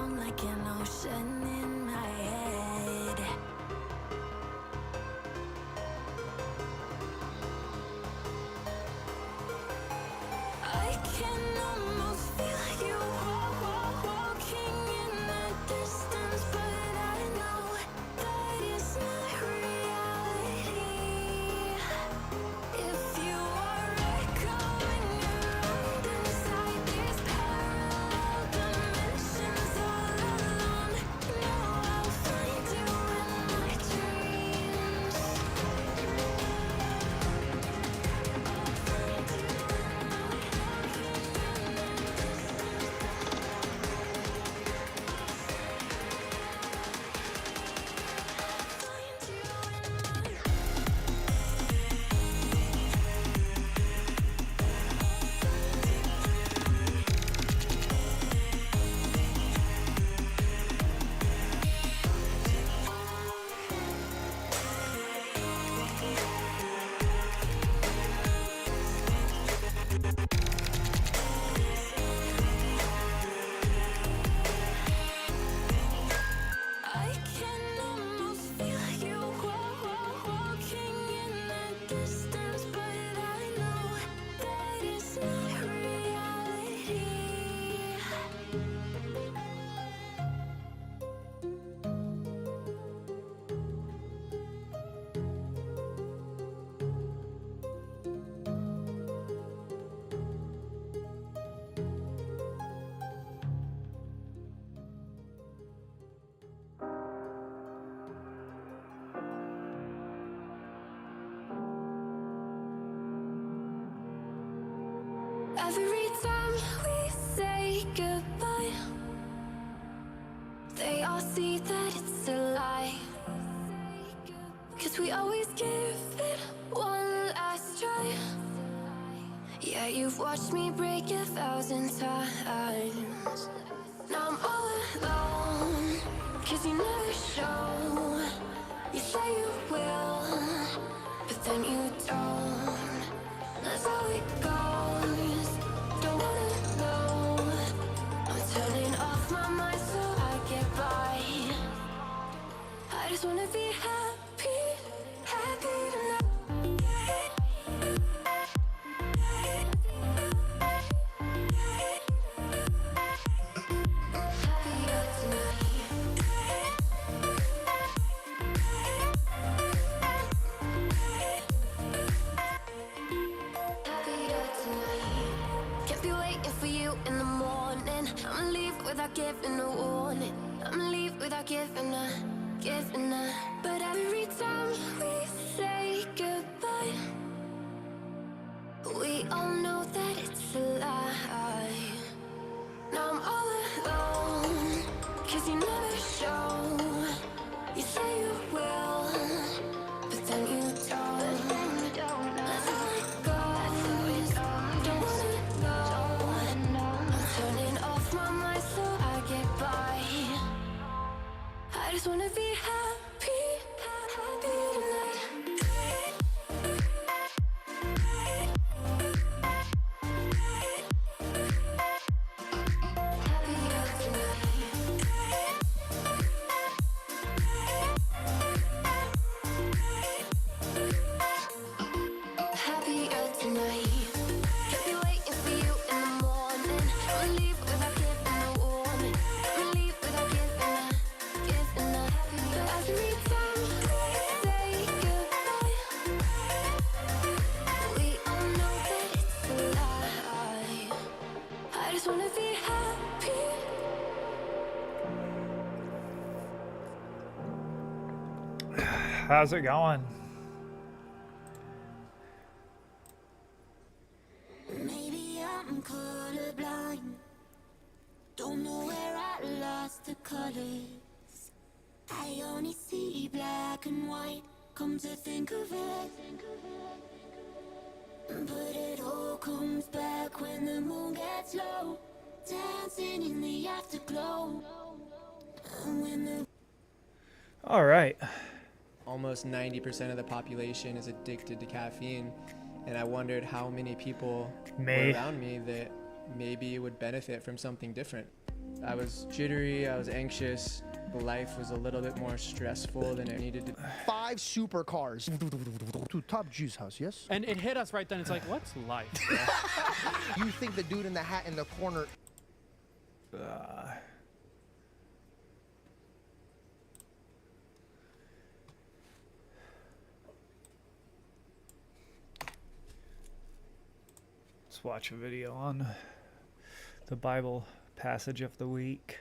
drown like an ocean in my head. I can almost feel you walking in the distance, but I know that it's not reality. If you are echoing around inside these parallel dimensions all alone, know I'll find you in my dreams. I can almost feel you walking in the distance, but I know that it's not reality. Every time we say goodbye, they all see that it's a lie. 'Cause we always give it one last try. Yeah, you've watched me break 1,000 times. Now I'm all alone, 'cause you never show. You say you will, but then you don't. That's how it goes. Don't wanna know. I'm turning off my mind so I get by. I just wanna be happy, happy tonight. Happier tonight. Happier tonight. Can't be waiting for you in the morning. I'ma leave without giving a warning. I'ma leave without giving a. But every time we say goodbye, we all know that it's a lie. Now I'm all alone, 'cause you never show. You say you will, but then you don't. That's how it goes. Don't wanna know. I'm turning off my mind so I get by. I just wanna be happy, happy tonight. Happier tonight. Happier tonight. Can't be waiting for you in the morning. I'ma leave without giving a warning. I'ma leave without giving a. But every time we say goodbye, we all know that it's a lie. I just wanna be happy. How's it going? Maybe I'm colorblind. Don't know where I lost the colors. I only see black and white. Come to think of it, but it all comes back when the moon gets low, dancing in the afterglow. And when the All right. Almost 90% of the population is addicted to caffeine, and I wondered how many people were around me that maybe would benefit from something different. I was jittery, I was anxious. Life was a little bit more stressful than it needed to be. 5 supercars to top Juice House, yes? And it hit us right then. It's like, what's life? You think the dude in the hat in the corner... Let's watch a video on the Bible passage of the week.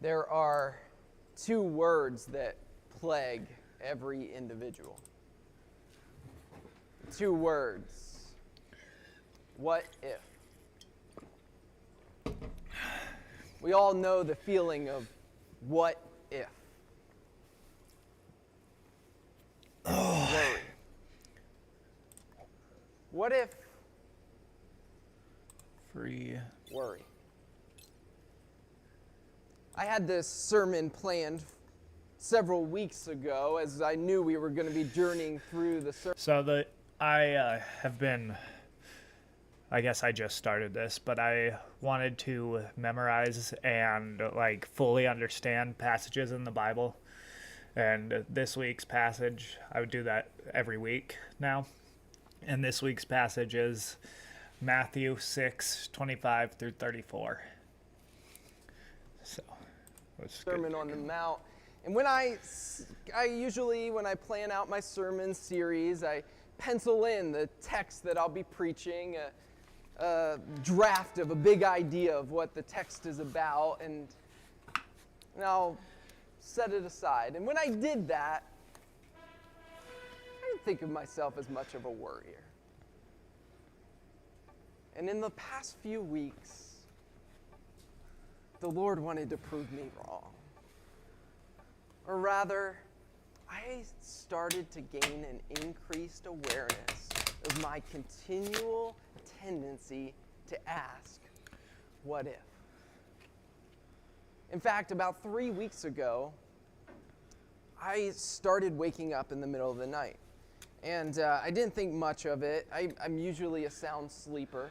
There are 2 words that plague every individual. 2 words. What if? We all know the feeling of what if. Worry. What if Free. worry? I had this sermon planned several weeks ago as I knew we were going to be journeying through the sermon. So I have been, I guess I just started this, but I wanted to memorize and like fully understand passages in the Bible. And this week's passage, I would do that every week now. And this week's passage is Matthew 6:25 through 34. So, let's get Sermon on the Mount. And when I usually, when I plan out my sermon series, I pencil in the text that I'll be preaching, a draft of a big idea of what the text is about, and I'll set it aside. And when I did that, I didn't think of myself as much of a worrier. And in the past few weeks, the Lord wanted to prove me wrong. Or rather, I started to gain an increased awareness of my continual tendency to ask, what if? In fact, about 3 weeks ago, I started waking up in the middle of the night. And I didn't think much of it. I'm usually a sound sleeper.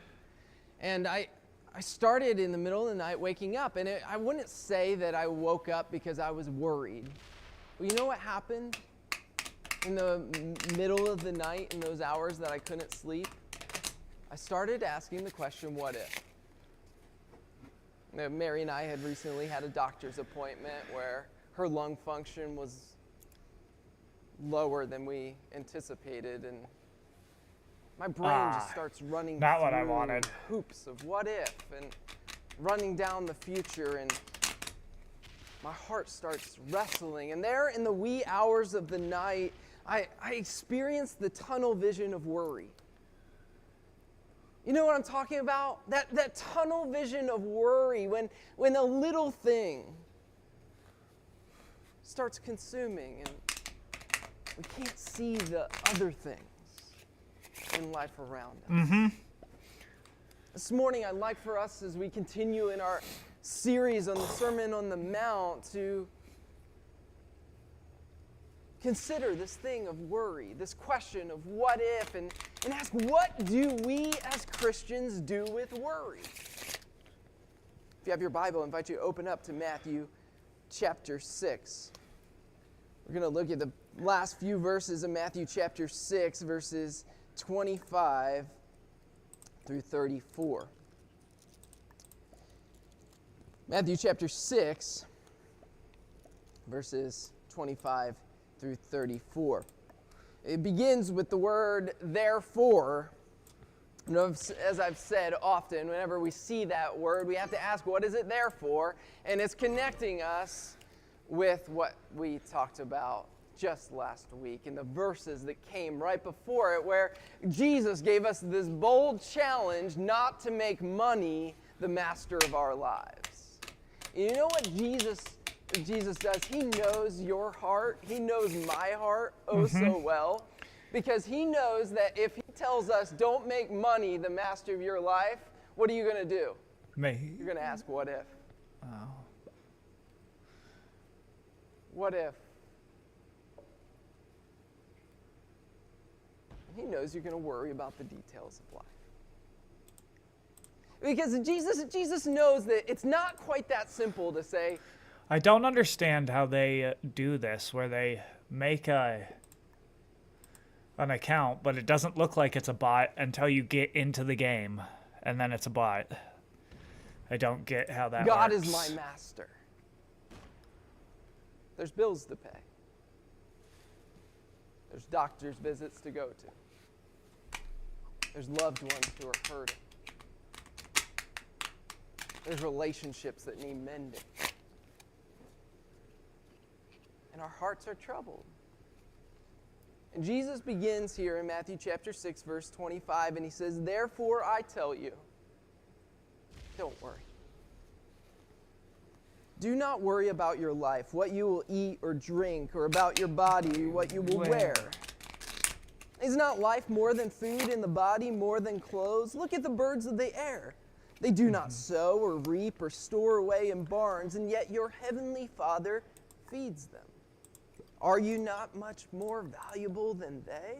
And I started in the middle of the night waking up, and I wouldn't say that I woke up because I was worried. Well, you know what happened in the middle of the night, in those hours that I couldn't sleep? I started asking the question, what if? Now, Mary and I had recently had a doctor's appointment where her lung function was lower than we anticipated, and my brain just starts running not what I through wanted. hoops of what if and running down the future, and my heart starts wrestling. And there in the wee hours of the night, I experienced the tunnel vision of worry. You know what I'm talking about? That tunnel vision of worry when a little thing starts consuming and we can't see the other things in life around us. This morning, I'd like for us, as we continue in our series on the Sermon on the Mount, to consider this thing of worry, this question of what if, and ask, what do we as Christians do with worry? If you have your Bible, I invite you to open up to Matthew chapter 6. We're going to look at the last few verses of Matthew chapter 6, verses 25 through 34. Matthew chapter 6, verses 25 through 34. It begins with the word therefore. You know, as I've said often, whenever we see that word, we have to ask, what is it there for? And it's connecting us with what we talked about just last week in the verses that came right before it, where Jesus gave us this bold challenge not to make money the master of our lives. You know what Jesus does? He knows your heart. He knows my heart so well, because he knows that if he tells us don't make money the master of your life, what are you going to do? You're going to ask, what if? Oh. What if? He knows you're going to worry about the details of life. Because Jesus knows that it's not quite that simple to say, I don't understand how they do this, where they make an account, but it doesn't look like it's a bot until you get into the game, and then it's a bot. I don't get how that God works. is my master. There's bills to pay. There's doctor's visits to go to. There's loved ones who are hurting. There's relationships that need mending. And our hearts are troubled. And Jesus begins here in Matthew chapter 6, verse 25, and he says, "Therefore I tell you, don't worry. Do not worry about your life, what you will eat or drink, or about your body, what you will wear. Is not life more than food, and the body more than clothes? Look at the birds of the air. They do not sow or reap or store away in barns, and yet your heavenly Father feeds them. Are you not much more valuable than they?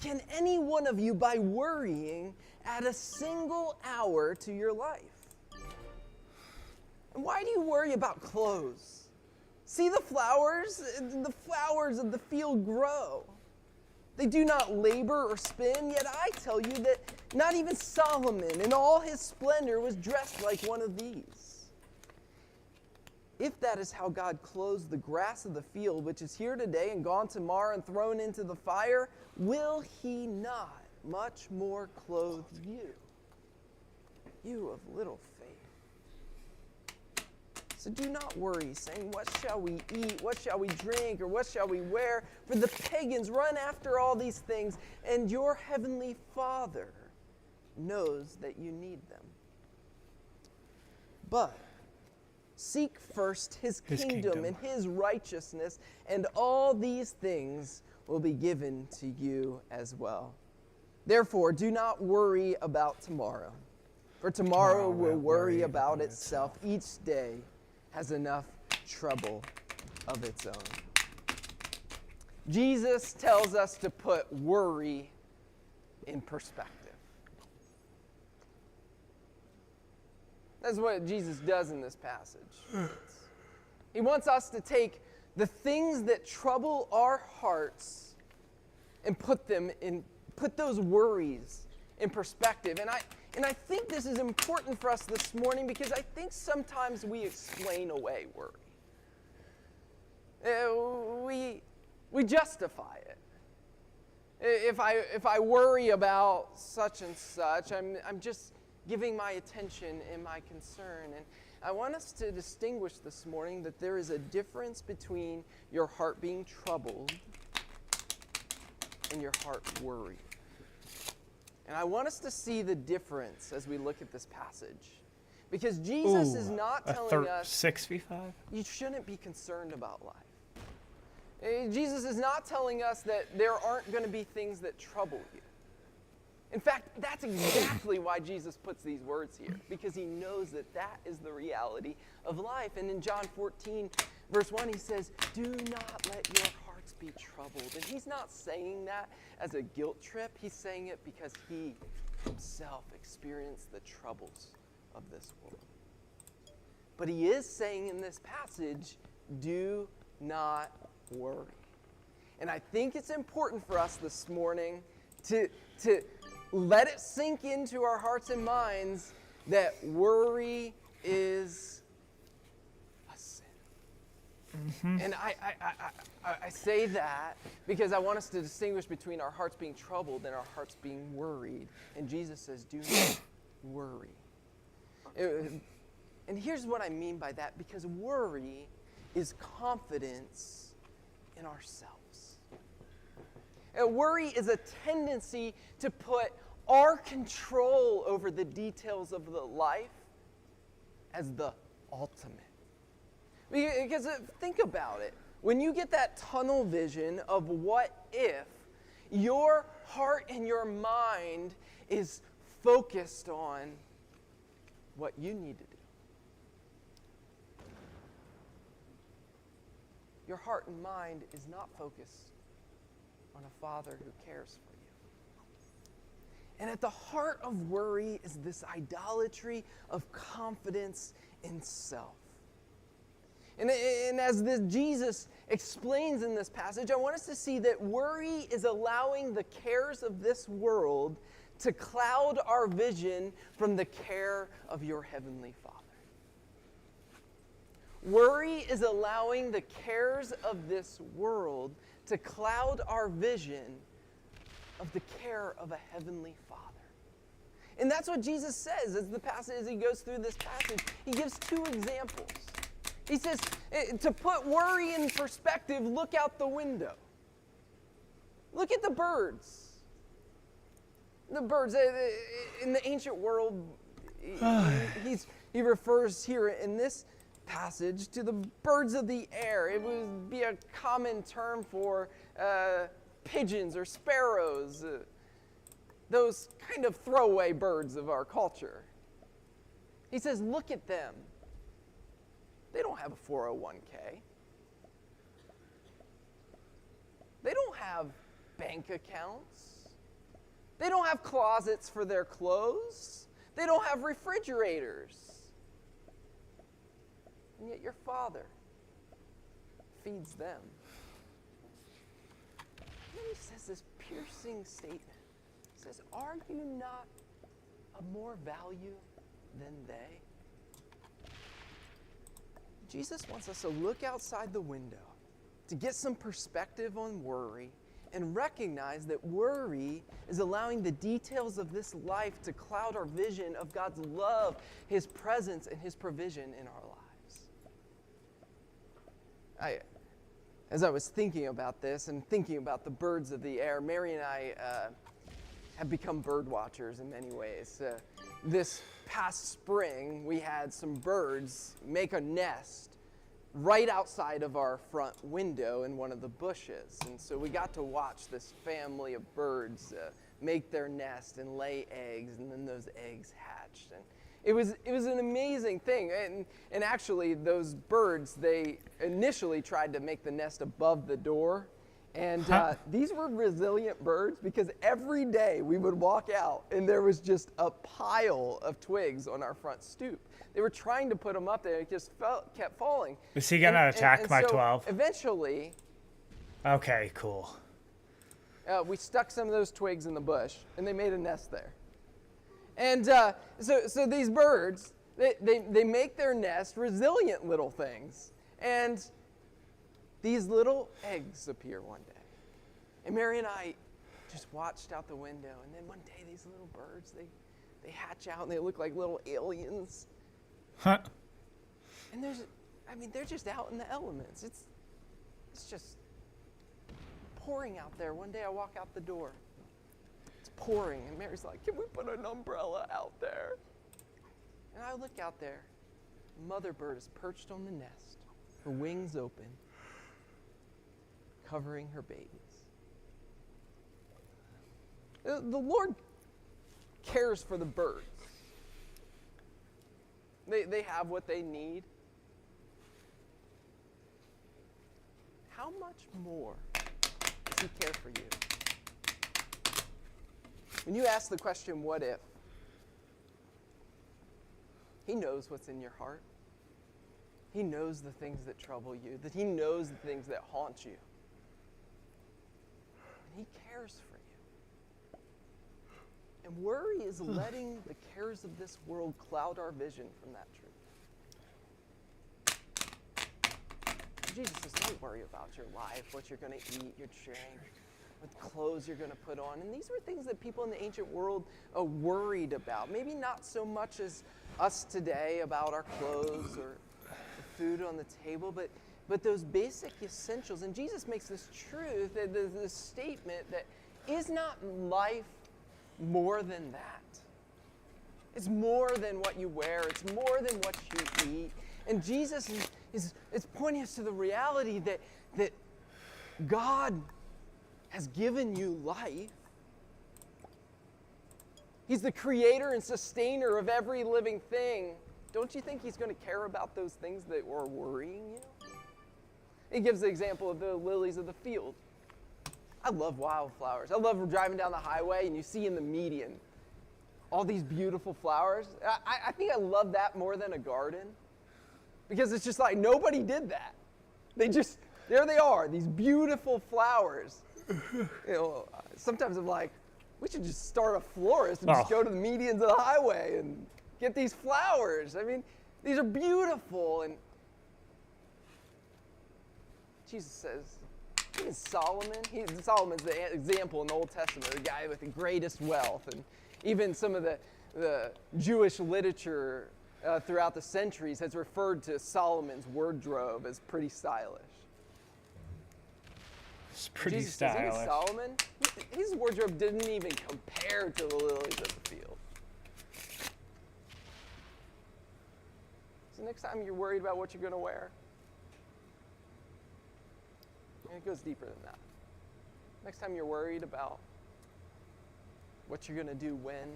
Can any one of you, by worrying, add a single hour to your life? And why do you worry about clothes? See the flowers of the field grow. They do not labor or spin, yet I tell you that not even Solomon in all his splendor was dressed like one of these. If that is how God clothes the grass of the field, which is here today and gone tomorrow and thrown into the fire, will he not much more clothe you? You of little faith. So do not worry, saying, what shall we eat, what shall we drink, or what shall we wear? For the pagans run after all these things, and your heavenly Father knows that you need them. But seek first his kingdom and his righteousness, and all these things will be given to you as well. Therefore, do not worry about tomorrow, for tomorrow will worry about itself. Each day has enough trouble of its own. Jesus tells us to put worry in perspective. That's what Jesus does in this passage. He wants us to take the things that trouble our hearts and put those worries in perspective. And I think this is important for us this morning because I think sometimes we explain away worry. We justify it. If I worry about such and such, I'm just giving my attention and my concern. And I want us to distinguish this morning that there is a difference between your heart being troubled and your heart worried. And I want us to see the difference as we look at this passage. Because Jesus is not telling us 6v5? you shouldn't be concerned about life. Jesus is not telling us that there aren't going to be things that trouble you. In fact, that's exactly why Jesus puts these words here, because he knows that that is the reality of life. And in John 14, verse 1, he says, do not let your hearts be troubled. And he's not saying that as a guilt trip. He's saying it because he himself experienced the troubles of this world. But he is saying in this passage, do not worry. And I think it's important for us this morning to let it sink into our hearts and minds that worry is a sin. Mm-hmm. And I say that because I want us to distinguish between our hearts being troubled and our hearts being worried. And Jesus says, do not worry. And here's what I mean by that, because worry is confidence in ourselves. Worry is a tendency to put our control over the details of the life as the ultimate. Because think about it. When you get that tunnel vision of what if, your heart and your mind is focused on what you need to do. Your heart and mind is not focused on a Father who cares for you. And at the heart of worry is this idolatry of confidence in self. And as Jesus explains in this passage, I want us to see that worry is allowing the cares of this world to cloud our vision from the care of your heavenly Father. Worry is allowing the cares of this world to cloud our vision of the care of a heavenly Father. And that's what Jesus says as he goes through this passage. He gives two examples. He says, to put worry in perspective, look out the window. Look at the birds. The birds, in the ancient world, he refers here in this passage to the birds of the air. It would be a common term for pigeons or sparrows, those kind of throwaway birds of our culture. He says, look at them. They don't have a 401k. They don't have bank accounts. They don't have closets for their clothes. They don't have refrigerators. And yet your Father feeds them. And then he says this piercing statement. He says, are you not of more value than they? Jesus wants us to look outside the window, to get some perspective on worry, and recognize that worry is allowing the details of this life to cloud our vision of God's love, His presence, and His provision in our lives. As I was thinking about this and thinking about the birds of the air, Mary and I have become bird watchers in many ways. This past spring, we had some birds make a nest right outside of our front window in one of the bushes. And so we got to watch this family of birds make their nest and lay eggs, and then those eggs hatched. And it was an amazing thing. And actually, those birds, they initially tried to make the nest above the door. And these were resilient birds because every day we would walk out and there was just a pile of twigs on our front stoop. They were trying to put them up there. It just kept falling. Is he going to attack my so 12? Eventually, Okay, cool. we stuck some of those twigs in the bush and they made a nest there. And so these birds, they make their nest, resilient little things. And these little eggs appear one day. And Mary and I just watched out the window. And then one day, these little birds, they hatch out and they look like little aliens. Huh. And they're just out in the elements. It's just pouring out there. One day I walk out the door. It's pouring. And Mary's like, can we put an umbrella out there? And I look out there. Mother bird is perched on the nest, her wings open, covering her babies. The Lord cares for the birds. They have what they need. How much more does He care for you? When you ask the question, what if? He knows what's in your heart. He knows the things that trouble you, that He knows the things that haunt you. And He cares for you. And worry is letting the cares of this world cloud our vision from that truth. Jesus says, don't worry about your life, what you're going to eat, your drink, what clothes you're going to put on. And these were things that people in the ancient world worried about. Maybe not so much as us today about our clothes or the food on the table, but those basic essentials. And Jesus makes this truth, this statement that is not life more than that. It's more than what you wear. It's more than what you eat. And Jesus is pointing us to the reality that God has given you life. He's the creator and sustainer of every living thing. Don't you think He's going to care about those things that are worrying you? He gives the example of the lilies of the field. I love wildflowers. I love driving down the highway and you see in the median all these beautiful flowers. I think I love that more than a garden because it's just like nobody did that. There they are, these beautiful flowers. Sometimes I'm like, we should just start a florist and just go to the medians of the highway and get these flowers. I mean, these are beautiful. And Jesus says, even Solomon's the example in the Old Testament, the guy with the greatest wealth. And even some of the Jewish literature throughout the centuries has referred to Solomon's wardrobe as pretty stylish. It's pretty Jesus stylish. Says, Solomon, his wardrobe didn't even compare to the lilies of the field. So next time you're worried about what you're going to wear, and it goes deeper than that. Next time you're worried about what you're going to do when,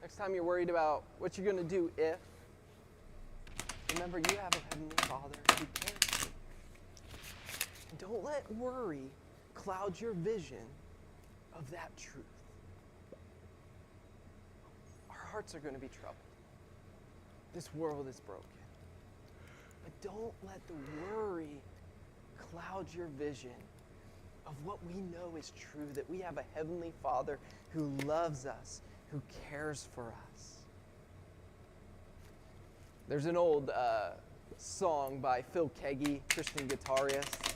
next time you're worried about what you're going to do if, remember you have a Heavenly Father who cares. And don't let worry cloud your vision of that truth. Our hearts are going to be troubled. This world is broken. But don't let the worry cloud your vision of what we know is true, that we have a Heavenly Father who loves us, who cares for us. There's an old song by Phil Keaggy, Christian guitarist.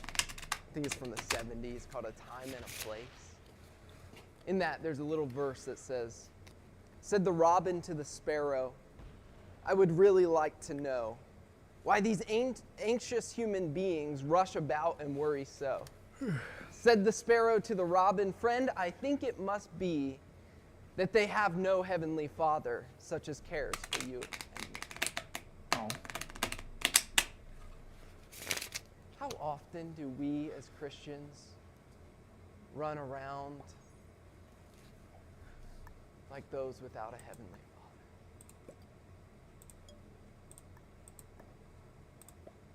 I think it's from the 70s, called A Time and a Place. In that, there's a little verse that says, "Said the robin to the sparrow, I would really like to know why these anxious human beings rush about and worry so. Said the sparrow to the robin, friend, I think it must be that they have no Heavenly Father, such as cares for you and me." Oh. How often do we as Christians run around like those without a Heavenly Father?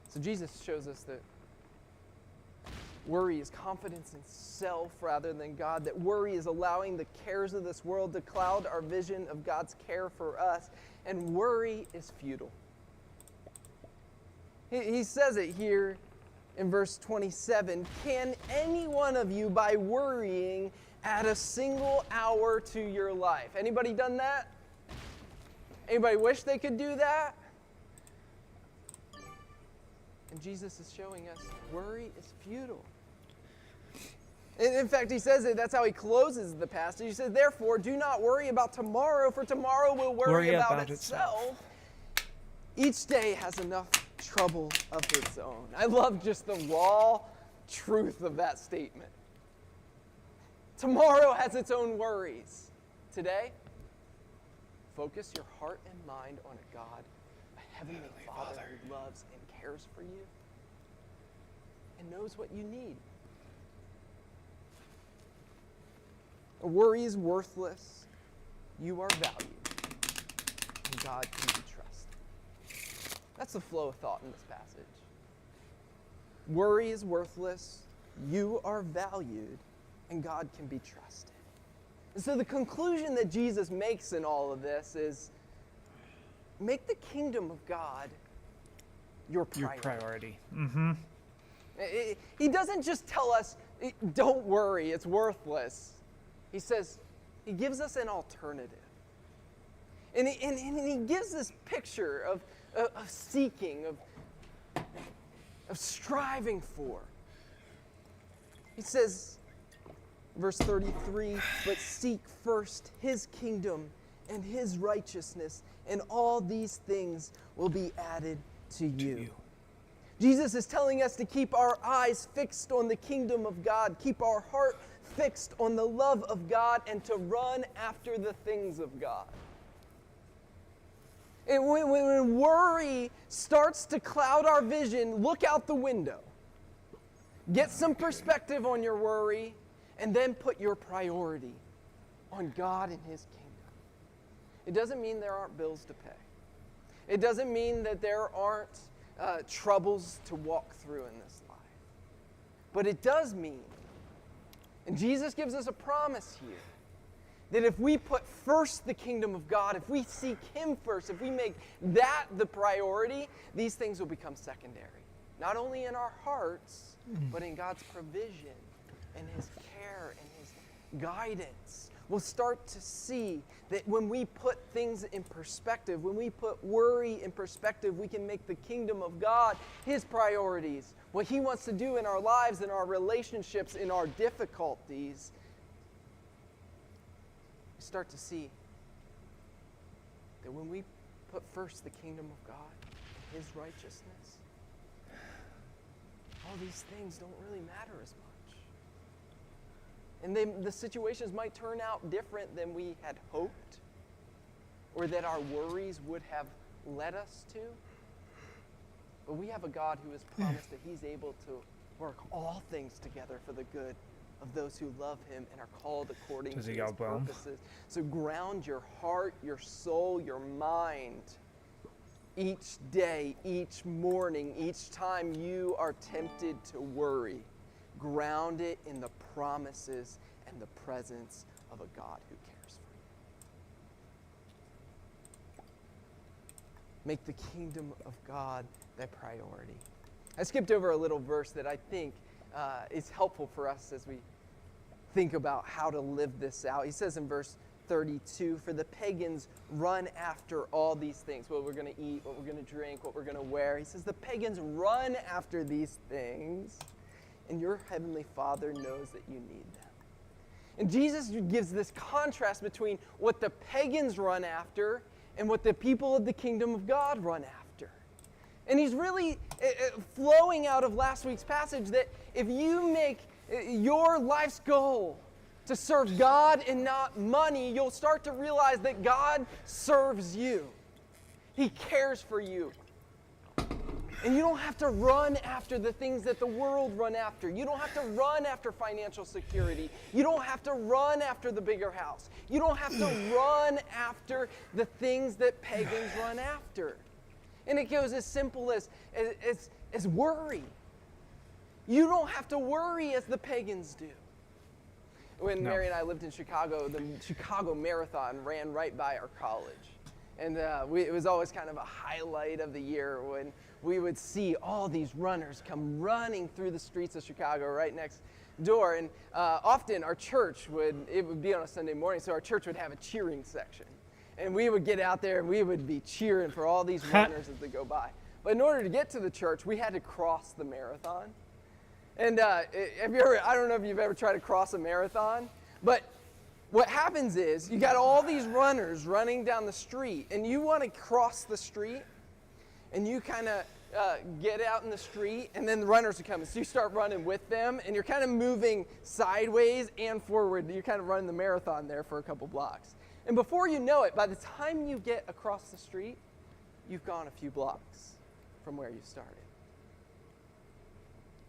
So Jesus shows us that worry is confidence in self rather than God, that worry is allowing the cares of this world to cloud our vision of God's care for us, and worry is futile. He says it here in verse 27, "Can any one of you, by worrying, add a single hour to your life?" Anybody done that? Anybody wish they could do that? And Jesus is showing us worry is futile. In fact, he says it, that's how he closes the passage. He says, "Therefore, do not worry about tomorrow, for tomorrow will worry about itself. Each day has enough trouble of its own." I love just the raw truth of that statement. Tomorrow has its own worries. Today, focus your heart and mind on a God, a Heavenly Father who loves and cares for you and knows what you need. Worry is worthless. You are valued. And God can be trusted. That's the flow of thought in this passage. Worry is worthless. You are valued. And God can be trusted. And so the conclusion that Jesus makes in all of this is, make the kingdom of God your priority. Your priority. Mm-hmm. He doesn't just tell us, don't worry, it's worthless. He says, he gives us an alternative. And he gives this picture of seeking, of striving for. He says, verse 33, "But seek first his kingdom and his righteousness, and all these things will be added to you." Jesus is telling us to keep our eyes fixed on the kingdom of God, keep our heart fixed on the love of God, and to run after the things of God. And when worry starts to cloud our vision, look out the window. Get some perspective on your worry, and then put your priority on God and his kingdom. It doesn't mean there aren't bills to pay. It doesn't mean that there aren't troubles to walk through in this life. But it does mean, and Jesus gives us a promise here, that if we put first the kingdom of God, if we seek Him first, if we make that the priority, these things will become secondary. Not only in our hearts, but in God's provision and His care and His guidance. We'll start to see that when we put things in perspective, when we put worry in perspective, we can make the kingdom of God His priorities, what He wants to do in our lives, in our relationships, in our difficulties. We start to see that when we put first the kingdom of God, His righteousness, all these things don't really matter as much. And the situations might turn out different than we had hoped or that our worries would have led us to. But we have a God who has promised that He's able to work all things together for the good of those who love Him and are called according to His purposes. So ground your heart, your soul, your mind each day, each morning, each time you are tempted to worry. Ground it in the promises and the presence of a God who cares for you. Make the kingdom of God the priority. I skipped over a little verse that I think is helpful for us as we think about how to live this out. He says in verse 32, for the pagans run after all these things, what we're going to eat, what we're going to drink, what we're going to wear. He says the pagans run after these things, and your heavenly Father knows that you need them. And Jesus gives this contrast between what the pagans run after and what the people of the kingdom of God run after. And he's really flowing out of last week's passage that if you make your life's goal to serve God and not money, you'll start to realize that God serves you. He cares for you. And you don't have to run after the things that the world run after. You don't have to run after financial security. You don't have to run after the bigger house. You don't have to run after the things that pagans run after. And it goes as simple as worry. You don't have to worry as the pagans do. When Mary and I lived in Chicago, the Chicago Marathon ran right by our college. And it was always kind of a highlight of the year when we would see all these runners come running through the streets of Chicago right next door. And often our church it would be on a Sunday morning, so our church would have a cheering section. And we would get out there and we would be cheering for all these runners as they go by. But in order to get to the church, we had to cross the marathon. And I don't know if you've ever tried to cross a marathon, but what happens is you got all these runners running down the street, and you want to cross the street, and you kind of get out in the street, and then the runners are coming. So you start running with them, and you're kind of moving sideways and forward. You're kind of running the marathon there for a couple blocks. And before you know it, by the time you get across the street, you've gone a few blocks from where you started.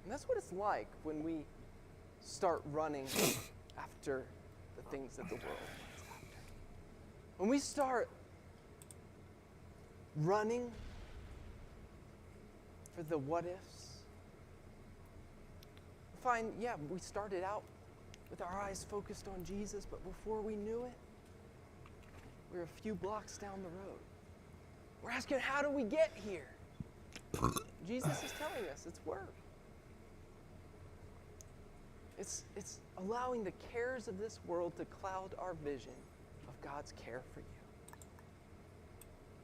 And that's what it's like when we start running after the things that the world runs after. When we start running for the what ifs, we started out with our eyes focused on Jesus, but before we knew it, we were a few blocks down the road. We're asking, how do we get here? Jesus is telling us it's work. It's allowing the cares of this world to cloud our vision of God's care for you.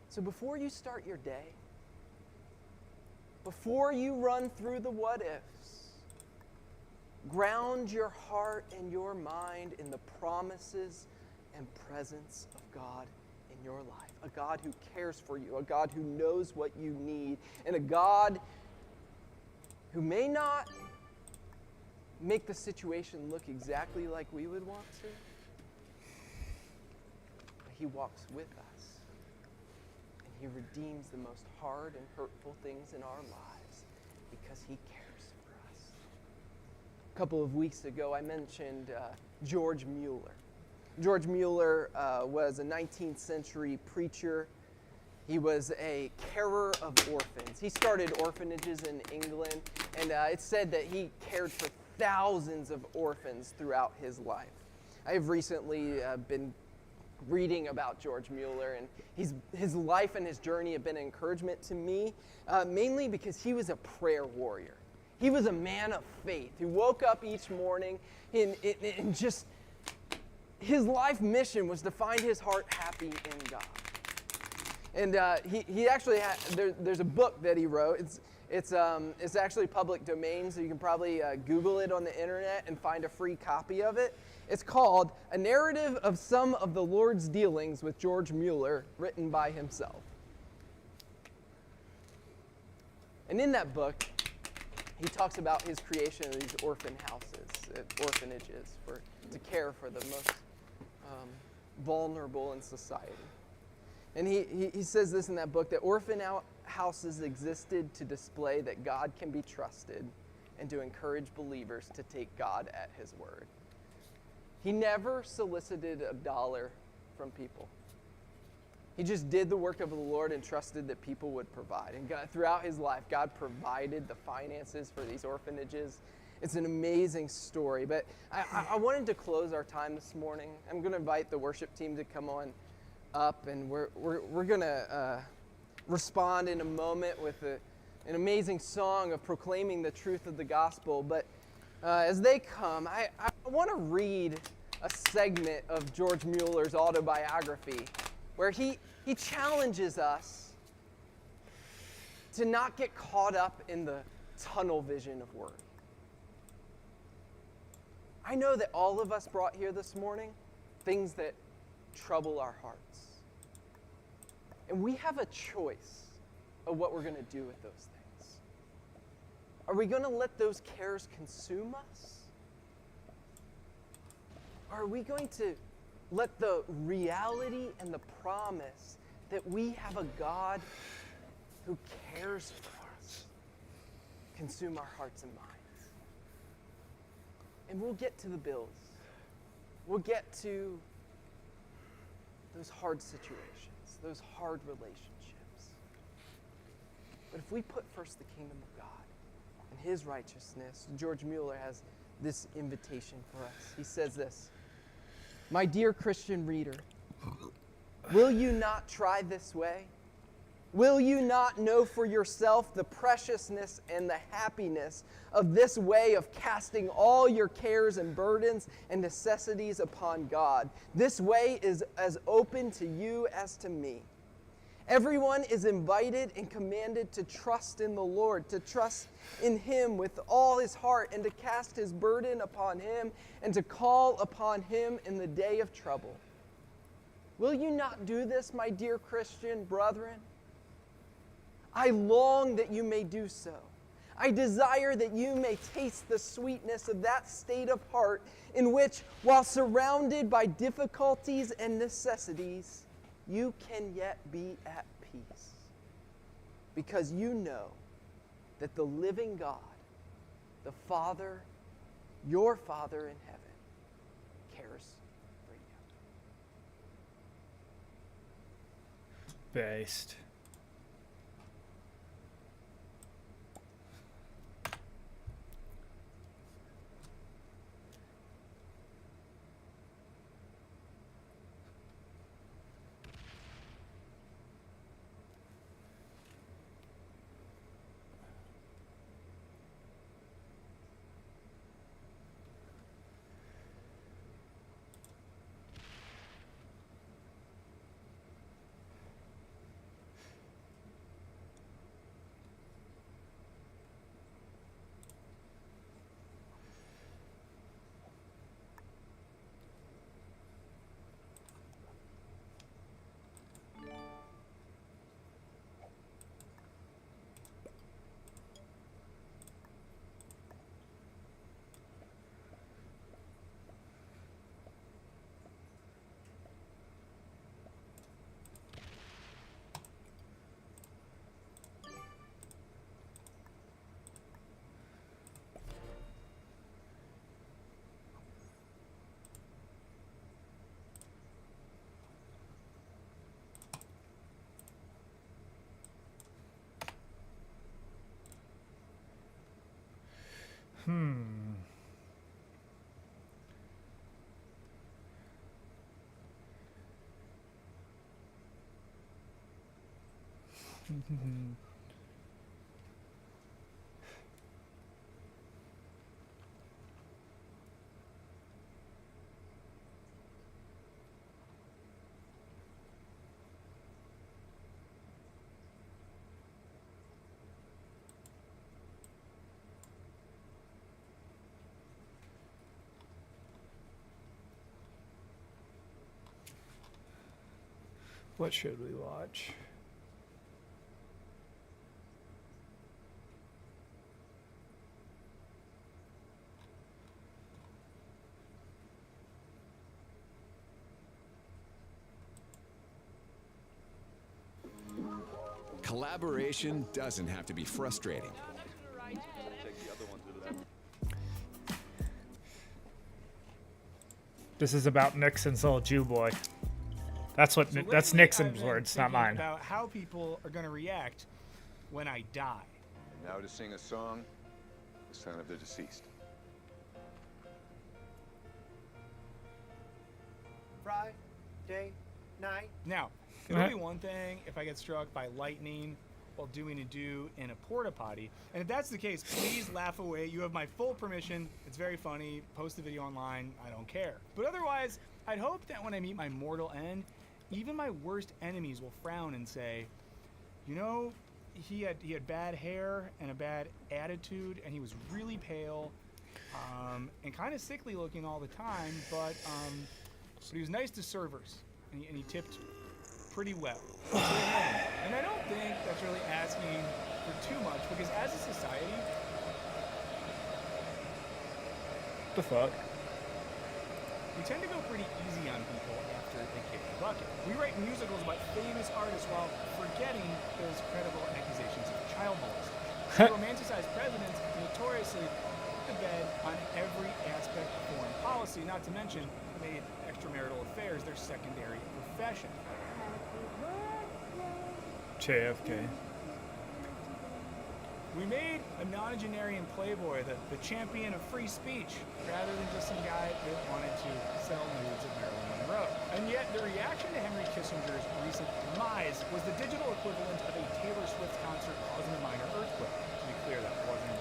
So before you start your day, before you run through the what ifs, ground your heart and your mind in the promises and presence of God in your life. A God who cares for you, a God who knows what you need, and a God who may not make the situation look exactly like we would want to, but He walks with us, and He redeems the most hard and hurtful things in our lives because He cares for us. A couple of weeks ago, I mentioned George Mueller. George Mueller was a 19th century preacher He was a carer of orphans. He started orphanages in England, and it's said that he cared for thousands of orphans throughout his life. I have recently been reading about George Mueller, and his life and his journey have been an encouragement to me, mainly because he was a prayer warrior. He was a man of faith who woke up each morning and just, his life mission was to find his heart happy in God. And he actually there's a book that he wrote. It's actually public domain, so you can probably Google it on the internet and find a free copy of it. It's called A Narrative of Some of the Lord's Dealings with George Mueller, written by himself. And in that book, he talks about his creation of these orphanages, to care for the most vulnerable in society. And he says this in that book, that orphan houses existed to display that God can be trusted and to encourage believers to take God at his word. He never solicited a dollar from people. He just did the work of the Lord and trusted that people would provide. And God, throughout his life, God provided the finances for these orphanages. It's an amazing story. But I wanted to close our time this morning. I'm going to invite the worship team to come on up, and we're going to respond in a moment with an amazing song of proclaiming the truth of the gospel. But as they come, I want to read a segment of George Mueller's autobiography where he challenges us to not get caught up in the tunnel vision of worry. I know that all of us brought here this morning things that trouble our hearts. And we have a choice of what we're going to do with those things. Are we going to let those cares consume us? Or are we going to let the reality and the promise that we have a God who cares for us consume our hearts and minds? And we'll get to the bills. We'll get to those hard situations, those hard relationships. But if we put first the kingdom of God and his righteousness, George Mueller has this invitation for us. He says this, "My dear Christian reader, will you not try this way? Will you not know for yourself the preciousness and the happiness of this way of casting all your cares and burdens and necessities upon God? This way is as open to you as to me. Everyone is invited and commanded to trust in the Lord, to trust in him with all his heart, and to cast his burden upon him, and to call upon him in the day of trouble. Will you not do this, my dear Christian brethren? I long that you may do so. I desire that you may taste the sweetness of that state of heart in which, while surrounded by difficulties and necessities, you can yet be at peace, because you know that the living God, the Father, your Father in heaven, cares for you." Based. What should we watch? Collaboration doesn't have to be frustrating. This is about Nixon's little Jew boy. That's what. That's Nixon's words, not mine. About how people are going to react when I die. And now to sing a song, the son of the deceased. Friday night. Now, it'll be one thing if I get struck by lightning while doing a do in a porta potty. And if that's the case, please laugh away. You have my full permission. It's very funny. Post the video online. I don't care. But otherwise, I'd hope that when I meet my mortal end, even my worst enemies will frown and say, you know, he had bad hair and a bad attitude, and he was really pale and kind of sickly looking all the time, but he was nice to servers, and he tipped pretty well. And I don't think that's really asking for too much, because as a society, The fuck? we tend to go pretty easy on people after they kick the bucket. We write musicals about famous artists while forgetting those credible accusations of child molestation. We romanticize presidents notoriously put the bed on every aspect of foreign policy, not to mention made extramarital affairs their secondary profession. JFK. We made a nonagenarian playboy the champion of free speech, rather than just some guy that wanted to sell nudes of Marilyn Monroe. And yet, the reaction to Henry Kissinger's recent demise was the digital equivalent of a Taylor Swift concert causing a minor earthquake. To be clear, that wasn't.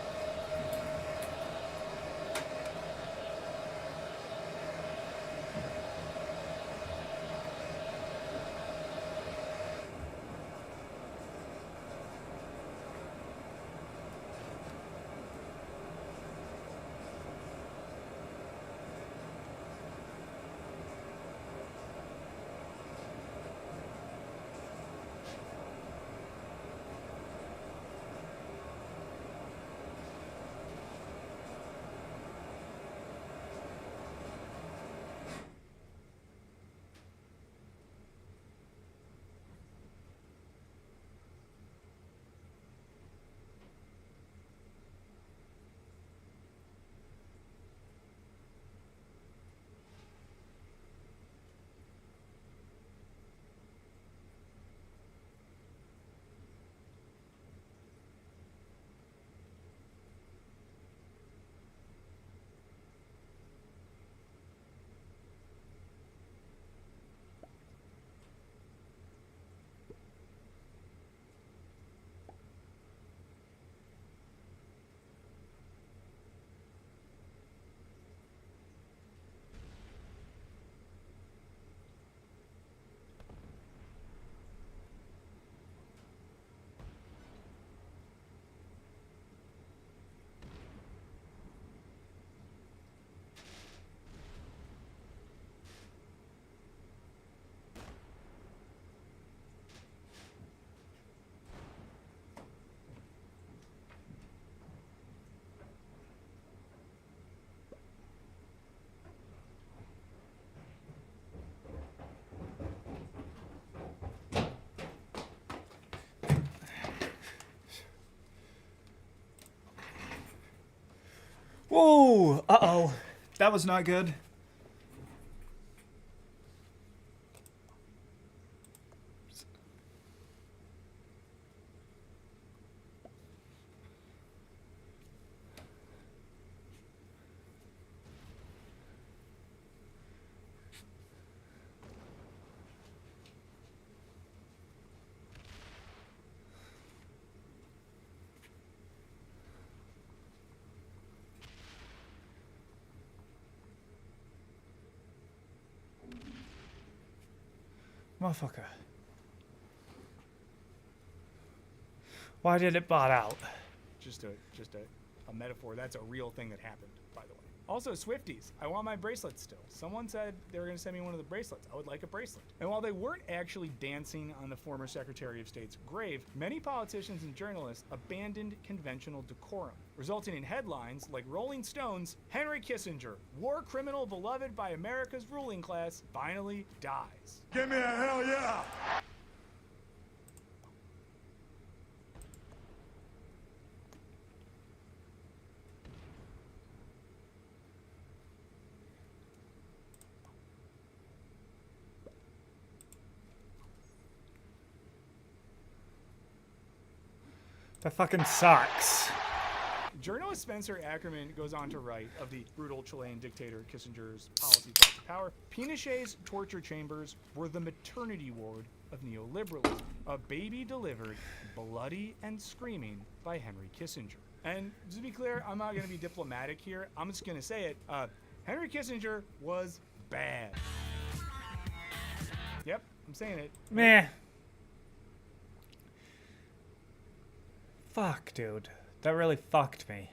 Whoa! Uh-oh. That was not good. Motherfucker. Why did it bot out? Just a metaphor. That's a real thing that happened, by the way. Also, Swifties. I want my bracelets still. Someone said they were going to send me one of the bracelets. I would like a bracelet. And while they weren't actually dancing on the former Secretary of State's grave, many politicians and journalists abandoned conventional decorum, resulting in headlines like Rolling Stone's Henry Kissinger, war criminal beloved by America's ruling class, finally dies. Give me a hell yeah! That fucking sucks. Journalist Spencer Ackerman goes on to write of the brutal Chilean dictator Kissinger's policy brought to power. Pinochet's torture chambers were the maternity ward of neoliberalism. A baby delivered, bloody and screaming, by Henry Kissinger. And to be clear, I'm not going to be diplomatic here. I'm just going to say it. Henry Kissinger was bad. Yep, I'm saying it. Meh. Fuck, dude. That really fucked me.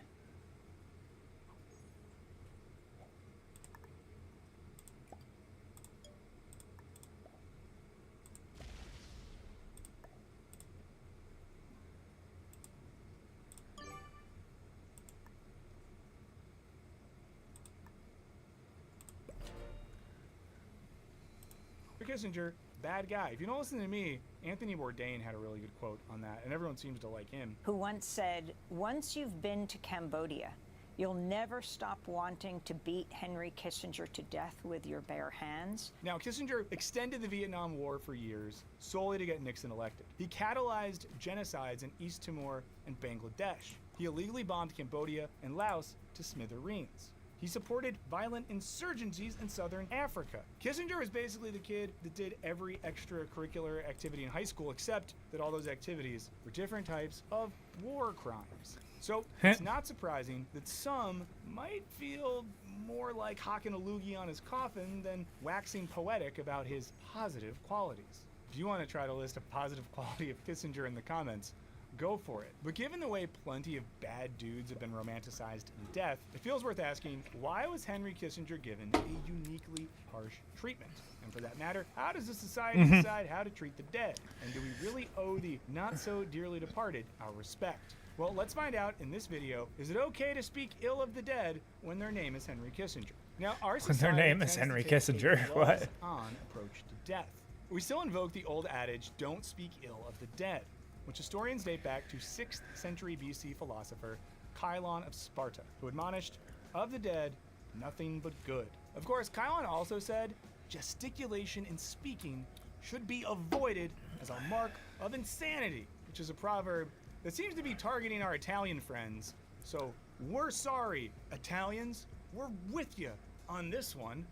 Kissinger, bad guy. If you don't listen to me, Anthony Bourdain had a really good quote on that, and everyone seems to like him. Who once said, once you've been to Cambodia, you'll never stop wanting to beat Henry Kissinger to death with your bare hands. Now, Kissinger extended the Vietnam War for years solely to get Nixon elected. He catalyzed genocides in East Timor and Bangladesh. He illegally bombed Cambodia and Laos to smithereens. He supported violent insurgencies in southern Africa. Kissinger was basically the kid that did every extracurricular activity in high school, except that all those activities were different types of war crimes. So it's not surprising that some might feel more like hocking a loogie on his coffin than waxing poetic about his positive qualities. If you want to try to list a positive quality of Kissinger in the comments, go for it. But given the way plenty of bad dudes have been romanticized in death, it feels worth asking, why was Henry Kissinger given a uniquely harsh treatment? And for that matter, how does a society decide how to treat the dead? And do we really owe the not so dearly departed our respect? Well, let's find out in this video. Is it okay to speak ill of the dead when their name is Henry Kissinger? Now, our society When their name is tends to Henry take a Kissinger, what? gloves-on approach to death. We still invoke the old adage, don't speak ill of the dead, which historians date back to 6th century BC philosopher Chilon of Sparta, who admonished, of the dead, nothing but good. Of course, Chilon also said, gesticulation in speaking should be avoided as a mark of insanity, which is a proverb that seems to be targeting our Italian friends. So we're sorry, Italians, we're with you on this one.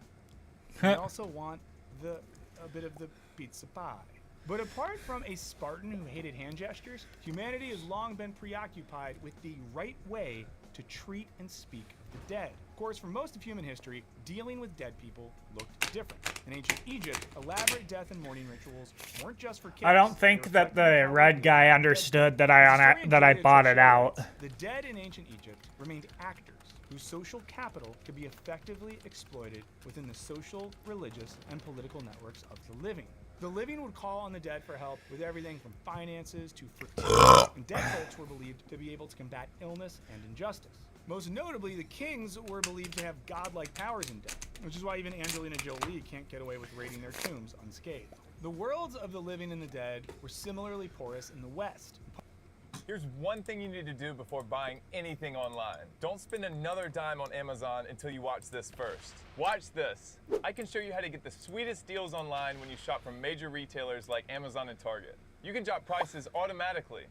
We also want a bit of the pizza pie. But apart from a Spartan who hated hand gestures, humanity has long been preoccupied with the right way to treat and speak of the dead. Of course, for most of human history, dealing with dead people looked different. In ancient Egypt, elaborate death and mourning rituals weren't just for kids. I don't think that the red guy understood that I bought it out. The dead in ancient Egypt remained actors whose social capital could be effectively exploited within the social, religious, and political networks of the living. The living would call on the dead for help with everything from finances to fertility, and dead folks were believed to be able to combat illness and injustice. Most notably, the kings were believed to have godlike powers in death, which is why even Angelina Jolie can't get away with raiding their tombs unscathed. The worlds of the living and the dead were similarly porous in the West. Here's one thing you need to do before buying anything online. Don't spend another dime on Amazon until you watch this first. Watch this. I can show you how to get the sweetest deals online when you shop from major retailers like Amazon and Target. You can drop prices automatically.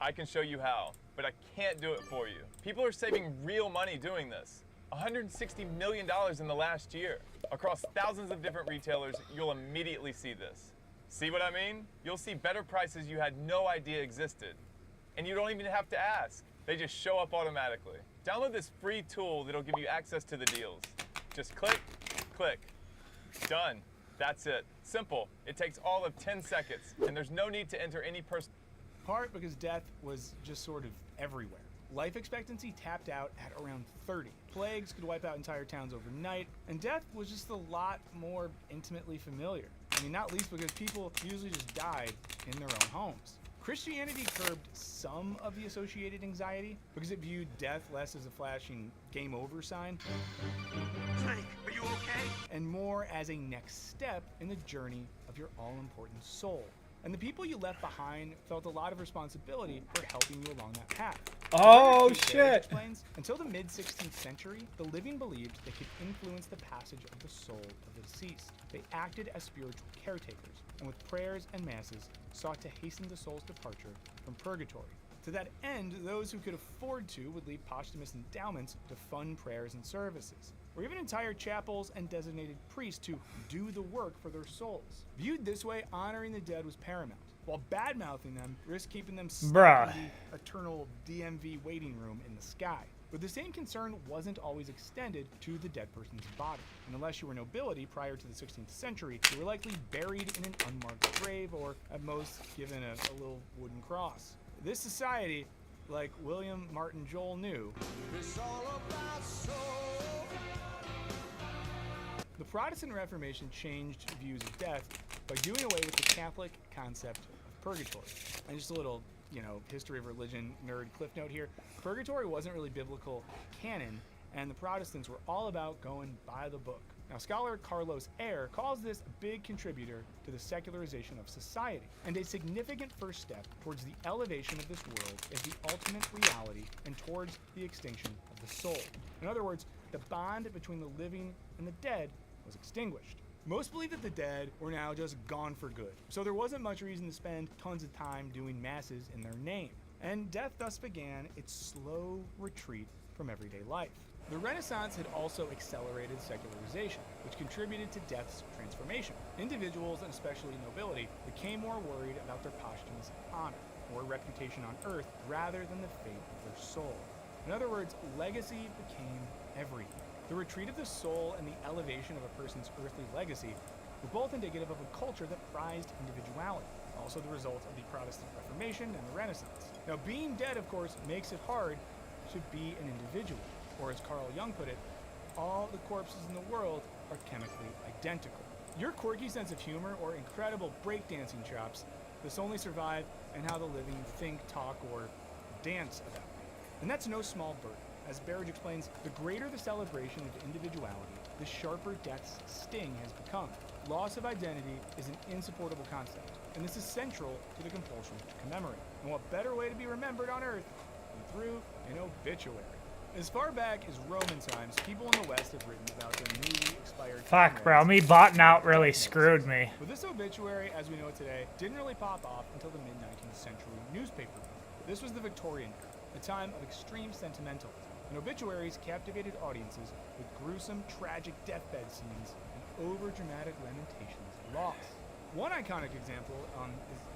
I can show you how, but I can't do it for you. People are saving real money doing this. $160 million in the last year. Across thousands of different retailers, you'll immediately see this. See what I mean? You'll see better prices you had no idea existed. And you don't even have to ask. They just show up automatically. Download this free tool that'll give you access to the deals. Just click, click, done. That's it. Simple. It takes all of 10 seconds, and there's no need to enter any person. Part because death was just sort of everywhere. Life expectancy tapped out at around 30. Plagues could wipe out entire towns overnight, and death was just a lot more intimately familiar. I mean, not least because people usually just died in their own homes. Christianity curbed some of the associated anxiety because it viewed death less as a flashing game over sign. Snake, are you okay? And more as a next step in the journey of your all-important soul. And the people you left behind felt a lot of responsibility for helping you along that path. Oh, Barrett shit. Explains, until the mid-16th century, the living believed they could influence the passage of the soul of the deceased. They acted as spiritual caretakers, and with prayers and masses, sought to hasten the soul's departure from purgatory. To that end, those who could afford to would leave posthumous endowments to fund prayers and services, or even entire chapels and designated priests to do the work for their souls. Viewed this way, honoring the dead was paramount, while bad-mouthing them risked keeping them stuck in the eternal DMV waiting room in the sky. But the same concern wasn't always extended to the dead person's body. And unless you were nobility prior to the 16th century, you were likely buried in an unmarked grave or, at most, given a little wooden cross. This society, like William Martin Joel knew, the Protestant Reformation changed views of death by doing away with the Catholic concept of purgatory. And just a little, history of religion nerd cliff note here. Purgatory wasn't really biblical canon, and the Protestants were all about going by the book. Now, scholar Carlos Ayer calls this a big contributor to the secularization of society, and a significant first step towards the elevation of this world as the ultimate reality and towards the extinction of the soul. In other words, the bond between the living and the dead was extinguished. Most believe that the dead were now just gone for good, so there wasn't much reason to spend tons of time doing masses in their name. And death thus began its slow retreat from everyday life. The Renaissance had also accelerated secularization, which contributed to death's transformation. Individuals, and especially nobility, became more worried about their posthumous honor, or reputation on earth, rather than the fate of their soul. In other words, legacy became everything. The retreat of the soul and the elevation of a person's earthly legacy were both indicative of a culture that prized individuality, also the result of the Protestant Reformation and the Renaissance. Now, being dead, of course, makes it hard to be an individual. Or as Carl Jung put it, all the corpses in the world are chemically identical. Your quirky sense of humor or incredible breakdancing chops, this only survive in how the living think, talk, or dance about me. And that's no small burden. As Barrett explains, the greater the celebration of individuality, the sharper death's sting has become. Loss of identity is an insupportable concept, and this is central to the compulsion to commemorate. And what better way to be remembered on Earth than through an obituary? As far back as Roman times, people in the West have written about their newly expired Fuck, bro, me botting out really screwed me. But this obituary, as we know it today, didn't really pop off until the mid-19th century newspaper. This was the Victorian era, a time of extreme sentimentalism, and obituaries captivated audiences with gruesome, tragic deathbed scenes and over-dramatic lamentations of loss. One iconic example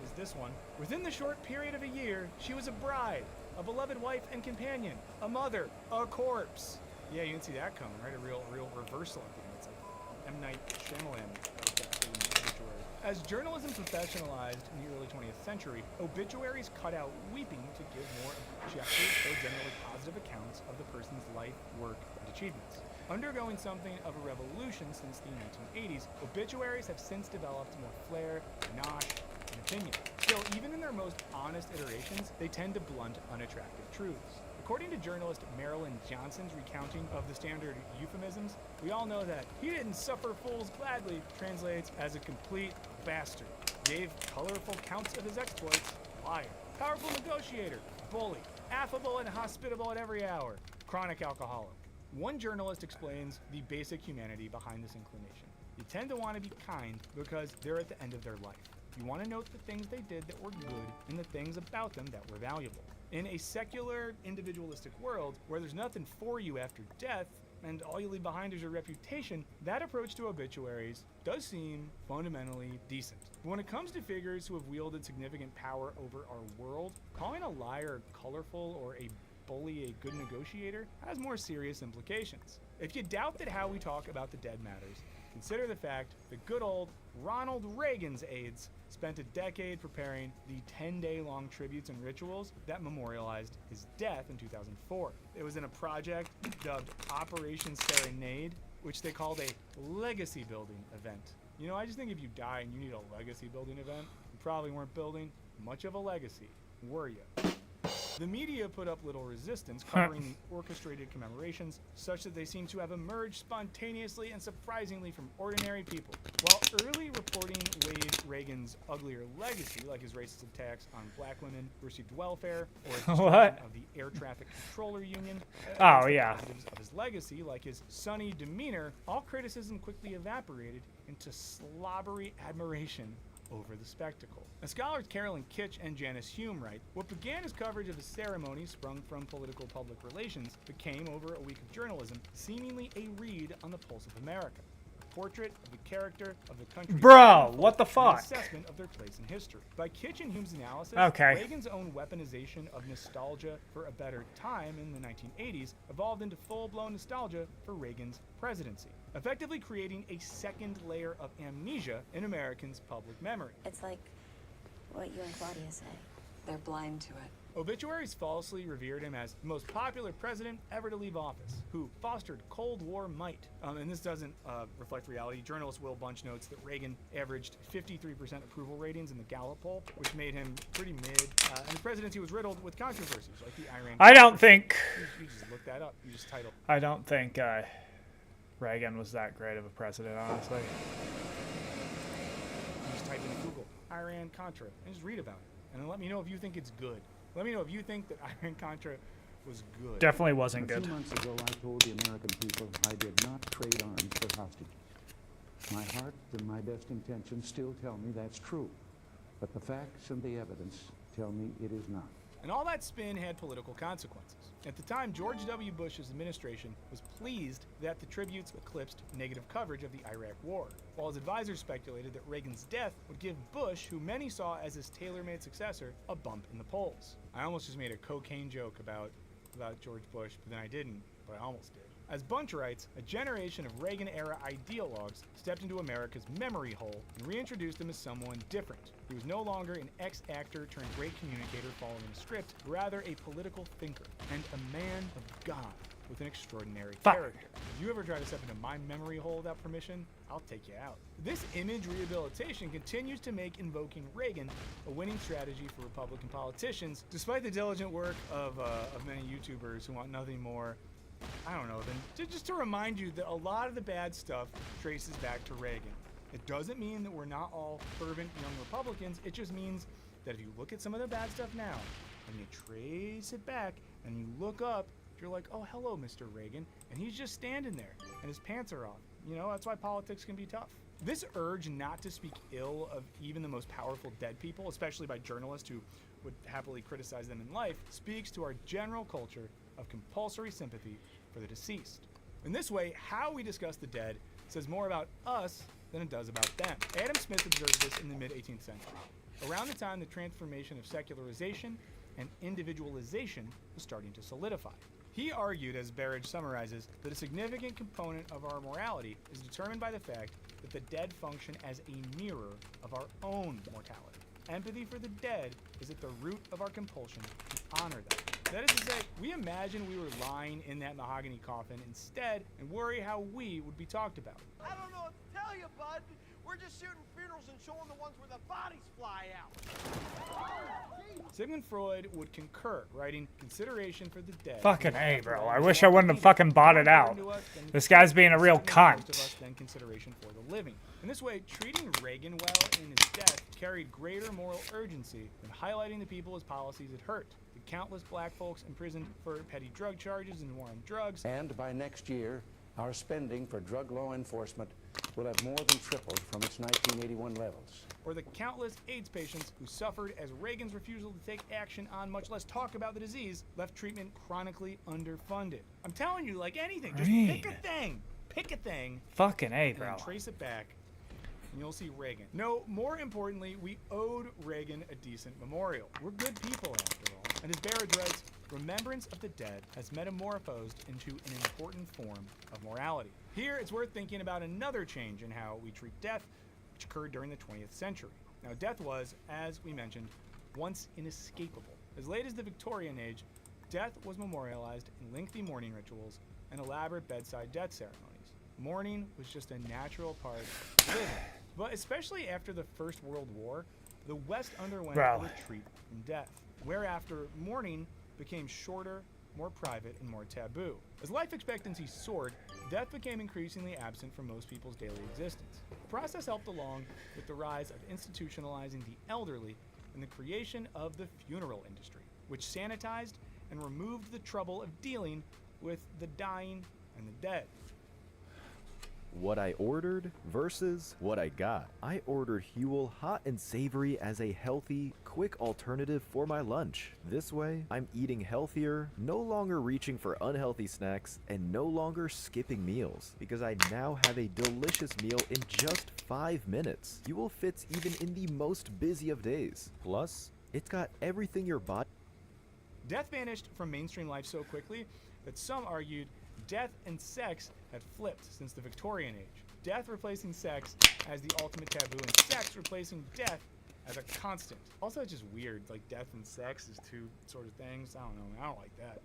is this one. Within the short period of a year, she was a bride, a beloved wife and companion, a mother, a corpse. Yeah, you didn't see that coming, right? A real reversal at the end. It's like M. Night Shyamalan obituary. As journalism professionalized in the early 20th century, obituaries cut out weeping to give more objective or generally positive accounts of the person's life, work, and achievements. Undergoing something of a revolution since the 1980s, obituaries have since developed more flair, panache, and opinion. Still, even in their most honest iterations, they tend to blunt unattractive truths. According to journalist Marilyn Johnson's recounting of the standard euphemisms, we all know that "he didn't suffer fools gladly" translates as a complete bastard. Gave colorful counts of his exploits, liar. Powerful negotiator, bully. Affable and hospitable at every hour, chronic alcoholic. One journalist explains the basic humanity behind this inclination. You tend to want to be kind because they're at the end of their life. You want to note the things they did that were good and the things about them that were valuable. In a secular, individualistic world where there's nothing for you after death and all you leave behind is your reputation, that approach to obituaries does seem fundamentally decent. But when it comes to figures who have wielded significant power over our world, calling a liar colorful or a bully a good negotiator has more serious implications. If you doubt that how we talk about the dead matters, Consider the fact that good old Ronald Reagan's aides spent a decade preparing the 10-day-long tributes and rituals that memorialized his death in 2004. It was in a project dubbed Operation Serenade, which they called a legacy building event. You know, I just think if you die and you need a legacy building event, you probably weren't building much of a legacy, were you? The media put up little resistance covering the orchestrated commemorations, such that they seem to have emerged spontaneously and surprisingly from ordinary people. While early reporting waved Reagan's uglier legacy, like his racist attacks on black women who received welfare, or his destruction of the Air Traffic Controller Union, positives of his legacy, like his sunny demeanor, all criticism quickly evaporated into slobbery admiration over the spectacle. Now, scholars Carolyn Kitch and Janice Hume write, what began as coverage of the ceremony sprung from political public relations became, over a week of journalism, seemingly a read on the pulse of America. A portrait of the character of the country. Bro, what the fuck? An assessment of their place in history. By Kitch and Hume's analysis, Reagan's own weaponization of nostalgia for a better time in the 1980s evolved into full-blown nostalgia for Reagan's presidency, effectively creating a second layer of amnesia in Americans' public memory. It's like what you and Claudia say. They're blind to it. Obituaries falsely revered him as the most popular president ever to leave office, who fostered Cold War might. And this doesn't reflect reality. Journalist Will Bunch notes that Reagan averaged 53% approval ratings in the Gallup poll, which made him pretty mid. And his presidency was riddled with controversies, like the Iran. I don't think. You just look that up. You just title. I don't think Reagan was that great of a president, honestly. You just type into Google Iran-Contra and just read about it. And then let me know if you think it's good. Let me know if you think that Iran-Contra was good. Definitely wasn't good. 2 months ago, I told the American people I did not trade arms for hostages. My heart and my best intentions still tell me that's true. But the facts and the evidence tell me it is not. And all that spin had political consequences. At the time, George W. Bush's administration was pleased that the tributes eclipsed negative coverage of the Iraq War, while his advisors speculated that Reagan's death would give Bush, who many saw as his tailor-made successor, a bump in the polls. I almost just made a cocaine joke about George Bush, but then I didn't, but I almost did. As Bunch writes, a generation of Reagan-era ideologues stepped into America's memory hole and reintroduced him as someone different. He was no longer an ex-actor turned great communicator following a script, rather a political thinker and a man of God with an extraordinary character. If you ever try to step into my memory hole without permission, I'll take you out. This image rehabilitation continues to make invoking Reagan a winning strategy for Republican politicians, despite the diligent work of many YouTubers who want nothing more, I don't know, than just to remind you that a lot of the bad stuff traces back to Reagan. It doesn't mean that we're not all fervent young Republicans. It just means that if you look at some of the bad stuff now and you trace it back and you look up, you're like, oh, hello, Mr. Reagan. And he's just standing there and his pants are off. You know, that's why politics can be tough. This urge not to speak ill of even the most powerful dead people, especially by journalists who would happily criticize them in life, speaks to our general culture of compulsory sympathy for the deceased. In this way, how we discuss the dead says more about us than it does about them. Adam Smith observed this in the mid-18th century, around the time the transformation of secularization and individualization was starting to solidify. He argued, as Barrage summarizes, that a significant component of our morality is determined by the fact that the dead function as a mirror of our own mortality. Empathy for the dead is at the root of our compulsion to honor them. That is to say, we imagine we were lying in that mahogany coffin instead and worry how we would be talked about. I don't know what to tell you, bud. We're just shooting funerals and showing the ones where the bodies fly out. Sigmund Freud would concur, writing, consideration for the dead. Fucking A, bro. I wish I wouldn't have fucking bought it out. This guy's being a real cunt. Than consideration for the living. In this way, treating Reagan well in his death carried greater moral urgency than highlighting the people his policies had hurt. The countless black folks imprisoned for petty drug charges and war on drugs. And by next year, our spending for drug law enforcement will have more than tripled from its 1981 levels. Or the countless AIDS patients who suffered as Reagan's refusal to take action on, much less talk about the disease, left treatment chronically underfunded. I'm telling you, like anything, just pick a thing. Pick a thing. Fucking A, bro. And then trace it back, and you'll see Reagan. No, more importantly, we owed Reagan a decent memorial. We're good people, after all. And as Barrett writes, remembrance of the dead has metamorphosed into an important form of morality. Here, it's worth thinking about another change in how we treat death, which occurred during the 20th century. Now, death was, as we mentioned, once inescapable. As late as the Victorian age, death was memorialized in lengthy mourning rituals and elaborate bedside death ceremonies. Mourning was just a natural part of living. But especially after the First World War, the West underwent a retreat from death, whereafter mourning became shorter, more private, and more taboo. As life expectancy soared, death became increasingly absent from most people's daily existence. The process helped along with the rise of institutionalizing the elderly and the creation of the funeral industry, which sanitized and removed the trouble of dealing with the dying and the dead. What I ordered versus what I got. I ordered Huel hot and savory as a healthy, quick alternative for my lunch. This way, I'm eating healthier, no longer reaching for unhealthy snacks, and no longer skipping meals, because I now have a delicious meal in just 5 minutes. Huel fits even in the most busy of days. Plus, it's got everything your body... Death vanished from mainstream life so quickly that some argued death and sex had flipped since the Victorian age. Death replacing sex as the ultimate taboo, and sex replacing death as a constant. Also, it's just weird, like death and sex is two sort of things. I don't know, I don't like that.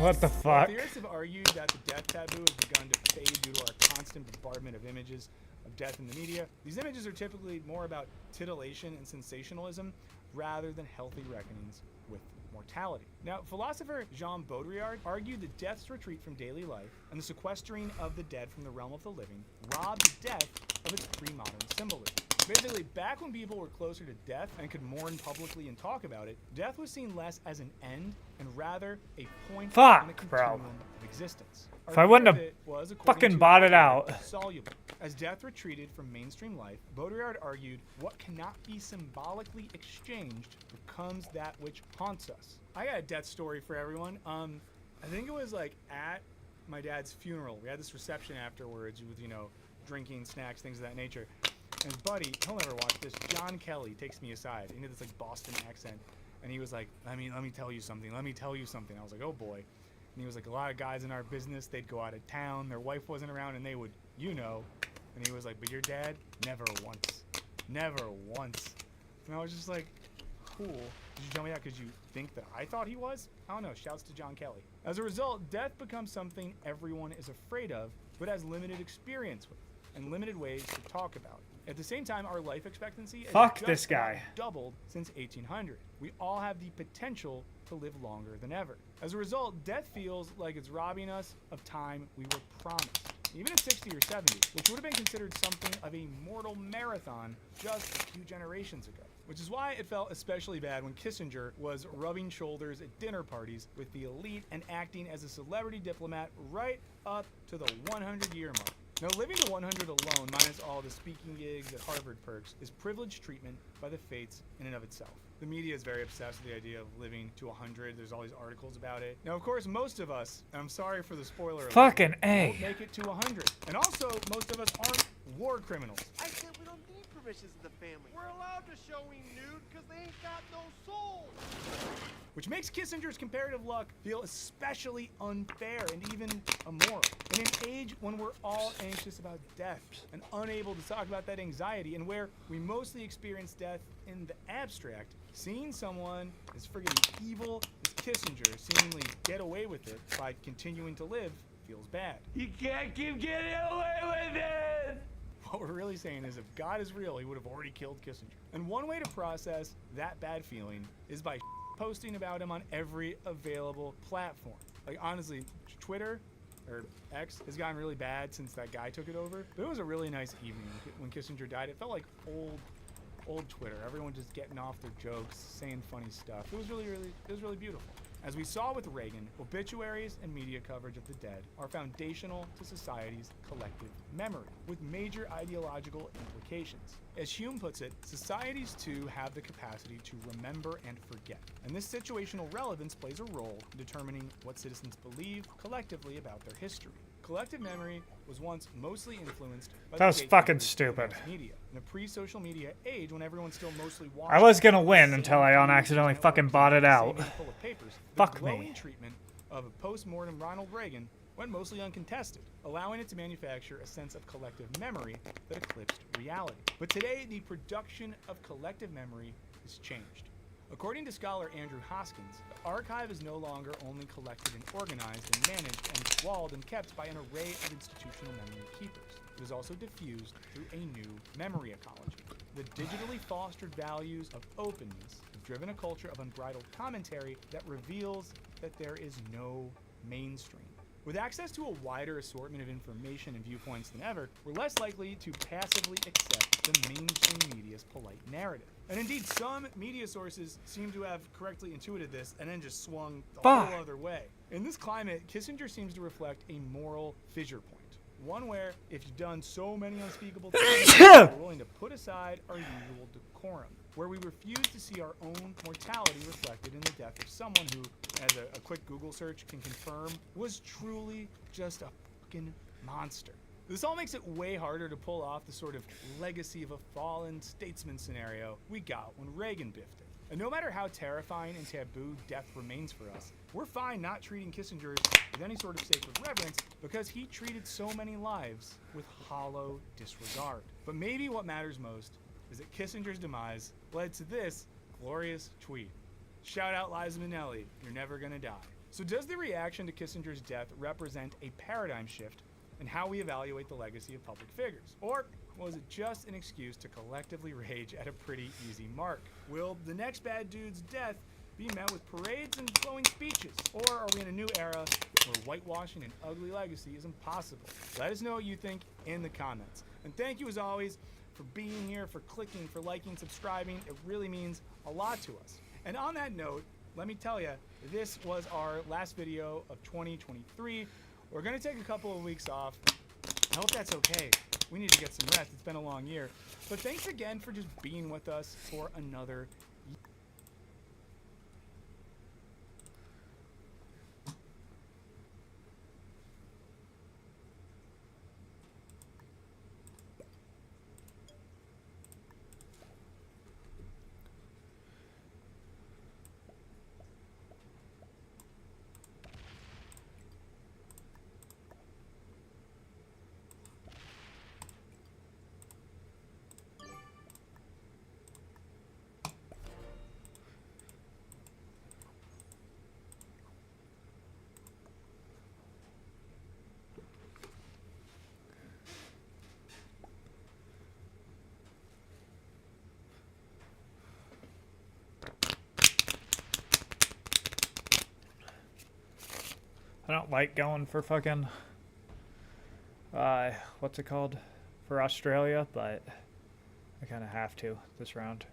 What the fuck? Theorists have argued that the death taboo has begun to fade due to our constant bombardment of images of death in the media. These images are typically more about titillation and sensationalism rather than healthy reckonings with mortality. Now, philosopher Jean Baudrillard argued that death's retreat from daily life and the sequestering of the dead from the realm of the living robbed death of its pre-modern symbolism. Basically, back when people were closer to death and could mourn publicly and talk about it, death was seen less as an end and rather a point on the continuum of existence. If I wouldn't have fucking bought it out. Soluble. As death retreated from mainstream life, Baudrillard argued what cannot be symbolically exchanged becomes that which haunts us. I got a death story for everyone. I think it was like at my dad's funeral. We had this reception afterwards with, you know, drinking, snacks, things of that nature. And his buddy, he'll never watch this, John Kelly, takes me aside. He had this like Boston accent. And he was like, let me tell you something. Let me tell you something. I was like, oh boy. And he was like, a lot of guys in our business, they'd go out of town, their wife wasn't around, and they would, you know. And he was like, but your dad, never once. Never once. And I was just like, cool. Did you tell me that because you think that I thought he was? I don't know. Shouts to John Kelly. As a result, death becomes something everyone is afraid of, but has limited experience with, and limited ways to talk about it. At the same time, our life expectancy has just doubled since 1800. We all have the potential to live longer than ever. As a result, death feels like it's robbing us of time we were promised. Even at 60 or 70, which would have been considered something of a mortal marathon just a few generations ago. Which is why it felt especially bad when Kissinger was rubbing shoulders at dinner parties with the elite and acting as a celebrity diplomat right up to the 100-year mark. Now, living to 100 alone, minus all the speaking gigs at Harvard perks, is privileged treatment by the fates in and of itself. The media is very obsessed with the idea of living to 100. There's all these articles about it. Now, of course, most of us, and I'm sorry for the spoiler alert, fucking A, won't make it to 100. And also, most of us aren't war criminals. I said we don't need permissions of the family. We're allowed to show we nude because they ain't got no soul. Which makes Kissinger's comparative luck feel especially unfair and even immoral. In an age when we're all anxious about death and unable to talk about that anxiety, and where we mostly experience death in the abstract, seeing someone as friggin' evil as Kissinger seemingly get away with it by continuing to live feels bad. You can't keep getting away with it! What we're really saying is if God is real, he would have already killed Kissinger. And one way to process that bad feeling is by posting about him on every available platform. Like, honestly, Twitter, or X, has gotten really bad since that guy took it over. But it was a really nice evening when Kissinger died. It felt like old Twitter. Everyone just getting off their jokes, saying funny stuff. It was really beautiful. As we saw with Reagan, obituaries and media coverage of the dead are foundational to society's collective memory, with major ideological implications. As Hume puts it, societies too have the capacity to remember and forget, and this situational relevance plays a role in determining what citizens believe collectively about their history. Collective memory was once mostly influenced by That the was gatekeepers fucking of stupid. mass media. In a pre-social media age, when everyone still mostly watched I was gonna the win same until I feed, unaccidentally network, fucking bought it the same out. handful of papers, Fuck the glowing me. treatment of a post-mortem Ronald Reagan went mostly uncontested, allowing it to manufacture a sense of collective memory that eclipsed reality. But today, the production of collective memory has changed. According to scholar Andrew Hoskins, the archive is no longer only collected and organized and managed and walled and kept by an array of institutional memory keepers. It is also diffused through a new memory ecology. The digitally fostered values of openness have driven a culture of unbridled commentary that reveals that there is no mainstream. With access to a wider assortment of information and viewpoints than ever, we're less likely to passively accept the mainstream media's polite narrative. And indeed, some media sources seem to have correctly intuited this and then just swung the whole other way. In this climate, Kissinger seems to reflect a moral fissure point. One where, if you've done so many unspeakable things, we're willing to put aside our usual decorum. Where we refuse to see our own mortality reflected in the death of someone who, as a quick Google search can confirm, was truly just a fucking monster. This all makes it way harder to pull off the sort of legacy of a fallen statesman scenario we got when Reagan biffed it. And no matter how terrifying and taboo death remains for us, we're fine not treating Kissinger with any sort of sacred reverence because he treated so many lives with hollow disregard. But maybe what matters most is that Kissinger's demise led to this glorious tweet. Shout out Liza Minnelli, you're never gonna die. So does the reaction to Kissinger's death represent a paradigm shift in how we evaluate the legacy of public figures? Or was it just an excuse to collectively rage at a pretty easy mark? Will the next bad dude's death be met with parades and glowing speeches? Or are we in a new era where whitewashing an ugly legacy is impossible? Let us know what you think in the comments. And thank you as always for being here, for clicking, for liking, subscribing. It really means a lot to us. And on that note, let me tell you, this was our last video of 2023. We're gonna take a couple of weeks off. I hope that's okay. We need to get some rest. It's been a long year. But thanks again for just being with us for another year. I don't like going for fucking, what's it called? For Australia, but I kind of have to this round.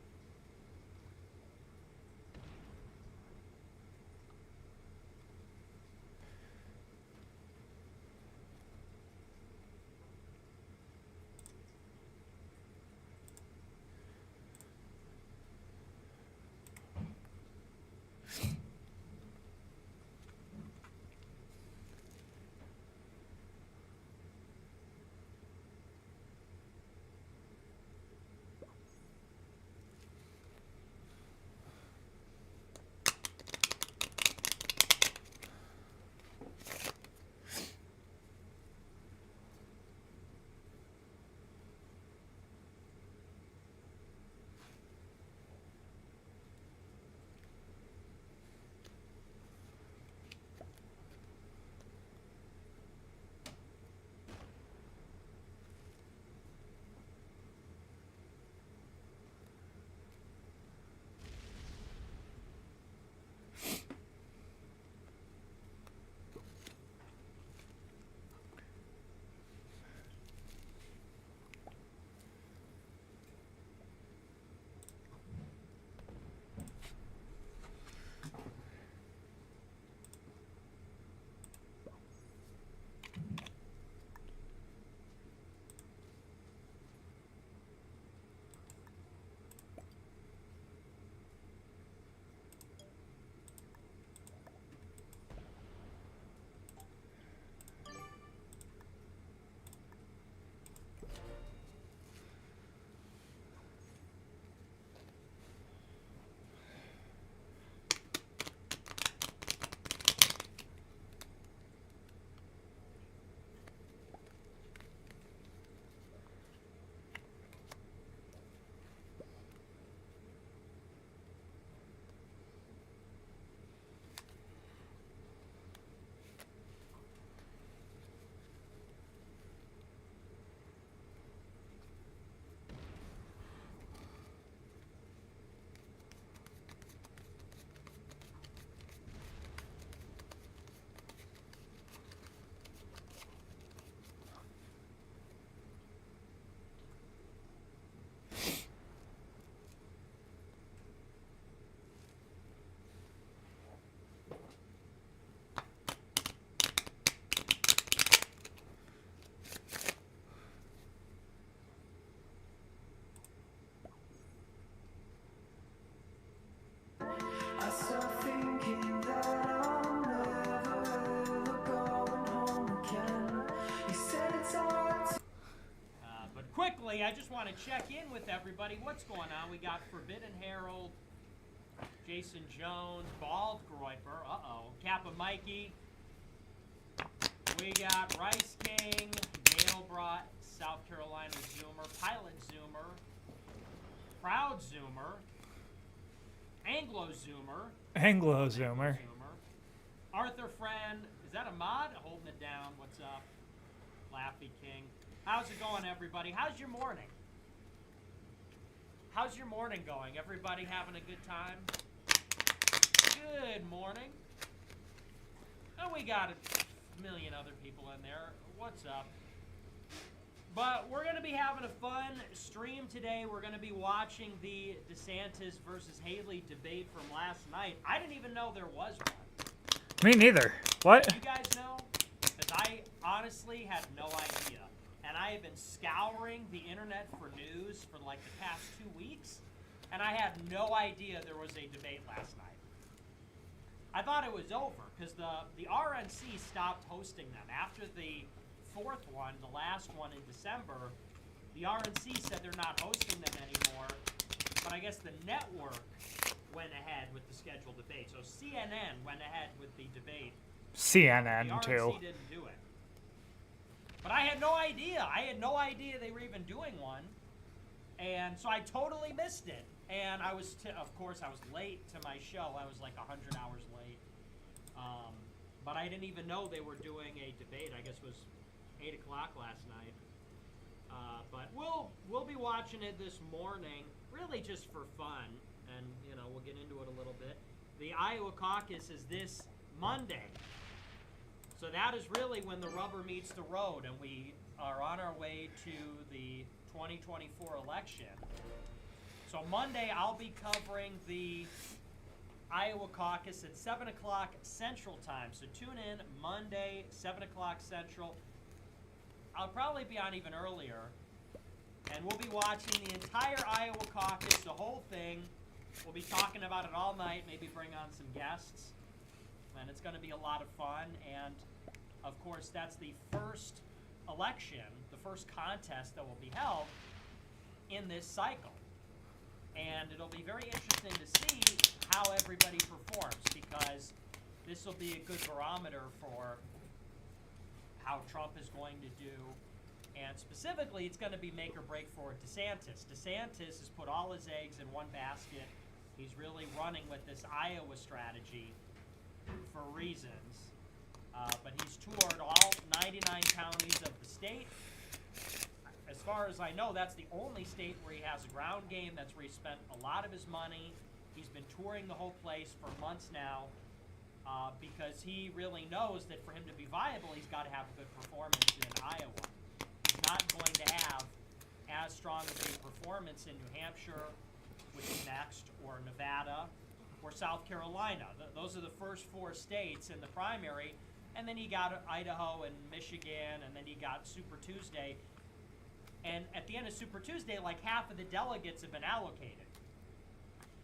quickly, I just want to check in with everybody. What's going on? We got Forbidden Harold, Jason Jones, Bald Groiper, Kappa Mikey. We got Rice King, Dale Brought, South Carolina Zoomer, Pilot Zoomer, Proud Zoomer, Anglo Zoomer, Anglo Zoomer. Arthur Friend, is that a mod? Holding it down. What's up? Laffy King. How's it going, everybody? How's your morning? How's your morning going? Everybody having a good time? Good morning. And we got a million other people in there. What's up? But we're going to be having a fun stream today. We're going to be watching the DeSantis versus Haley debate from last night. I didn't even know there was one. Me neither. What? You guys know? Because I honestly had no idea. And I have been scouring the internet for news for like the past 2 weeks. And I had no idea there was a debate last night. I thought it was over because the RNC stopped hosting them. After the fourth one, the last one in December, the RNC said they're not hosting them anymore. But I guess the network went ahead with the scheduled debate. So CNN went ahead with the debate. CNN, the RNC too. didn't do it. But I had no idea. I had no idea they were even doing one. And so I totally missed it. And I was, of course, I was late to my show. I was like 100 hours late. But I didn't even know they were doing a debate. I guess it was 8 o'clock last night. But we'll be watching it this morning, really just for fun. And, you know, we'll get into it a little bit. The Iowa caucus is this Monday. So that is really when the rubber meets the road, and we are on our way to the 2024 election. So Monday, I'll be covering the Iowa caucus at 7 o'clock Central Time. So tune in Monday, 7 o'clock Central. I'll probably be on even earlier. And we'll be watching the entire Iowa caucus, the whole thing. We'll be talking about it all night, maybe bring on some guests. And it's going to be a lot of fun. And, of course, that's the first election, the first contest that will be held in this cycle. And it'll be very interesting to see how everybody performs, because this will be a good barometer for how Trump is going to do. And specifically, it's going to be make or break for DeSantis. DeSantis has put all his eggs in one basket. He's really running with this Iowa strategy for reasons. But he's toured all 99 counties of the state. As far as I know, that's the only state where he has a ground game. That's where he spent a lot of his money. He's been touring the whole place for months now because he really knows that for him to be viable, he's got to have a good performance in Iowa. He's not going to have as strong of a performance in New Hampshire, which is next, or Nevada, or South Carolina. Those are the first four states in the primary. And then he got Idaho and Michigan, and then he got Super Tuesday. And at the end of Super Tuesday, like half of the delegates have been allocated.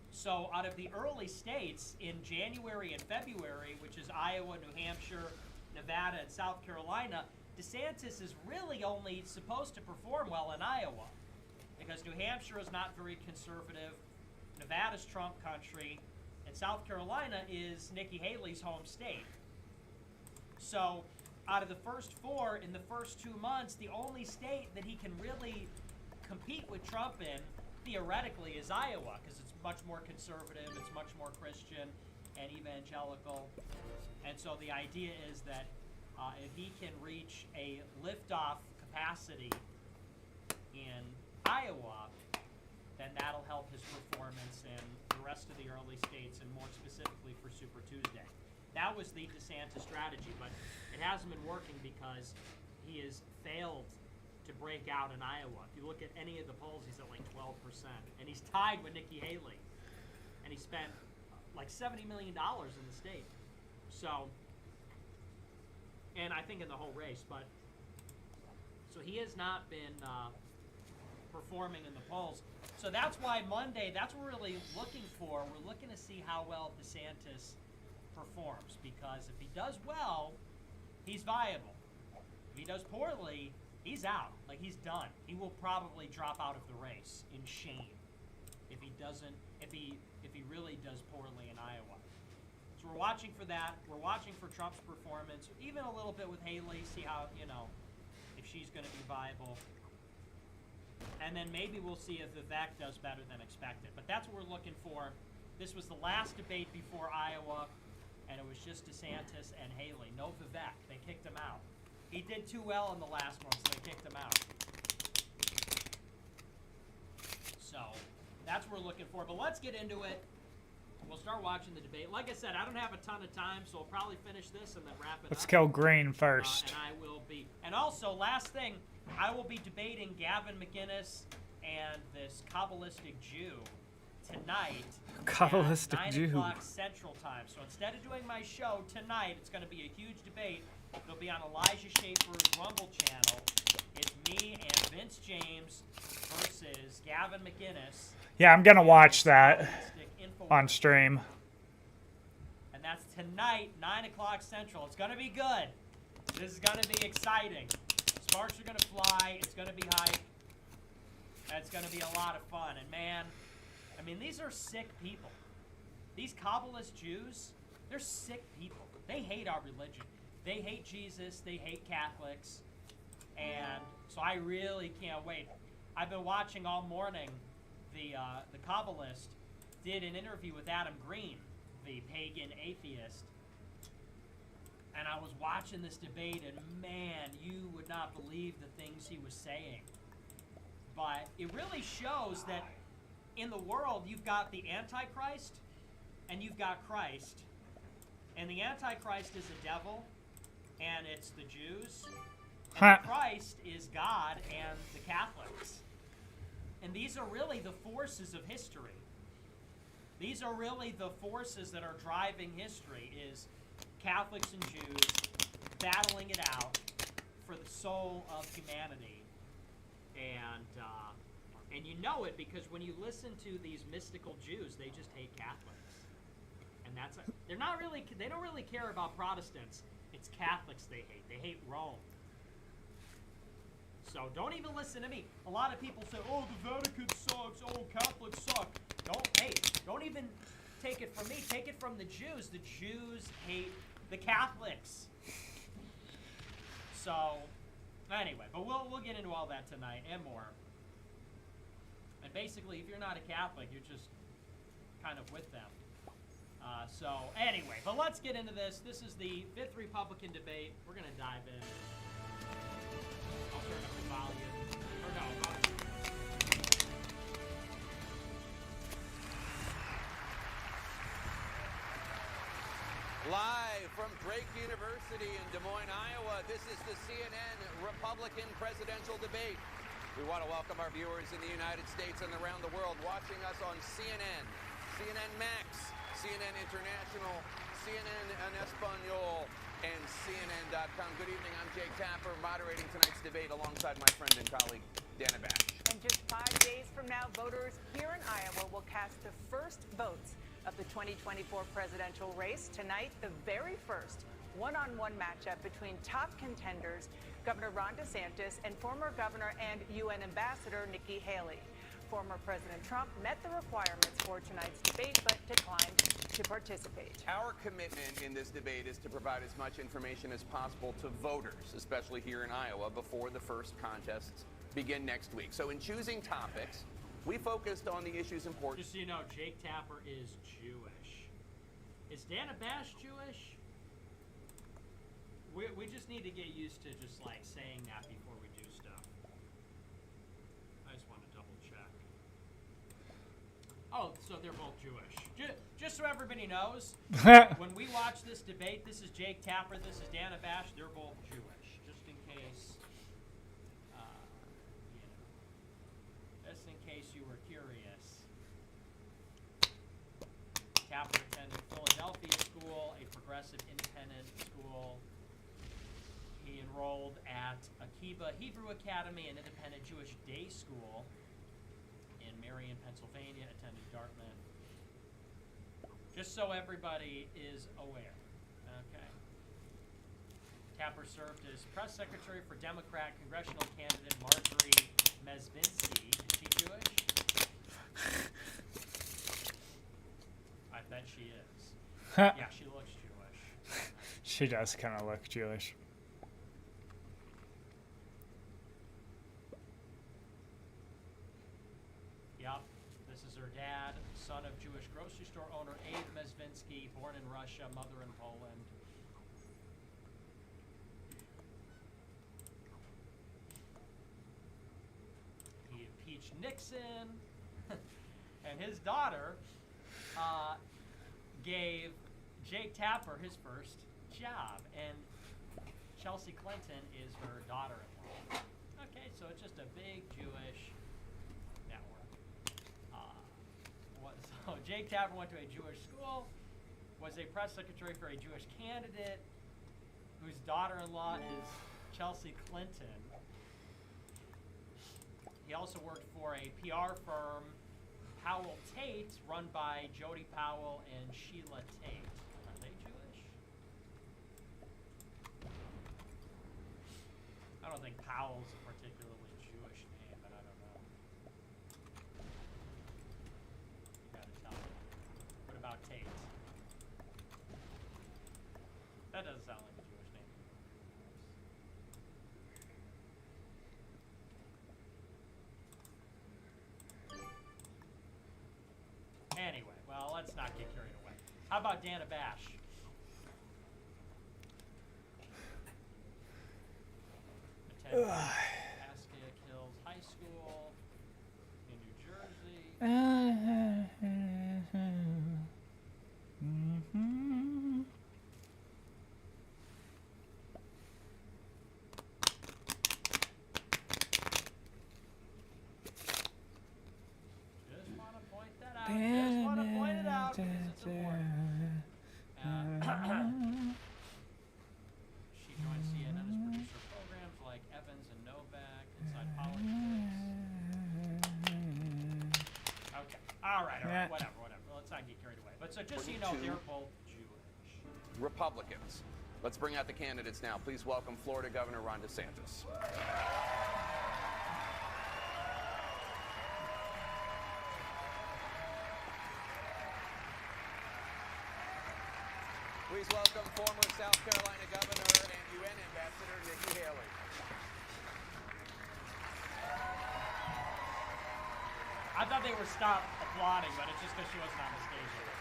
So out of the early states in January and February, which is Iowa, New Hampshire, Nevada, and South Carolina, DeSantis is really only supposed to perform well in Iowa because New Hampshire is not very conservative, Nevada's Trump country, and South Carolina is Nikki Haley's home state. So out of the first four in the first 2 months, the only state that he can really compete with Trump in, theoretically, is Iowa, because it's much more conservative, it's much more Christian and evangelical. And so the idea is that if he can reach a liftoff capacity in Iowa, then that'll help his performance in the rest of the early states, and more specifically for Super Tuesday. That was the DeSantis strategy, but it hasn't been working because he has failed to break out in Iowa. If you look at any of the polls, he's at like 12%. And he's tied with Nikki Haley. And he spent like $70 million in the state. So, and I think in the whole race, but, so he has not been performing in the polls. So that's why Monday, that's what we're really looking for. We're looking to see how well DeSantis performs, because if he does well, he's viable. If he does poorly, he's out. Like, he's done. He will probably drop out of the race in shame if he doesn't, if he really does poorly in Iowa. So we're watching for that. We're watching for Trump's performance, even a little bit with Haley, see how, you know, if she's going to be viable. And then maybe we'll see if Vivek does better than expected. But that's what we're looking for. This was the last debate before Iowa, and it was just DeSantis and Haley. No Vivek. They kicked him out. He did too well in the last one, so they kicked him out. So that's what we're looking for. But let's get into it. We'll start watching the debate. Like I said, I don't have a ton of time, so we'll probably finish this and then wrap it up. Let's kill Green first. And I will be. And also, last thing, I will be debating Gavin McInnes and this Kabbalistic Jew tonight. Kabbalistic at 9 Jew. o'clock Central Time. So instead of doing my show tonight, it's going to be a huge debate. It'll be on Elijah Schaefer's Rumble channel. It's me and Vince James versus Gavin McInnes. Yeah, I'm gonna watch that on stream. And that's tonight, 9 o'clock Central. It's going to be good. This is going to be exciting. Sparks are going to fly. It's going to be hype. It's going to be a lot of fun. And man, I mean, these are sick people. These Kabbalist Jews, they're sick people. They hate our religion. They hate Jesus. They hate Catholics. And so I really can't wait. I've been watching all morning. The Kabbalist did an interview with Adam Green, the pagan atheist. And I was watching this debate, and man, you would not believe the things he was saying. But it really shows that in the world, you've got the Antichrist, and you've got Christ. And the Antichrist is the devil, and it's the Jews. And Christ is God and the Catholics. And these are really the forces of history. These are really the forces that are driving history, is Catholics and Jews battling it out for the soul of humanity. And you know it because when you listen to these mystical Jews, they just hate Catholics. And they don't really care about Protestants. It's Catholics they hate. They hate Rome. So don't even listen to me. A lot of people say, oh, the Vatican sucks. Oh, Catholics suck. Don't even take it from me. Take it from the Jews. The Jews hate the Catholics. So, anyway, but we'll get into all that tonight and more. And basically, if you're not a Catholic, you're just kind of with them. So, anyway, but let's get into this. This is the 5th Republican debate. We're going to dive in. I'll turn up the volume. Or no, volume. Live from Drake University in Des Moines, Iowa, this is the CNN Republican presidential debate. We want to welcome our viewers in the United States and around the world watching us on CNN, CNN Max, CNN International, CNN en Espanol, and CNN.com. Good evening, I'm Jake Tapper, moderating tonight's debate alongside my friend and colleague, Dana Bash. And just 5 days from now, voters here in Iowa will cast the first votes of the 2024 presidential race. Tonight, the very first one-on-one matchup between top contenders, Governor Ron DeSantis and former governor and UN Ambassador Nikki Haley. Former President Trump met the requirements for tonight's debate, but declined to participate. Our commitment in this debate is to provide as much information as possible to voters, especially here in Iowa, before the first contests begin next week. So in choosing topics, we focused on the issues important. Just so you know, Jake Tapper is Jewish. Is Dana Bash Jewish? We just need to get used to just like saying that before we do stuff. I just want to double check. Oh, so they're both Jewish. Just so everybody knows, when we watch this debate, this is Jake Tapper, this is Dana Bash, they're both Jewish. Just in case, just in case you were curious. Tapper attended Philadelphia School, a progressive independent school. He enrolled at Akiba Hebrew Academy, an independent Jewish day school in Marion, Pennsylvania, attended Dartmouth. Just so everybody is aware, okay? Tapper served as press secretary for Democrat congressional candidate Marjorie Mezvinsky. Is she Jewish? I bet she is. Yeah, she looks Jewish. She does kind of look Jewish. Yep, this is her dad, son of Jewish grocery store owner Abe Mezvinsky, born in Russia, mother in Poland. He impeached Nixon, and his daughter gave Jake Tapper his first job, and Chelsea Clinton is her daughter-in-law. Okay, so it's just a big Jewish network. So Jake Tapper went to a Jewish school, was a press secretary for a Jewish candidate, whose daughter-in-law is Chelsea Clinton. He also worked for a PR firm, Powell Tate, run by Jody Powell and Sheila Tate. Are they Jewish? I don't think Powell's a particularly Jewish name, but I don't know. You gotta tell me. What about Tate? That doesn't sound like a Jewish name. Anyway, well, let's not get carried away. How about Dana Bash? Attended Pascagoula Hills High School in New Jersey. Just want to point that out. Just want to point it out because it's important. She joined CNN as producer of programs like Evans and Novak, Inside Politics. Okay. All right. Whatever. Let's not get carried away. But so just so you know, they're both Jewish. Republicans. Let's bring out the candidates now. Please welcome Florida Governor Ron DeSantis. Please welcome former South Carolina Governor and UN Ambassador Nikki Haley. I thought they were stopped applauding, but it's just because she wasn't on the stage yet.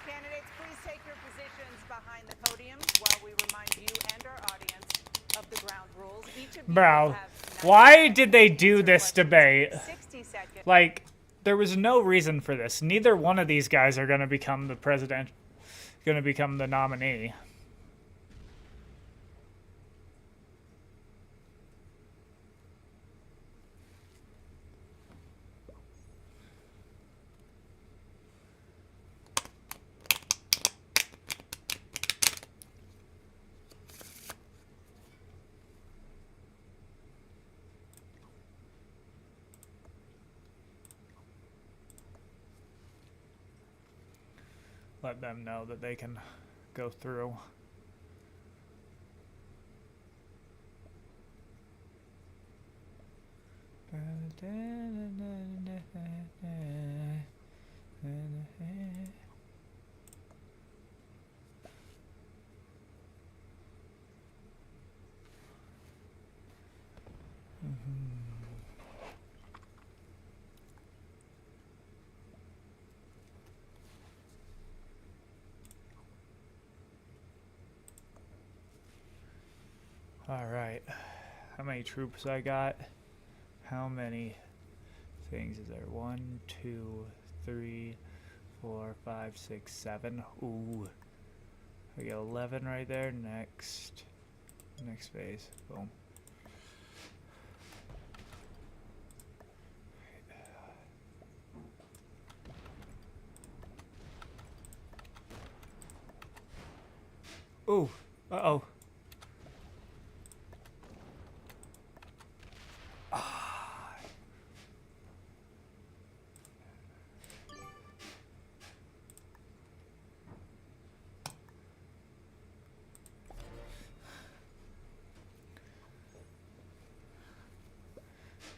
Candidates, please take your positions behind the podium while we remind you and our audience of the ground rules. Each of you Bro, will have 90 why did they do this debate? 60 seconds. Like, there was no reason for this. Neither one of these guys are going to become the president, going to become the nominee. Let them know that they can go through. All right, how many troops I got? How many things is there? 1, 2, 3, 4, 5, 6, 7. Ooh, I got 11 right there. Next phase. Boom. Ooh, uh-oh.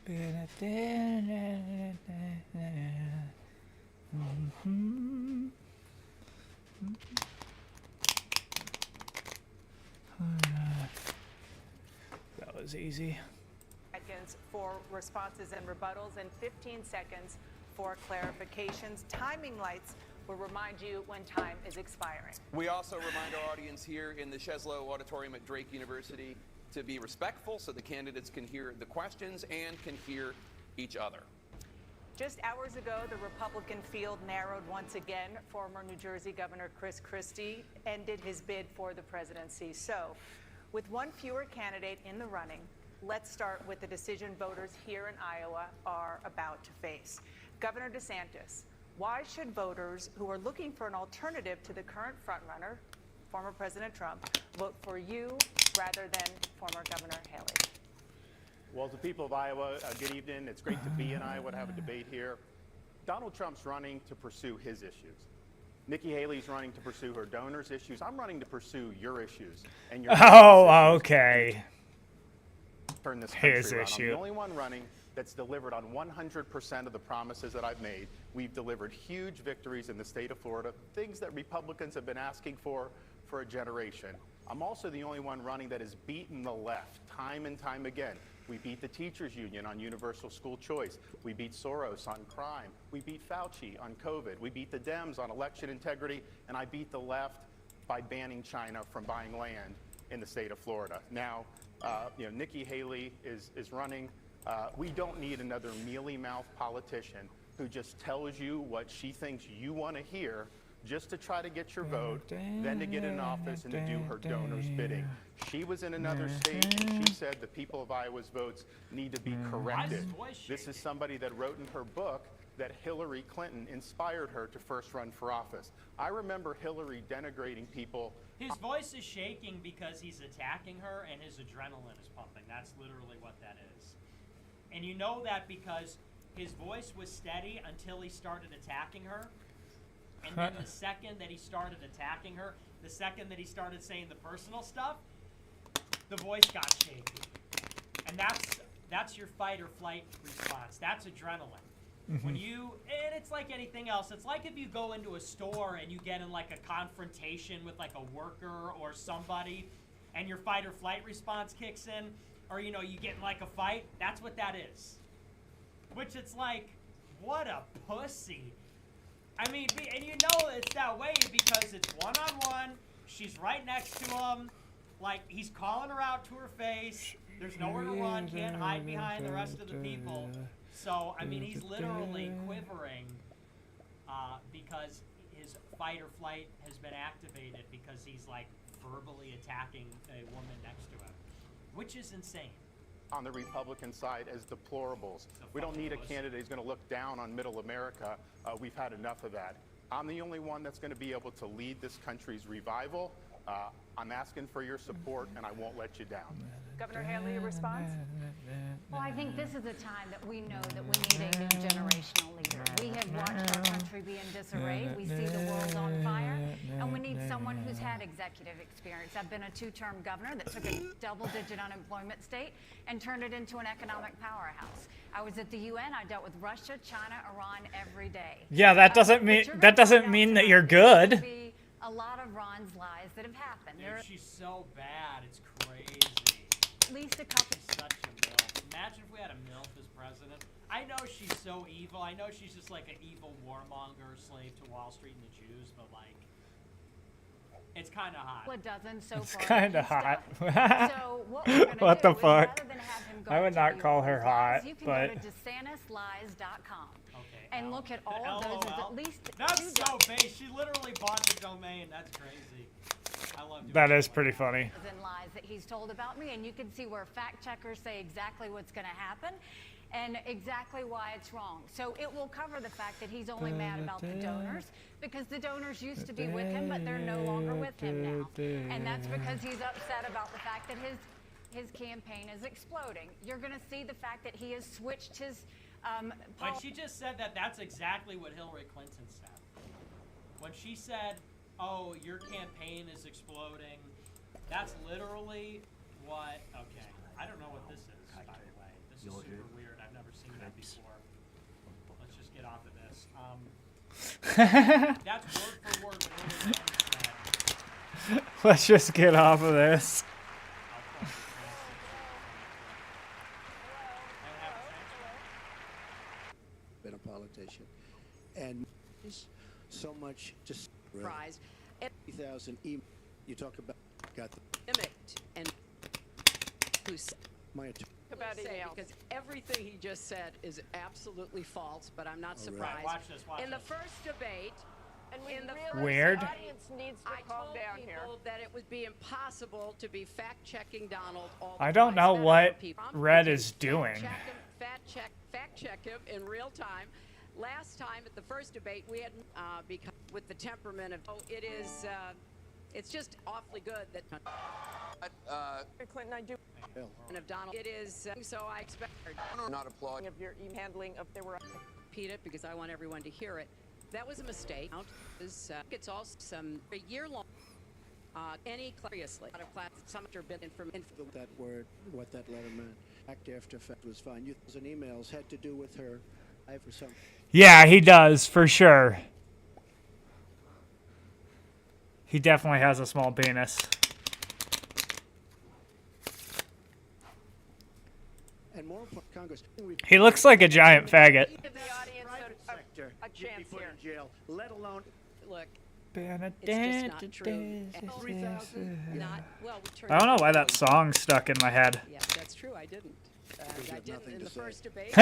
That was easy. Seconds for responses and rebuttals and 15 seconds for clarifications. Timing lights will remind you when time is expiring. We also remind our audience here in the Sheslow Auditorium at Drake University to be respectful so the candidates can hear the questions and can hear each other. Just hours ago, the Republican field narrowed once again. Former New Jersey Governor Chris Christie ended his bid for the presidency. So, with one fewer candidate in the running, let's start with the decision voters here in Iowa are about to face. Governor DeSantis, why should voters who are looking for an alternative to the current frontrunner, former President Trump, vote for you rather than former Governor Haley? Well, to the people of Iowa, good evening. It's great to be in Iowa to have a debate here. Donald Trump's running to pursue his issues. Nikki Haley's running to pursue her donors' issues. I'm running to pursue your issues and your Oh, okay. turn this country His around. issue. I'm the only one running that's delivered on 100% of the promises that I've made. We've delivered huge victories in the state of Florida, things that Republicans have been asking for a generation. I'm also the only one running that has beaten the left time and time again. We beat the teachers union on universal school choice. We beat Soros on crime. We beat Fauci on COVID. We beat the Dems on election integrity. And I beat the left by banning China from buying land in the state of Florida. Now, Nikki Haley is running. We don't need another mealy-mouthed politician who just tells you what she thinks you want to hear just to try to get your vote, then to get in office and to do her donors' bidding. She was in another state and she said the people of Iowa's votes need to be corrected. This is somebody that wrote in her book that Hillary Clinton inspired her to first run for office. I remember Hillary denigrating people. His voice is shaking because he's attacking her and his adrenaline is pumping. That's literally what that is. And you know that because his voice was steady until he started attacking her. And then the second that he started attacking her, the second that he started saying the personal stuff, the voice got shaky. And that's your fight or flight response. That's adrenaline. When you, and it's like anything else. It's like if you go into a store and you get in like a confrontation with like a worker or somebody and your fight or flight response kicks in, or you get in like a fight, that's what that is. Which it's like, what a pussy. I mean, and you know it's that way because it's one-on-one, she's right next to him, like he's calling her out to her face, there's nowhere to run, can't hide behind the rest of the people. So, I mean, he's literally quivering because his fight or flight has been activated because he's like verbally attacking a woman next to him, which is insane. On the Republican side as deplorables. We don't need a candidate who's going to look down on middle America. We've had enough of that. I'm the only one that's going to be able to lead this country's revival. I'm asking for your support, and I won't let you down. Governor Haley, a response? Well, I think this is a time that we know that we need a new generational leader. We have watched our country be in disarray. We see the world on fire, and we need someone who's had executive experience. I've been a two-term governor that took a double-digit unemployment state and turned it into an economic powerhouse. I was at the UN. I dealt with Russia, China, Iran every day. Yeah, that doesn't mean that you're good. A lot of Ron's lies that have happened. Dude, she's so bad, it's crazy. At least a couple. She's such a MILF. Imagine if we had a MILF as president. I know she's so evil. I know she's just like an evil warmonger, slave to Wall Street and the Jews, but like, it's kind of hot. What doesn't so It's far? kind of hot. So what we're gonna What do the is fuck? rather than have him go I would to not you call with her his hot, lies, you can but go to DeSantisLies.com and look at all of those. There's at least That's two so base. She literally bought the domain. That's crazy. I love doing that is pretty funny. dozen lies that he's told about me, and you can see where fact checkers say exactly what's going to happen and exactly why it's wrong. So it will cover the fact that he's only mad about the donors because the donors used to be with him, but they're no longer with him now. And that's because he's upset about the fact that his campaign is exploding. You're going to see the fact that he has switched his When she just said that, that's exactly what Hillary Clinton said. When she said, oh, your campaign is exploding, that's literally what, okay, I don't know what this is, by the way. This is super weird. I've never that before. Let's just get off of this. That's word for word what Hillary Clinton said. Let's just get off of this. Been a politician, and so much just Surprised. 3,000 emails. You talk about got the Mimicked and who's my attorney. about email because everything he just said is absolutely false. But I'm not All surprised. right. Watch this. Watch In the this. first debate, And we in the realize first Weird. the audience needs to I calm told down people here. that it would be impossible to be fact-checking Donald all the I don't time. know Better what for people. Red is doing. Fact-check him in real time. Last time at the first debate, we had because with the temperament of it is it's just awfully good that Clinton, I do of Donald. It is so I expect not applaud of your handling of there were. repeat it because I want everyone to hear it. That was a mistake. It's also some a year long. Any seriously out of class, some are bit from that word, what that letter meant. Act after fact was fine. You and emails had to do with her. I for some. Yeah, he does, for sure. He definitely has a small penis. And more important, Congress. He looks like a giant faggot. Give the audience a chance put here. in jail, let alone look. It's just not true. Not, well, we I don't know why that song's stuck in my head. Yes, that's true. I didn't. I didn't in the first debate.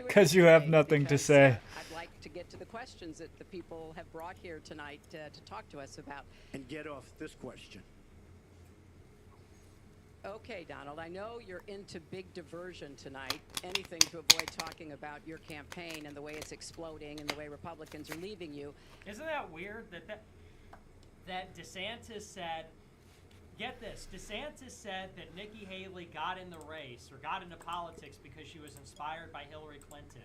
Because you have nothing to say. I'd like to get to the questions that the people have brought here tonight to talk to us about. and get off this question. Okay, Donald, I know you're into big diversion tonight. Anything to avoid talking about your campaign and the way it's exploding and the way Republicans are leaving you. Isn't that weird that DeSantis said, get this, DeSantis said that Nikki Haley got in the race or got into politics because she was inspired by Hillary Clinton.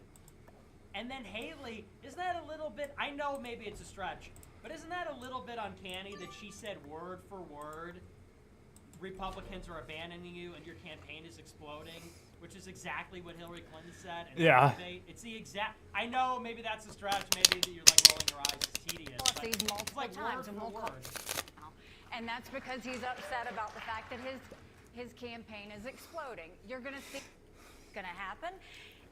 And then Haley, isn't that a little bit, I know maybe it's a stretch, but isn't that a little bit uncanny that she said word for word, Republicans are abandoning you and your campaign is exploding, which is exactly what Hillary Clinton said. In Yeah. debate. It's the exact, I know maybe that's a stretch, maybe that you're like rolling your eyes, it's tedious. But Policies it's multiple like times, word and for we'll word. And that's because he's upset about the fact that his campaign is exploding. You're going to see what's going to happen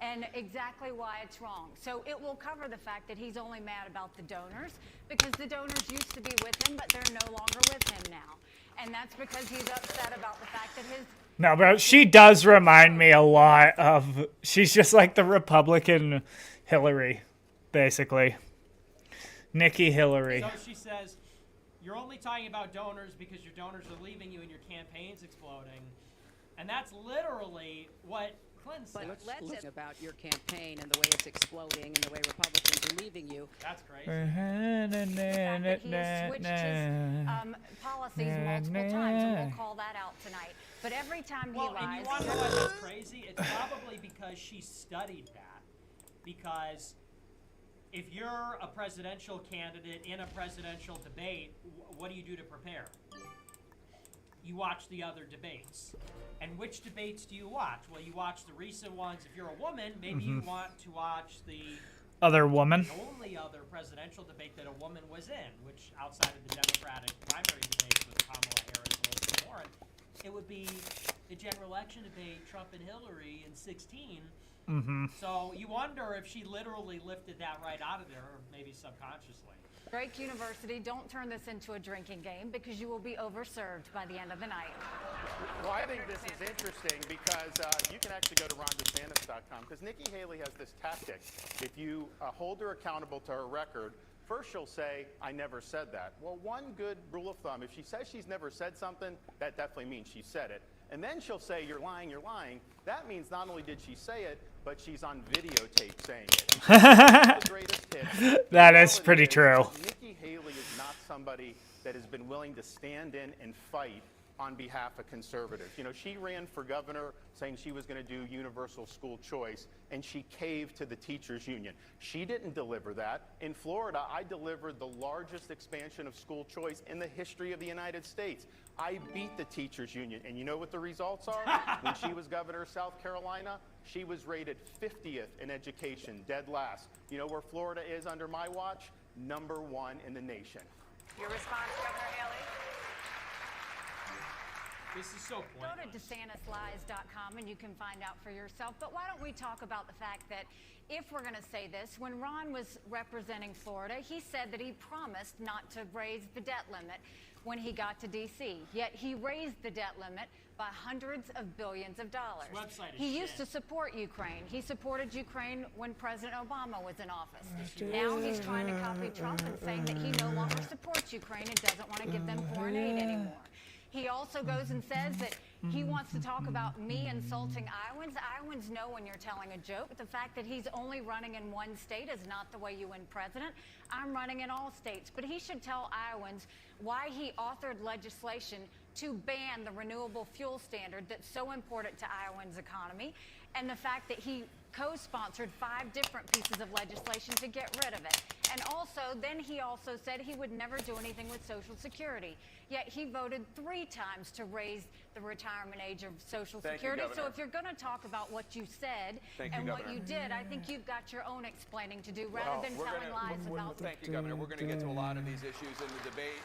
and exactly why it's wrong. So it will cover the fact that he's only mad about the donors because the donors used to be with him, but they're no longer with him now. And that's because he's upset about the fact that his No, bro, she does remind me a lot of... She's just like the Republican Hillary, basically. Nikki Hillary. So she says, you're only talking about donors because your donors are leaving you and your campaign's exploding. And that's literally what Clinton said. But let's talk about your campaign and the way it's exploding and the way Republicans are leaving you. That's crazy. the fact that he has switched his policies multiple times, and we'll call that out tonight. But every time he Well, and lies, you want to know why that's crazy? It's probably because she studied that. Because if you're a presidential candidate in a presidential debate, what do you do to prepare? You watch the other debates. And which debates do you watch? Well, you watch the recent ones. If you're a woman, maybe you want to watch the Other woman. only other presidential debate that a woman was in, which outside of the Democratic primary debates with Kamala Harris and Elizabeth Warren, it would be the general election debate, Trump and Hillary in 2016. So you wonder if she literally lifted that right out of there, or maybe subconsciously. Drake University, don't turn this into a drinking game because you will be overserved by the end of the night. Well, I think this is interesting because you can actually go to rondesantis.com because Nikki Haley has this tactic. If you hold her accountable to her record, first she'll say, I never said that. Well, one good rule of thumb, if she says she's never said something, that definitely means she said it. And then she'll say, you're lying, you're lying. That means not only did she say it, but she's on videotape saying it. The greatest hits. That is pretty true. Nikki Haley is not somebody that has been willing to stand in and fight on behalf of conservatives. You know, she ran for governor saying she was going to do universal school choice, and she caved to the teachers union. She didn't deliver that. In Florida, I delivered the largest expansion of school choice in the history of the United States. I beat the teachers union, and you know what the results are? When she was governor of South Carolina, she was rated 50th in education, dead last. You know where Florida is under my watch? #1 in the nation. Your response, Governor Haley? This is so Go pointless. to DeSantisLies.com and you can find out for yourself. But why don't we talk about the fact that if we're going to say this, when Ron was representing Florida, he said that he promised not to raise the debt limit when he got to D.C. Yet he raised the debt limit by hundreds of billions of dollars. This website is He used shit. to support Ukraine. He supported Ukraine when President Obama was in office. Now he's trying to copy Trump and saying that he no longer supports Ukraine and doesn't want to give them foreign aid anymore. He also goes and says that he wants to talk about me insulting Iowans. Iowans know when you're telling a joke. The fact that he's only running in one state is not the way you win president. I'm running in all states. But he should tell Iowans why he authored legislation to ban the renewable fuel standard that's so important to Iowans' economy, and the fact that he co-sponsored 5 different pieces of legislation to get rid of it. And also, then he also said he would never do anything with Social Security. Yet he voted 3 times to raise the retirement age of Social Thank you, Security. So Governor. if you're going to talk about what you said Thank you, and what Governor. you did, I think you've got your own explaining to do rather than telling lies about. Thank you, Governor. We're going to get to a lot of these issues in the debate.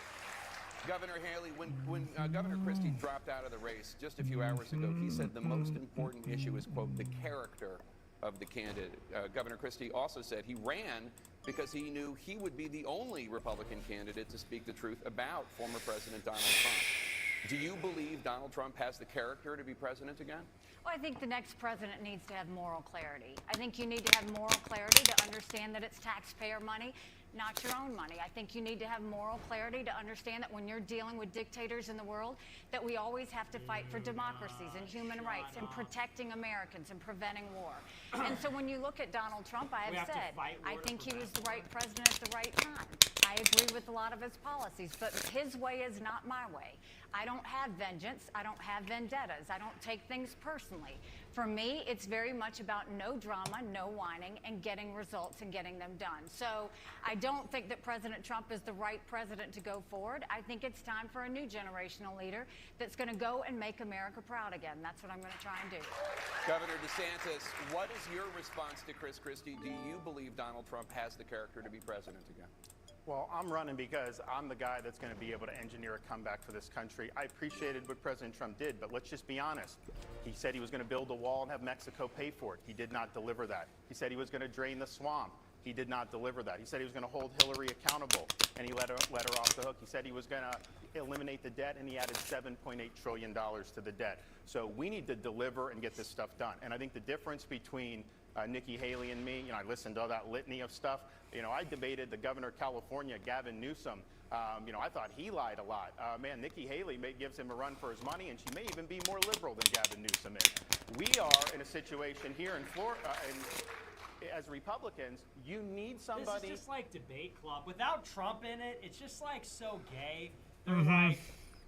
Governor Haley, when Governor Christie dropped out of the race just a few hours ago, he said the most important issue is, quote, the character of the candidate. Governor Christie also said he ran because he knew he would be the only Republican candidate to speak the truth about former President Donald Trump. Do you believe Donald Trump has the character to be president again? Well, I think the next president needs to have moral clarity. I think you need to have moral clarity to understand that it's taxpayer money, not your own money. I think you need to have moral clarity to understand that when you're dealing with dictators in the world, that we always have to fight for democracies and human rights and protecting Americans and preventing war. And so when you look at Donald Trump, I have said, I think he was the right president at the right time. I agree with a lot of his policies, but his way is not my way. I don't have vengeance. I don't have vendettas. I don't take things personally. For me, it's very much about no drama, no whining, and getting results and getting them done. So I don't think that President Trump is the right president to go forward. I think it's time for a new generational leader that's going to go and make America proud again. That's what I'm going to try and do. Governor DeSantis, what is your response to Chris Christie? Do you believe Donald Trump has the character to be president again? Well, I'm running because I'm the guy that's going to be able to engineer a comeback for this country. I appreciated what President Trump did, but let's just be honest. He said he was going to build a wall and have Mexico pay for it. He did not deliver that. He said he was going to drain the swamp. He did not deliver that. He said he was going to hold Hillary accountable, and he let her off the hook. He said he was going to eliminate the debt, and he added $7.8 trillion to the debt. So we need to deliver and get this stuff done. And I think the difference between Nikki Haley and me, I listened to all that litany of stuff. I debated the governor of California, Gavin Newsom. I thought he lied a lot. Man, Nikki Haley gives him a run for his money, and she may even be more liberal than Gavin Newsom is. We are in a situation here in Florida, as Republicans, you need somebody. This is just like debate club. Without Trump in it, it's just like so gay. They're like,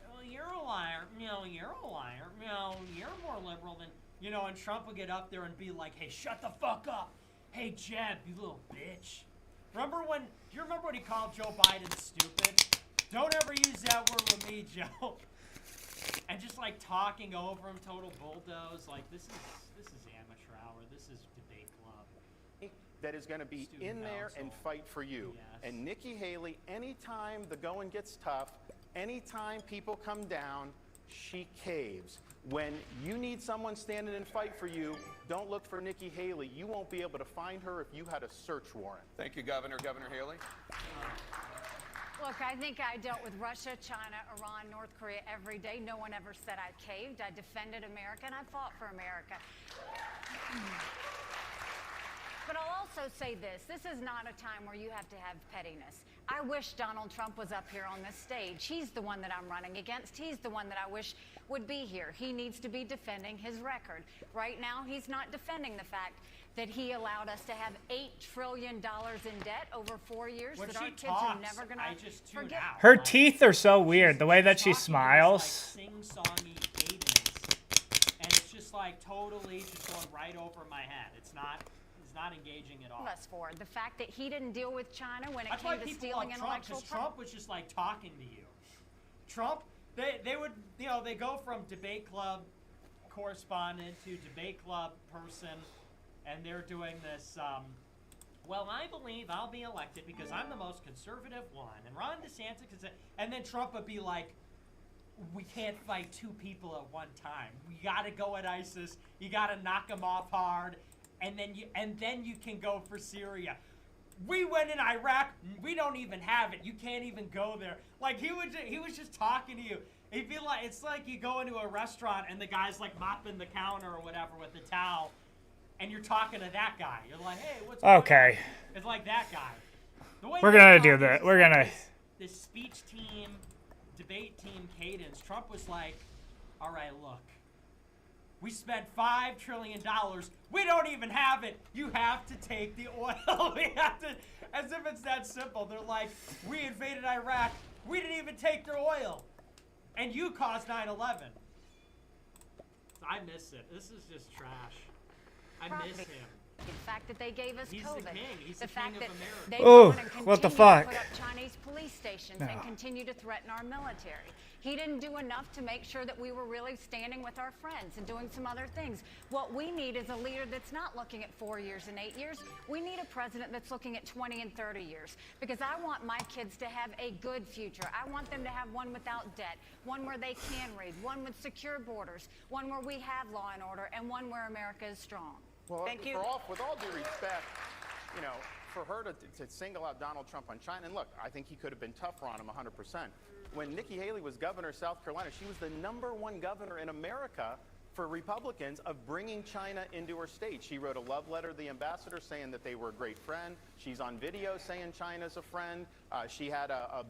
oh, you're a liar. You're a liar. You're more liberal than, and Trump would get up there and be like, hey, shut the fuck up. Hey, Jeb, you little bitch. Do you remember when he called Joe Biden stupid? Don't ever use that word with me, Joe. And just like talking over him, total bulldoze. Like, this is amateur hour. This is debate club. That is going to be in there and fight for you. Yes. And Nikki Haley, anytime the going gets tough, anytime people come down, she caves. When you need someone standing and fight for you, don't look for Nikki Haley. You won't be able to find her if you had a search warrant. Thank you, Governor. Governor Haley? Look, I think I dealt with Russia, China, Iran, North Korea every day. No one ever said I caved. I defended America, and I fought for America. But I'll also say this. This is not a time where you have to have pettiness. I wish Donald Trump was up here on this stage. He's the one that I'm running against. He's the one that I wish would be here. He needs to be defending his record. Right now, he's not defending the fact that he allowed us to have $8 trillion in debt over 4 years When that she our kids talks, are never going I to just tune forget. out. Her teeth are so weird. The way that she smiles. Sings sing-songy cadence, and it's just like totally just going right over my head. It's not engaging at all. Us for the fact that he didn't deal with China when it That's why came to people stealing love Trump, intellectual because Trump was just like talking to you. Trump, they would, you know, they go from debate club correspondent to debate club person, and they're doing this, well, I believe I'll be elected because I'm the most conservative one, and Ron DeSantis is, and then Trump would be like, we can't fight two people at one time. We gotta go at ISIS, you gotta knock them off hard, and then you can go for Syria. We went in Iraq, we don't even have it. You can't even go there. Like he was just talking to you. It'd be like, it's like you go into a restaurant and the guy's like mopping the counter or whatever with the towel, and you're talking to that guy. You're like, hey, what's going on? It's like that guy. The way We're they gonna talk do is that. it's We're like gonna. this speech team, debate team cadence. Trump was like, all right, look. We spent $5 trillion. We don't even have it. You have to take the oil. We have to, as if it's that simple. They're like, we invaded Iraq. We didn't even take their oil. And you caused 9/11. I miss it. This is just trash. I miss him. The fact that they gave us He's COVID. the king. He's the the fact king that of America. they Oh, go and what the continue fuck? to put up Chinese police stations No. and continue to threaten our military. He didn't do enough to make sure that we were really standing with our friends and doing some other things. What we need is a leader that's not looking at 4 years and 8 years. We need a president that's looking at 20 and 30 years, because I want my kids to have a good future. I want them to have one without debt, one where they can read, one with secure borders, one where we have law and order, and one where America is strong. Well, Thank you. with all due respect, you know, for her to single out Donald Trump on China, and look, I think he could have been tougher on him 100%. When Nikki Haley was governor of South Carolina, she was the #1 governor in America for Republicans of bringing China into her state. She wrote a love letter to the ambassador saying that they were a great friend. She's on video saying China's a friend. She had a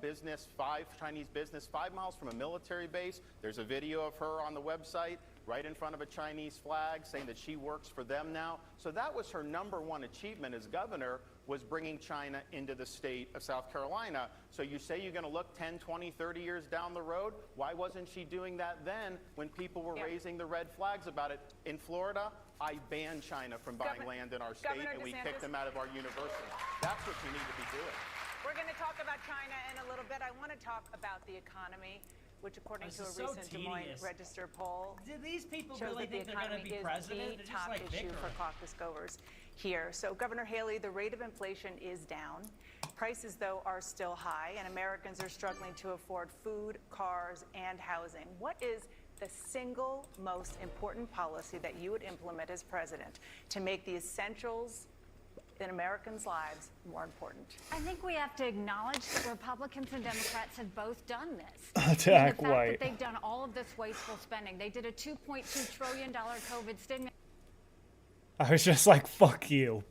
Chinese business 5 miles from a military base. There's a video of her on the website right in front of a Chinese flag saying that she works for them now. So that was her #1 achievement as governor, was bringing China into the state of South Carolina. So you say you're going to look 10, 20, 30 years down the road? Why wasn't she doing that then when people were raising the red flags about it? In Florida, I banned China from buying land in our state, and we kicked them out of our university. That's what you need to be doing. We're going to talk about China in a little bit. I want to talk about the economy, which, according to a recent Des Moines Register poll, do these people shows really that the think they're going economy to be is president? the They're just top like issue for bickering. caucus goers here. So, Governor Haley, the rate of inflation is down. Prices, though, are still high, and Americans are struggling to afford food, cars, and housing. What is the single most important policy that you would implement as president to make the essentials in Americans' lives more important? I think we have to acknowledge that Republicans and Democrats have both done this. Attack the fact White. that they've done all of this wasteful spending. They did a $2.2 trillion COVID stimulus. I was just like, fuck you.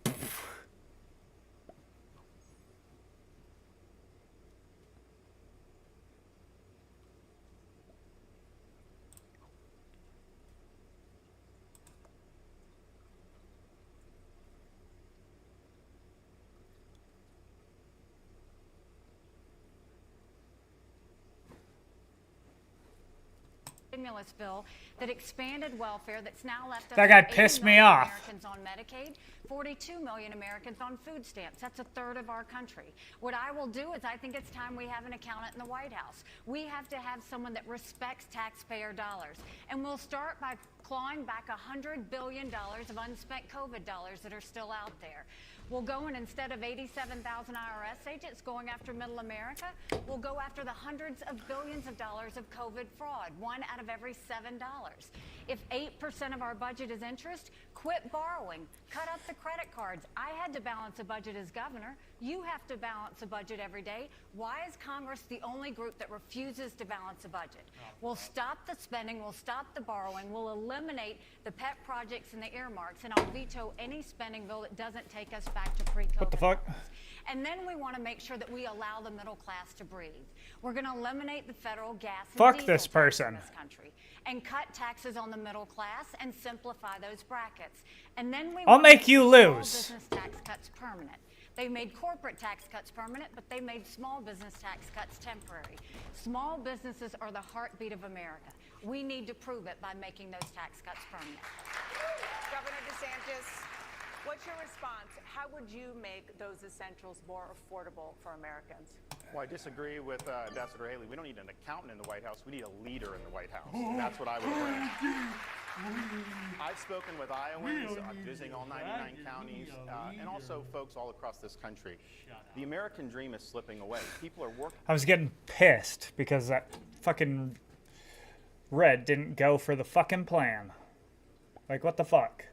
Stimulus bill that expanded welfare, that's now left us That guy with 80 pissed me million off. Americans on Medicaid, 42 million Americans on food stamps. That's a third of our country. What I will do is I think it's time we have an accountant in the White House. We have to have someone that respects taxpayer dollars. And we'll start by clawing back $100 billion of unspent COVID dollars that are still out there. We'll go in, instead of 87,000 IRS agents going after middle America, we'll go after the hundreds of billions of dollars of COVID fraud, 1 out of every $7. If 8% of our budget is interest, quit borrowing, cut up the credit cards. I had to balance a budget as governor. You have to balance a budget every day. Why is Congress the only group that refuses to balance a budget? We'll stop the spending, we'll stop the borrowing, we'll eliminate the pet projects and the earmarks, and I'll veto any spending bill that doesn't take us back to pre-COVID What the fuck? levels. And then we want to make sure that we allow the middle class to breathe. We're going to eliminate the federal gas and Fuck diesel this tax person. in this country and cut taxes on the middle class and simplify those brackets. And then we I'll want make to you small lose. business tax cuts permanent. They made corporate tax cuts permanent, but they made small business tax cuts temporary. Small businesses are the heartbeat of America. We need to prove it by making those tax cuts permanent. Governor DeSantis, what's your response? How would you make those essentials more affordable for Americans? Well, I disagree with Ambassador Haley. We don't need an accountant in the White House. We need a leader in the White House. And that's what I would bring. I've spoken with Iowans, visiting all 99 counties, and also folks all across this country. The American dream is slipping away. People are working. I was getting pissed because that fucking red didn't go for the fucking plan. Like, what the fuck?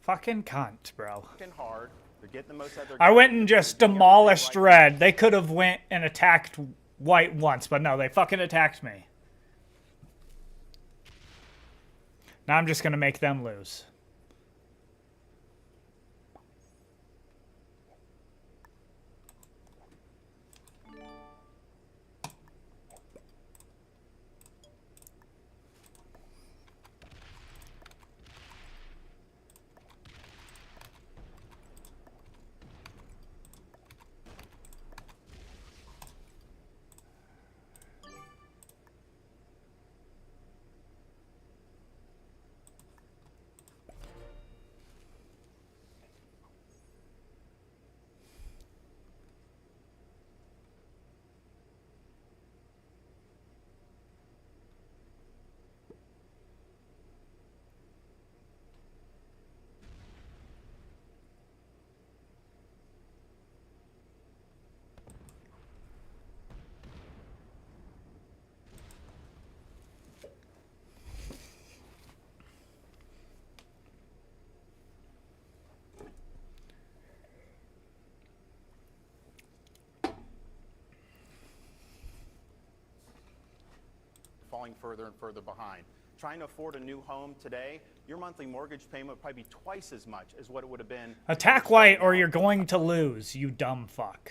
Fucking cunt, bro. Working hard. They're getting the most out of their I went and just demolished red. They could have went and attacked white once, but no, they fucking attacked me. Now I'm just gonna make them lose. falling further and further behind. Trying to afford a new home today, your monthly mortgage payment would probably be twice as much as what it would have been. Attack white or you're going to lose, you dumb fuck.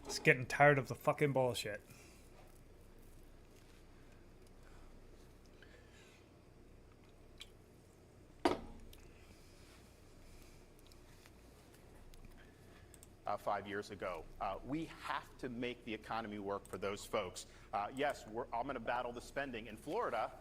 It's getting tired of the fucking bullshit. 5 years ago. We have to make the economy work for those folks. Yes, I'm going to battle the spending. In Florida,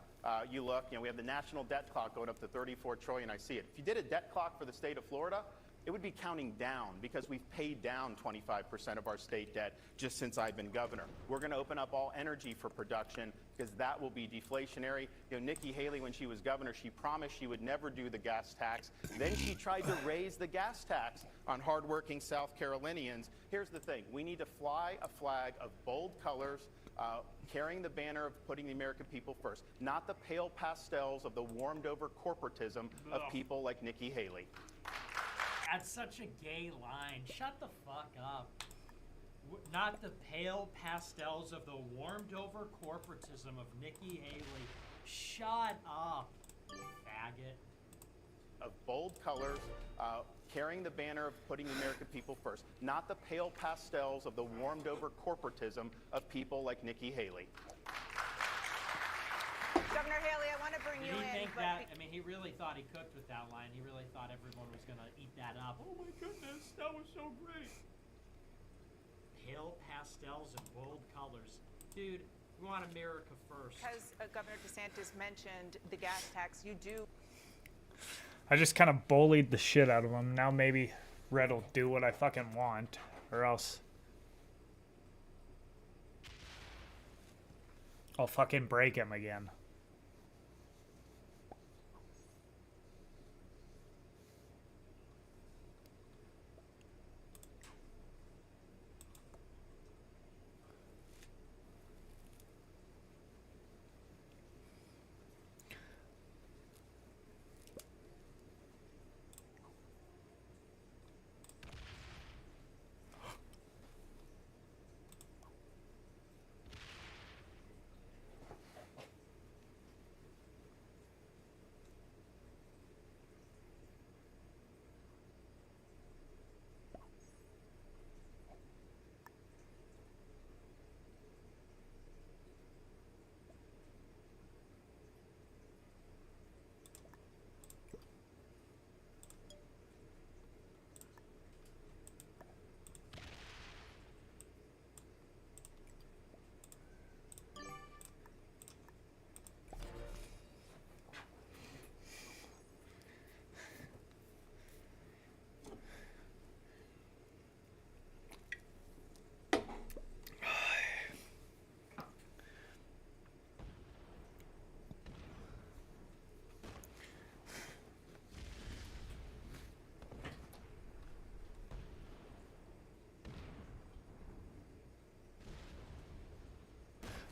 You look, we have the national debt clock going up to 34 trillion. I see it. If you did a debt clock for the state of Florida, it would be counting down because we've paid down 25% of our state debt just since I've been governor. We're going to open up all energy for production because that will be deflationary. Nikki Haley, when she was governor, she promised she would never do the gas tax. Then she tried to raise the gas tax on hardworking South Carolinians. Here's the thing. We need to fly a flag of bold colors, carrying the banner of putting the American people first, not the pale pastels of the warmed-over corporatism of people like Nikki Haley. That's such a gay line. Shut the fuck up. Not the pale pastels of the warmed-over corporatism of Nikki Haley. Shut up, faggot. Of bold colors, carrying the banner of putting the American people first, not the pale pastels of the warmed-over corporatism of people like Nikki Haley. Governor Haley, I want to bring you in. I mean, he really thought he cooked with that line. He really thought everyone was going to eat that up. Oh my goodness, that was so great. Pale pastels and bold colors. Dude, we want America first. Because Governor DeSantis mentioned the gas tax, you do. I just kind of bullied the shit out of him. Now maybe Red will do what I fucking want, or else I'll fucking break him again.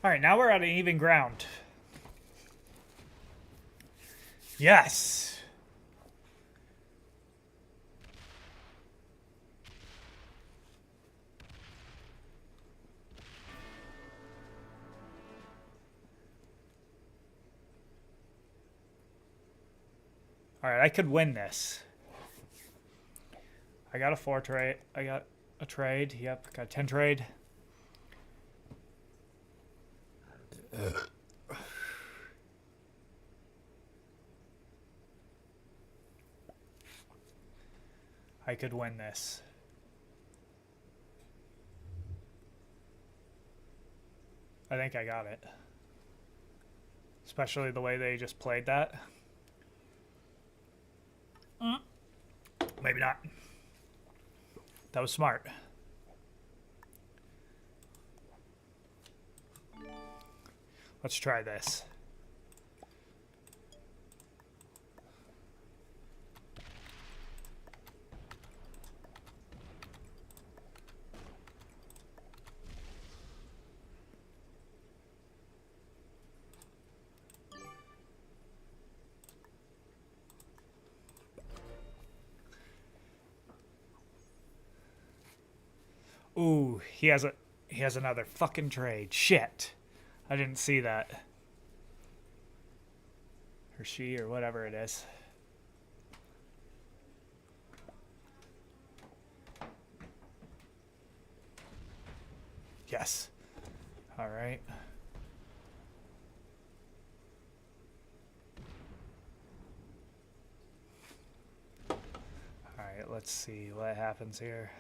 All right, now we're at an even ground. Yes. All right, I could win this. I got a 4 trade. I got a trade. Yep, got 10 trade. I could win this. I think I got it. Especially the way they just played that. Maybe not. That was smart. Let's try this. Ooh, he has another fucking trade. Shit. I didn't see that. Or she, or whatever it is. Yes. All right. All right, let's see what happens here.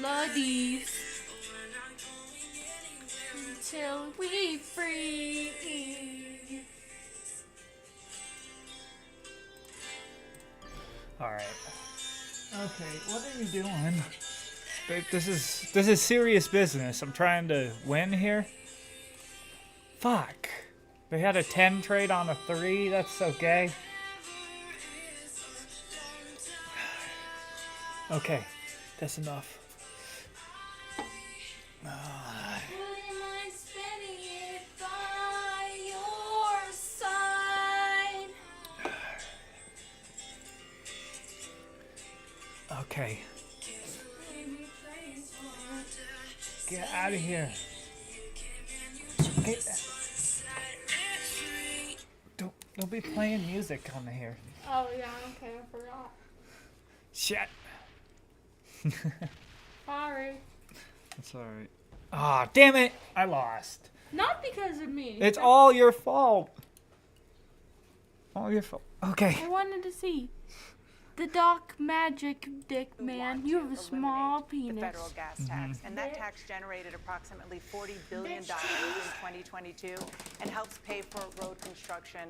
melodies until we free. All right. Okay, what are you doing? Babe, this is serious business. I'm trying to win here. Fuck. They had a 10 trade on a 3. That's okay. Okay, that's enough. Okay. Get out of here. Don't be playing music on here. Oh yeah, okay, I forgot. Shit. Sorry. That's alright. Ah, damn it! I lost. Not because of me. It's all your fault. All your fault. Okay. I wanted to see. The Doc Magic Dick Man, you have a small penis. The federal gas tax, and that tax generated approximately $40 billion in 2022 and helps pay for road construction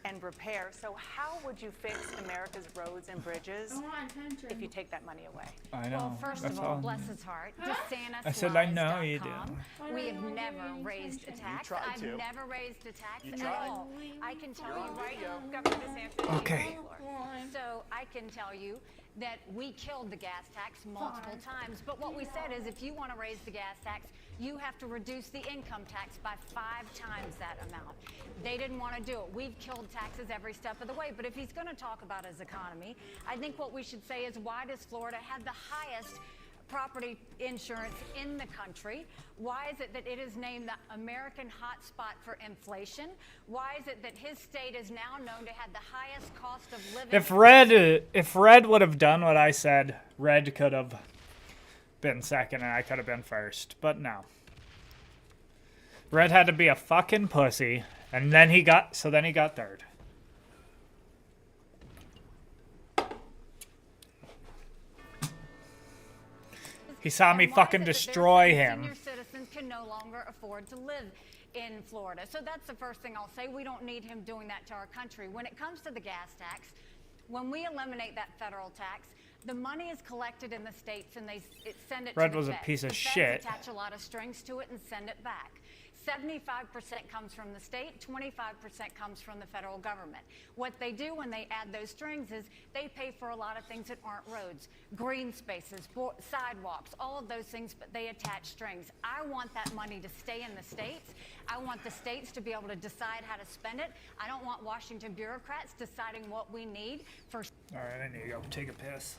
and repair. So how would you fix America's roads and bridges if you take that money away? I know. Well, first That's of all, all. bless his heart, I said I know you do. We have never raised a tax. I've to. never raised a tax You at tried. all. I can tell you right video. Governor DeSantis. Okay. So I can tell you that we killed the gas tax multiple times. But what we said is if you want to raise the gas tax, you have to reduce the income tax by 5 times that amount. They didn't want to do it. We've killed taxes every step of the way. But if he's going to talk about his economy, I think what we should say is why does Florida have the highest property insurance in the country? Why is it that it is named the American hotspot for inflation? Why is it that his state is now known to have the highest cost of living? If Red would have done what I said, Red could have been second and I could have been first. But no. Red had to be a fucking pussy, and then he got third. He saw me fucking destroy him. Senior citizens can no longer afford to live in Florida. So that's the first thing I'll say. We don't need him doing that to our country. When it comes to the gas tax, when we eliminate that federal tax, the money is collected in the states and they send it Red to the was a feds. piece of The feds shit. attach a lot of strings to it and send it back. 75% comes from the state, 25% comes from the federal government. What they do when they add those strings is they pay for a lot of things that aren't roads, green spaces, sidewalks, all of those things, but they attach strings. I want that money to stay in the states. I want the states to be able to decide how to spend it. I don't want Washington bureaucrats deciding what we need for... All right, I need to go take a piss.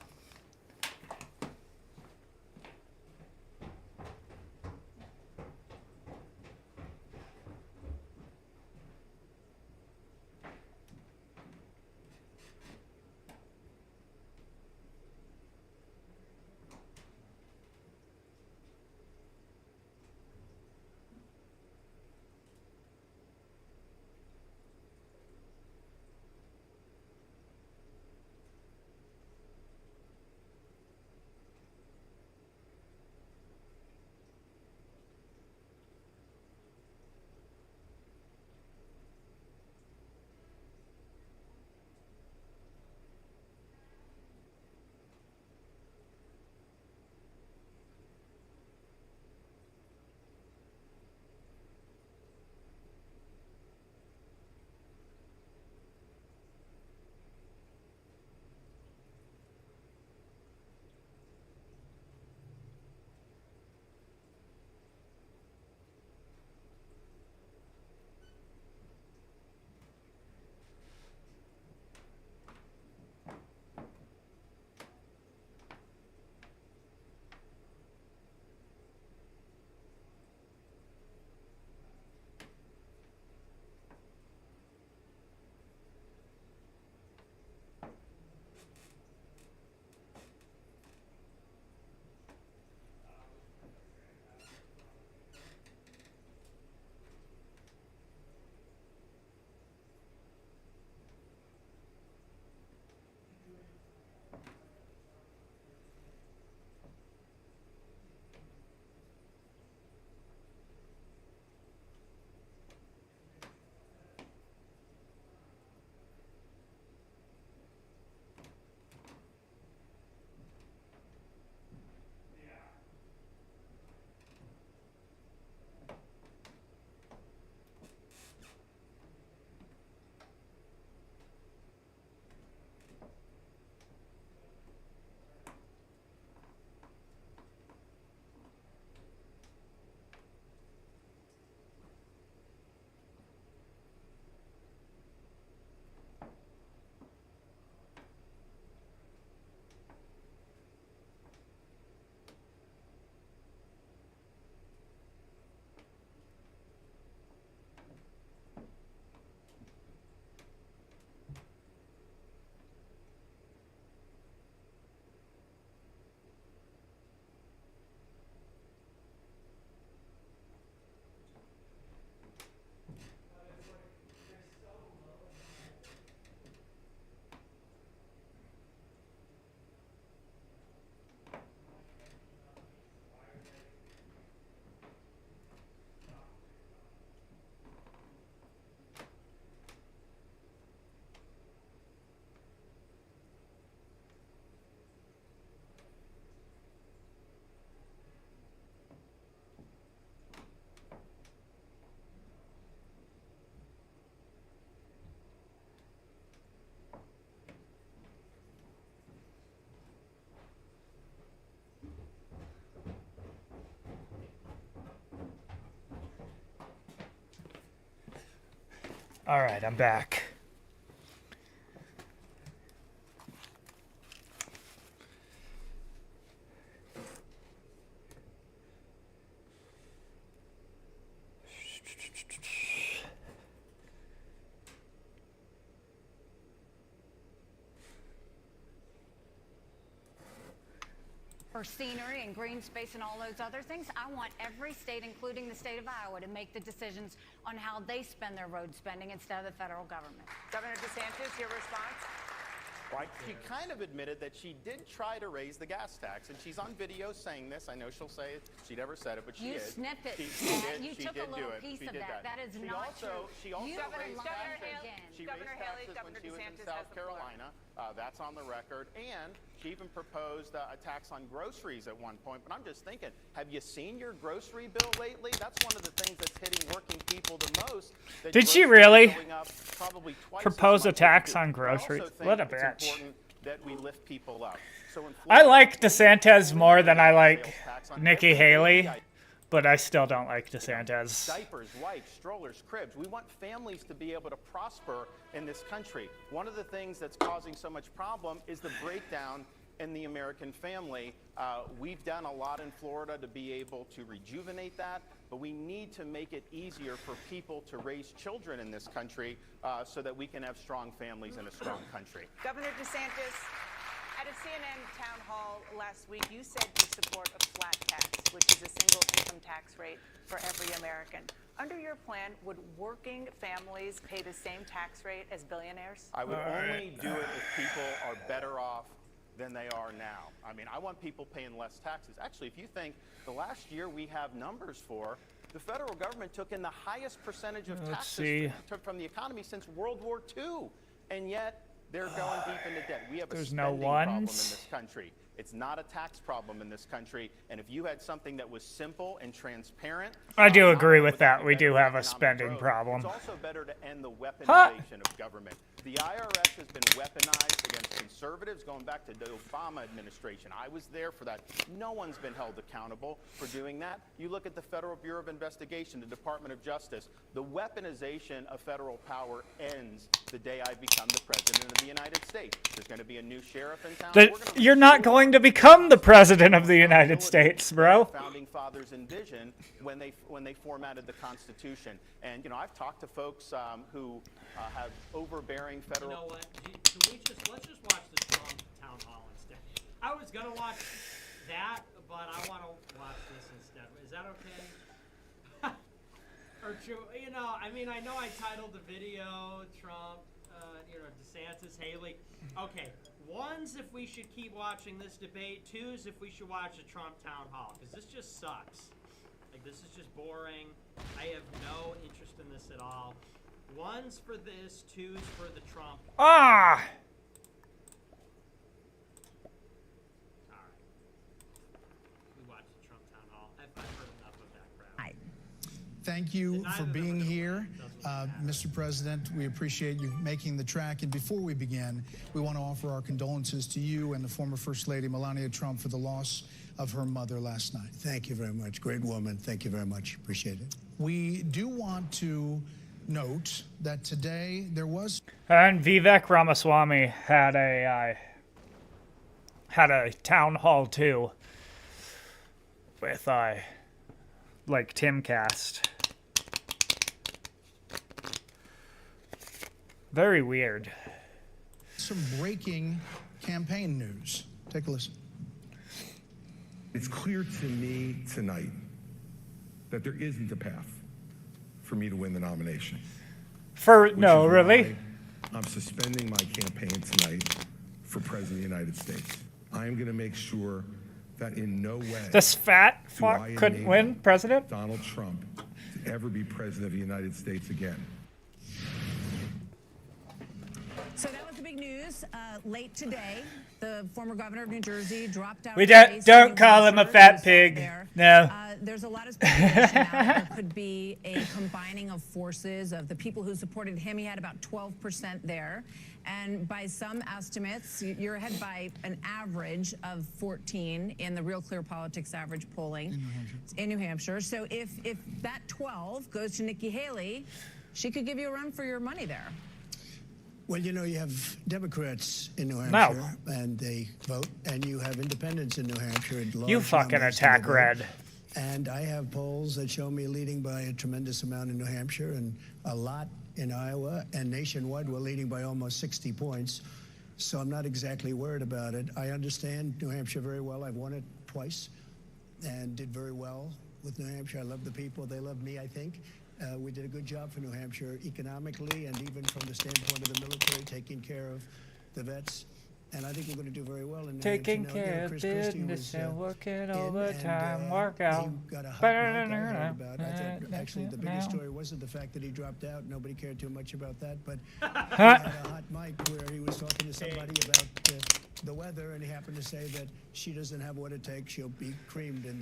All right, I'm back. For scenery and green space and all those other things, I want every state, including the state of Iowa, to make the decisions on how they spend their road spending instead of the federal government. Governor DeSantis, your response? Right. She kind of admitted that she did try to raise the gas tax, and she's on video saying this. I know she'll say she never said it, but she You is. snipped it. You took a little piece of that. That is not true. She also You raised Governor taxes. Haley, She Governor raised Haley, taxes Governor when she was in DeSantis has South the floor. Carolina. That's on the record. And she even proposed a tax on groceries at one point. But I'm just thinking, have you seen your grocery bill lately? That's one of the things that's hitting working people the most. Did she really propose a much tax as on groceries? What a bitch. That we lift people up. So in I Florida, like DeSantis more than I like Nikki Haley, but I still don't like DeSantis. Diapers, wipes, strollers, cribs. We want families to be able to prosper in this country. One of the things that's causing so much problem is the breakdown in the American family. We've done a lot in Florida to be able to rejuvenate that, but we need to make it easier for people to raise children in this country so that we can have strong families in a strong country. Governor DeSantis, at a CNN town hall last week, you said you support a flat tax, which is a single income tax rate for every American. Under your plan, would working families pay the same tax rate as billionaires? I would only do it if people are better off than they are now. I mean, I want people paying less taxes. Actually, if you think the last year we have numbers for, the federal government took in the highest percentage of taxes from the economy since World War II, and yet they're going deep into debt. We have a spending problem in this country. It's not a tax problem in this country, and if you had something that was simple and transparent, I do agree with that. We do have a spending problem. it's also better to end the weaponization of government. The IRS has been weaponized against conservatives going back to the Obama administration. I was there for that. No one's been held accountable for doing that. You look at the Federal Bureau of Investigation, the Department of Justice. The weaponization of federal power ends the day I become the President of the United States. There's going to be a new sheriff in town. You're not going to become the President of the United States, bro. Founding fathers envisioned when they formatted the Constitution. And you know, I've talked to folks who have overbearing federal. You know what? Let's just watch the Trump town hall instead. I was gonna watch that, but I want to watch this instead. Is that okay? Or you know, I mean, I know I titled the video Trump, DeSantis, Haley. Okay, one's if we should keep watching this debate. Two's if we should watch the Trump town hall, because this just sucks. Like, this is just boring. I have no interest in this at all. One's for this, two's for the Trump. Ah! Alright. We watched the Trump town hall. I've heard enough of that crap. Thank you for being here, Mr. President. We appreciate you making the trek. And before we begin, we want to offer our condolences to you and the former First Lady, Melania Trump, for the loss of her mother last night. Thank you very much. Great woman. Thank you very much. Appreciate it. We do want to note that today there was... And Vivek Ramaswamy had a town hall too with like Timcast. Very weird. Some breaking campaign news. Take a listen. It's clear to me tonight that there isn't a path for me to win the nomination. No, really? I'm suspending my campaign tonight for President of the United States. I am going to make sure that in no way this fat fuck couldn't win president? Donald Trump to ever be President of the United States again. So that was the big news. Late today, the former governor of New Jersey dropped out. We don't call him a fat pig. No. There's a lot of speculation now that there could be a combining of forces of the people who supported him. He had about 12% there. And by some estimates, you're ahead by an average of 14 in the Real Clear Politics average polling in New Hampshire. So if that 12 goes to Nikki Haley, she could give you a run for your money there. Well, you know, you have Democrats in New No. Hampshire, and they vote, and you have independents in New Hampshire. In You large fucking numbers attack to the vote. red. And I have polls that show me leading by a tremendous amount in New Hampshire and a lot in Iowa, and nationwide we're leading by almost 60 points. So I'm not exactly worried about it. I understand New Hampshire very well. I've won it twice and did very well with New Hampshire. I love the people. They love me, I think. We did a good job for New Hampshire economically and even from the standpoint of the military, taking care of the vets. And I think we're going to do very well in New Taking Hampshire. care of Chris Christie business was, and working in, overtime, and, workout. He got a hot mic I heard about. I thought actually the biggest story wasn't the fact that he dropped out. Nobody cared too much about that. But he had a hot mic where he was talking to somebody about the weather, and he happened to say that she doesn't have what it takes. She'll be creamed in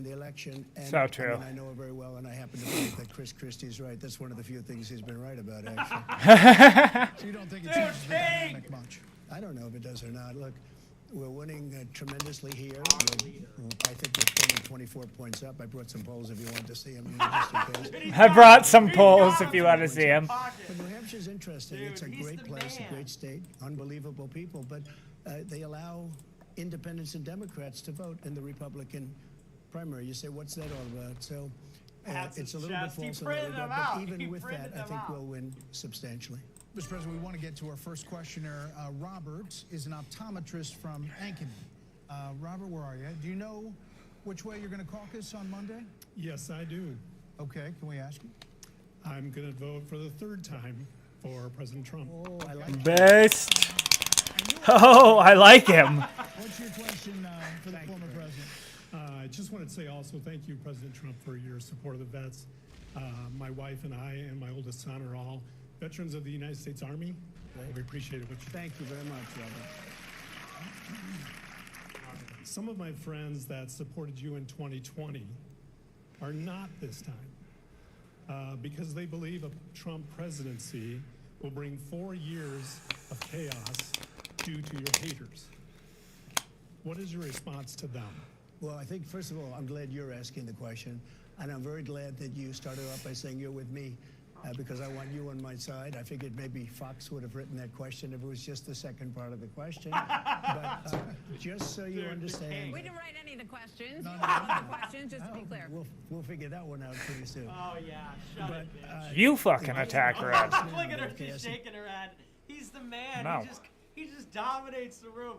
the election. And So true. I mean, I know her very well, and I happen to believe that Chris Christie's right. That's one of the few things he's been right about, actually. So you don't think it changes the dynamic much? I don't know if it does or not. Look, we're winning tremendously here. I think we're 24 points up. I brought some polls if you want to see them. Just in case. I brought some polls if you want to see them. But New Hampshire's interesting. It's a great place, a great state, unbelievable people. But they allow independents and Democrats to vote in the Republican primary. You say, what's that all about? So it's a little bit false in that regard. But even with that, I think we'll win substantially. Mr. President, we want to get to our first questioner. Robert is an optometrist from Ankeny. Robert, where are you? Do you know which way you're going to caucus on Monday? Yes, I do. Okay, can we ask you? I'm going to vote for the third time for President Trump. Oh, I like Best. Oh, I like him. What's your question for the former president? I just wanted to say also thank you, President Trump, for your support of the vets. My wife and I and my oldest son are all veterans of the United States Army. We appreciate it. Thank you very much, Robert. Some of my friends that supported you in 2020 are not this time because they believe a Trump presidency will bring 4 years of chaos due to your haters. What is your response to them? Well, I think, first of all, I'm glad you're asking the question. And I'm very glad that you started off by saying you're with me. Because I want you on my side. I figured maybe Fox would have written that question if it was just the second part of the question. But just so you understand. We didn't write any of the questions. You wrote the questions, just to be clear. We'll figure that one out pretty soon. Oh, yeah. Shut it, bitch. You fucking attack red. Look at her. She's shaking her head. He's the man. No. He just dominates the room.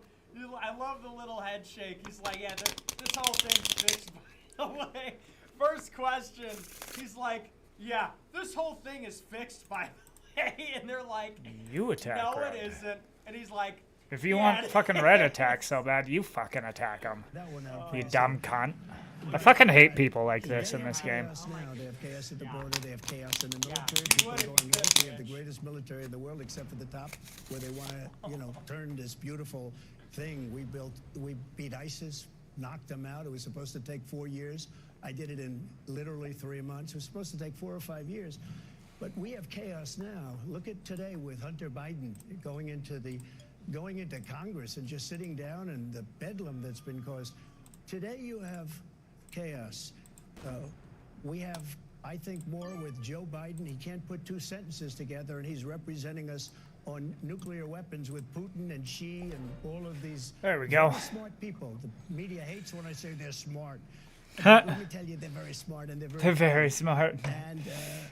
I love the little head shake. He's like, yeah, this whole thing's fixed, by the way. First question. He's like, yeah, this whole thing is fixed, by the way. And they're like, You attack no, red. it isn't. And he's like, If you yeah, want fucking red attack so bad, you fucking attack him. That one out. You dumb cunt. I fucking hate people like this in this game. Now. They have chaos at the border. They have chaos in the military. People are going nuts. We have the greatest military in the world, except for the top, where they want to, turn this beautiful thing we built. We beat ISIS, knocked them out. It was supposed to take 4 years. I did it in literally 3 months. It was supposed to take 4 or 5 years. But we have chaos now. Look at today with Hunter Biden going into Congress and just sitting down and the bedlam that's been caused. Today you have chaos. We have, I think, more with Joe Biden. He can't put 2 sentences together, and he's representing us on nuclear weapons with Putin and Xi and all of these There we go. very smart people. The media hates when I say they're smart. Let me tell you, they're very smart and They're very smart. And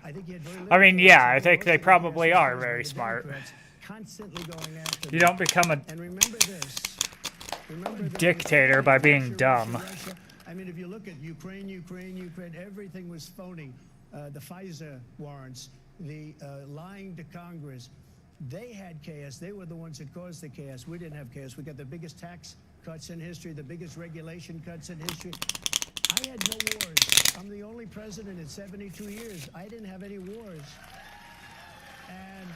I think he had very I mean, little yeah, chance I of think they voting probably against are the very smart. Democrats constantly going after You them. don't become a And remember this. Remember that dictator by being dumb. Russia. I mean, if you look at Ukraine, everything was phony. The FISA warrants, the lying to Congress. They had chaos. They were the ones that caused the chaos. We didn't have chaos. We got the biggest tax cuts in history, the biggest regulation cuts in history. I had no wars. I'm the only president in 72 years. I didn't have any wars. And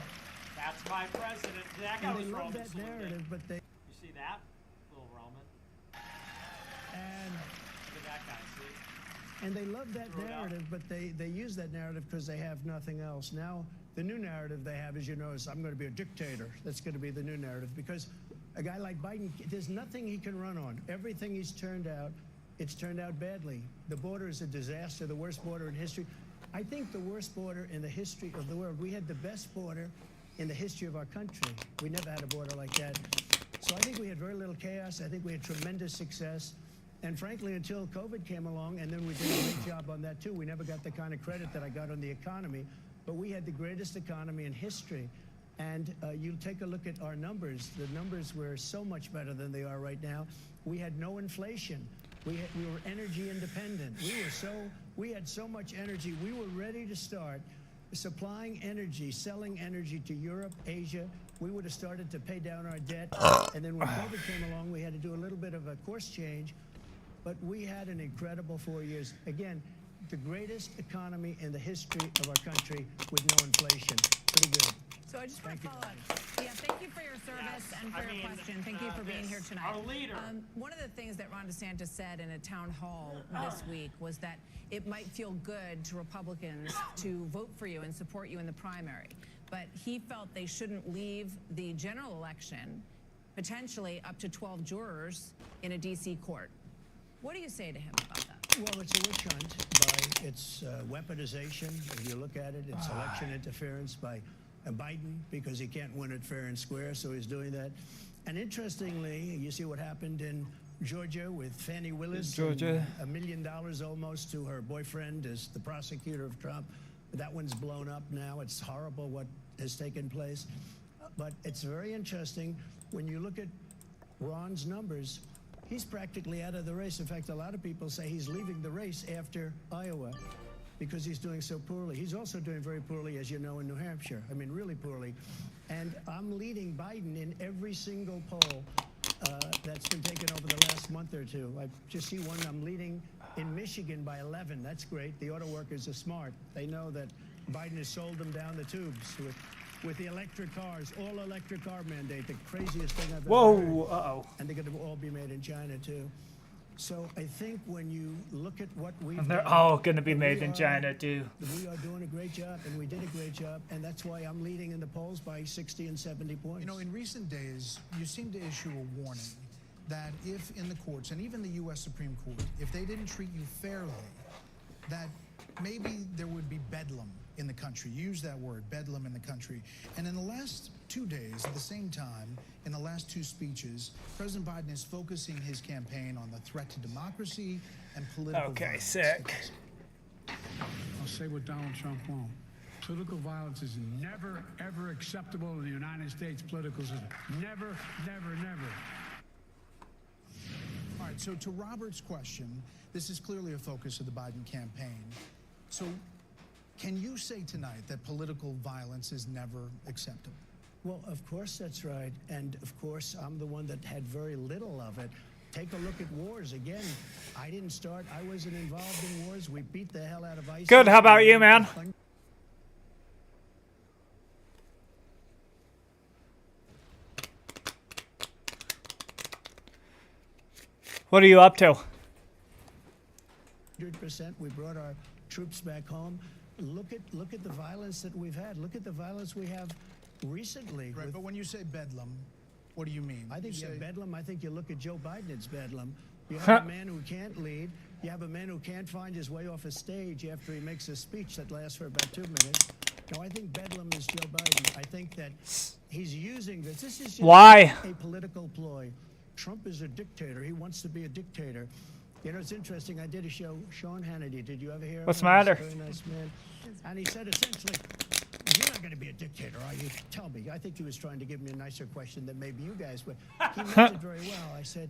that's my president. That guy was they love Roman. that narrative, but they... You see that? Little Roman. And Look at that guy, see? And they love that narrative, but they use that narrative because they have nothing else. Now, the new narrative they have, as you know, is I'm going to be a dictator. That's going to be the new narrative because a guy like Biden, there's nothing he can run on. Everything he's turned out, it's turned out badly. The border is a disaster, the worst border in history. I think the worst border in the history of the world. We had the best border in the history of our country. We never had a border like that. So I think we had very little chaos. I think we had tremendous success. And frankly, until COVID came along, and then we did a great job on that too. We never got the kind of credit that I got on the economy, but we had the greatest economy in history. And you take a look at our numbers. The numbers were so much better than they are right now. We had no inflation. We were energy independent. We had so much energy. We were ready to start supplying energy, selling energy to Europe, Asia. We would have started to pay down our debt. And then when COVID came along, we had to do a little bit of a course change. But we had an incredible 4 years. Again, the greatest economy in the history of our country with no inflation. Pretty good. So I just want to follow up. Yeah, thank you for your service and for your question. Thank you for being here tonight. Our leader. One of the things that Ron DeSantis said in a town hall this week was that it might feel good to Republicans to vote for you and support you in the primary. But he felt they shouldn't leave the general election potentially up to 12 jurors in a D.C. court. What do you say to him about that? Well, it's a witch hunt by its weaponization. If you look at it, it's election interference by Biden, because he can't win it fair and square, so he's doing that. And interestingly, you see what happened in Georgia with Fannie Willis. Georgia. $1 million almost to her boyfriend as the prosecutor of Trump. That one's blown up now. It's horrible what has taken place. But it's very interesting when you look at Ron's numbers. He's practically out of the race. In fact, a lot of people say he's leaving the race after Iowa because he's doing so poorly. He's also doing very poorly, as you know, in New Hampshire. I mean, really poorly. And I'm leading Biden in every single poll that's been taken over the last month or two. I just see one. I'm leading in Michigan by 11. That's great. The auto workers are smart. They know that Biden has sold them down the tubes with the electric cars, all electric car mandate, the craziest thing I've ever heard. Whoa, uh-oh. And they're going to all be made in China, too. So I think when you look at what we've And they're done, all going to be made in China, too. we are doing a great job, and we did a great job, and that's why I'm leading in the polls by 60 and 70 points. You know, in recent days, you seem to issue a warning that if in the courts, and even the U.S. Supreme Court, if they didn't treat you fairly, that maybe there would be bedlam in the country. Use that word, bedlam in the country. And in the last 2 days, at the same time, in the last two speeches, President Biden is focusing his campaign on the threat to democracy and political violence. Sick. I'll say what Donald Trump won't. Political violence is never, ever acceptable in the United States political system. Never, never, never. All right, so to Robert's question, this is clearly a focus of the Biden campaign. So can you say tonight that political violence is never acceptable? Well, of course that's right. And of course, I'm the one that had very little of it. Take a look at wars. Again, I didn't start. I wasn't involved in wars. We beat the hell out of ISIS. Good. How about you, man? What are you up to? 100%. We brought our troops back home. Look at the violence that we've had. Look at the violence we have recently. Right, but when you say bedlam, what do you mean? I think you say bedlam. I think you look at Joe Biden, it's bedlam. You have a man who can't lead. You have a man who can't find his way off a stage after he makes a speech that lasts for about 2 minutes. No, I think bedlam is Joe Biden. I think that he's using this. This is just Why? a political ploy. Trump is a dictator. He wants to be a dictator. You know, it's interesting. I did a show, Sean Hannity. Did you ever hear him? What's the matter? He's a very nice man. And he said essentially, you're not going to be a dictator, are you? Tell me. I think he was trying to give me a nicer question than maybe you guys, but he meant it very well. I said,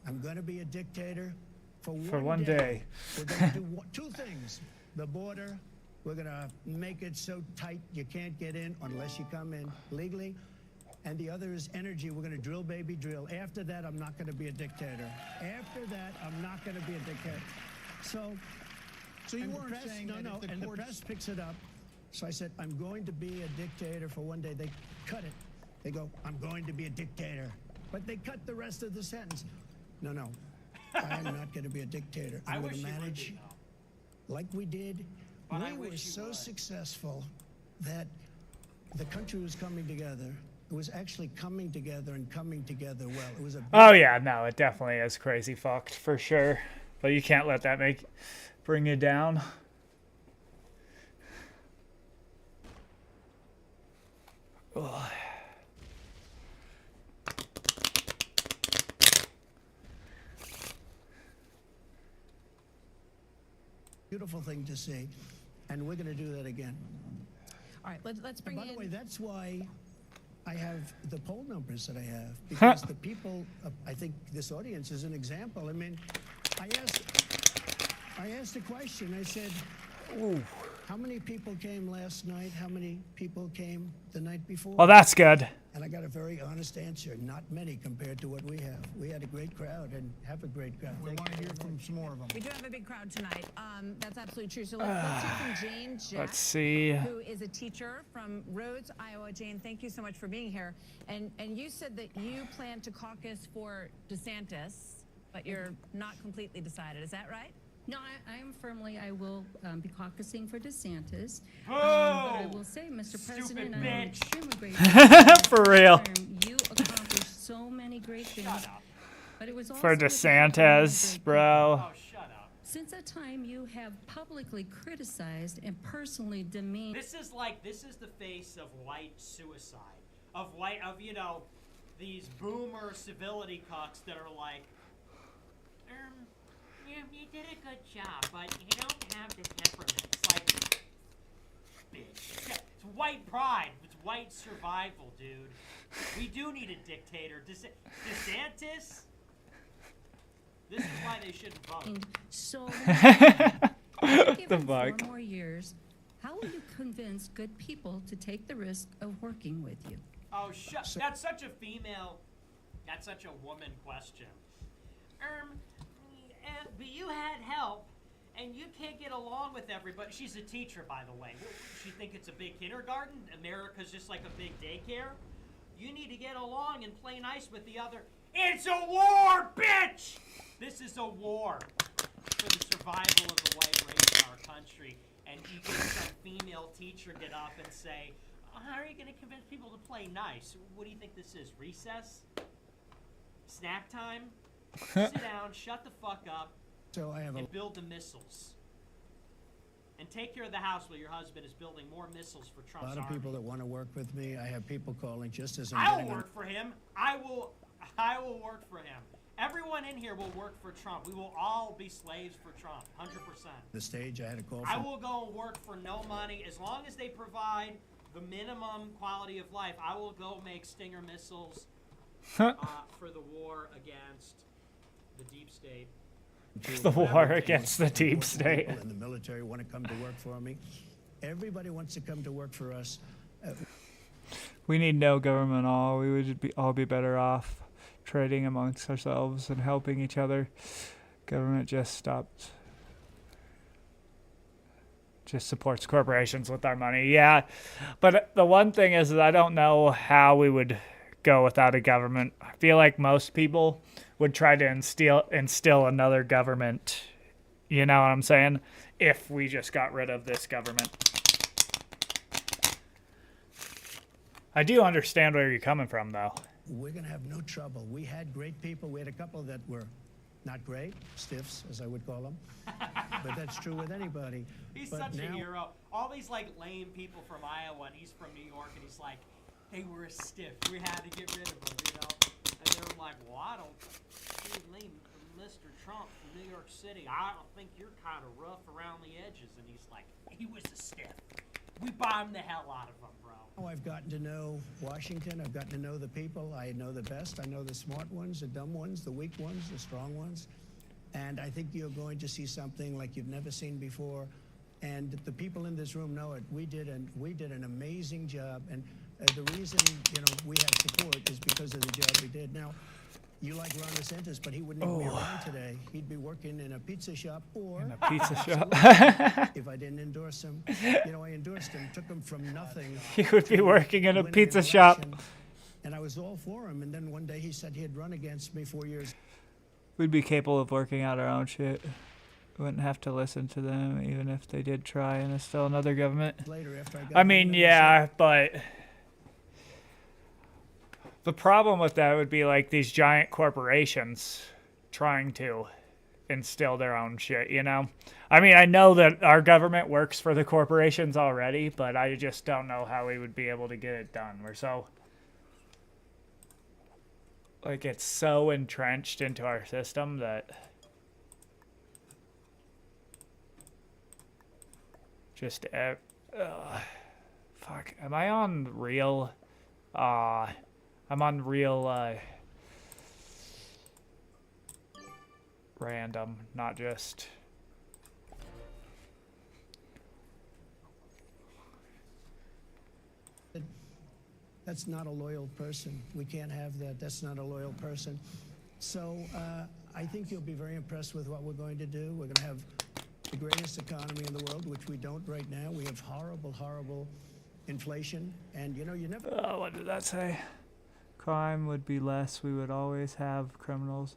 I'm going to be a dictator for one day. We're going to do two things. The border, we're going to make it so tight you can't get in unless you come in legally. And the other is energy. We're going to drill, baby, drill. After that, I'm not going to be a dictator. After that, I'm not going to be a dictator. So you weren't saying that if the press picks it up. So I said, I'm going to be a dictator for one day. They cut it. They go, I'm going to be a dictator. But they cut the rest of the sentence. No. I am not going to be a dictator. I'm going to manage like we did. We were so successful that the country was coming together. It was actually coming together and coming together well. It was a Oh yeah, no, it definitely is crazy fucked for sure. But you can't let that bring you down. Ugh. Beautiful thing to see, and we're going to do that again. All right, let's bring By in. the way, that's why I have the poll numbers that I have, because the people, I think this audience is an example. I mean, I asked a question. I said, how many people came last night? How many people came the night before? Well, that's good. And I got a very honest answer. Not many compared to what we have. We had a great crowd and have a great crowd. We want to hear from some more of them. We do have a big crowd tonight. That's absolutely true. So let's hear from Jane Jack, Let's see. who is a teacher from Rhodes, Iowa. Jane, thank you so much for being here. And you said that you plan to caucus for DeSantis, but you're not completely decided. Is that right? No, I will be caucusing for DeSantis. Oh, but I will say, Mr. President, I'm bitch. extremely grateful. For real. You accomplished so many great things. But it was also For DeSantis, bro. Oh, shut up. Since that time, you have publicly criticized and personally demeaned. This is the face of white suicide. Of these boomer civility cucks that are like, you did a good job, but you don't have the temperament. It's like, bitch. It's white pride. It's white survival, dude. We do need a dictator. DeSantis? This is why they shouldn't vote. So, The given 4 fuck? more years, how will you convince good people to take the risk of working with you? Oh, that's such a woman question. But you had help, and you can't get along with everybody. She's a teacher, by the way. She think it's a big kindergarten? America's just like a big daycare? You need to get along and play nice with the other. It's a war, bitch! This is a war for the survival of the white race in our country. And you get some female teacher get up and say, how are you going to convince people to play nice? What do you think this is, recess? Snack time? Sit down, shut the fuck up, and build the missiles. And take care of the house while your husband is building more missiles for Trump's A lot of army. people that want to work with me. I have people calling just as I'm I getting will on- work for him. I will work for him. Everyone in here will work for Trump. We will all be slaves for Trump, 100%. the stage. I had a call I from will go and work for no money. As long as they provide the minimum quality of life, I will go make Stinger missiles for the war against the deep state. The war against the deep state. People in the military want to come to work for me. Everybody wants to come to work for us. We need no government at all. We would all be better off trading amongst ourselves and helping each other. Government just supports corporations with our money. Yeah, but the one thing is that I don't know how we would go without a government. I feel like most people would try to instill another government. You know what I'm saying? If we just got rid of this government. I do understand where you're coming from, though. We're going to have no trouble. We had great people. We had a couple that were not great, stiffs, as I would call them. But that's true with anybody. He's But such a now- hero. All these lame people from Iowa, and he's from New York, and he's like, they were a stiff. We had to get rid of them, And they're like, well, I don't. Dude, Mr. Trump from New York City, I don't think you're kind of rough around the edges. And he's like, he was a stiff. We bombed the hell out of him, bro. Oh, I've gotten to know Washington. I've gotten to know the people. I know the best. I know the smart ones, the dumb ones, the weak ones, the strong ones. And I think you're going to see something like you've never seen before. And the people in this room know it. We did an amazing job. And the reason we had support is because of the job we did. Now, you like Ron DeSantis, but he wouldn't even be around today. He'd be working in a pizza shop or a pizza shop. if I didn't endorse him. I endorsed him, took him from nothing. He would be to working in a winning an pizza shop. election. And I was all for him. And then one day he said he'd run against me 4 years. We'd be capable of working out our own shit. We wouldn't have to listen to them, even if they did try and install another government. Later, after I got I mean, yeah, but the problem with that would be like these giant corporations trying to instill their own shit, you know? I mean, I know that our government works for the corporations already, but I just don't know how we would be able to get it done. We're so, like, it's so entrenched into our system that just, fuck, am I on real, I'm on real, random, not just... That's not a loyal person. We can't have that. That's not a loyal person. So I think you'll be very impressed with what we're going to do. We're going to have the greatest economy in the world, which we don't right now. We have horrible, horrible inflation. And, you know, you never... what did that say? Crime would be less. We would always have criminals.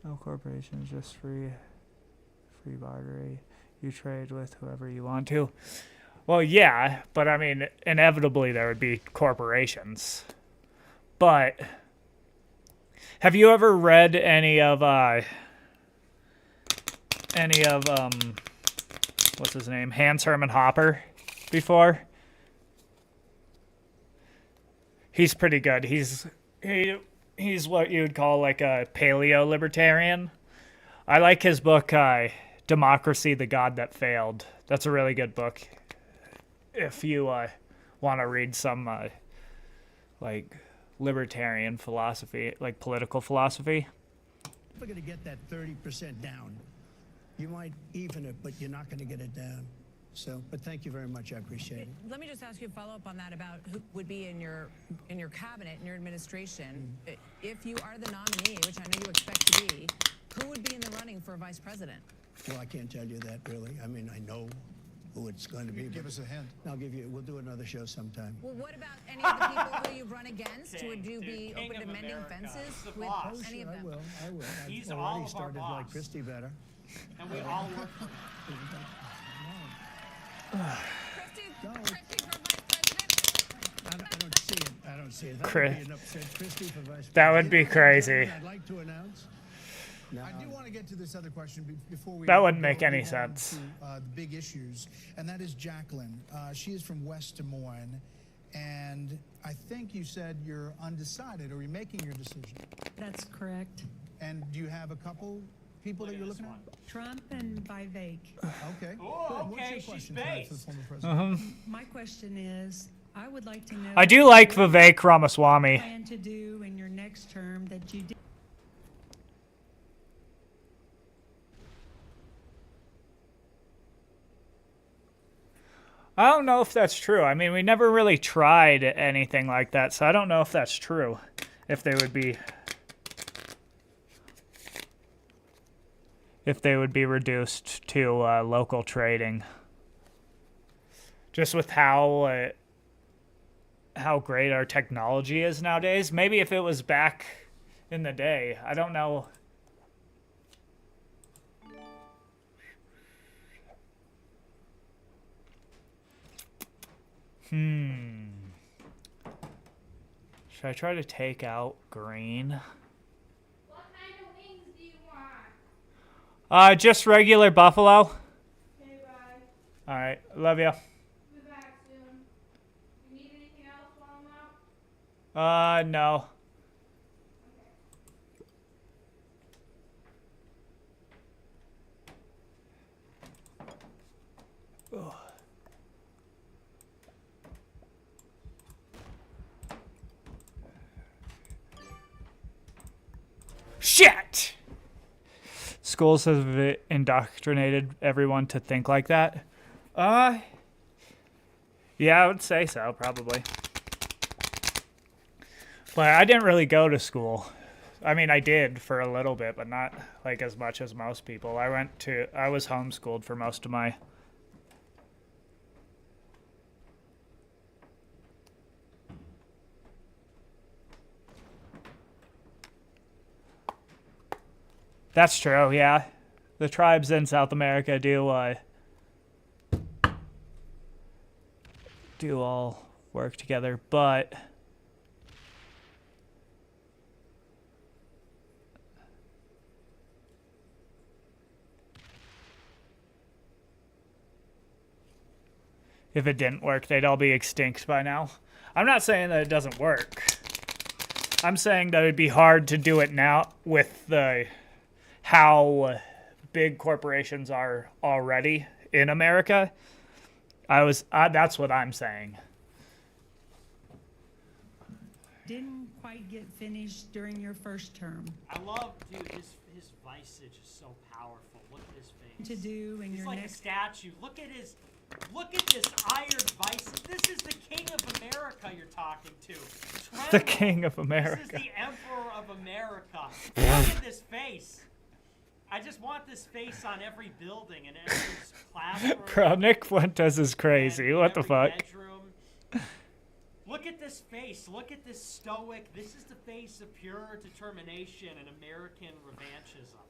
No corporations, just free bartering. You trade with whoever you want to. Well, yeah, but I mean, inevitably there would be corporations. But have you ever read any of what's his name? Hans Hermann Hoppe before? He's pretty good. He's what you would call like a paleo libertarian. I like his book, Democracy, the God That Failed. That's a really good book. If you want to read some like libertarian philosophy, like political philosophy. We're going to get that 30% down. You might even it, but you're not going to get it down. So, but thank you very much. I appreciate it. Let me just ask you a follow-up on that about who would be in your cabinet, in your administration. If you are the nominee, which I know you expect to be, who would be in the running for vice president? Well, I can't tell you that really. I mean, I know who it's going to be. Give us a hint. I'll give you. We'll do another show sometime. Well, what about any of the people who you've run against? Would you be open to mending fences with any of them? I will. He's I've all already of our started boss. like Christie better. And we all work for him. I don't see it. I don't see it. That Chris- would be an upset. Christie for vice That would president. be crazy. I'd like to announce. I do want to get to this other question before we... That wouldn't go make any on sense. To, the big issues, and that is Jacqueline. She is from West Des Moines, and I think you said you're undecided, or you're making your decision. That's correct. And do you have a couple people that you're looking at? Trump and Vivek. Okay. Oh, Good. What's your okay, she's question tonight for the based. former president? My question is, I would like to know... I do like what Vivek you Ramaswamy. plan to do in your next term that you did. I don't know if that's true. I mean, we never really tried anything like that, so I don't know if that's true. If they would be reduced to local trading. Just with how great our technology is nowadays. Maybe if it was back in the day. I don't know. Should I try to take out green? What kind of wings do you want? Just regular buffalo. Okay, bye. Alright, love ya. Be back soon. You need anything else while I'm out? No. Ugh. Shit! Schools have indoctrinated everyone to think like that. Yeah, I would say so, probably. But I didn't really go to school. I mean, I did for a little bit, but not like as much as most people. I was homeschooled for most of my... That's true, yeah. The tribes in South America do all work together, but If it didn't work, they'd all be extinct by now. I'm not saying that it doesn't work. I'm saying that it'd be hard to do it now with the how big corporations are already in America. That's what I'm saying. Didn't quite get finished during your first term. I love, dude, his visage is so powerful. Look at his face. To do in He's your like next a statue. Look at this iron visage. This is the king of America you're talking to. Tremble. The king of America. This is the emperor of America. Look at this face. I just want this face on every building and every classroom. Bro, Nick Fuentes is crazy. What the fuck? Bedroom. Look at this face. Look at this stoic. This is the face of pure determination and American revanchism.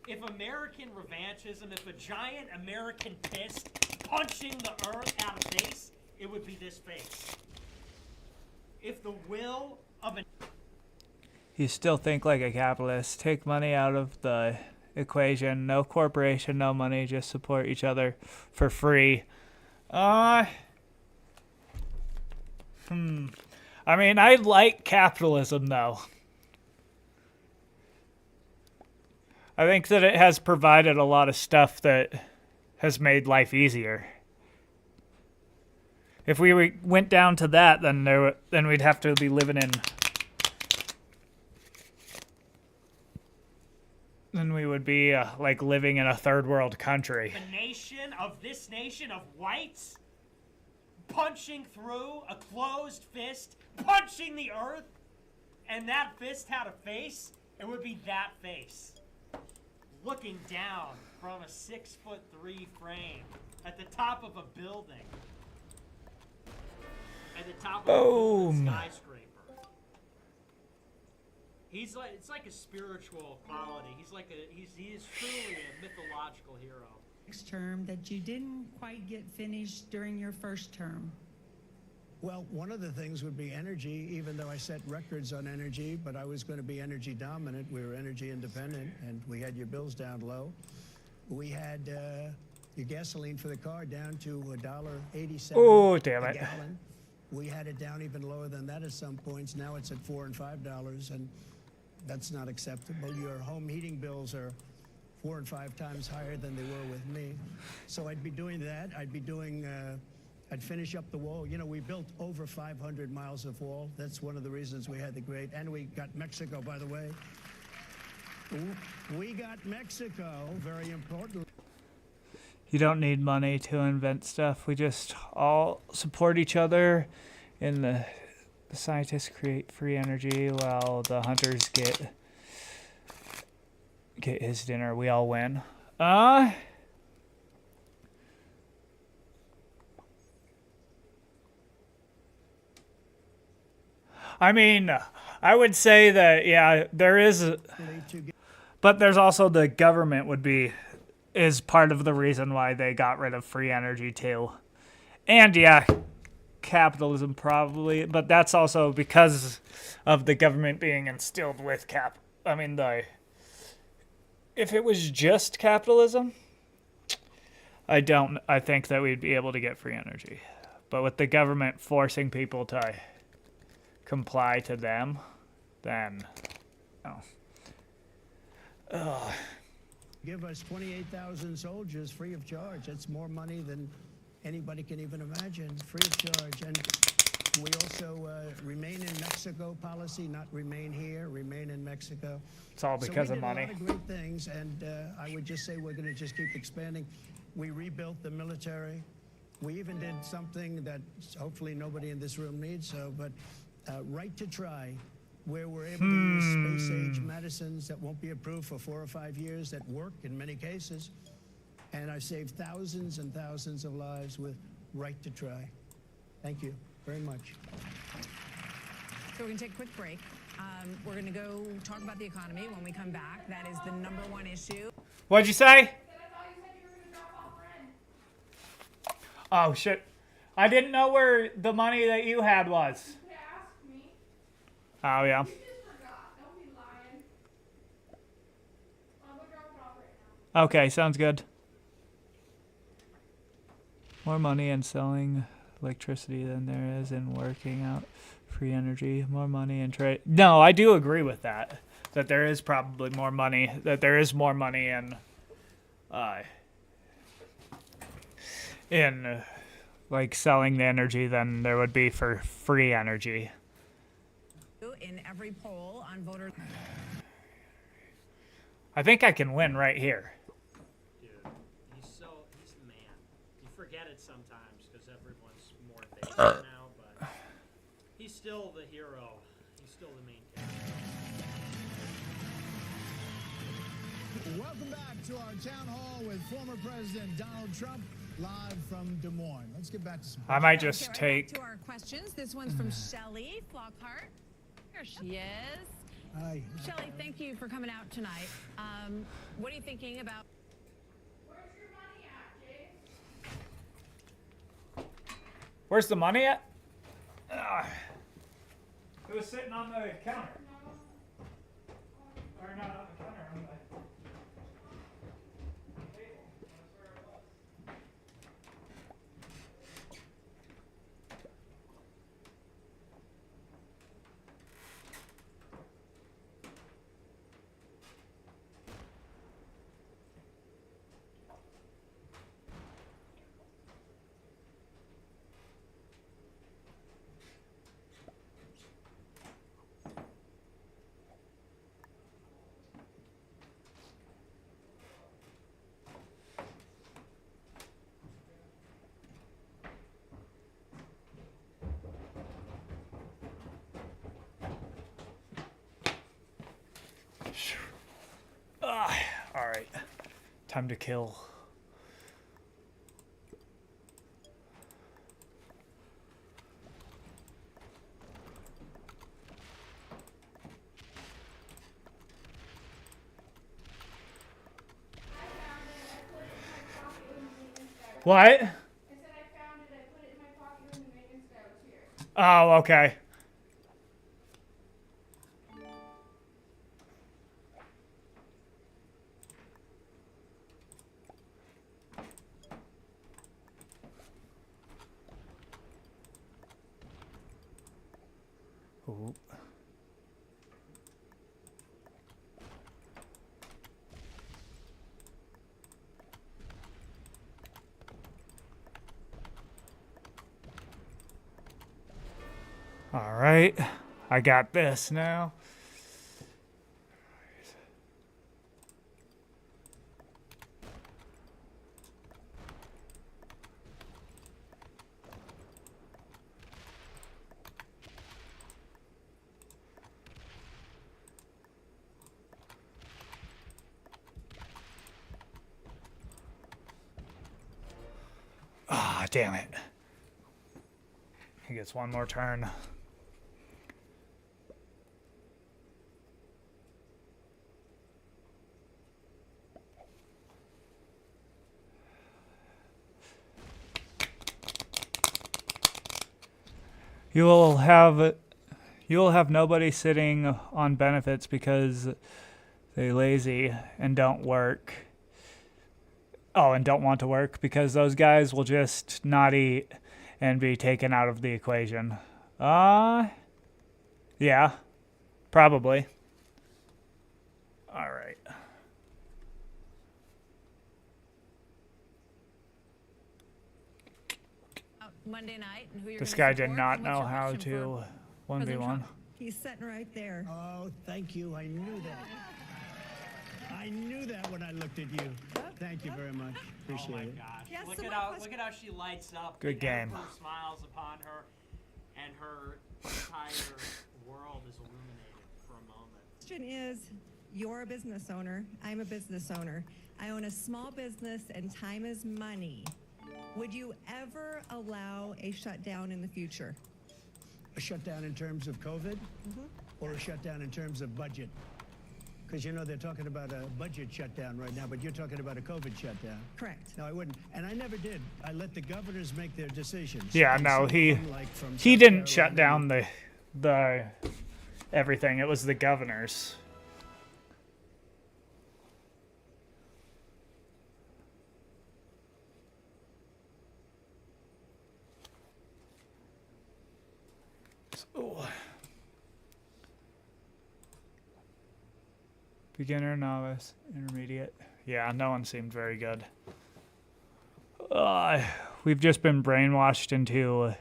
If American revanchism, if a giant American fist punching the earth had a face, it would be this face. If the will of an... You still think like a capitalist. Take money out of the equation. No corporation, no money. Just support each other for free. I mean, I like capitalism, though. I think that it has provided a lot of stuff that has made life easier. If we went down to that, then we'd have to be living in... Then we would be like living in a third world country. This nation of whites punching through a closed fist, punching the earth, and that fist had a face, it would be that face. Looking down from a 6'3" frame at the top of a building. At the top of a skyscraper. It's like a spiritual quality. He is truly a mythological hero. next term that you didn't quite get finished during your first term. Well, one of the things would be energy, even though I set records on energy, but I was going to be energy dominant. We were energy independent, and we had your bills down low. We had your gasoline for the car down to $1.87 Oh, damn it. a gallon. We had it down even lower than that at some points. Now it's at $4 and $5, and that's not acceptable. Your home heating bills are 4 and 5 times higher than they were with me. So I'd be doing that. I'd be doing... I'd finish up the wall. You know, we built over 500 miles of wall. That's one of the reasons we had the great, and we got Mexico, by the way. We got Mexico, very important. You don't need money to invent stuff. We just all support each other, and the scientists create free energy while the hunters get his dinner. We all win. I mean, I would say that, yeah, there is, but there's also the government is part of the reason why they got rid of free energy too. And yeah, capitalism probably, but that's also because of the government being instilled with if it was just capitalism, I think that we'd be able to get free energy. But with the government forcing people to comply to them, then Give us 28,000 soldiers free of charge. That's more money than anybody can even imagine, free of charge. And we also remain in Mexico policy, not remain here, remain in Mexico. It's all because of So money. we did a lot of great things, and I would just say we're going to just keep expanding. We rebuilt the military. We even did something that hopefully nobody in this room needs, but right to try, where we're able to use space-age medicines that won't be approved for 4 or 5 years that work in many cases. And I've saved thousands and thousands of lives with right to try. Thank you very much. So we're going to take a quick break. We're going to go talk about the economy when we come back. That is the #1 issue. What'd you say? Oh, shit. I didn't know where the money that you had was. Oh, yeah. Okay, sounds good. More money in selling electricity than there is in working out free energy. More money in trade. No, I do agree with that. That there is probably more money. That there is more money in like selling the energy than there would be for free energy. In every poll on voter. I think I can win right here. Dude, he's the man. You forget it sometimes because everyone's more basic now, but he's still the hero. He's still the main character. Welcome back to our town hall with former President Donald Trump, live from Des Moines. Let's get back to some. I might just Okay, right take. back to our questions. This one's from Shelley Flockhart. Here she is. Hi. Shelley, thank you for coming out tonight. What are you thinking about? Where's the money at? It was sitting on the counter. Or not on the counter, on the table. That's where it was. All right, time to kill. What? Oh, okay. Ooh. All right, I got this now. Ah, damn it. He gets one more turn. You'll have nobody sitting on benefits because they lazy and don't work. Oh, and don't want to work because those guys will just not eat and be taken out of the equation. Yeah, probably. All right. Monday night and who you're This gonna guy did support, not and what's know your how question to for 1v1. President Trump? He's sitting right there. Oh, thank you. I knew that. I knew that when I looked at you. Thank you very much. Appreciate Oh my it. gosh! Yes, look some at how she lights up. Good game. Her smiles upon her, and her entire world is illuminated for a moment. Question is, you're a business owner. I'm a business owner. I own a small business and time is money. Would you ever allow a shutdown in the future? A shutdown in terms of COVID or a shutdown in terms of budget? Because, you know, they're talking about a budget shutdown right now, but you're talking about a COVID shutdown. Correct. No, I wouldn't. And I never did. I let the governors make their decisions. Yeah, And no, some of he them, like from he South didn't shut Carolina, down the everything. It was the governors. Beginner, novice, intermediate. Yeah, no one seemed very good. We've just been brainwashed into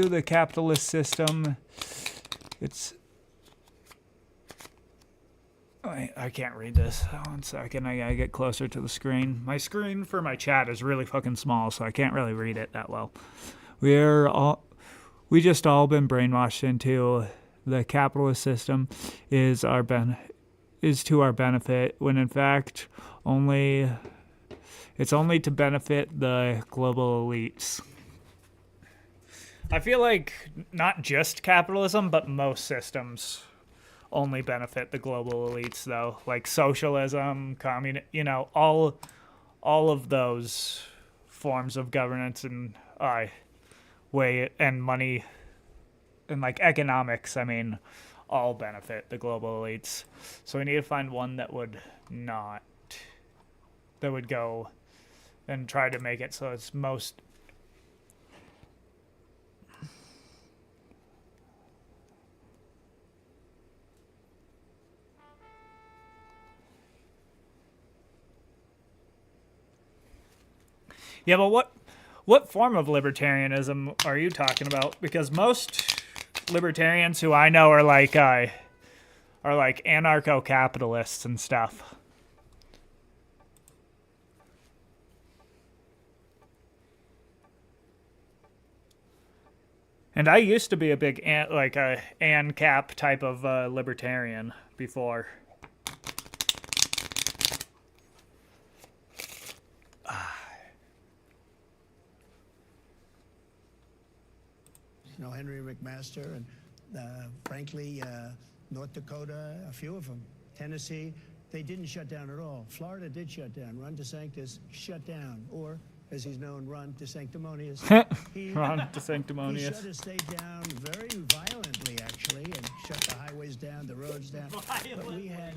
the capitalist system. It's... I can't read this. 1 second, I gotta get closer to the screen. My screen for my chat is really fucking small, so I can't really read it that well. We just all been brainwashed into the capitalist system is to our benefit, when in fact it's only to benefit the global elites. I feel like not just capitalism, but most systems only benefit the global elites, though. Like socialism, all of those forms of governance and way and money and like economics, all benefit the global elites. So we need to find one that would go and try to make it so it's most... Yeah, but what form of libertarianism are you talking about? Because most libertarians who I know are like anarcho-capitalists and stuff. And I used to be a big ANCAP type of libertarian before. Henry McMaster and frankly, North Dakota, a few of them. Tennessee, they didn't shut down at all. Florida did shut down. Ron DeSantis shut down, or as he's known, Ron DeSanctimonious. Ron DeSanctimonious. He shut his state down very violently, actually, and shut the highways down, the roads down. But we had,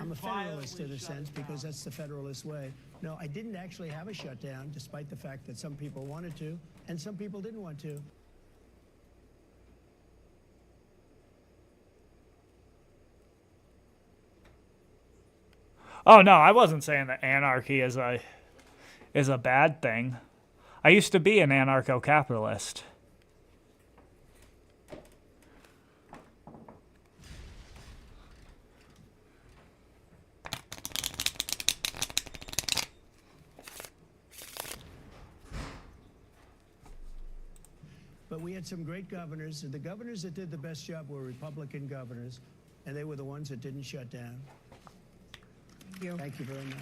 I'm a federalist in a sense because that's the federalist way. No, I didn't actually have a shutdown, despite the fact that some people wanted to, and some people didn't want to. Oh no, I wasn't saying that anarchy is a bad thing. I used to be an anarcho-capitalist. But we had some great governors, and the governors that did the best job were Republican governors, and they were the ones that didn't shut down. Thank you very much.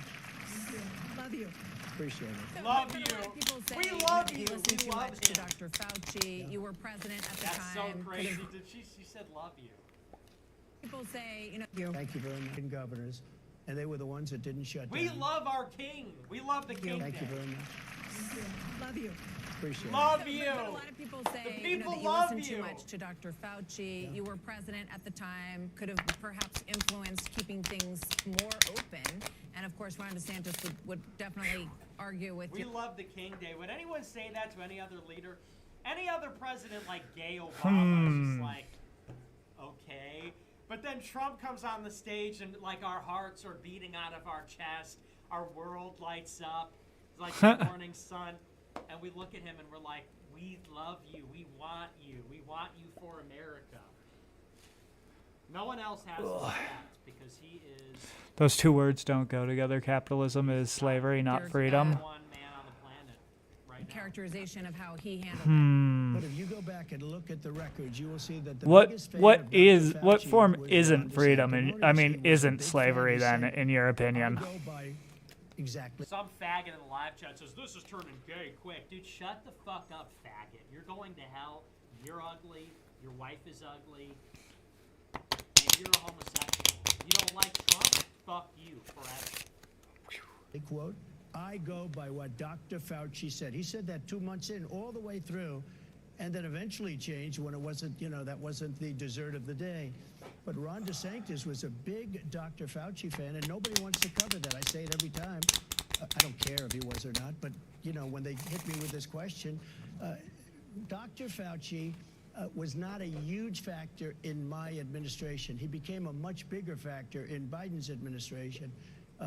Love you. Appreciate it. Love you. People say, We love you. You listened We too love much to him. Dr. Fauci. Yeah. You were president at the That's so time. crazy. She said love you. People say, Thank you very much. Governors, and they were the ones that didn't shut We down. love our king. We love the king. Thank you very much. Love you. Appreciate Love it. you. But a lot of people say The people that you love listened you. too much to Dr. Fauci. You were president at the time, could have perhaps influenced keeping things more open. And of course, Ron DeSantis would definitely argue with you. We love the King Day. Would anyone say that to any other leader? Any other president like gay Obama is just like, okay. But then Trump comes on the stage and like our hearts are beating out of our chest. Our world lights up. It's like the morning sun. And we look at him and we're like, we love you. We want you. We want you for America. No one else has that because he is... Those two words don't go together. Capitalism is slavery, not freedom. one man on the planet right now. Characterization of how he handled But if you go back and look at the records, you will see that the What biggest fan what of Dr. is what Fauci form was isn't Ron freedom? And DeSantis. I He mean, was a isn't big fan slavery of then, saying, in your opinion? I go by exactly. Some faggot in the live chat says, this is turning gay quick. Dude, shut the fuck up, faggot. You're going to hell. You're ugly. Your wife is ugly. And you're a homosexual. You don't like Trump? Fuck you forever. A quote, I go by what Dr. Fauci said. He said that 2 months in, all the way through, and then eventually changed when it wasn't, that wasn't the dessert of the day. But Ron DeSantis was a big Dr. Fauci fan, and nobody wants to cover that. I say it every time. I don't care if he was or not, but, when they hit me with this question, Dr. Fauci was not a huge factor in my administration. He became a much bigger factor in Biden's administration.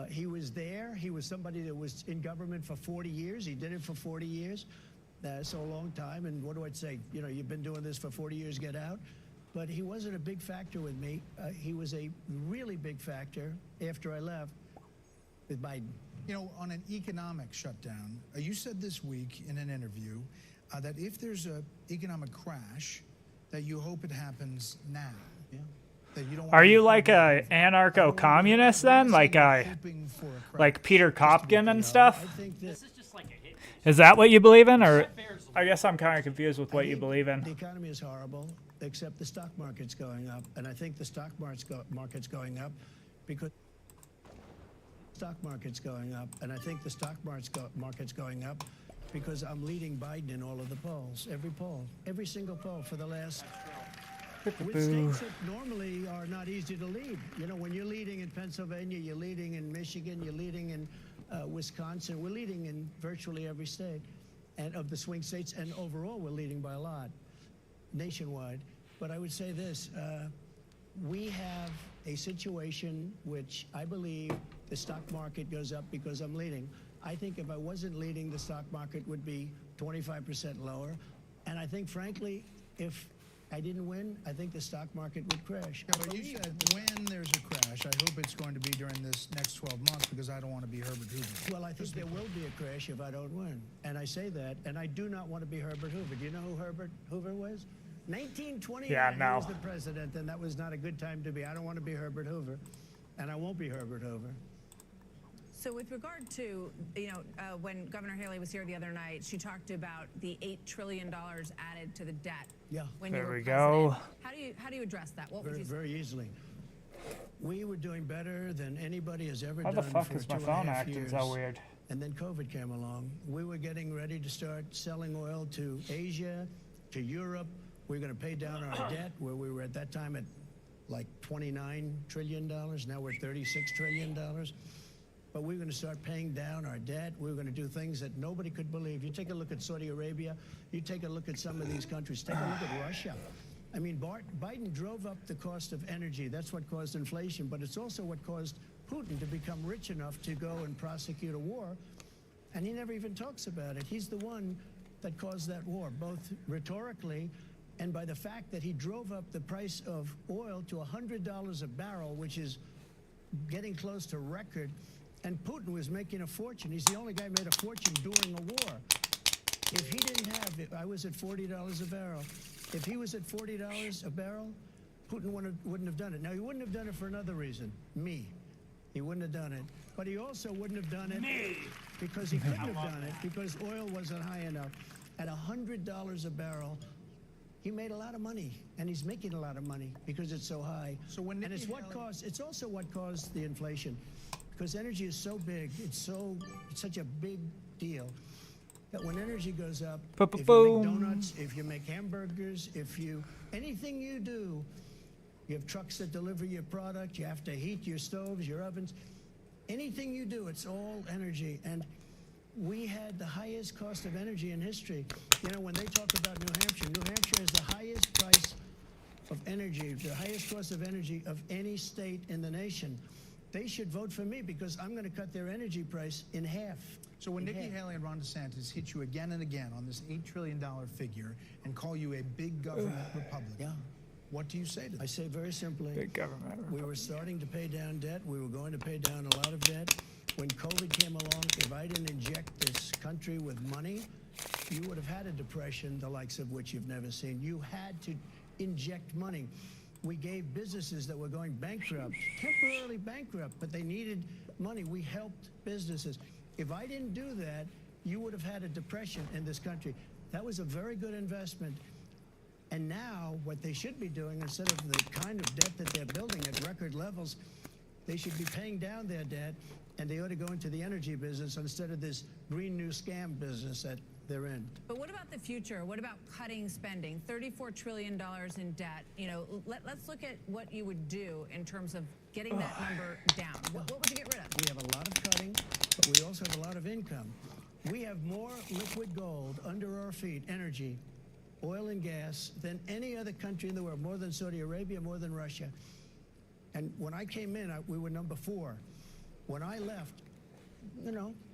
He was there. He was somebody that was in government for 40 years. He did it for 40 years. So a long time. And what do I say? You know, you've been doing this for 40 years, get out. But he wasn't a big factor with me. He was a really big factor after I left with Biden. You know, on an economic shutdown, you said this week in an interview that if there's an economic crash, that you hope it happens now. Yeah. That you don't Are you like a anarcho-communist then, like Peter Kopkin and stuff? This is just like a hit. Is that what you believe in, or I guess I'm kind of confused with what you believe in. The economy is horrible, except the stock market's going up, and I think the stock market's going up because because I'm leading Biden in all of the polls, every single poll for the last. With states that normally are not easy to lead. You know, when you're leading in Pennsylvania, you're leading in Michigan, you're leading in Wisconsin. We're leading in virtually every state and of the swing states, and overall we're leading by a lot nationwide. But I would say this, we have a situation which I believe the stock market goes up because I'm leading. I think if I wasn't leading, the stock market would be 25% lower. And I think, frankly, if I didn't win, I think the stock market would crash. Yeah, but you said when there's a crash, I hope it's going to be during this next 12 months because I don't want to be Herbert Hoover. Well, I think there will be a crash if I don't win. And I say that, and I do not want to be Herbert Hoover. Do you know who Herbert Hoover was? 1929, yeah, no. He was the president, and that was not a good time to be. I don't want to be Herbert Hoover, and I won't be Herbert Hoover. So with regard to, you know, when Governor Haley was here the other night, she talked about the $8 trillion added to the debt. Yeah. When there you were we president. go. How do you address that? What Very, would you very easily. We were doing better than anybody has ever How done the fuck for is my 2.5 phone acting years. so weird? And then COVID came along. We were getting ready to start selling oil to Asia, to Europe. We were going to pay down our debt, where we were at that time at like $29 trillion. Now we're $36 trillion. But we're going to start paying down our debt. We're going to do things that nobody could believe. You take a look at Saudi Arabia. You take a look at some of these countries. Take a look at Russia. I mean, Biden drove up the cost of energy. That's what caused inflation. But it's also what caused Putin to become rich enough to go and prosecute a war. And he never even talks about it. He's the one that caused that war, both rhetorically and by the fact that he drove up the price of oil to $100 a barrel, which is getting close to record. And Putin was making a fortune. He's the only guy who made a fortune during a war. If he didn't have it, I was at $40 a barrel. If he was at $40 a barrel, Putin wouldn't have done it. Now, he wouldn't have done it for another reason, me. He wouldn't have done it. But he also wouldn't have done it because he couldn't have done it because oil wasn't high enough. At $100 a barrel, he made a lot of money, and he's making a lot of money because it's so high. So when and it's also what caused the inflation. Because energy is so big, it's such a big deal that when energy goes up, if you make donuts, if you make hamburgers, anything you do, you have trucks that deliver your product, you have to heat your stoves, your ovens, anything you do, it's all energy. And we had the highest cost of energy in history. You know, when they talk about New Hampshire has the highest price of energy, the highest cost of energy of any state in the nation. They should vote for me because I'm going to cut their energy price in half. So when Nikki Haley and Ron DeSantis hit you again and again on this $8 trillion figure and call you a big government Republican, what do you say to them? I say very simply, big government. We were starting to pay down debt. We were going to pay down a lot of debt. When COVID came along, if I didn't inject this country with money, you would have had a depression, the likes of which you've never seen. You had to inject money. We gave businesses that were going bankrupt, temporarily bankrupt, but they needed money. We helped businesses. If I didn't do that, you would have had a depression in this country. That was a very good investment. And now what they should be doing, instead of the kind of debt that they're building at record levels, they should be paying down their debt, and they ought to go into the energy business instead of this green new scam business that they're in. But what about the future? What about cutting spending? $34 trillion in debt. You know, let's look at what you would do in terms of getting that number down. What would you get rid of? We have a lot of cutting, but we also have a lot of income. We have more liquid gold under our feet, energy, oil and gas than any other country in the world, more than Saudi Arabia, more than Russia. And when I came in, we were number 4. When I left,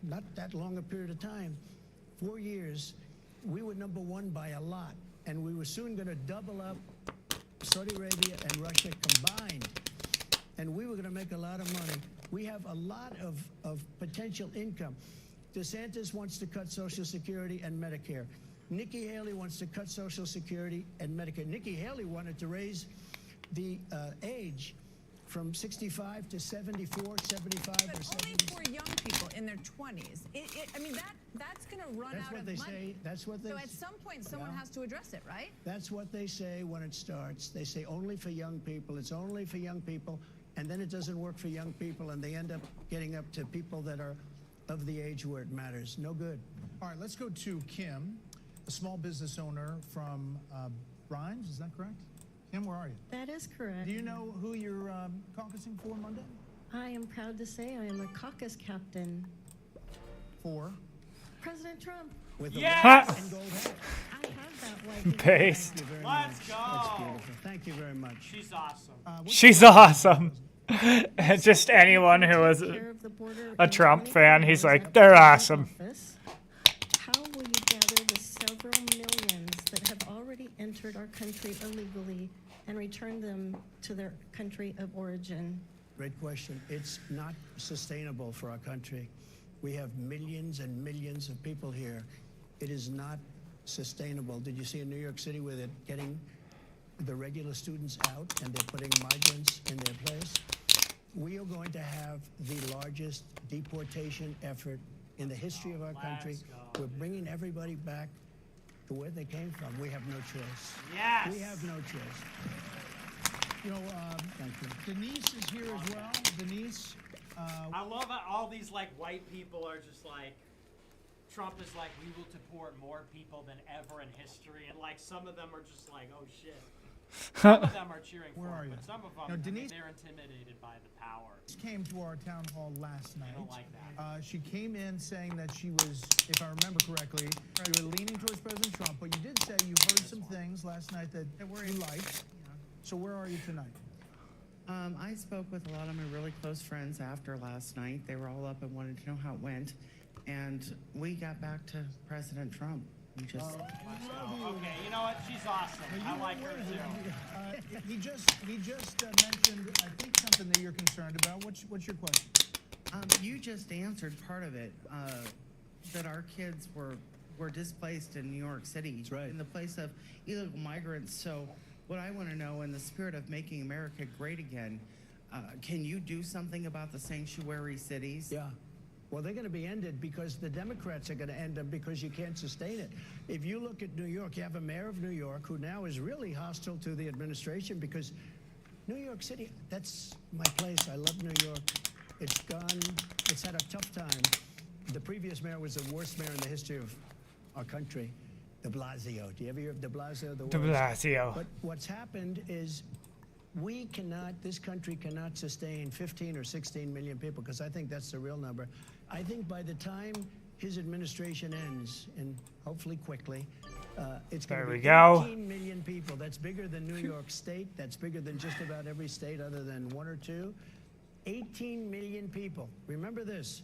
not that long a period of time, 4 years, we were number 1 by a lot. And we were soon going to double up Saudi Arabia and Russia combined. And we were going to make a lot of money. We have a lot of potential income. DeSantis wants to cut Social Security and Medicare. Nikki Haley wants to cut Social Security and Medicare. Nikki Haley wanted to raise the age from 65 to 74, 75 But or 70. only for young people in their 20s. I mean, that's going to run That's out what of they money. say. That's what they So at some point, someone Yeah. has to address it, right? That's what they say when it starts. They say only for young people. It's only for young people. And then it doesn't work for young people, and they end up getting up to people that are of the age where it matters. No good. All right, let's go to Kim, a small business owner from Rhines. Is that correct? Kim, where are you? That is correct. Do you know who you're caucusing for Monday? I am proud to say I am a caucus captain. For? President Trump. With Yes! the white and gold hat. I have that white. Base. Thank you very Let's much. go. That's beautiful. Thank you very much. She's awesome. She's awesome. Just anyone who was a Trump fan, he's like, they're awesome. How will you gather the several millions that have already entered our country illegally and return them to their country of origin? Great question. It's not sustainable for our country. We have millions and millions of people here. It is not sustainable. Did you see in New York City where they're getting the regular students out and they're putting migrants in their place? We are going to have the largest deportation effort in the history of our country. We're bringing everybody back to where they came from. We have no choice. Yes. We have no choice. You know, Denise is here as well. Denise. I love how all these like white people are just like, Trump is like, we will deport more people than ever in history, and like some of them are just like, oh shit. Some of them are cheering for him, but some of them, Denise, they're intimidated by the power. came to our town hall last night. I don't like that. She came in saying that she was, if I remember correctly, you were leaning towards President Trump, but you did say you heard some things last night that you liked. So where are you tonight? I spoke with a lot of my really close friends after last night. They were all up and wanted to know how it went. And we got back to President Trump. We just... Okay, you know what? She's awesome. I like her too. He just mentioned, I think, something that you're concerned about. What's your question? You just answered part of it, that our kids were displaced in New York City. That's right. In the place of illegal migrants. So what I want to know, in the spirit of making America great again, can you do something about the sanctuary cities? Yeah. Well, they're going to be ended because the Democrats are going to end them because you can't sustain it. If you look at New York, you have a mayor of New York who now is really hostile to the administration because New York City, that's my place. I love New York. It's had a tough time. The previous mayor was the worst mayor in the history of our country, de Blasio. Do you ever hear of de Blasio? De Blasio. But what's happened is this country cannot sustain 15 or 16 million people, because I think that's the real number. I think by the time his administration ends, and hopefully quickly, it's going to be 18 million people. That's bigger than New York State. That's bigger than just about every state other than one or two. 18 million people. Remember this.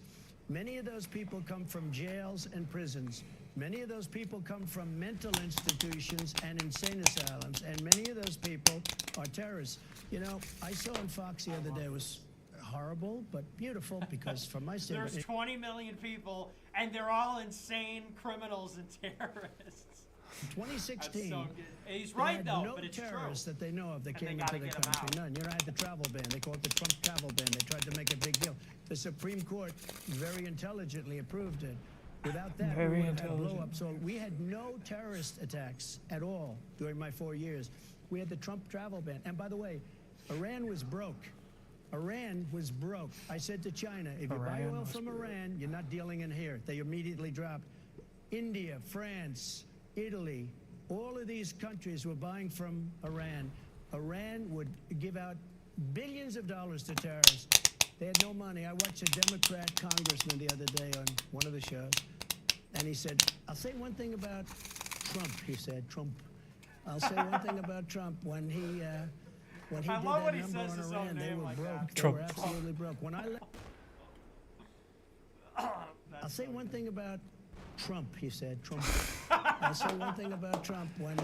Many of those people come from jails and prisons. Many of those people come from mental institutions and insane asylums, and many of those people are terrorists. You know, I saw on Fox the other day, it was horrible, but beautiful, because from my standpoint... There's 20 million people, and they're all insane criminals and terrorists. 2016, so good. He's right, they had though, no but it's terrorists true. that they know of that And came they into gotta the get 'em country. out. None. You know, I had the travel ban. They call it the Trump travel ban. They tried to make a big deal. The Supreme Court very intelligently approved it. Without that, we would have had blow-up. So we had no terrorist attacks at all during my 4 years. We had the Trump travel ban. And by the way, Iran was broke. Iran was broke. I said to China, if you buy oil from Iran, you're not dealing in here. They immediately dropped. India, France, Italy, all of these countries were buying from Iran. Iran would give out billions of dollars to terrorists. They had no money. I watched a Democrat congressman the other day on one of the shows, and he said, I'll say one thing about Trump, he said, Trump. I'll say one thing about Trump. When he did I love that when he number says on his own Iran, they name were like broke. that. They were absolutely broke. When I'll say one thing about Trump, he said. Trump. I'll say one thing about Trump. When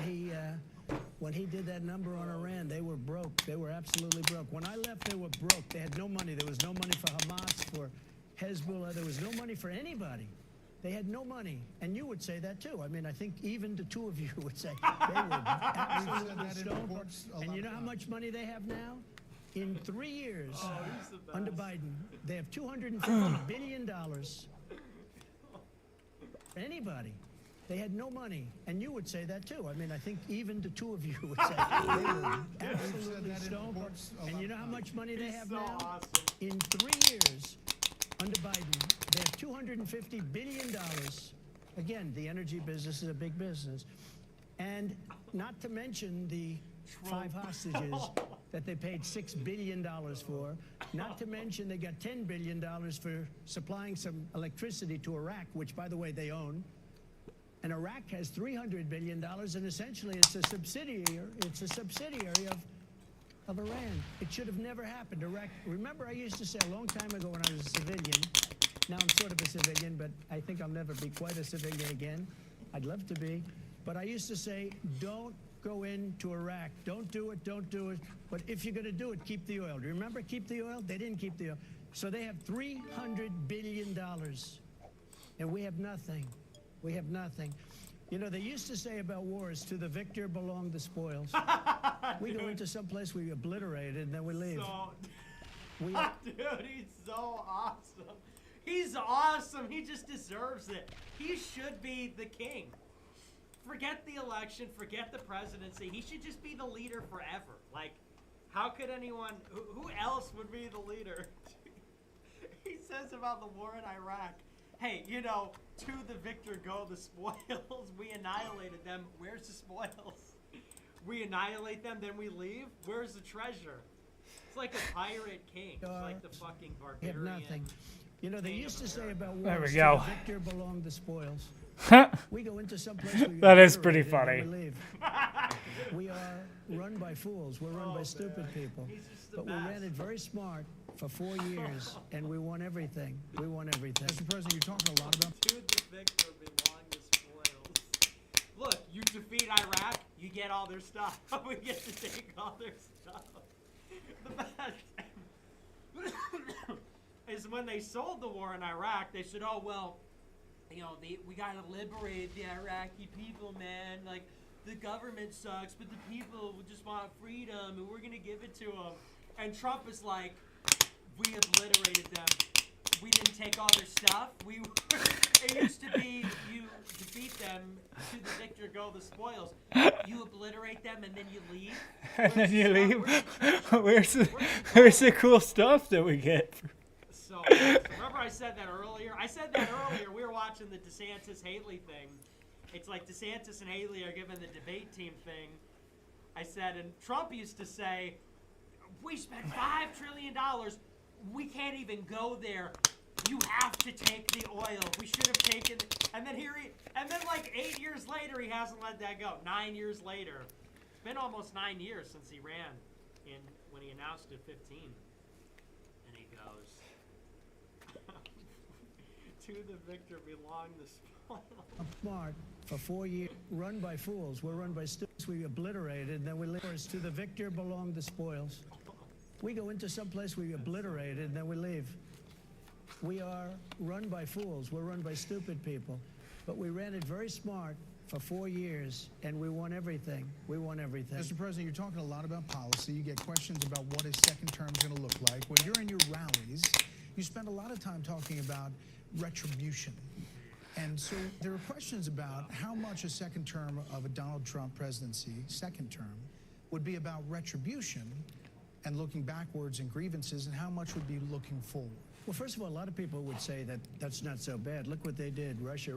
he did that number on Iran, they were broke. They were absolutely broke. When I left, they were broke. They had no money. There was no money for Hamas, for Hezbollah. There was no money for anybody. They had no money. And you would say that too. I mean, I think even the two of you would say they were absolutely stoned. And you know how much money they have now? In 3 years, under Biden, they have $250 billion. Anybody. They had no money. And you would say that too. I mean, I think even the two of you would say they were absolutely stoned. And you know how much money they have now? Awesome. In 3 years, under Biden, they have $250 billion. Again, the energy business is a big business. And not to mention the 5 hostages that they paid $6 billion for. Not to mention they got $10 billion for supplying some electricity to Iraq, which, by the way, they own. And Iraq has $300 billion, and essentially it's a subsidiary. It's a subsidiary of Iran. It should have never happened. Iraq. Remember, I used to say a long time ago when I was a civilian. Now I'm sort of a civilian, but I think I'll never be quite a civilian again. I'd love to be, but I used to say, don't go into Iraq. Don't do it. Don't do it. But if you're going to do it, keep the oil. Do you remember keep the oil? They didn't keep the oil. So they have $300 billion, and we have nothing. We have nothing. You know, they used to say about wars, to the victor belong the spoils. We go into some place we obliterate it, and then we leave. Dude, he's so awesome. He's awesome. He just deserves it. He should be the king. Forget the election. Forget the presidency. He should just be the leader forever. Like, how could anyone... Who else would be the leader? He says about the war in Iraq. Hey, you know, to the victor go the spoils. We annihilated them. Where's the spoils? We annihilate them, then we leave? Where's the treasure? It's like a pirate king. It's like the fucking barbarian. We have nothing. You know, they used to say about There we wars, go. to the victor belong the spoils. We go into some place we That is pretty obliterate it, and funny. we leave. We are run by fools. We're run by stupid people. But we ran it very smart for 4 years, and we won everything. We won everything. Mr. President, you're talking a lot about... To the victor belong the spoils. Look, you defeat Iraq, you get all their stuff. We get to take all their stuff. The best is when they sold the war in Iraq, they said, oh, well, you know, we got to liberate the Iraqi people, man. Like, the government sucks, but the people just want freedom, and we're going to give it to them. And Trump is like, we obliterated them. We didn't take all their stuff. It used to be you defeat them, to the victor go the spoils. You obliterate them and then you leave. And then you leave. Where's the cool stuff that we get? So remember I said that earlier? We were watching the DeSantis-Haley thing. It's like DeSantis and Haley are giving the debate team thing. I said, and Trump used to say, we spent $5 trillion. We can't even go there. You have to take the oil. We should have taken. And then like 8 years later, he hasn't let that go. 9 years later, it's been almost 9 years since he ran when he announced at 15. And he goes, to the victor belong the spoils. Smart for 4 years, run by fools. We're run by students. We obliterated, and then we leave. To the victor belong the spoils. We go into some place we obliterated, and then we leave. We are run by fools. We're run by stupid people. But we ran it very smart for 4 years, and we won everything. We won everything. Mr. President, you're talking a lot about policy. You get questions about what a second term is going to look like. When you're in your rallies, you spend a lot of time talking about retribution. And so there are questions about how much a second term of a Donald Trump presidency, second term, would be about retribution and looking backwards and grievances, and how much would be looking forward. Well, first of all, a lot of people would say that that's not so bad. Look what they did. Russia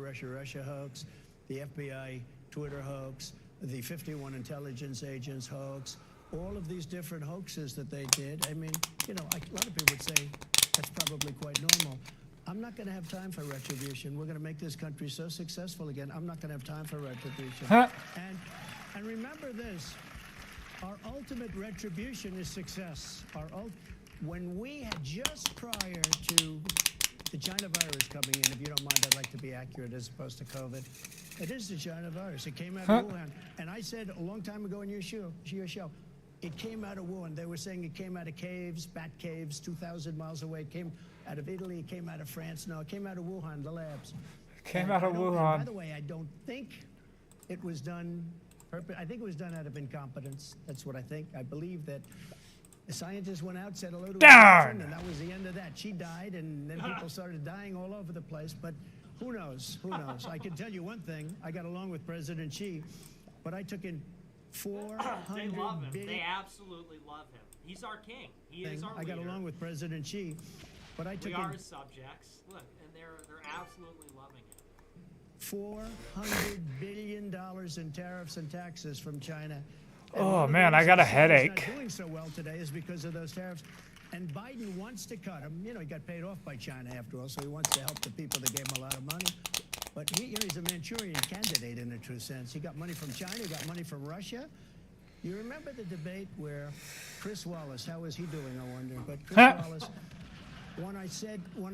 hoax, the FBI Twitter hoax, the 51 intelligence agents hoax, all of these different hoaxes that they did. I mean, you know, a lot of people would say that's probably quite normal. I'm not going to have time for retribution. We're going to make this country so successful again. I'm not going to have time for retribution. And remember this, our ultimate retribution is success. When we had just prior to the China virus coming in, if you don't mind, I'd like to be accurate as opposed to COVID. It is the China virus. It came out of Wuhan. And I said a long time ago in your show, it came out of Wuhan. They were saying it came out of caves, bat caves, 2,000 miles away. It came out of Italy. It came out of France. No, it came out of Wuhan, the labs. Came out of Wuhan. By the way, I don't think it was done. I think it was done out of incompetence. That's what I think. I believe that the scientist went out, said hello to her girlfriend, and that was the end of that. She died, and then people started dying all over the place. But who knows? Who knows? I can tell you one thing. I got along with President Xi, but I took in 400 They love him. billion. They absolutely love him. He's our king. He is our I got leader. along with President Xi, but I took We are in his subjects. Look, and they're absolutely loving it. $400 billion in tariffs and taxes from China. And Oh, one of the man, I got a reasons China's headache. not doing so well today is because of those tariffs. And Biden wants to cut them. You know, he got paid off by China after all, so he wants to help the people that gave him a lot of money. But he's a Manchurian candidate in a true sense. He got money from China, he got money from Russia. You remember the debate where Chris Wallace, how is he doing, I wonder? But Chris Wallace, when I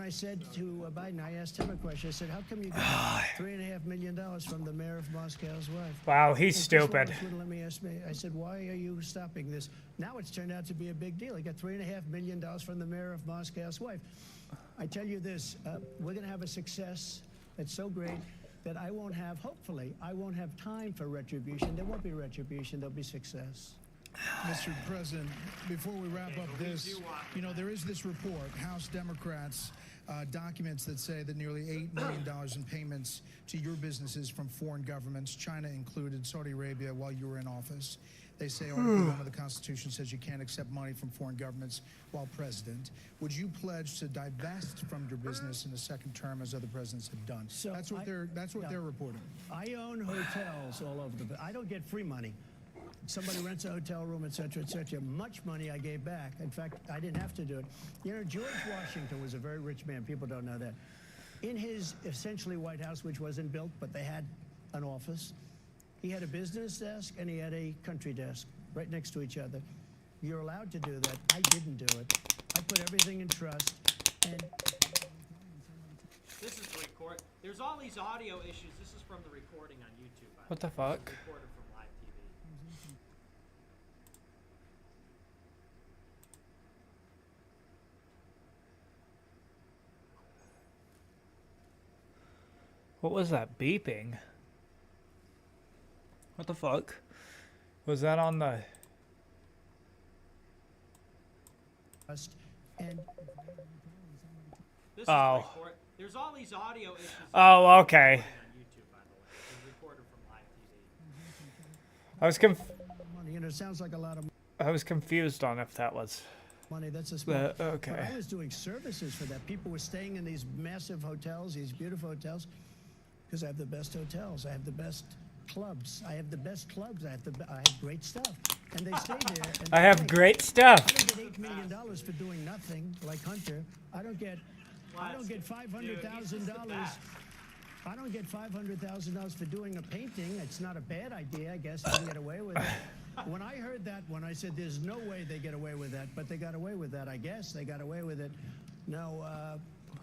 said to Biden, I asked him a question. I said, how come you got $3.5 million from the mayor of Moscow's wife? Wow, he's And Chris stupid. Wallace wouldn't let me ask me. I said, why are you stopping this? Now it's turned out to be a big deal. He got $3.5 million from the mayor of Moscow's wife. I tell you this, we're going to have a success that's so great that hopefully, I won't have time for retribution. There won't be retribution, there'll be success. Mr. President, before we wrap up this, you know, there is this report, House Democrats documents that say that nearly $8 million in payments to your businesses from foreign governments, China included, Saudi Arabia, while you were in office. They say Article 1 of the Constitution says you can't accept money from foreign governments while president. Would you pledge to divest from your business in the second term as other presidents have done? So that's what they're reporting. I own hotels all over I don't get free money. Somebody rents a hotel room, et cetera, much money I gave back. In fact, I didn't have to do it. You know, George Washington was a very rich man. People don't know that. In his essentially White House, which wasn't built, but they had an office, he had a business desk and he had a country desk right next to each other. You're allowed to do that. I didn't do it. I put everything in trust. And This is the record. There's all these audio issues. This is from the recording on YouTube. What the fuck? Recorded from live TV. What was that beeping? What the fuck? Was that on the... and This is Oh. the record. There's all these audio issues. Oh, okay. On YouTube, by the way. It's recorded from live TV. I was money, you know, it sounds like a lot of I was confused on if that was... money. That's a small. okay. But I was doing services for that. People were staying in these massive hotels, these beautiful hotels, because I have the best hotels. I have the best clubs. I have the best clubs. I have great stuff, and they stay there. And I have great stuff. I don't get $8 million for doing nothing, like Hunter. I don't get $500,000. I don't get $500,000 for doing a painting. It's not a bad idea, I guess. I can get away with it. When I heard that, when I said there's no way they get away with that, but they got away with that, I guess. They got away with it. No,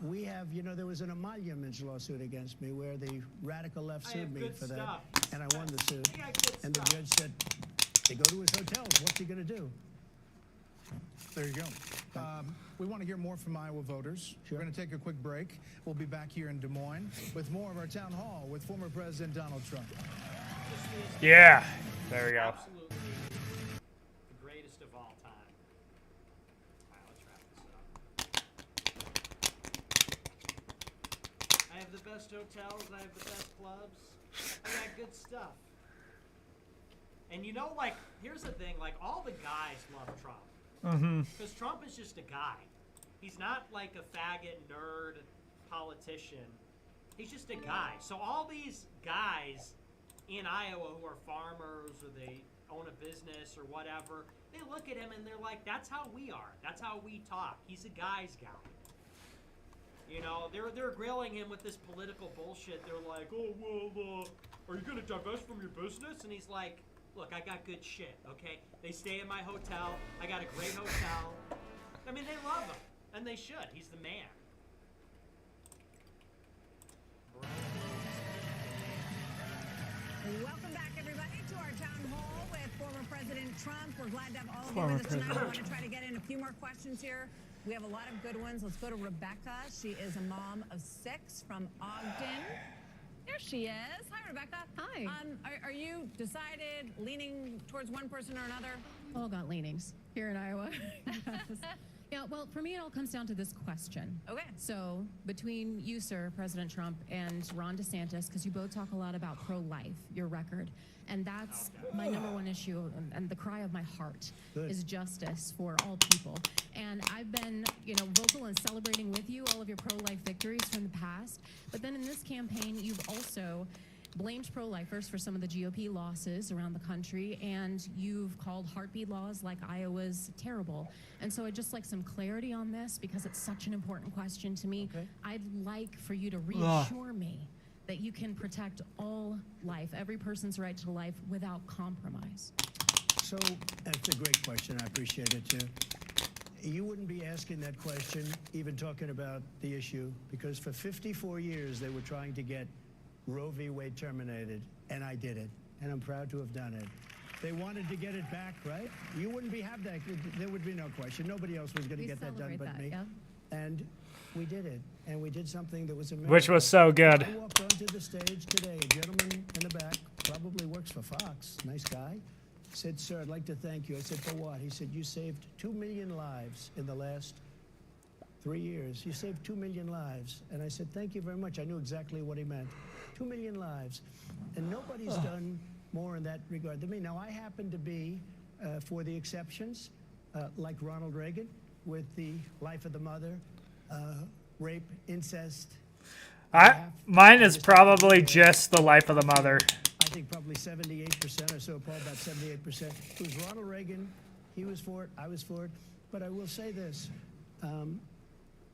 we have, you know, there was an emoluments lawsuit against me where the radical left sued me for that. And I won the suit. And the judge said, they go to his hotels. What's he going to do? There you go. We want to hear more from Iowa voters. We're going to take a quick break. We'll be back here in Des Moines with more of our town hall with former President Donald Trump. Yeah. There we go. Absolutely the greatest of all time. All right, let's wrap this up. I have the best hotels. I have the best clubs. I got good stuff. And you know, like, here's the thing. Like, all the guys love Trump. Because Trump is just a guy. He's not like a faggot, nerd, politician. He's just a guy. So all these guys in Iowa who are farmers or they own a business or whatever, they look at him and they're like, that's how we are. That's how we talk. He's a guy's guy. You know, they're grilling him with this political bullshit. They're like, oh, well, are you going to divest from your business? And he's like, Look, I got good shit, okay? They stay in my hotel. I got a great hotel. I mean, they love him, and they should. He's the man. Welcome back, everybody, to our town hall with former President Trump. We're glad to have all of you with us tonight. We want to try to get in a few more questions here. We have a lot of good ones. Let's go to Rebecca. She is a mom of 6 from Ogden. There she is. Hi, Rebecca. Hi. Are you decided, leaning towards one person or another? All got leanings here in Iowa. Yeah, well, for me, it all comes down to this question. Okay. So, between you, sir, President Trump, and Ron DeSantis, because you both talk a lot about pro-life, your record, and that's my number one issue, and the cry of my heart is justice for all people. And I've been, vocal and celebrating with you all of your pro-life victories from the past. But then in this campaign, you've also blamed pro-lifers for some of the GOP losses around the country, and you've called heartbeat laws like Iowa's terrible. And so I'd just like some clarity on this because it's such an important question to me. Okay. I'd like for you to reassure me that you can protect all life, every person's right to life, without compromise. So that's a great question. I appreciate it, too. You wouldn't be asking that question, even talking about the issue, because for 54 years they were trying to get Roe v. Wade terminated, and I did it, and I'm proud to have done it. They wanted to get it back, right? You wouldn't have that. There would be no question. Nobody else was going to get that done but me. Yeah. And we did it, and we did something that was amazing. Which was so good. I walked onto the stage today. A gentleman in the back, probably works for Fox, nice guy, said, "Sir, I'd like to thank you." I said, "For what?" He said, "You saved 2 million lives in the last 3 years. You saved 2 million lives." And I said, "Thank you very much." I knew exactly what he meant. 2 million lives. And nobody's done more in that regard than me. Now, I happen to be for the exceptions, like Ronald Reagan, with the life of the mother, rape, incest. Mine is probably just the life of the mother. I think probably 78% or so, Paul, about 78%. It was Ronald Reagan. He was for it. I was for it. But I will say this.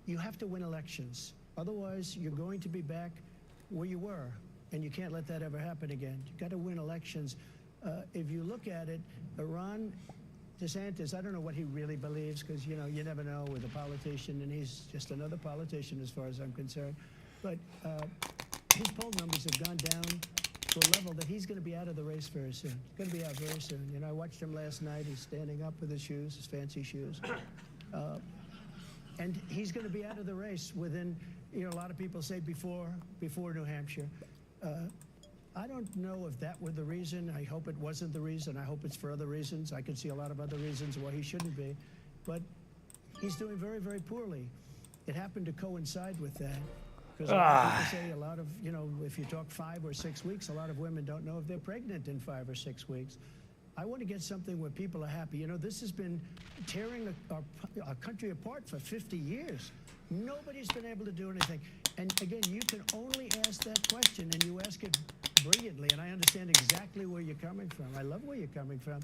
You have to win elections. Otherwise, you're going to be back where you were, and you can't let that ever happen again. You've got to win elections. If you look at it, Ron DeSantis, I don't know what he really believes, because, you never know with a politician, and he's just another politician as far as I'm concerned. But his poll numbers have gone down to a level that he's going to be out of the race very soon. He's going to be out very soon. I watched him last night. He's standing up with his shoes, his fancy shoes. And he's going to be out of the race within, a lot of people say before New Hampshire. I don't know if that were the reason. I hope it wasn't the reason. I hope it's for other reasons. I can see a lot of other reasons why he shouldn't be. But he's doing very, very poorly. It happened to coincide with that. Because a lot of people say a lot of, if you talk 5 or 6 weeks, a lot of women don't know if they're pregnant in 5 or 6 weeks. I want to get something where people are happy. This has been tearing our country apart for 50 years. Nobody's been able to do anything. And again, you can only ask that question, and you ask it brilliantly, and I understand exactly where you're coming from. I love where you're coming from.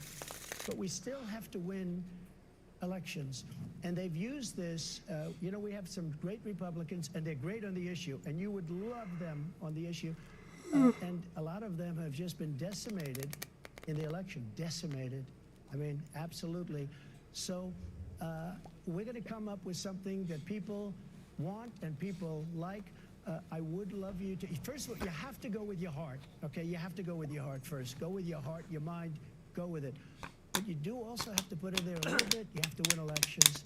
But we still have to win elections. And they've used this, we have some great Republicans, and they're great on the issue, and you would love them on the issue. And a lot of them have just been decimated in the election. Decimated. I mean, absolutely. So we're going to come up with something that people want and people like. I would love you to, first of all, you have to go with your heart, okay? You have to go with your heart first. Go with your heart, your mind, go with it. But you do also have to put in there a little bit. You have to win elections.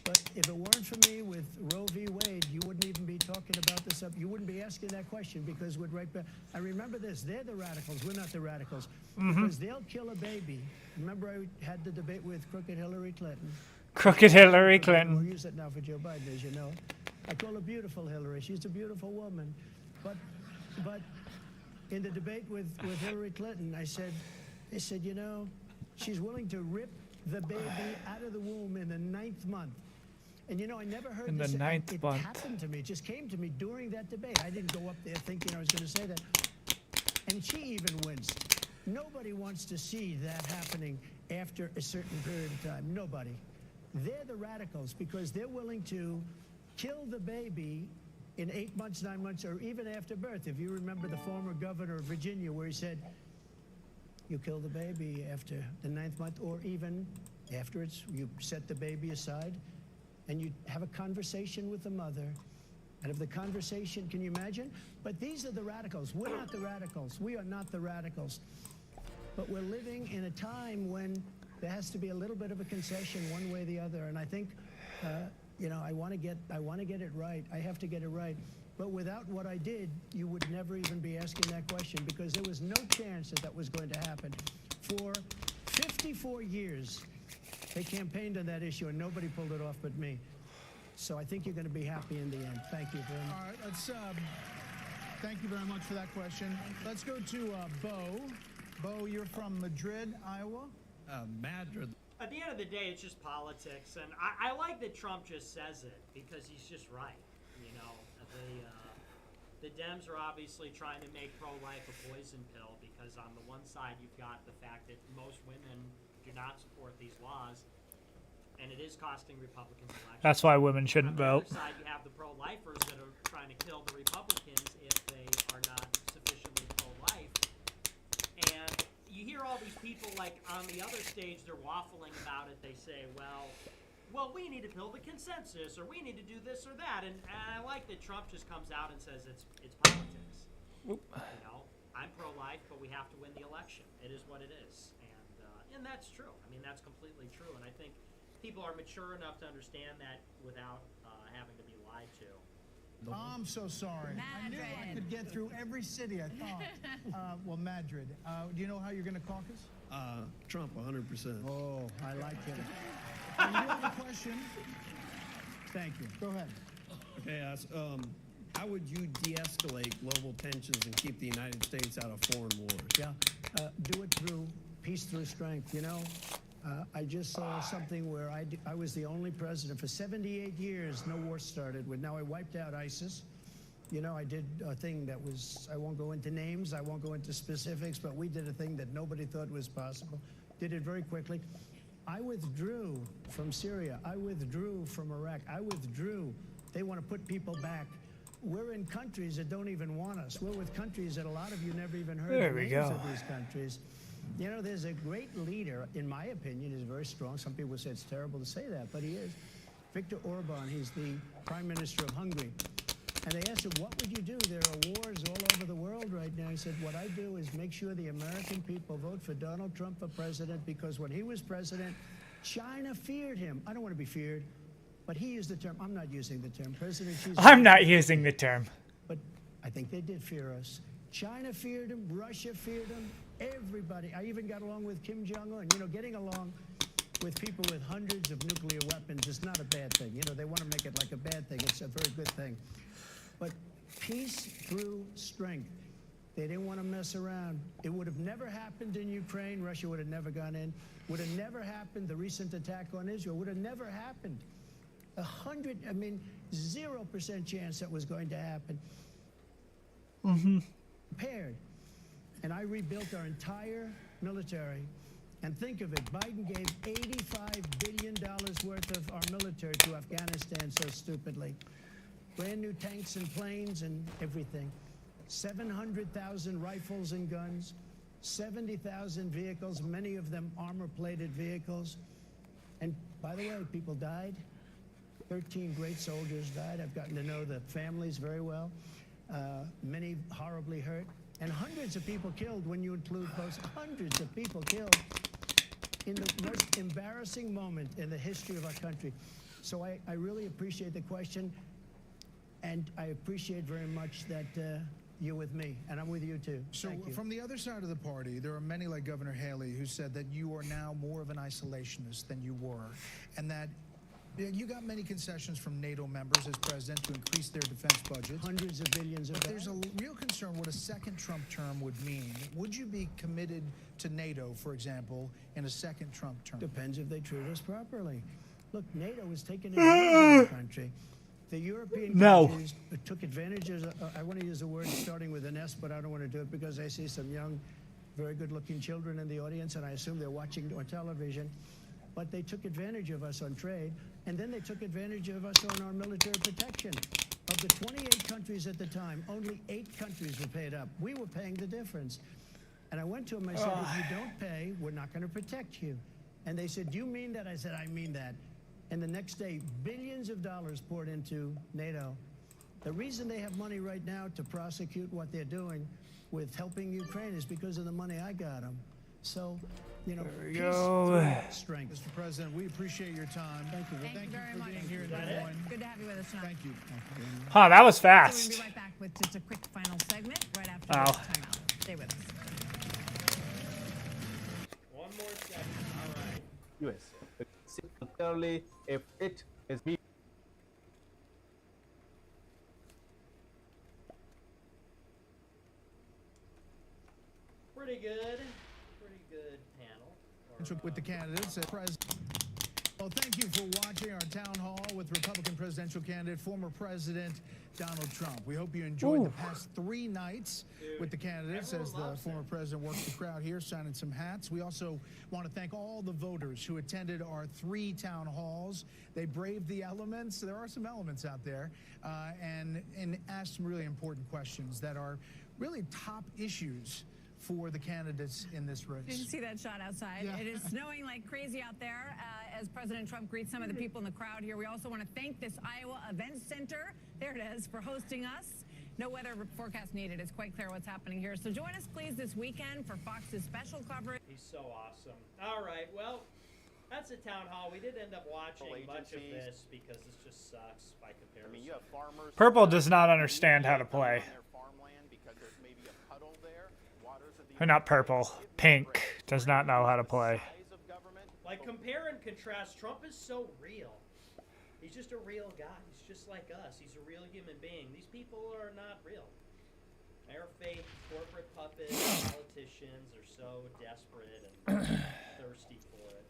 But if it weren't for me with Roe v. Wade, you wouldn't even be talking about this up. You wouldn't be asking that question because we're right back. And remember this, they're the radicals. We're not the radicals. Because they'll kill a baby. Remember I had the debate with crooked Hillary Clinton. Crooked Hillary Clinton. We'll use that now for Joe Biden, as you know. I call her beautiful Hillary. She's a beautiful woman. But in the debate with Hillary Clinton, I said, she's willing to rip the baby out of the womb in the 9th month. And I never heard this. In the 9th month. It happened to me. It just came to me during that debate. I didn't go up there thinking I was going to say that. And she even winced. Nobody wants to see that happening after a certain period of time. Nobody. They're the radicals because they're willing to kill the baby in 8 months, 9 months, or even after birth. If you remember the former governor of Virginia, where he said, you kill the baby after the 9th month, or even after you set the baby aside and you have a conversation with the mother. And if the conversation, can you imagine? But these are the radicals. We're not the radicals. We are not the radicals. But we're living in a time when there has to be a little bit of a concession one way or the other. And I think, I want to get it right. I have to get it right. But without what I did, you would never even be asking that question, because there was no chance that was going to happen. For 54 years, they campaigned on that issue, and nobody pulled it off but me. So I think you're going to be happy in the end. Thank you very much. All right, let's, thank you very much for that question. Let's go to Bo. Bo, you're from Madrid, Iowa? Madrid. At the end of the day, it's just politics, and I like that Trump just says it, because he's just right. You know, the Dems are obviously trying to make pro-life a poison pill, because on the one side you've got the fact that most women do not support these laws, and it is costing Republicans elections. That's why women shouldn't vote. On the other side, you have the pro-lifers that are trying to kill the Republicans if they are not sufficiently pro-life. And you hear all these people, like, on the other stage, they're waffling about it. They say, well, we need to build a consensus, or we need to do this or that. And I like that Trump just comes out and says it's politics. You know, I'm pro-life, but we have to win the election. It is what it is. And that's true. I mean, that's completely true. And I think people are mature enough to understand that without having to be lied to. Oh, I'm so sorry. I knew I could get through every city, I thought. Well, Madrid. Do you know how you're going to caucus? Trump, 100%. Oh, I like it. And you have a question? Thank you. Go ahead. Okay, how would you de-escalate global tensions and keep the United States out of foreign wars? Yeah, do it through peace through strength. You know, I just saw something where I was the only president for 78 years. No war started with. Now I wiped out ISIS. You know, I did a thing that was, I won't go into names, I won't go into specifics, but we did a thing that nobody thought was possible. Did it very quickly. I withdrew from Syria. I withdrew from Iraq. I withdrew. They want to put people back. We're in countries that don't even want us. We're with countries that a lot of you never even heard the names of these countries. You know, there's a great leader, in my opinion, is very strong. Some people say it's terrible to say that, but he is. Viktor Orban, he's the Prime Minister of Hungary. And they asked him, what would you do? There are wars all over the world right now. He said, what I do is make sure the American people vote for Donald Trump for president, because when he was president, China feared him. I don't want to be feared, but he used the term. I'm not using the term. President Xi. I'm not using the term. But I think they did fear us. China feared him. Russia feared him. Everybody. I even got along with Kim Jong-un. You know, getting along with people with hundreds of nuclear weapons is not a bad thing. You know, they want to make it like a bad thing. It's a very good thing. But peace through strength. They didn't want to mess around. It would have never happened in Ukraine. Russia would have never gone in. Would have never happened. The recent attack on Israel would have never happened. 0% chance that was going to happen. Prepared. And I rebuilt our entire military. And think of it, Biden gave $85 billion worth of our military to Afghanistan so stupidly. Brand new tanks and planes and everything. 700,000 rifles and guns. 70,000 vehicles, many of them armor-plated vehicles. And by the way, people died. 13 great soldiers died. I've gotten to know the families very well. Many horribly hurt. And hundreds of people killed when you include those. Hundreds of people killed in the most embarrassing moment in the history of our country. So I really appreciate the question. And I appreciate very much that you're with me, and I'm with you too. So from the other side of the party, there are many like Governor Haley who said that you are now more of an isolationist than you were, and that you got many concessions from NATO members as president to increase their defense budgets. Hundreds of billions of dollars. But there's a real concern what a second Trump term would mean. Would you be committed to NATO, for example, in a second Trump term? Depends if they treat us properly. Look, NATO is taking advantage of the country. The European countries took advantage of, I want to use a word starting with an S, but I don't want to do it because I see some young, very good-looking children in the audience, and I assume they're watching on television. But they took advantage of us on trade, and then they took advantage of us on our military protection. Of the 28 countries at the time, only 8 countries were paid up. We were paying the difference. And I went to them, I said, if you don't pay, we're not going to protect you. And they said, do you mean that? I said, I mean that. And the next day, billions of dollars poured into NATO. The reason they have money right now to prosecute what they're doing with helping Ukraine is because of the money I got them. So, you know, There we peace go. through strength. Mr. President, we appreciate your time. Thank you. Thank you very for much. being here in Des Moines. Good to have you with us tonight. Thank you. Huh, that was So we'll fast. be right back with just a quick final segment right after Wow. this timeout. Stay with us. One more second. All right. US. Clearly, if it is me. Pretty good. Pretty good panel. With the candidates, well, thank you for watching our town hall with Republican presidential candidate, former President Donald Trump. We hope you enjoyed the past 3 nights with the candidates as the former president works the crowd here, signing some hats. We also want to thank all the voters who attended our 3 town halls. They braved the elements. There are some elements out there, and asked some really important questions that are really top issues for the candidates in this race. Did you see that shot outside? Yeah. It is snowing like crazy out there as President Trump greets some of the people in the crowd here. We also want to thank this Iowa Event Center, there it is, for hosting us. No weather forecast needed. It's quite clear what's happening here. So join us, please, this weekend for Fox's special coverage. He's so awesome. All right, well, that's the town hall. We did end up watching much of this because this just sucks by comparison. I mean, you have farmers. Purple does not understand how to play. Or not purple. Pink does not know how to play. Like, compare and contrast, Trump is so real. He's just a real guy. He's just like us. He's a real human being. These people are not real. They're fake corporate puppets. Politicians are so desperate and thirsty for it.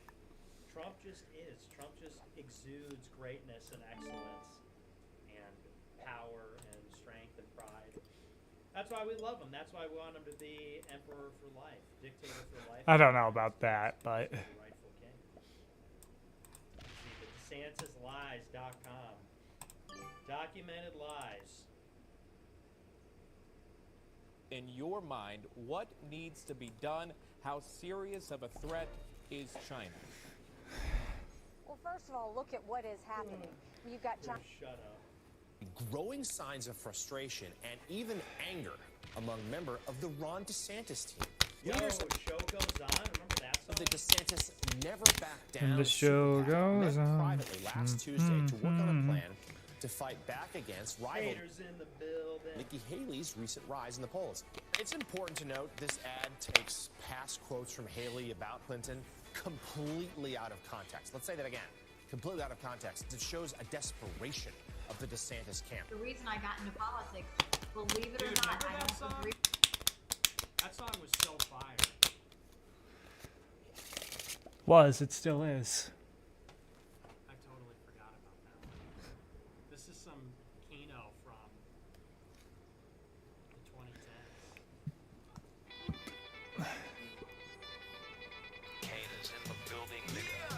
Trump just is. Trump just exudes greatness and excellence and power and strength and pride. That's why we love him. That's why we want him to be emperor for life, dictator for life. I don't know about that, but Rightful king. See, the DeSantisLies.com. Documented lies. In your mind, what needs to be done? How serious of a threat is China? Well, first of all, look at what is happening. You've got China. Shut up. Growing signs of frustration and even anger among members of the Ron DeSantis team. Yo, Leaders show goes on. Remember that song? of the DeSantis never backed down. And the show goes met on. privately last Tuesday to work on a plan to fight back against rival Haters in the building. Nikki Haley's recent rise in the polls. It's important to note this ad takes past quotes from Haley about Clinton completely out of context. Let's say that again. Completely out of context. It shows a desperation of the DeSantis camp. The reason I got into politics, believe it or Dude, not, remember I that don't song? agree. That song was so fire. it still is. I totally forgot about that one. This is some Keno from the 2010s. Kano's in the building, nigga.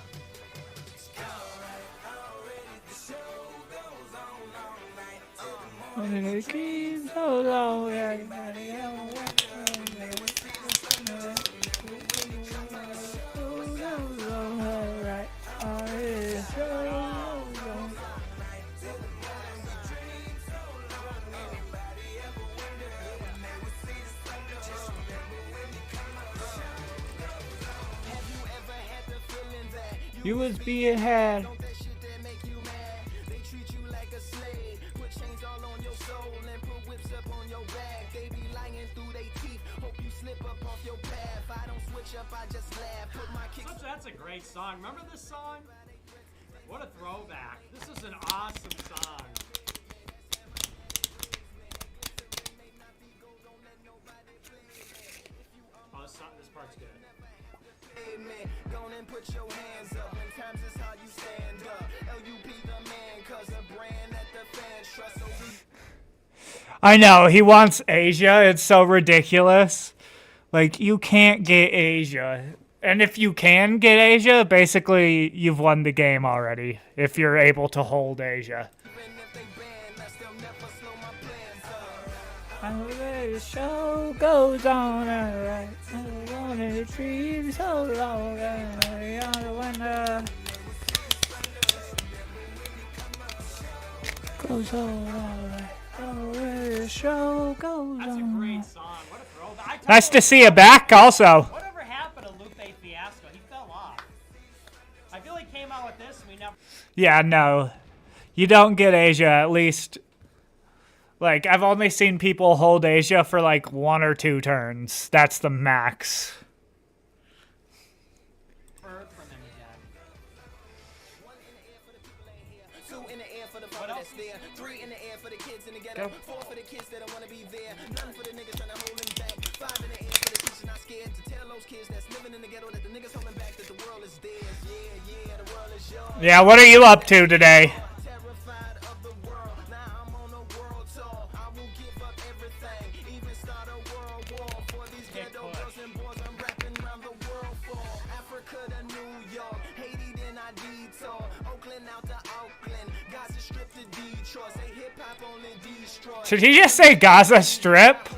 You was being had. That's a great song. Remember this song? What a throwback. This is an awesome song. Oh, this part's good. Put your hands up. When times is how you stand up. LUP the man, cause a brand that the fans trust. So I know, he wants Asia. It's so ridiculous. Like, you can't get Asia. And if you can get Asia, basically you've won the game already. If you're able to hold Asia. The show goes on alright. I wanted to dream so long. Goes on alright. Oh, the show goes That's a on. great song. What a throwback. Nice to see you back also. Whatever happened to Lupe Fiasco? He fell off. I feel he came out with this and we never... Yeah, no. You don't get Asia, at least. Like, I've only seen people hold Asia for like 1 or 2 turns. That's the max. heard from him again. Two in the air for the brother that's there. 3 in the air for the kids in the ghetto. 4 for the kids that don't wanna be there. None for the niggas trying to hold him back. 5 in the air for the teacher not scared to tell those kids that's living in the ghetto that the niggas holding back that the world is theirs. Yeah, the world is yours. Yeah, what are you up to today? Terrified of the world. Now I'm on a world tour. I will give up everything, even start a world war for these ghetto girls and boys. I'm rapping around the world for Africa to New York, Haiti then I detour, Oakland out to Auckland, Gaza Strip to Detroit. Say hip hop only destroy. Should he just say Gaza Strip?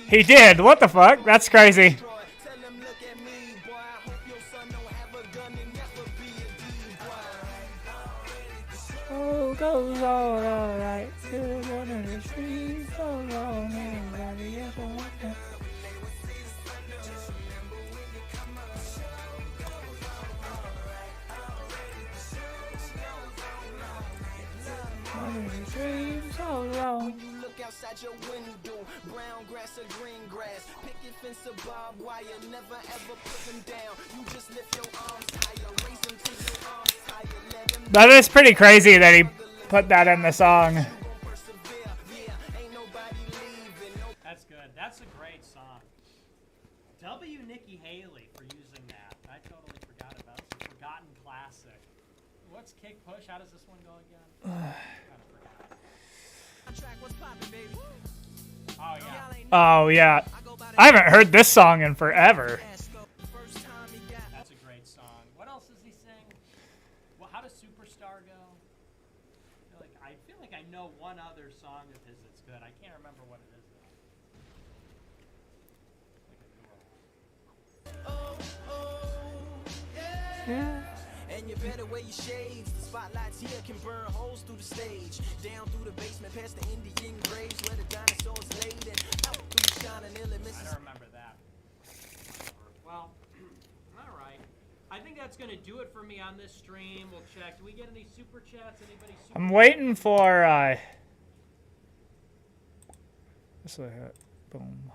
He did. What the fuck? That's crazy. Oh, goes all right. The streets so long. Everybody else will want that. Dreams so long. When you look outside your window, brown grass or green grass, picket fence or barbed wire, never ever put them down. You just lift your arms higher, raise them to your arms higher, let them. That is pretty crazy that he put that in the song. That's good. That's a great song. W. Nikki Haley for using that. I totally forgot about it. It's a forgotten classic. What's kick push? How does this one go again? Oh yeah. Oh yeah. I haven't heard this song in forever. That's a great song. What else does he sing? Well, how does Superstar go? I feel like I know one other song of his that's good. I can't remember what it is though. Yeah. And you better wear your shades. The spotlights here can burn holes through the stage. Down through the basement, past the Indian graves where the dinosaurs laid. And out through shining ill misses. I don't remember that. Well, all right. I think that's going to do it for me on this stream. We'll check. Do we get any super chats? Anybody super I'm waiting for this way. Boom.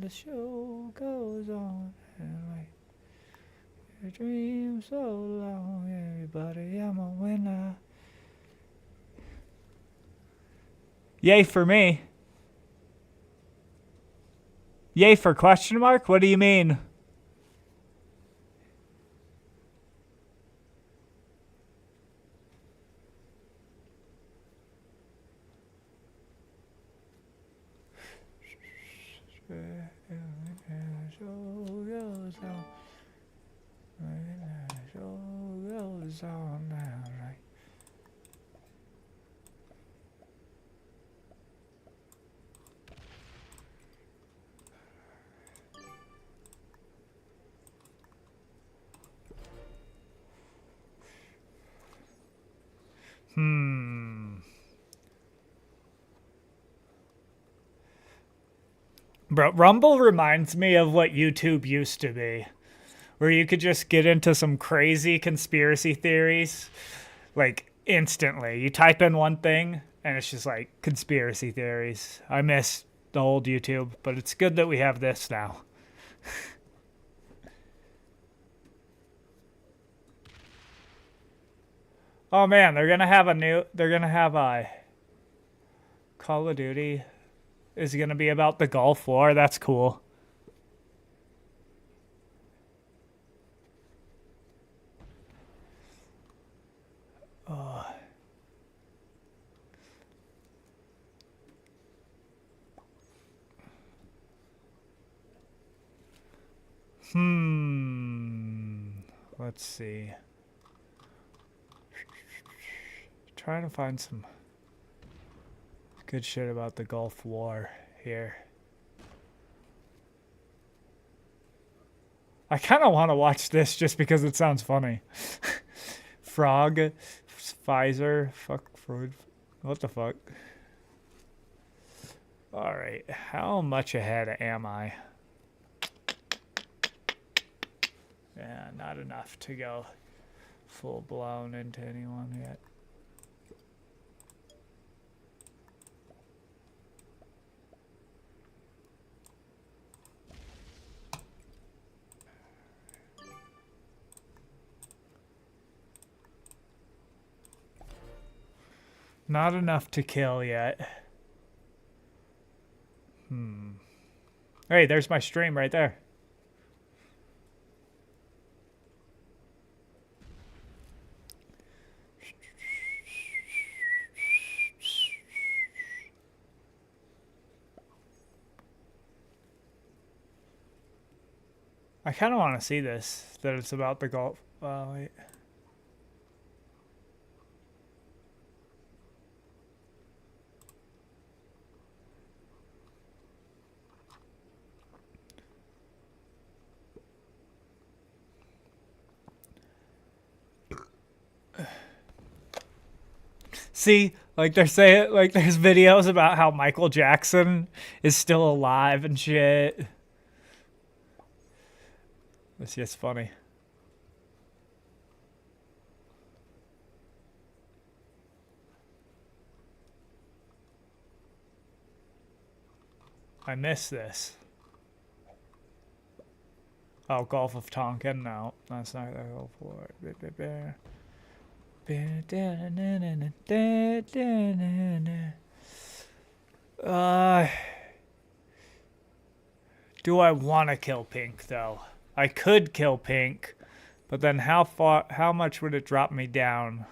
The show goes on and like your dream so long, everybody. I'm a winner. Yay for me. Yay for question mark? What do you mean? Bro, Rumble reminds me of what YouTube used to be, where you could just get into some crazy conspiracy theories, like, instantly. You type in one thing, and it's just like, conspiracy theories. I miss the old YouTube, but it's good that we have this now. Oh man, they're gonna have a Call of Duty is gonna be about the Gulf War. That's cool. Oh. Let's see. Trying to find some good shit about the Gulf War here. I kind of want to watch this just because it sounds funny. Frog, Pfizer, fuck Freud. What the fuck? Alright, how much ahead am I? Yeah, not enough to go full blown into anyone yet. Not enough to kill yet. Hey, there's my stream right there. I kind of want to see this, that it's about the Gulf. Wait. See, like they're saying, like there's videos about how Michael Jackson is still alive and shit. It's just funny. I miss this. Oh, Gulf of Tonkin? No, that's not the Gulf War. Do I want to kill Pink though? I could kill Pink, but then how much would it drop me down?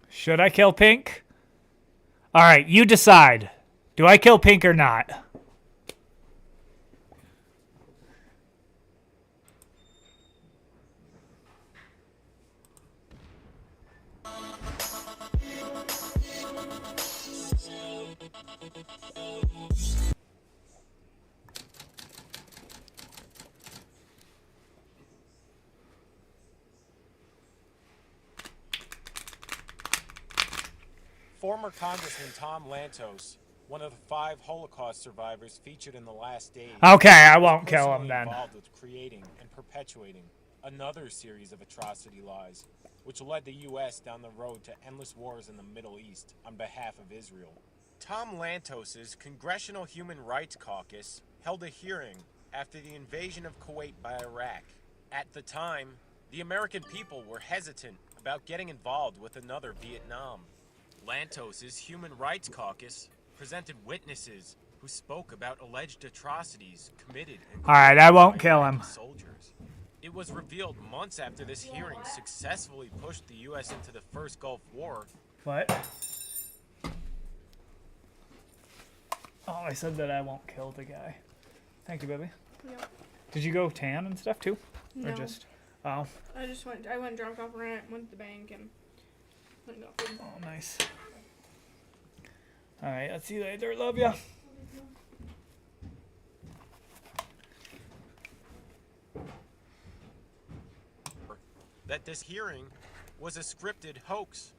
Should I kill Pink? All right, you decide. Do I kill Pink or not? Former Congressman Tom Lantos, one of the 5 Holocaust survivors featured in The Last Days. Okay, I won't kill him then. Involved with creating and perpetuating another series of atrocity lies, which led the U.S. down the road to endless wars in the Middle East on behalf of Israel. Tom Lantos's Congressional Human Rights Caucus held a hearing after the invasion of Kuwait by Iraq. At the time, the American people were hesitant about getting involved with another Vietnam. Lantos's Human Rights Caucus presented witnesses who spoke about alleged atrocities committed. All right, I won't kill him. Soldiers. It was revealed months after this hearing successfully pushed the U.S. into the first Gulf War. What? Oh, I said that I won't kill the guy. Thank you, baby. Yep. Did you go tan and stuff too? No. Or just? Oh. I went dropped off rent, went to the bank, and went and got food. Oh, nice. All right, I'll see you later. Love ya. That this hearing was a scripted hoax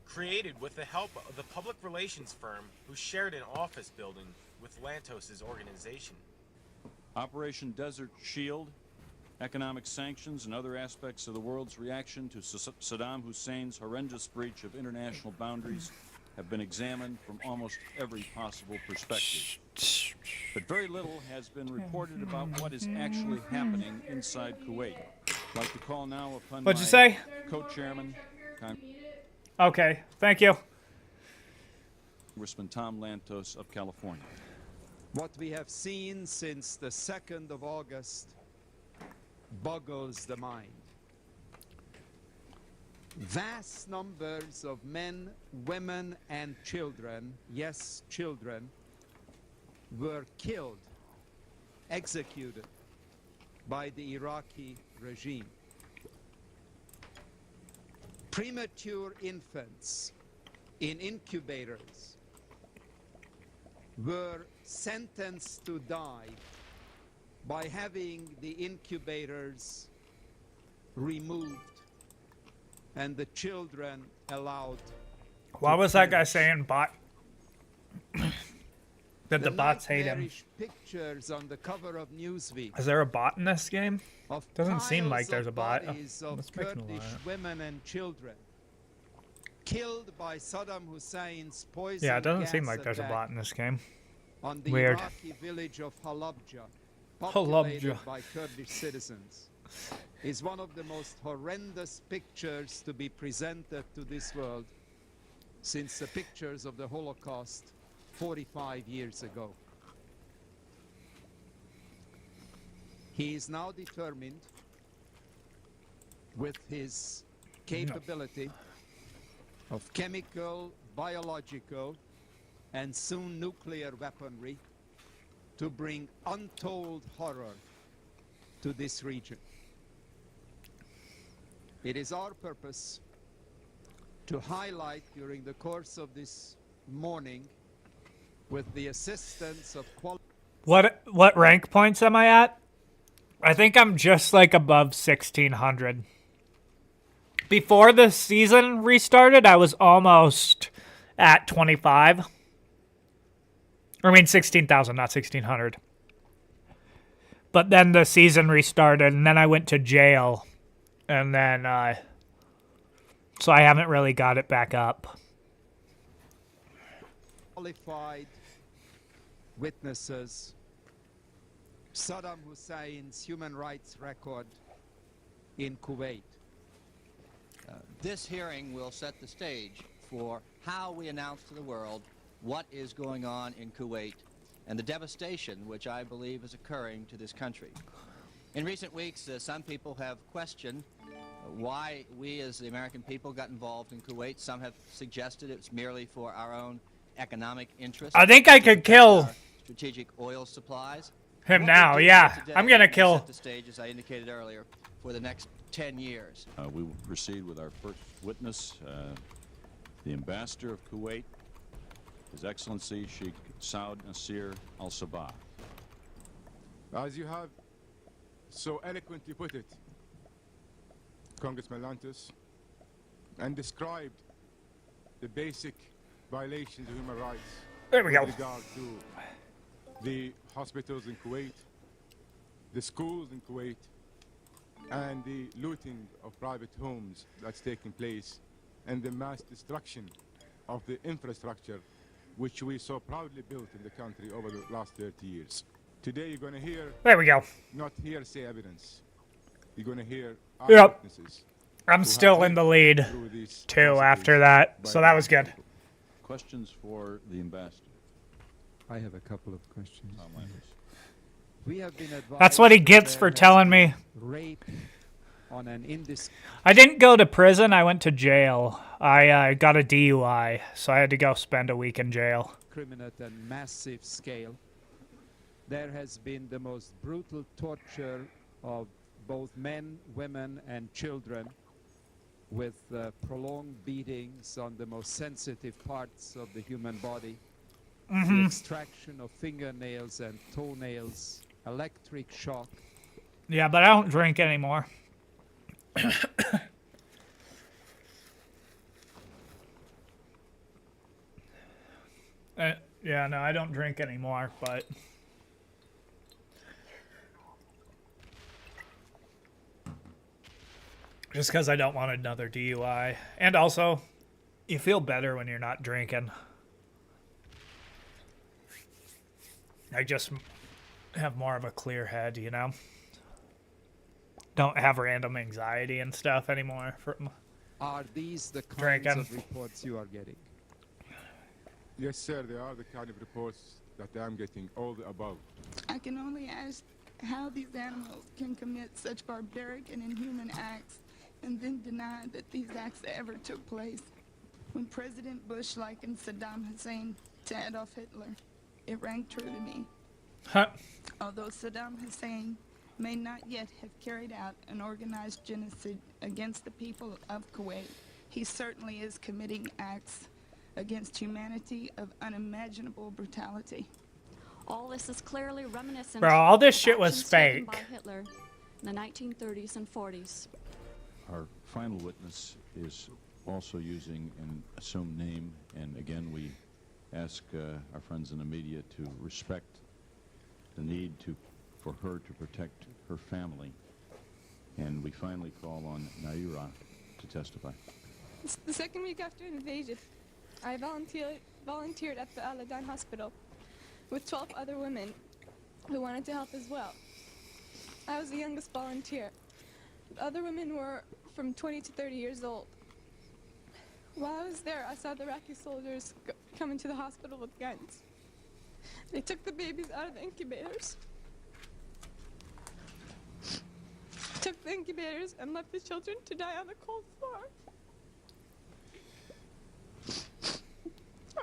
created with the help of the public relations firm who shared an office building with Lantos's organization. Operation Desert Shield, economic sanctions, and other aspects of the world's reaction to Saddam Hussein's horrendous breach of international boundaries have been examined from almost every possible perspective. But very little has been reported about what is actually happening inside Kuwait. I'd like to call now upon What'd you say? Co-chairman, Okay, thank you. Congressman Tom Lantos of California. What we have seen since the 2nd of August boggles the mind. vast numbers of men, women, and children, yes, children, were killed, executed by the Iraqi regime. Premature infants in incubators were sentenced to die by having the incubators removed and the children allowed. Why was that guy saying bot? That the bots hate him. Pictures on the cover of Newsweek. Is there a bot in this game? Doesn't seem like there's a bot. Bodies of Let's make Kurdish women and children killed by Saddam Hussein's poison Yeah, it doesn't gas seem like there's a attack bot in this game. on the Weird. Iraqi village of Halabja, populated Halabja. by Kurdish citizens, is one of the most horrendous pictures to be presented to this world since the pictures of the Holocaust 45 years ago. He is now determined, with his capability of chemical, biological, and soon nuclear weaponry, to bring untold horror to this region. It is our purpose to highlight during the course of this morning, with the assistance of What rank points am I at? I think I'm just like above 1600. Before the season restarted, I was almost at 25. I mean 16,000, not 1600. But then the season restarted, and then I went to jail, and then so I haven't really got it back up. qualified witnesses Saddam Hussein's human rights record in Kuwait. This hearing will set the stage for how we announce to the world what is going on in Kuwait and the devastation which I believe is occurring to this country. In recent weeks, some people have questioned why we as the American people got involved in Kuwait. Some have suggested it's merely for our own economic interests. I think I could kill strategic oil supplies. him What now. we do Yeah, today I'm gonna will kill. set the stage, as I indicated earlier, for the next 10 years. We will proceed with our first witness, the ambassador of Kuwait, His Excellency Sheikh Saud Nasir Al Sabah. As you have so eloquently put it, Congressman Lantos, and described the basic violations of human rights There we go. with regard to the hospitals in Kuwait, the schools in Kuwait, and the looting of private homes that's taking place, and the mass destruction of the infrastructure which we so proudly built in the country over the last 30 years. Today you're going to hear, There we go. not hearsay evidence, you're going to hear Yep. eyewitnesses. I'm still in the lead, too, after that, so that was good. Questions for the ambassador? I have a couple of questions. We have been advised That's what he that gets there for has telling been me. rape on an I didn't go to prison, I went to jail. I got a DUI, so I had to go spend a week in jail. indiscriminate and massive scale. There has been the most brutal torture of both men, women, and children, with prolonged beatings on the most sensitive parts of the human body, the Mhm. extraction of fingernails and toenails, electric shock. Yeah, but I don't drink anymore. Yeah, no, I don't drink anymore, but... Just because I don't want another DUI. And also, you feel better when you're not drinking. I just have more of a clear head, you know? Don't have random anxiety and stuff anymore from Are these the kinds drinking. of reports you are getting? Yes, sir, they are the kind of reports that I'm getting, all the above. I can only ask how these animals can commit such barbaric and inhuman acts and then deny that these acts ever took place. When President Bush likened Saddam Hussein to Adolf Hitler, it rang true to me. Huh. Although Saddam Hussein may not yet have carried out an organized genocide against the people of Kuwait, he certainly is committing acts against humanity of unimaginable brutality. All this is clearly reminiscent Bro, all this of shit was actions taken fake. by Hitler in the 1930s and 40s. Our final witness is also using an assumed name, and again we ask our friends in the media to respect the need for her to protect her family. And we finally call on Naira to testify. It's the second week after invasion. I volunteered at the Al-Adan hospital with 12 other women who wanted to help as well. I was the youngest volunteer. The other women were from 20 to 30 years old. While I was there, I saw the Iraqi soldiers come into the hospital with guns. They took the babies out of the incubators, and left the children to die on the cold floor.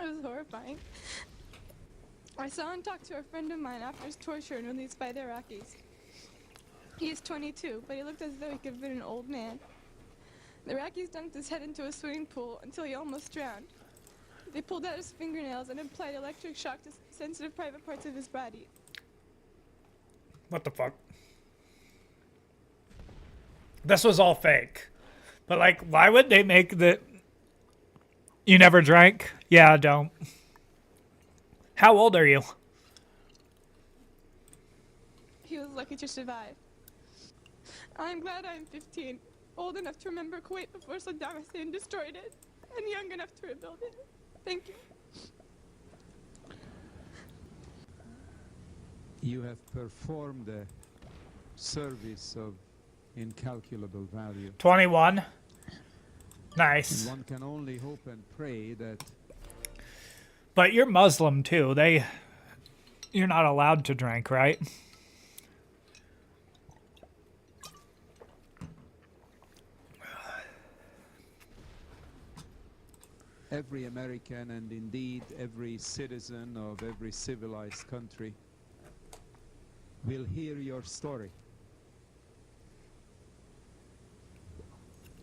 It was horrifying. I saw and talked to a friend of mine after his torture and released by the Iraqis. He is 22, but he looked as though he could have been an old man. The Iraqis dunked his head into a swimming pool until he almost drowned. They pulled out his fingernails and applied electric shock to sensitive private parts of his body. What the fuck? This was all fake. But, like, why would they make the... You never drank? Yeah, I don't. How old are you? He was lucky to survive. I'm glad I'm 15, old enough to remember Kuwait before Saddam Hussein destroyed it, and young enough to rebuild it. Thank you. You have performed a service of incalculable value. 21. Nice. And one can only hope and pray that... But you're Muslim, too. You're not allowed to drink, right? Every American, and indeed every citizen of every civilized country, will hear your story.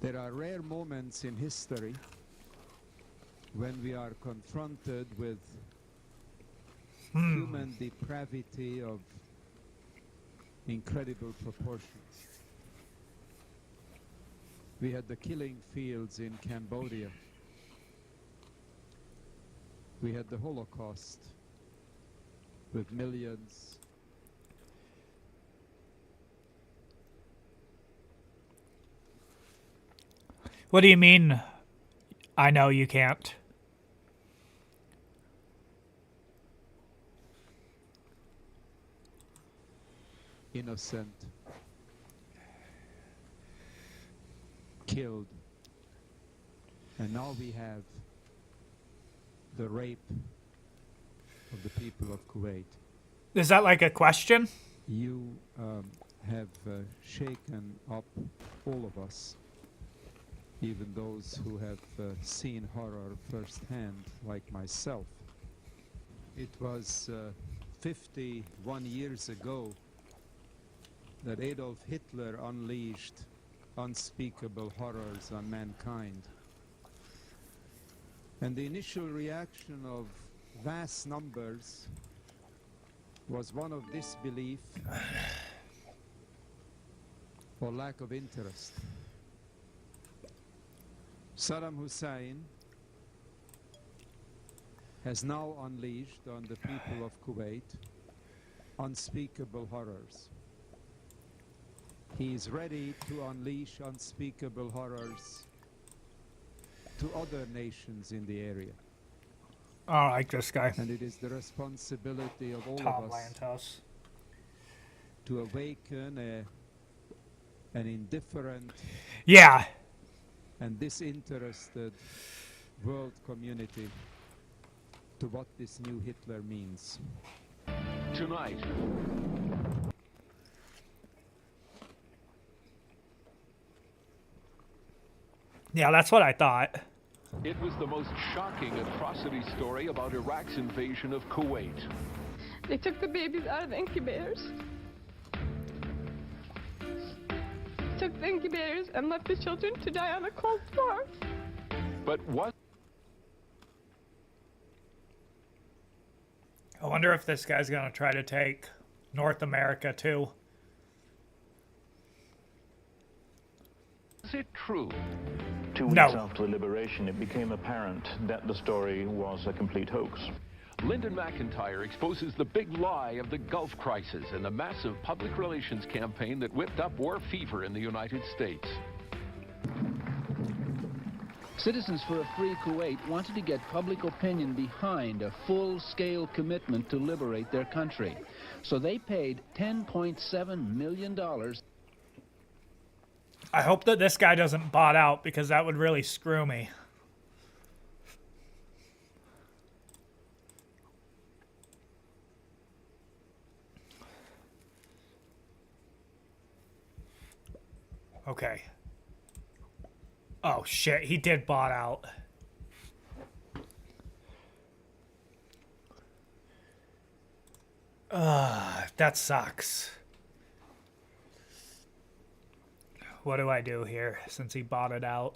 There are rare moments in history when we are confronted with human depravity of incredible proportions. We had the killing fields in Cambodia. We had the Holocaust with millions. What do you mean, I know you can't? Innocent, killed, and now we have the rape of the people of Kuwait. Is that like a question? You have shaken up all of us, even those who have seen horror firsthand, like myself. It was 51 years ago that Adolf Hitler unleashed unspeakable horrors on mankind. And the initial reaction of vast numbers was one of disbelief or lack of interest. Saddam Hussein has now unleashed on the people of Kuwait unspeakable horrors. He is ready to unleash unspeakable horrors to other nations in the area. Oh, I like this guy. And it is the responsibility of all Tom of us Lantos. to awaken an indifferent and disinterested world community to what this new Hitler means. Tonight. Yeah, that's what I thought. It was the most shocking atrocity story about Iraq's invasion of Kuwait. They took the babies out of the incubators. Took the incubators and left the children to die on the cold floor. But what? I wonder if this guy's going to try to take North America too. Is it true? 2 weeks after the liberation, it became apparent that the story was a complete hoax. Lyndon McIntyre exposes the big lie of the Gulf crisis and the massive public relations campaign that whipped up war fever in the United States. Citizens for a Free Kuwait wanted to get public opinion behind a full-scale commitment to liberate their country. So they paid $10.7 million. I hope that this guy doesn't bot out, because that would really screw me. Okay. Oh shit, he did bot out. That sucks. What do I do here since he bought it out?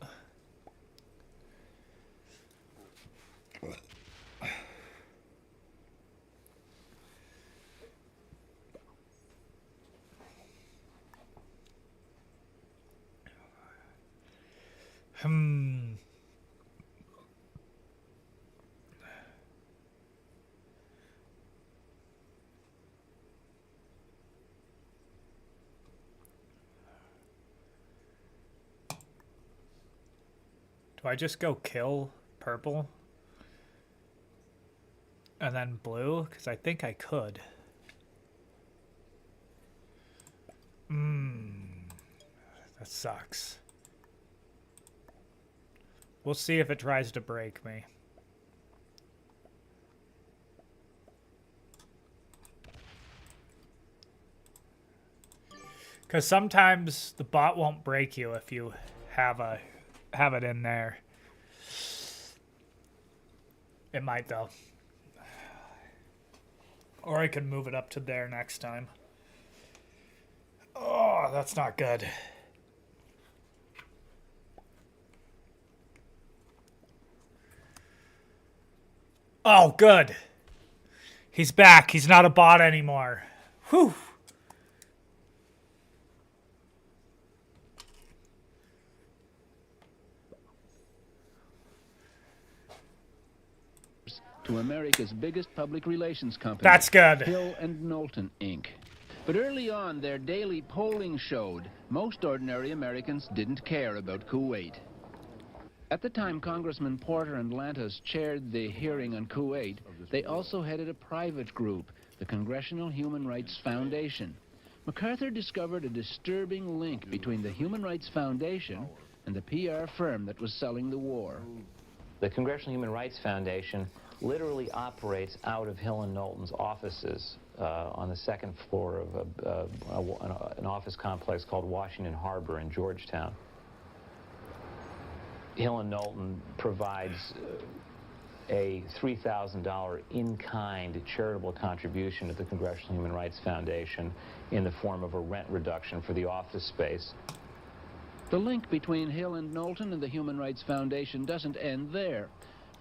Do I just go kill purple? And then blue? Because I think I could. That sucks. We'll see if it tries to break me. Because sometimes the bot won't break you if you have it in there. It might though. Or I could move it up to there next time. Oh, that's not good. Oh, good. He's back. He's not a bot anymore. Whew. To America's biggest public relations company. That's good. Hill and Knowlton, Inc. But early on, their daily polling showed most ordinary Americans didn't care about Kuwait. At the time Congressman Porter and Lantos chaired the hearing on Kuwait, they also headed a private group, the Congressional Human Rights Foundation. MacArthur discovered a disturbing link between the Human Rights Foundation and the PR firm that was selling the war. The Congressional Human Rights Foundation literally operates out of Hill and Knowlton's offices on the second floor of an office complex called Washington Harbor in Georgetown. Hill and Knowlton provides a $3,000 in-kind charitable contribution to the Congressional Human Rights Foundation in the form of a rent reduction for the office space. The link between Hill and Knowlton and the Human Rights Foundation doesn't end there.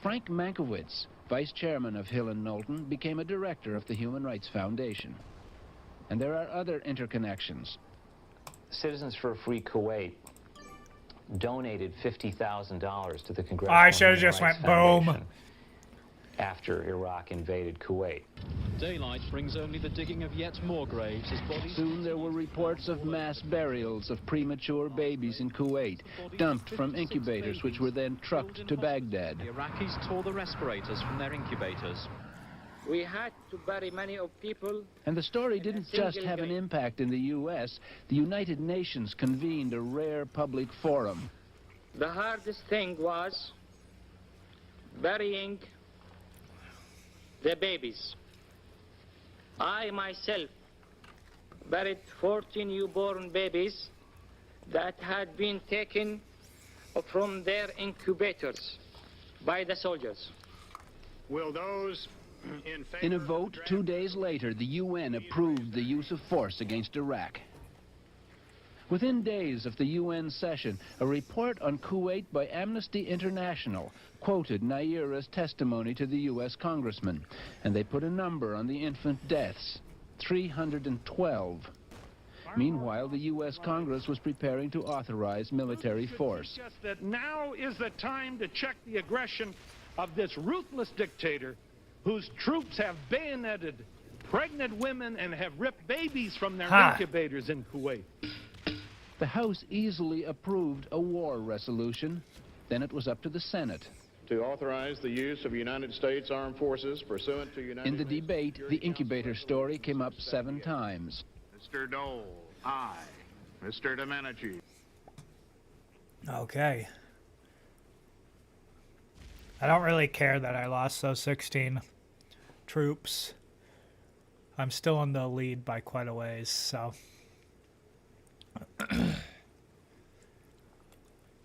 Frank Mankiewicz, vice chairman of Hill and Knowlton, became a director of the Human Rights Foundation. And there are other interconnections. Citizens for a Free Kuwait donated $50,000 to the Congressional I should have Human just Rights went boom. Foundation after Iraq invaded Kuwait. Daylight brings only the digging of yet more graves as bodies... Soon there were reports of mass burials of premature babies in Kuwait, dumped from incubators which were then trucked to Baghdad. The Iraqis tore the respirators from their incubators. We had to bury many of people. And the story didn't just have an impact in the U.S. The United Nations convened a rare public forum. The hardest thing was burying the babies. I myself buried 14 newborn babies that had been taken from their incubators by the soldiers. Will those in favor... In a vote 2 days later, the UN approved the use of force against Iraq. Within days of the UN session, a report on Kuwait by Amnesty International quoted Naira's testimony to the U.S. congressman, and they put a number on the infant deaths, 312. Meanwhile, the U.S. Congress was preparing to authorize military force. That now is the time to check the aggression of this ruthless dictator whose troops have bayoneted pregnant women and have ripped babies from their incubators in Kuwait. The House easily approved a war resolution. Then it was up to the Senate. To authorize the use of United States Armed Forces pursuant to United In the debate, the incubator story came up 7 times. Mr. Dole, aye. Mr. Domenici. Okay. I don't really care that I lost those 16 troops. I'm still in the lead by quite a ways, so...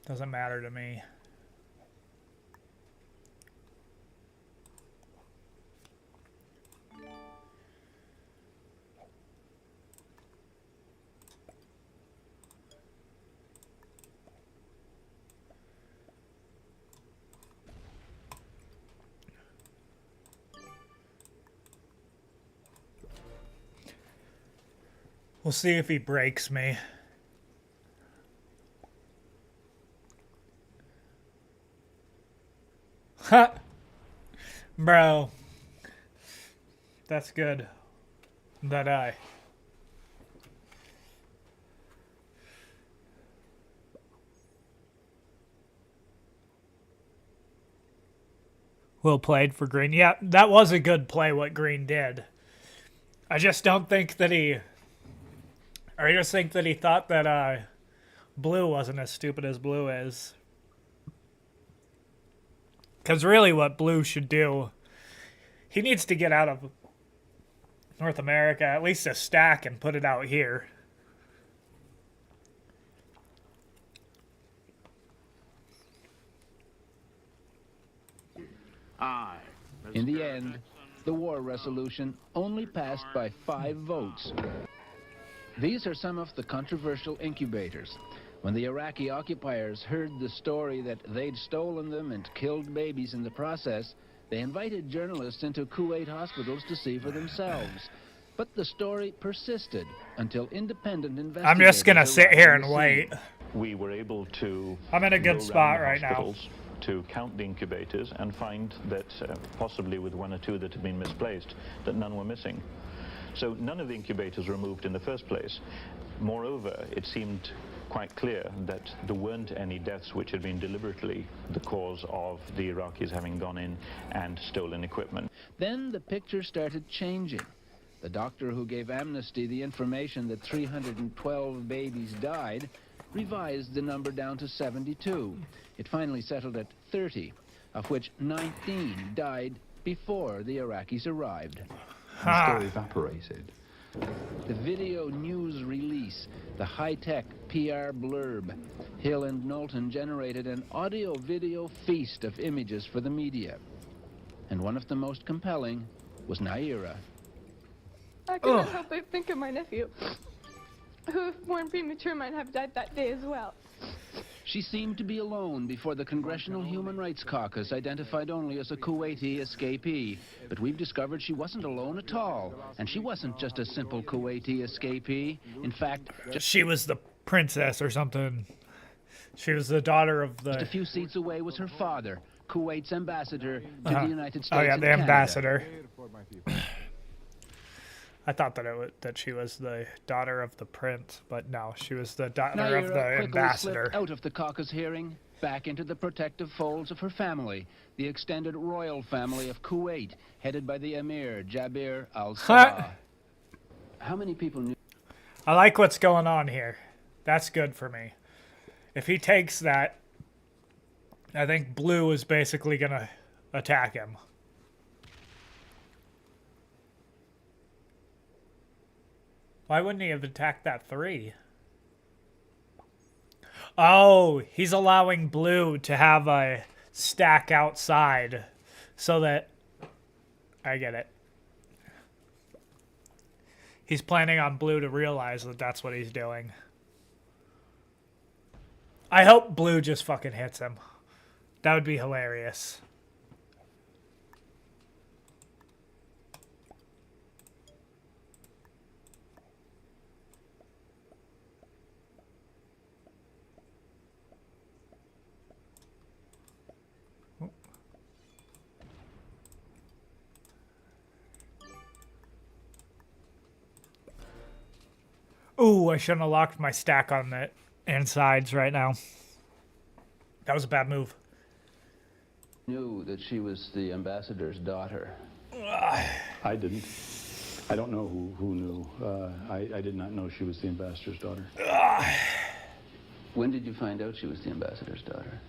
Doesn't matter to me. We'll see if he breaks me. Ha! Bro. That's good. That I. Well played for Green. Yeah, that was a good play what Green did. I just don't think that he... I just think that he thought that Blue wasn't as stupid as Blue is. Because really what Blue should do, he needs to get out of North America, at least a stack, and put it out here. Aye. In the end, the war resolution only passed by 5 votes. These are some of the controversial incubators. When the Iraqi occupiers heard the story that they'd stolen them and killed babies in the process, they invited journalists into Kuwait hospitals to see for themselves. But the story persisted until independent investigators... I'm just gonna sit here and wait. We were able to... I'm in a good spot right now. To count the incubators and find that, possibly with 1 or 2 that had been misplaced, that none were missing. So none of the incubators were moved in the first place. Moreover, it seemed quite clear that there weren't any deaths which had been deliberately the cause of the Iraqis having gone in and stolen equipment. Then the picture started changing. The doctor who gave Amnesty the information that 312 babies died revised the number down to 72. It finally settled at 30, of which 19 died before the Iraqis arrived. The story evaporated. The video news release, the high-tech PR blurb. Hill and Knowlton generated an audio-video feast of images for the media. And one of the most compelling was Naira. I cannot help but think of my nephew, who, if born premature, might have died that day as well. She seemed to be alone before the Congressional Human Rights Caucus identified only as a Kuwaiti escapee. But we've discovered she wasn't alone at all. And she wasn't just a simple Kuwaiti escapee. In fact, she was the princess or something. She was the daughter of the... Just a few seats away was her father, Kuwait's ambassador to the United States Oh yeah, and the Canada. ambassador. I thought that she was the daughter of the prince, but no, she was the daughter of the ambassador. Slipped out of the caucus hearing, back into the protective folds of her family, the extended royal family of Kuwait, headed by the Emir Jabir al-Sabah. How many people knew? I like what's going on here. That's good for me. If he takes that, I think Blue is basically gonna attack him. Why wouldn't he have attacked that 3? Oh, he's allowing Blue to have a stack outside so that... I get it. He's planning on Blue to realize that that's what he's doing. I hope Blue just fucking hits him. That would be hilarious. Ooh, I shouldn't have locked my stack on the insides right now. That was a bad move. Knew that she was the ambassador's daughter. I didn't. I don't know who knew. I did not know she was the ambassador's daughter. When did you find out she was the ambassador's daughter?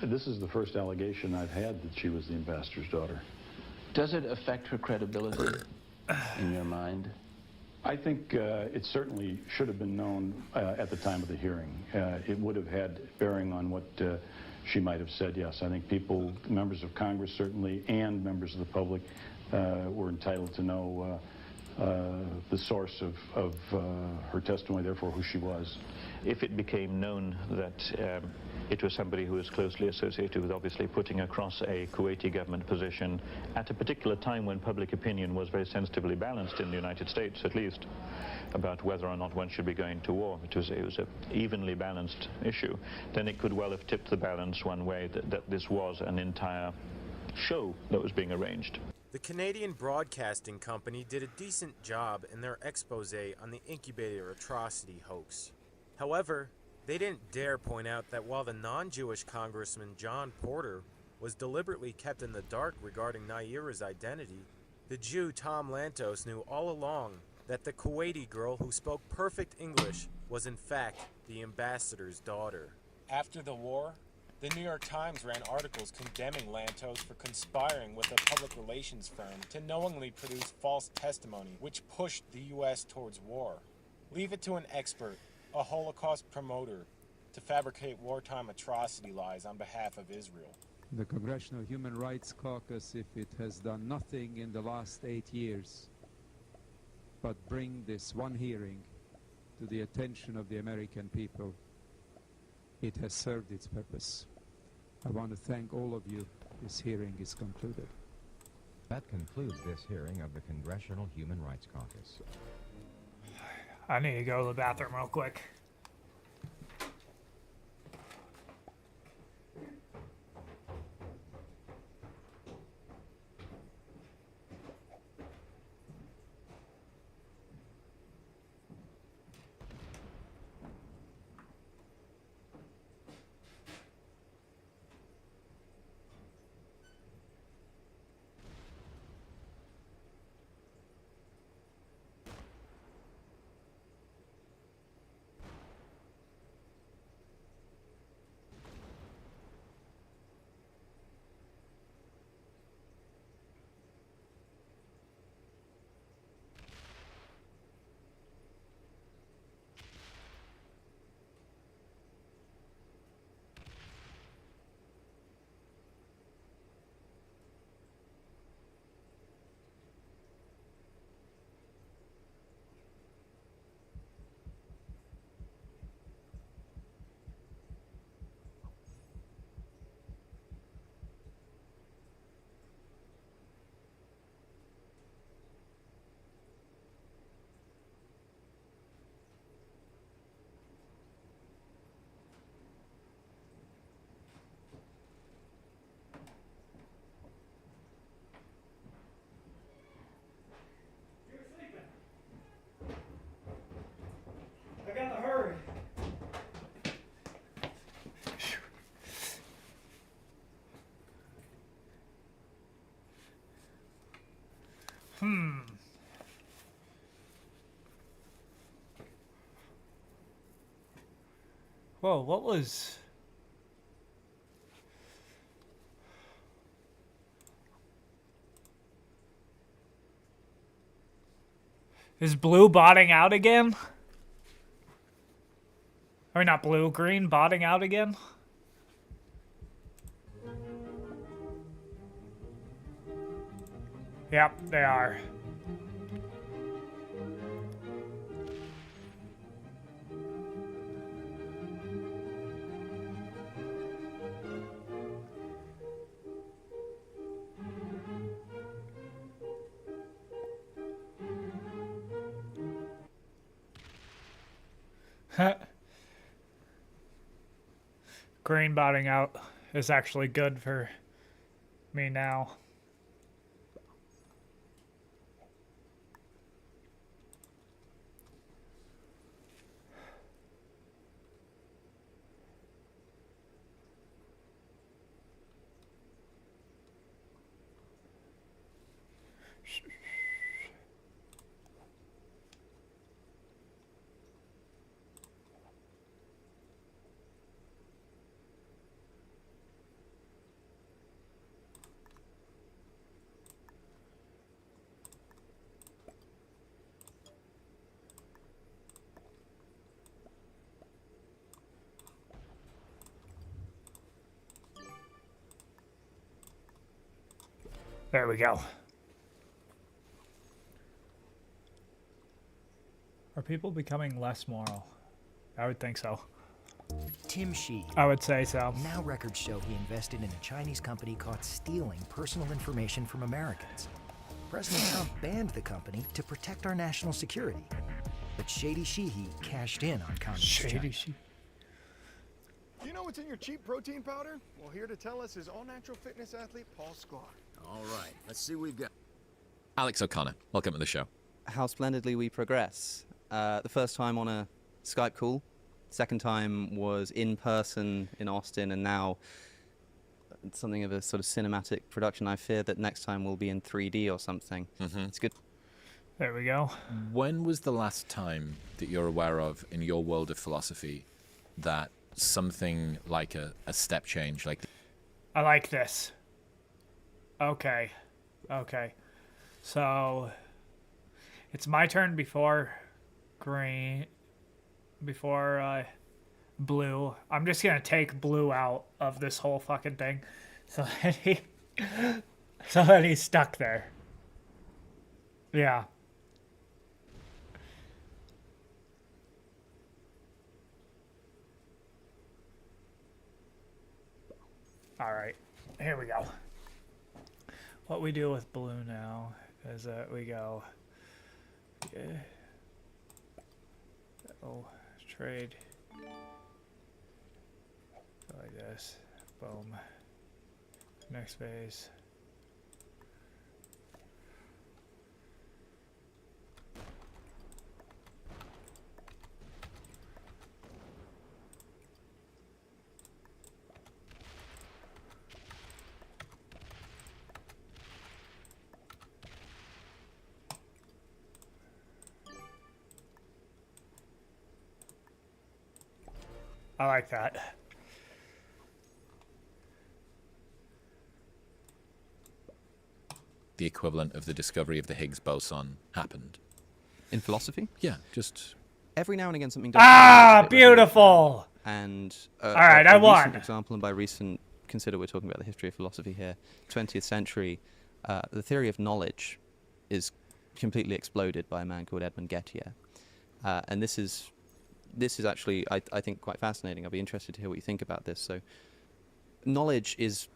This is the first allegation I've had that she was the ambassador's daughter. Does it affect her credibility in your mind? I think it certainly should have been known at the time of the hearing. It would have had bearing on what she might have said, yes. I think people, members of Congress certainly, and members of the public were entitled to know the source of her testimony, therefore who she was. If it became known that it was somebody who was closely associated with obviously putting across a Kuwaiti government position at a particular time when public opinion was very sensitively balanced in the United States, at least, about whether or not one should be going to war. It was an evenly balanced issue. Then it could well have tipped the balance one way that this was an entire show that was being arranged. The Canadian Broadcasting Company did a decent job in their expose on the incubator atrocity hoax. However, they didn't dare point out that while the non-Jewish Congressman John Porter was deliberately kept in the dark regarding Naira's identity, the Jew Tom Lantos knew all along that the Kuwaiti girl who spoke perfect English was in fact the ambassador's daughter. After the war, the New York Times ran articles condemning Lantos for conspiring with a public relations firm to knowingly produce false testimony, which pushed the U.S. towards war. Leave it to an expert, a Holocaust promoter, to fabricate wartime atrocity lies on behalf of Israel. The Congressional Human Rights Caucus, if it has done nothing in the last 8 years but bring this one hearing to the attention of the American people, it has served its purpose. I want to thank all of you. This hearing is concluded. That concludes this hearing of the Congressional Human Rights Caucus. I need to go to the bathroom real quick. I gotta hurry. Whoa, what was... Is blue botting out again? Or not blue, green botting out again? Yep, they are. Green botting out is actually good for me now. There we go. Are people becoming less moral? I would think so. Tim Shi. I would say so. Now records show he invested in a Chinese company caught stealing personal information from Americans. President Trump banned the company to protect our national security. But Shady Sheehy cashed in on communist Shady China. Do you know what's in your cheap protein powder? Well, here to tell us is all-natural fitness athlete Paul Sklar. All right, let's see what we've got. Alex O'Connor, welcome to the show. How splendidly we progress. The first time on a Skype call, second time was in person in Austin, and now something of a sort of cinematic production. I fear that next time we'll be in 3D or something. It's good. There we go. When was the last time that you're aware of in your world of philosophy that something like a step change like I like this. Okay. Okay. So it's my turn before green, before blue. I'm just gonna take blue out of this whole fucking thing, so that he's stuck there. Yeah. All right, here we go. What we do with blue now is that we go, trade, go like this, boom, next phase. I like that. the equivalent of the discovery of the Higgs boson happened? In philosophy? Yeah, just... Every now and again something does... Ah, beautiful! And all right, I won. Recent example, and by recent, consider we're talking about the history of philosophy here, 20th century, the theory of knowledge is completely exploded by a man called Edmund Gettier. And this is actually, I think, quite fascinating. I'll be interested to hear what you think about this. So, knowledge is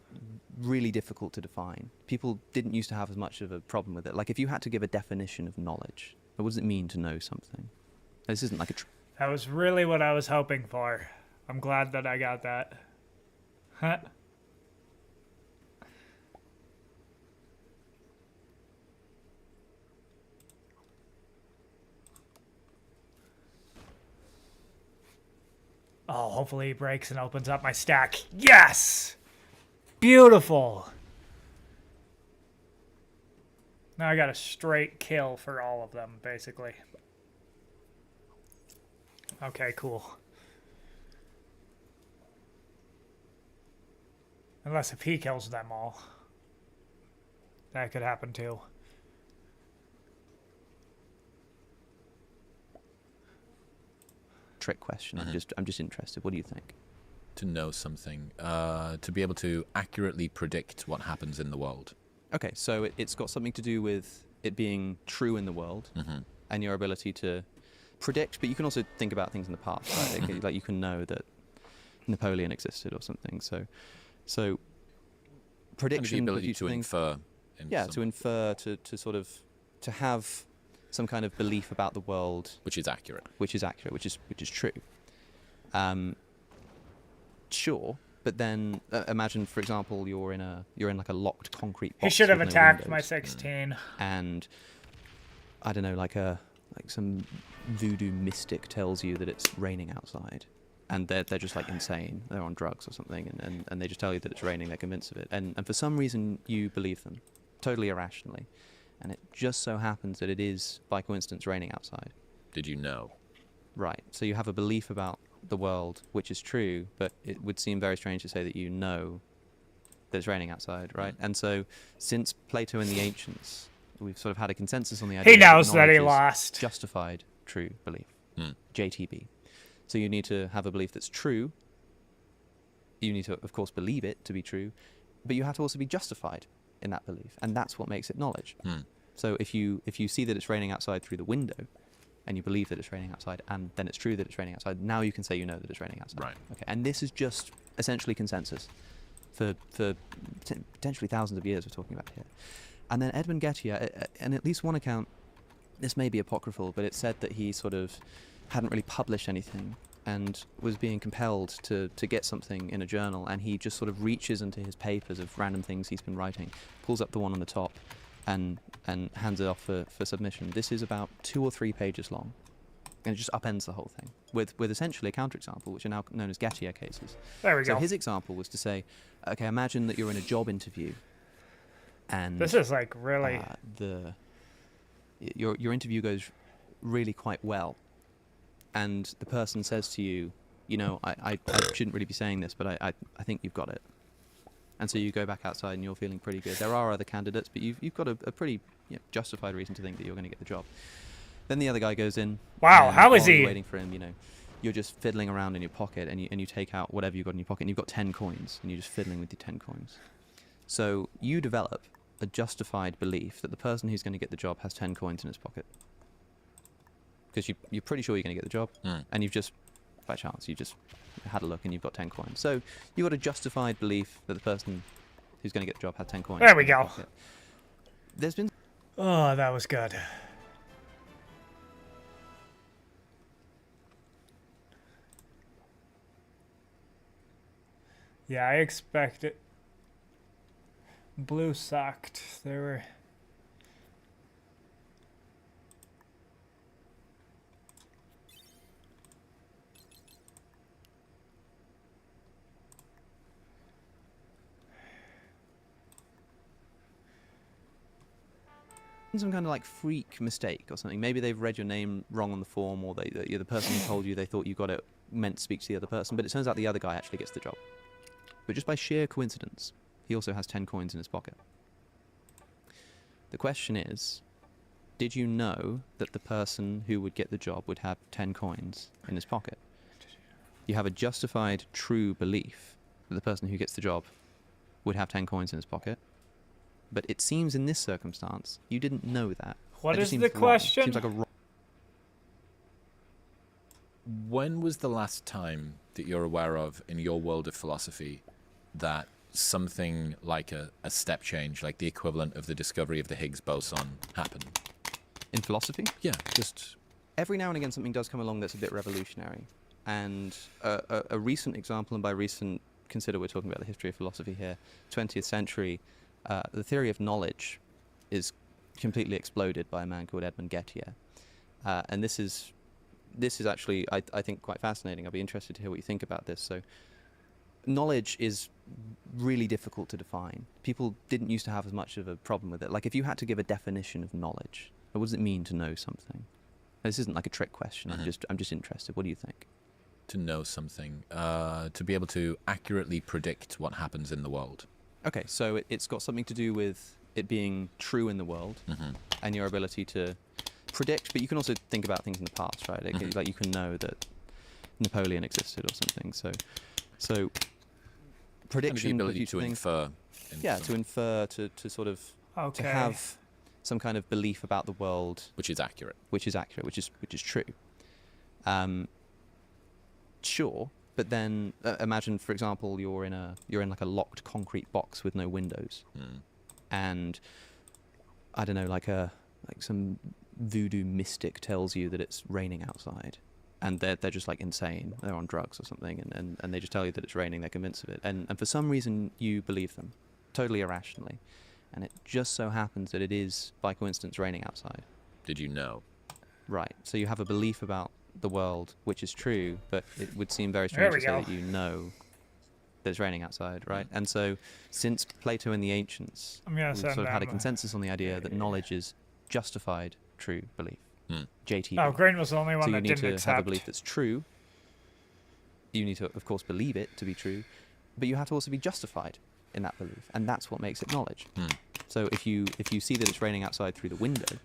really difficult to define. People didn't used to have as much of a problem with it. Like, if you had to give a definition of knowledge, what does it mean to know something? This isn't like a... That was really what I was hoping for. I'm glad that I got that. Huh? Oh, hopefully he breaks and opens up my stack. Yes! Beautiful! Now I got a straight kill for all of them, basically. Okay, cool. Unless if he kills them all. That could happen too. trick question. I'm just interested. What do you think? To know something, to be able to accurately predict what happens in the world. Okay, so it's got something to do with it being true in the world and your ability to predict, but you can also think about things in the past, right? Like you can know that Napoleon existed or something. So prediction, and the ability to infer. To infer, to sort of, to have some kind of belief about the world, which is accurate, which is true. Sure, but then imagine, for example, you're in like a locked concrete box. He should have with no attacked windows. my 16. And I don't know, like some voodoo mystic tells you that it's raining outside, and they're just like insane. They're on drugs or something, and they just tell you that it's raining. They're convinced of it, and for some reason you believe them, totally irrationally, and it just so happens that it is by coincidence raining outside. Did you know? Right. So you have a belief about the world which is true, but it would seem very strange to say that you know that it's raining outside, right? And so since Plato and the ancients, we've sort of had a consensus on the idea he knows that he knowledge is lost. Justified true belief. JTB. So you need to have a belief that's true. You need to, of course, believe it to be true, but you have to also be justified in that belief, and that's what makes it knowledge. So if you see that it's raining outside through the window, and you believe that it's raining outside, and then it's true that it's raining outside, now you can say you know that it's raining outside. Right. Okay. And this is just essentially consensus for potentially thousands of years we're talking about here. And then Edmund Gettier, and at least one account, this may be apocryphal, but it said that he sort of hadn't really published anything and was being compelled to get something in a journal, and he just sort of reaches into his papers of random things he's been writing, pulls up the one on the top, and hands it off for submission. This is about 2 or 3 pages long, and it just upends the whole thing with essentially a counterexample, which are now known as Gettier cases. There we go. So his example was to say, okay, imagine that you're in a job interview, and this is like really your interview goes really quite well, and the person says to you, you know, I shouldn't really be saying this, but I think you've got it. And so you go back outside and you're feeling pretty good. There are other candidates, but you've got a pretty justified reason to think that you're going to get the job. Then the other guy goes in. Wow, how is while he? You're waiting for him, you know, you're just fiddling around in your pocket, and you take out whatever you've got in your pocket, and you've got 10 coins, and you're just fiddling with your 10 coins. So you develop a justified belief that the person who's going to get the job has 10 coins in his pocket, because you're pretty sure you're going to get the job, and you've just, by chance, you just had a look and you've got 10 coins. So you've got a justified belief that the person who's going to get the job has 10 coins. There we go. There's been... Oh, that was good. Yeah, I expected. Blue sucked. They were... some kind of like freak mistake or something. Maybe they've read your name wrong on the form, or the person who told you they thought you got it meant to speak to the other person, but it turns out the other guy actually gets the job. But just by sheer coincidence, he also has 10 coins in his pocket. The question is, did you know that the person who would get the job would have 10 coins in his pocket? You have a justified, true belief that the person who gets the job would have 10 coins in his pocket. But it seems in this circumstance, you didn't know that. What That is just the seems wrong. question? Seems like a wrong. When was the last time that you're aware of in your world of philosophy that something like a step change, like the equivalent of the discovery of the Higgs boson, happened? In philosophy? Yeah, just... Every now and again something does come along that's a bit revolutionary. And a recent example, and by recent, consider we're talking about the history of philosophy here, 20th century, the theory of knowledge is completely exploded by a man called Edmund Gettier. And this is actually, I think, quite fascinating. I'll be interested to hear what you think about this. So knowledge is really difficult to define. People didn't used to have as much of a problem with it. Like if you had to give a definition of knowledge, what does it mean to know something? This isn't like a trick question. I'm just interested. What do you think? To know something, to be able to accurately predict what happens in the world. Okay, so it's got something to do with it being true in the world, and your ability to predict, but you can also think about things in the past, right? Like you can know that Napoleon existed or something. So predictions, the ability to infer. To infer, to sort of to have some kind of belief about the world, which is accurate, which is true. Sure, but then imagine, for example, you're in like a locked concrete box with no windows, and I don't know, like some voodoo mystic tells you that it's raining outside, and they're just like insane, they're on drugs or something, and they just tell you that it's raining, they're convinced of it, and for some reason you believe them, totally irrationally, and it just so happens that it is by coincidence raining outside. Did you know? Right, so you have a belief about the world which is true, but it would seem very strange to say that you know that it's raining outside, right? And so since Plato and the ancients, we've sort of had a consensus on the idea that knowledge is justified true belief. JTB. Oh, Green was the only one that didn't accept. So you need to have a belief that's true. You need to, of course, believe it to be true, but you have to also be justified in that belief, and that's what makes it knowledge. So if you see that it's raining outside through the window,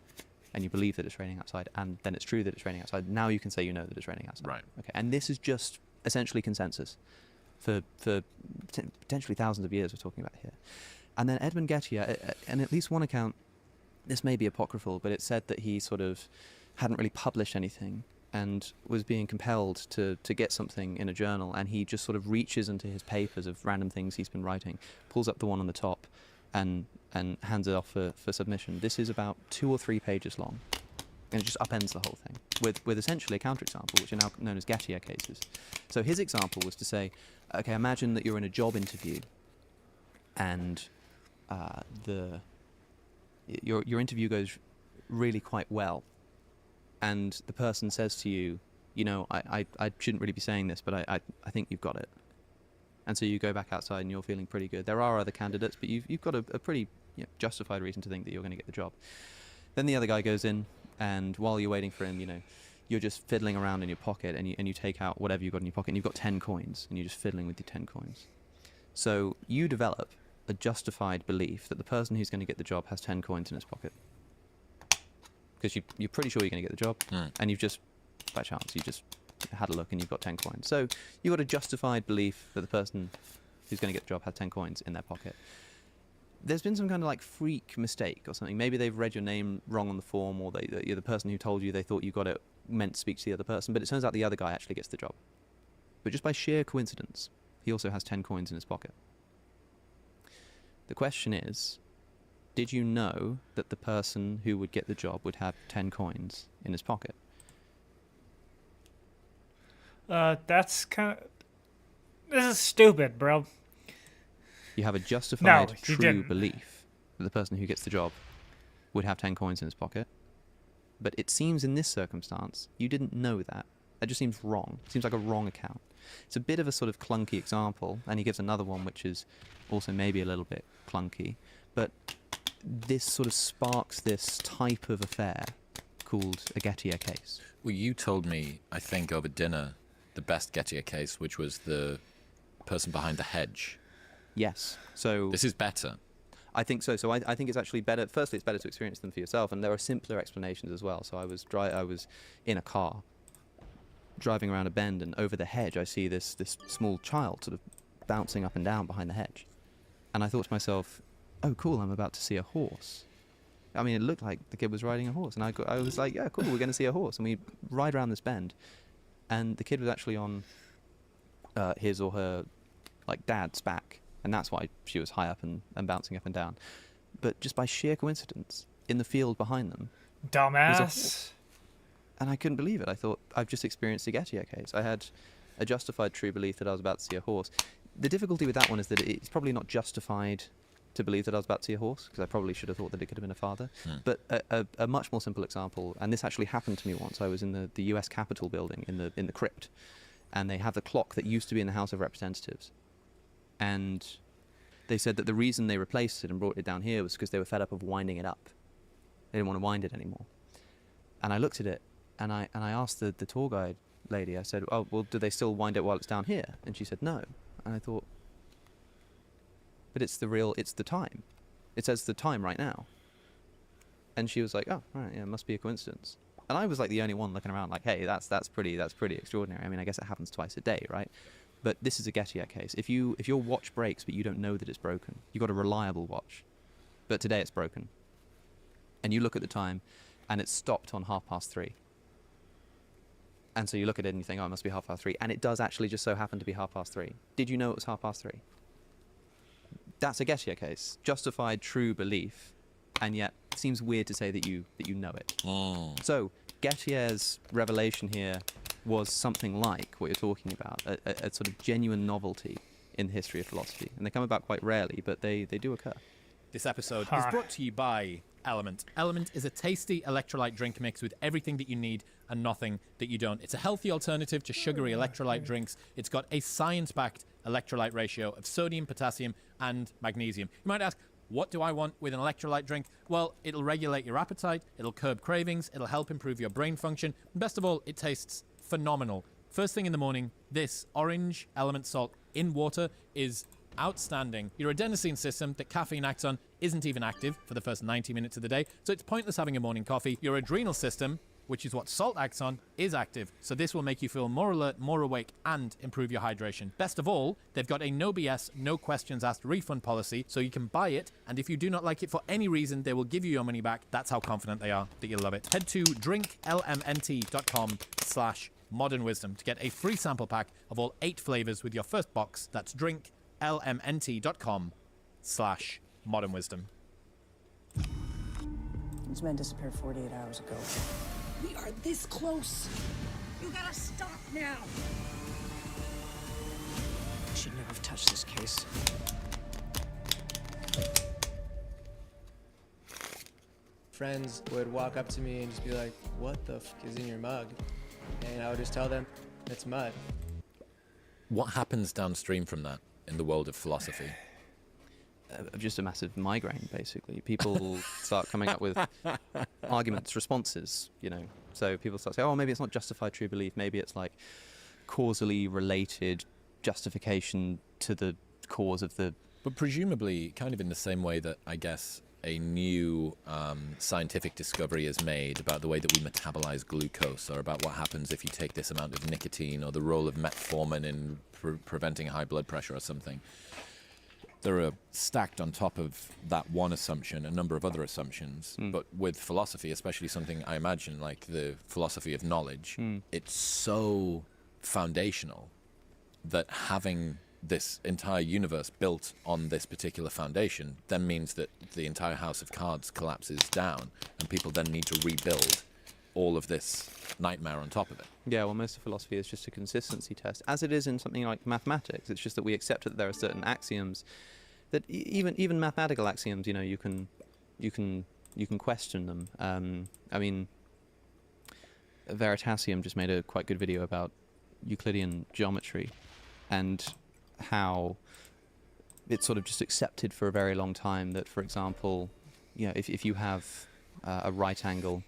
and you believe that it's raining outside, and then it's true that it's raining outside, now you can say you know that it's raining outside. Right. Okay. And this is just essentially consensus for potentially thousands of years we're talking about here. And then Edmund Gettier, and at least one account, this may be apocryphal, but it said that he sort of hadn't really published anything and was being compelled to get something in a journal, and he just sort of reaches into his papers of random things he's been writing, pulls up the one on the top, and hands it off for submission. This is about 2 or 3 pages long, and it just upends the whole thing with essentially a counterexample, which are now known as Gettier cases. So his example was to say, okay, imagine that you're in a job interview, and your interview goes really quite well, and the person says to you, you know, I shouldn't really be saying this, but I think you've got it. And so you go back outside and you're feeling pretty good. There are other candidates, but you've got a pretty justified reason to think that you're going to get the job. Then the other guy goes in, and while you're waiting for him, you know, you're just fiddling around in your pocket, and you take out whatever you've got in your pocket, and you've got 10 coins, and you're just fiddling with your 10 coins. So you develop a justified belief that the person who's going to get the job has 10 coins in his pocket. Because you're pretty sure you're going to get the job, and you've just, by chance, you just had a look and you've got 10 coins. So you've got a justified belief that the person who's going to get the job has 10 coins in their pocket. There's been some kind of like freak mistake or something. Maybe they've read your name wrong on the form, or the person who told you they thought you got it meant to speak to the other person, but it turns out the other guy actually gets the job. But just by sheer coincidence, he also has 10 coins in his pocket. The question is, did you know that the person who would get the job would have 10 coins in his pocket? That's kind of... This is stupid, bro. You have a justified, true didn't. belief that the person who gets the job would have 10 coins in his pocket. But it seems in this circumstance, you didn't know that. That just seems wrong. It seems like a wrong account. It's a bit of a sort of clunky example, and he gives another one which is also maybe a little bit clunky. But this sort of sparks this type of affair called a Gettier case. Well, you told me, I think, over dinner, the best Gettier case, which was the person behind the hedge. Yes. So this is better. I think so. So I think it's actually better. Firstly, it's better to experience them for yourself, and there are simpler explanations as well. So I was in a car, driving around a bend, and over the hedge I see this small child sort of bouncing up and down behind the hedge, and I thought to myself, oh cool, I'm about to see a horse. I mean, it looked like the kid was riding a horse, and I was like, yeah, cool, we're going to see a horse, and we ride around this bend, and the kid was actually on his or her like dad's back, and that's why she was high up and bouncing up and down. But just by sheer coincidence, in the field behind them, dumbass. And I couldn't believe it. I thought, I've just experienced a Gettier case. I had a justified true belief that I was about to see a horse. The difficulty with that one is that it's probably not justified to believe that I was about to see a horse, because I probably should have thought that it could have been a father. But a much more simple example, and this actually happened to me once. I was in the US Capitol building in the crypt, and they have the clock that used to be in the House of Representatives. And they said that the reason they replaced it and brought it down here was because they were fed up of winding it up. They didn't want to wind it anymore. And I looked at it, and I asked the tour guide lady, I said, oh, well, do they still wind it while it's down here? And she said, no. And I thought, but it's the time. It says the time right now. And she was like, oh, right, yeah, it must be a coincidence. And I was like the only one looking around like, hey, that's pretty extraordinary. I mean, I guess it happens twice a day, right? But this is a Gettier case. If your watch breaks but you don't know that it's broken, you've got a reliable watch, but today it's broken, and you look at the time, and it's stopped on 3:30. And so you look at it and you think, oh, it must be 3:30, and it does actually just so happen to be 3:30. Did you know it was 3:30? That's a Gettier case, justified true belief, and yet it seems weird to say that you know it. So Gettier's revelation here was something like what you're talking about, a sort of genuine novelty in the history of philosophy. And they come about quite rarely, but they do occur. This episode is brought to you by Element. Element is a tasty electrolyte drink mix with everything that you need and nothing that you don't. It's a healthy alternative to sugary electrolyte drinks. It's got a science-backed electrolyte ratio of sodium, potassium, and magnesium. You might ask, what do I want with an electrolyte drink? Well, it'll regulate your appetite, it'll curb cravings, it'll help improve your brain function, and best of all, it tastes phenomenal. First thing in the morning, this orange element salt in water is outstanding. Your adenosine system that caffeine acts on isn't even active for the first 90 minutes of the day, so it's pointless having a morning coffee. Your adrenal system, which is what salt acts on, is active, so this will make you feel more alert, more awake, and improve your hydration. Best of all, they've got a no BS, no questions asked refund policy, so you can buy it, and if you do not like it for any reason, they will give you your money back. That's how confident they are that you'll love it. Head to drinklmnt.com/modernwisdom to get a free sample pack of all 8 flavors with your first box. That's drinklmnt.com/modernwisdom. These men disappeared 48 hours ago. We are this close. You gotta stop now. I should never have touched this case. Friends would walk up to me and just be like, what the f is in your mug? And I would just tell them, it's mud. What happens downstream from that in the world of philosophy? Just a massive migraine, basically. People start coming up with arguments, responses, you know. So people start saying, oh, maybe it's not justified true belief. Maybe it's like causally related justification to the cause of the... But presumably, kind of in the same way that, I guess, a new scientific discovery is made about the way that we metabolize glucose, or about what happens if you take this amount of nicotine, or the role of metformin in preventing high blood pressure or something. There are stacked on top of that one assumption a number of other assumptions. But with philosophy, especially something I imagine like the philosophy of knowledge, it's so foundational that having this entire universe built on this particular foundation then means that the entire house of cards collapses down, and people then need to rebuild all of this nightmare on top of it. Yeah, well, most of philosophy is just a consistency test, as it is in something like mathematics. It's just that we accept that there are certain axioms that even mathematical axioms, you know, you can question them. I mean, Veritasium just made a quite good video about Euclidean geometry and how it's sort of just accepted for a very long time that, for example, you know, if you have a right angle,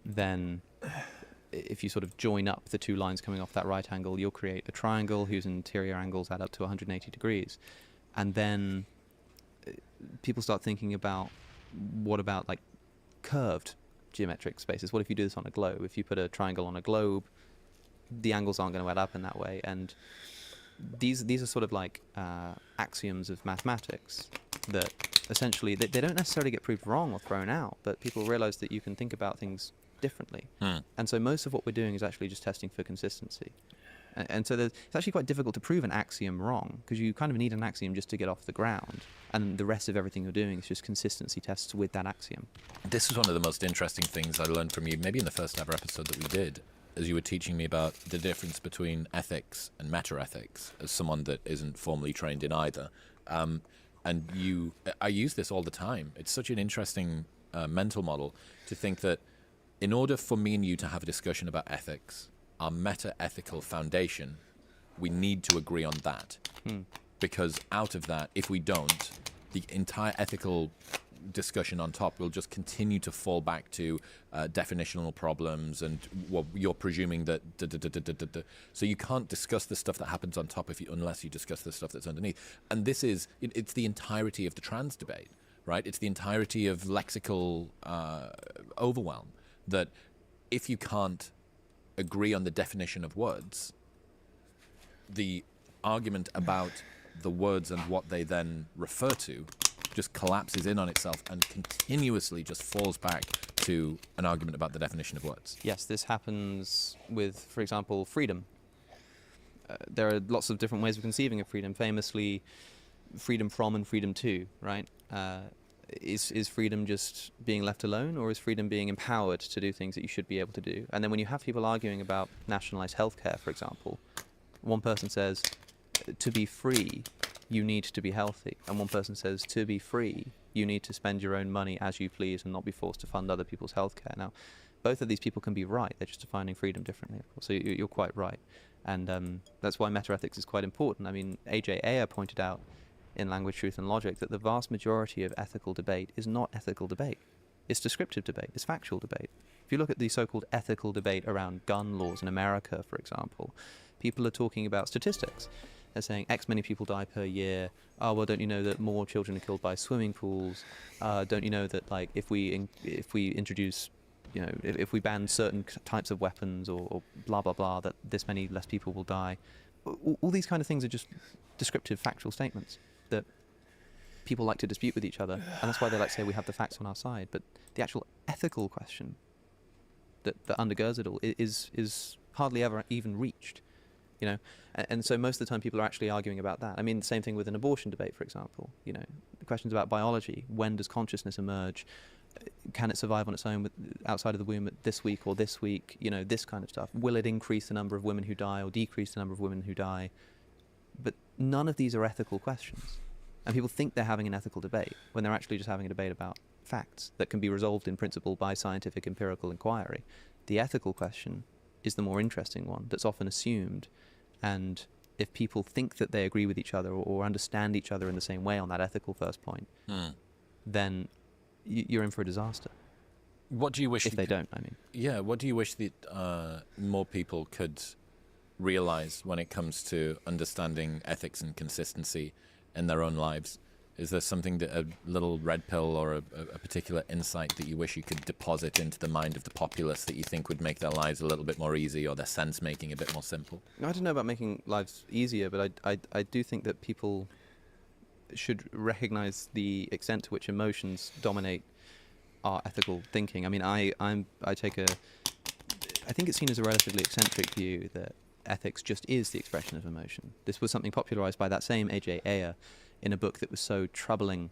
then if you sort of join up the two lines coming off that right angle, you'll create a triangle whose interior angles add up to 180 degrees. And then people start thinking about, what about like curved geometric spaces? What if you do this on a globe? If you put a triangle on a globe, the angles aren't going to add up in that way. And these are sort of like axioms of mathematics that essentially they don't necessarily get proved wrong or thrown out, but people realize that you can think about things differently. And so most of what we're doing is actually just testing for consistency. And so it's actually quite difficult to prove an axiom wrong, because you kind of need an axiom just to get off the ground, and the rest of everything you're doing is just consistency tests with that axiom. This was one of the most interesting things I learned from you, maybe in the first ever episode that we did, as you were teaching me about the difference between ethics and meta-ethics, as someone that isn't formally trained in either. And I use this all the time. It's such an interesting mental model to think that in order for me and you to have a discussion about ethics, our meta-ethical foundation, we need to agree on that. Because out of that, if we don't, the entire ethical discussion on top will just continue to fall back to definitional problems, and well, you're presuming that so you can't discuss the stuff that happens on top unless you discuss the stuff that's underneath. And this is it's the entirety of the trans debate, right? It's the entirety of lexical overwhelm, that if you can't agree on the definition of words, the argument about the words and what they then refer to just collapses in on itself and continuously just falls back to an argument about the definition of words. Yes, this happens with, for example, freedom. There are lots of different ways of conceiving of freedom. Famously, freedom from and freedom to, right? Is freedom just being left alone, or is freedom being empowered to do things that you should be able to do? And then when you have people arguing about nationalized healthcare, for example, one person says, to be free, you need to be healthy. And one person says, to be free, you need to spend your own money as you please and not be forced to fund other people's healthcare. Now, both of these people can be right. They're just defining freedom differently, of course. So you're quite right. And that's why metaethics is quite important. I mean, A.J. Ayer pointed out in Language, Truth and Logic that the vast majority of ethical debate is not ethical debate. It's descriptive debate. It's factual debate. If you look at the so-called ethical debate around gun laws in America, for example, people are talking about statistics. They're saying X many people die per year. Oh, well, don't you know that more children are killed by swimming pools? Don't you know that, like, if we introduce, you know, if we ban certain types of weapons or blah, blah, blah, that this many less people will die? All these kind of things are just descriptive, factual statements that people like to dispute with each other, and that's why they like to say we have the facts on our side. But the actual ethical question that undergirds it all is hardly ever even reached, you know. And so most of the time people are actually arguing about that. I mean, the same thing with an abortion debate, for example. You know, the questions about biology. When does consciousness emerge? Can it survive on its own outside of the womb this week or this week? You know, this kind of stuff. Will it increase the number of women who die or decrease the number of women who die? But none of these are ethical questions. And people think they're having an ethical debate when they're actually just having a debate about facts that can be resolved in principle by scientific empirical inquiry. The ethical question is the more interesting one that's often assumed. And if people think that they agree with each other or understand each other in the same way on that ethical first point, then you're in for a disaster. What do you wish... If they don't, I mean. Yeah, what do you wish that more people could realize when it comes to understanding ethics and consistency in their own lives? Is there something, that a little red pill or a particular insight that you wish you could deposit into the mind of the populace that you think would make their lives a little bit more easy or their sense-making a bit more simple? I don't know about making lives easier, but I do think that people should recognize the extent to which emotions dominate our ethical thinking. I mean, I think it's seen as a relatively eccentric view that ethics just is the expression of emotion. This was something popularized by that same A.J. Ayer in a book that was so troubling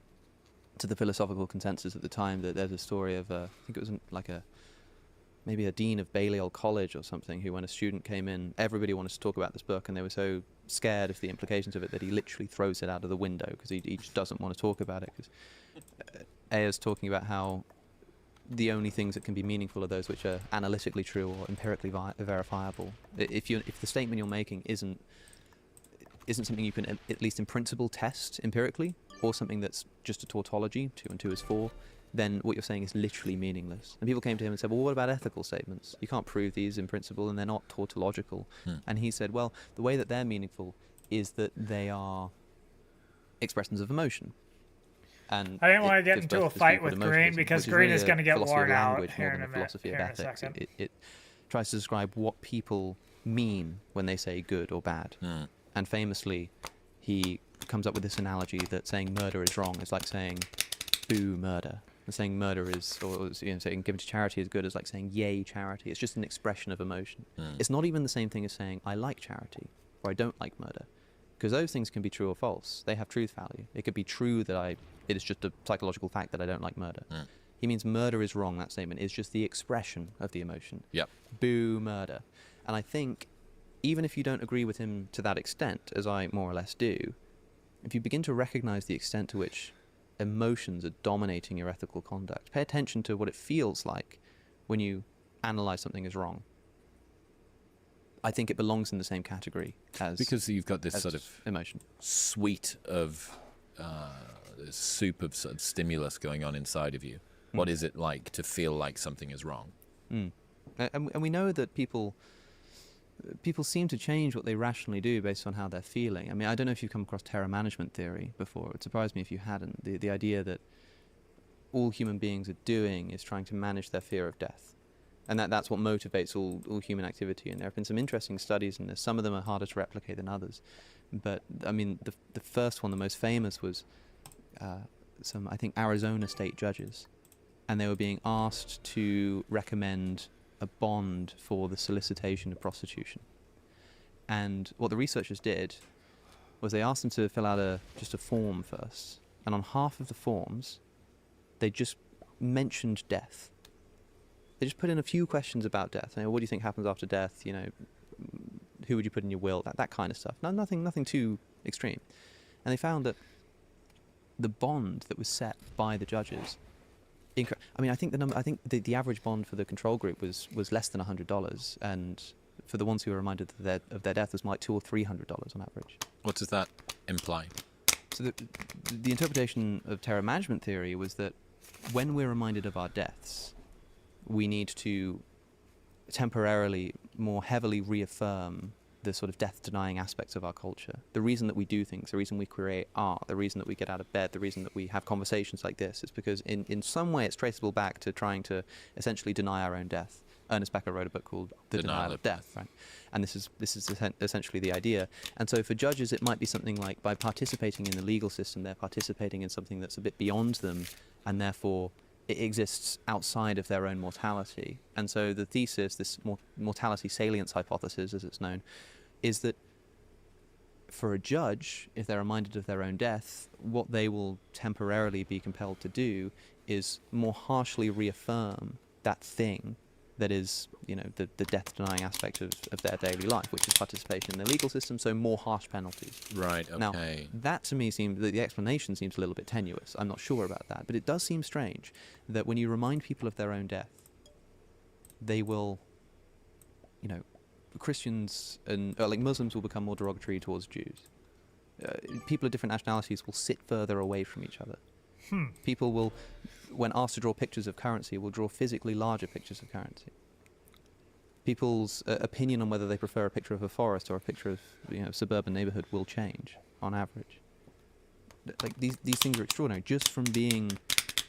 to the philosophical consensus at the time that there's a story of, I think it was maybe a dean of Balliol College or something, who, when a student came in, everybody wanted to talk about this book, and they were so scared of the implications of it that he literally throws it out of the window because he just doesn't want to talk about it. Because Ayer's talking about how the only things that can be meaningful are those which are analytically true or empirically verifiable. If the statement you're making isn't something you can at least in principle test empirically, or something that's just a tautology, 2 and 2 is 4, then what you're saying is literally meaningless. And people came to him and said, well, what about ethical statements? You can't prove these in principle and they're not tautological. And he said, well, the way that they're meaningful is that they are expressions of emotion. And I didn't want to get into a fight with Green because Green is going to get worn out here in a philosophy of ethics. second. It tries to describe what people mean when they say good or bad. And famously, he comes up with this analogy that saying murder is wrong is like saying boo murder. And saying murder is, or saying given to charity is good is like saying yay charity. It's just an expression of emotion. It's not even the same thing as saying I like charity or I don't like murder, because those things can be true or false. They have truth value. It could be true that it is just a psychological fact that I don't like murder. He means murder is wrong. That statement is just the expression of the emotion. Yep. Boo murder. And I think even if you don't agree with him to that extent, as I more or less do, if you begin to recognize the extent to which emotions are dominating your ethical conduct, pay attention to what it feels like when you analyze something as wrong. I think it belongs in the same category as... Because you've got this sort of emotion. Suite of soup of sort of stimulus going on inside of you. What is it like to feel like something is wrong? And we know that people seem to change what they rationally do based on how they're feeling. I mean, I don't know if you've come across terror management theory before. It would surprise me if you hadn't. The idea that all human beings are doing is trying to manage their fear of death. And that's what motivates all human activity. And there have been some interesting studies in this. Some of them are harder to replicate than others. But, I mean, the first one, the most famous, was some, I think, Arizona state judges. And they were being asked to recommend a bond for the solicitation of prostitution. And what the researchers did was they asked them to fill out just a form first. And on half of the forms, they just mentioned death. They just put in a few questions about death. You know, what do you think happens after death? You know, who would you put in your will? That kind of stuff. Nothing too extreme. And they found that the bond that was set by the judges, I mean, I think the average bond for the control group was less than $100, and for the ones who were reminded of their death was like $200 or $300 on average. What does that imply? So the interpretation of terror management theory was that when we're reminded of our deaths, we need to temporarily more heavily reaffirm the sort of death-denying aspects of our culture. The reason that we do things, the reason we create art, the reason that we get out of bed, the reason that we have conversations like this is because in some way it's traceable back to trying to essentially deny our own death. Ernest Becker wrote a book called The Denial of Death, right? And this is essentially the idea. And so for judges, it might be something like by participating in the legal system, they're participating in something that's a bit beyond them, and therefore it exists outside of their own mortality. And so the thesis, this mortality salience hypothesis, as it's known, is that for a judge, if they're reminded of their own death, what they will temporarily be compelled to do is more harshly reaffirm that thing that is, you know, the death-denying aspect of their daily life, which is participation in the legal system, so more harsh penalties. Right, okay. Now, that to me seems, the explanation seems a little bit tenuous. I'm not sure about that, but it does seem strange that when you remind people of their own death, they will, you know, Christians and, like Muslims will become more derogatory towards Jews. People of different nationalities will sit further away from each other. People will, when asked to draw pictures of currency, will draw physically larger pictures of currency. People's opinion on whether they prefer a picture of a forest or a picture of, you know, suburban neighborhood will change on average. Like these things are extraordinary just from being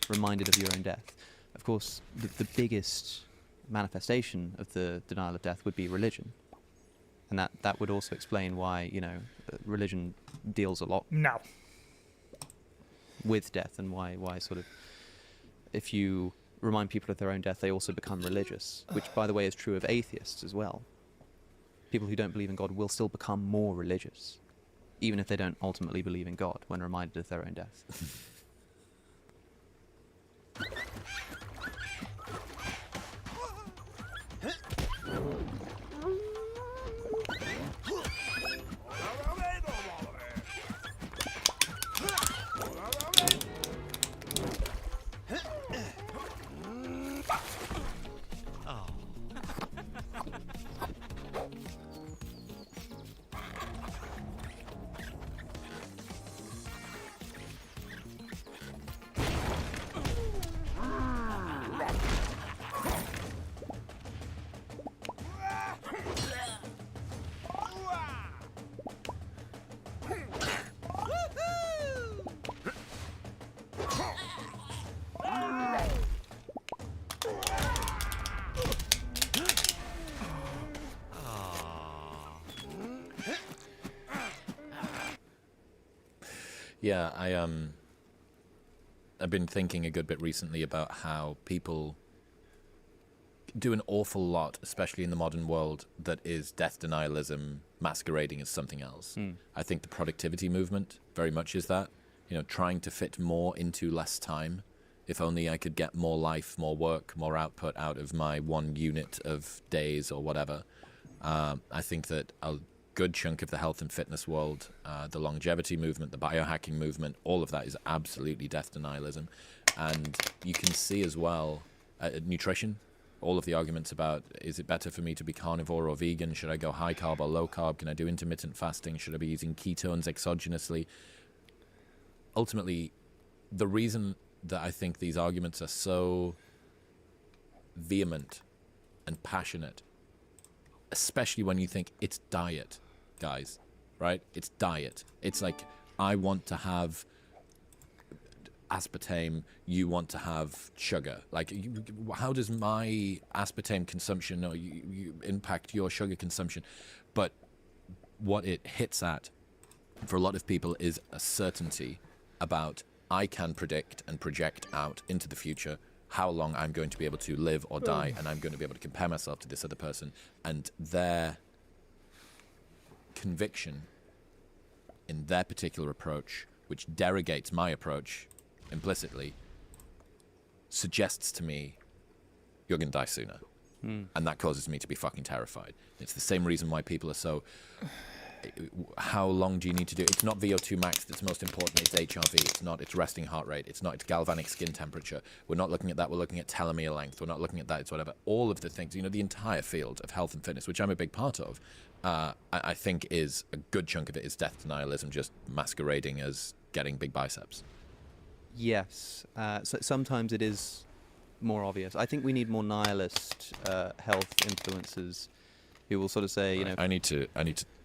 reminded of your own death. Of course, the biggest manifestation of the denial of death would be religion, and that would also explain why, you know, religion deals a lot with death, and why sort of, if you remind people of their own death, they also become religious, which, by the way, is true of atheists as well. People who don't believe in God will still become more religious, even if they don't ultimately believe in God when reminded of their own death. Yeah, I've been thinking a good bit recently about how people do an awful lot, especially in the modern world, that is death denialism masquerading as something else. I think the productivity movement very much is that, you know, trying to fit more into less time. If only I could get more life, more work, more output out of my 1 unit of days or whatever. I think that a good chunk of the health and fitness world, the longevity movement, the biohacking movement, all of that is absolutely death denialism. And you can see as well nutrition, all of the arguments about, is it better for me to be carnivore or vegan? Should I go high carb or low carb? Can I do intermittent fasting? Should I be using ketones exogenously? Ultimately, the reason that I think these arguments are so vehement and passionate, especially when you think it's diet, guys, right? It's diet. It's like, I want to have aspartame, you want to have sugar. Like, how does my aspartame consumption or you impact your sugar consumption? But what it hits at for a lot of people is a certainty about, I can predict and project out into the future how long I'm going to be able to live or die, and I'm going to be able to compare myself to this other person, and their conviction in their particular approach, which derogates my approach implicitly, suggests to me you're going to die sooner. And that causes me to be fucking terrified. It's the same reason why people are so... How long do you need to do? It's not VO2 max that's most important. It's HRV. It's not. It's resting heart rate. It's not. It's galvanic skin temperature. We're not looking at that. We're looking at telomere length. We're not looking at that. It's whatever. All of the things, the entire field of health and fitness, which I'm a big part of, I think is a good chunk of it is death denialism, just masquerading as getting big biceps. Yes. So sometimes it is more obvious. I think we need more nihilist health influencers who will sort of say, I need to.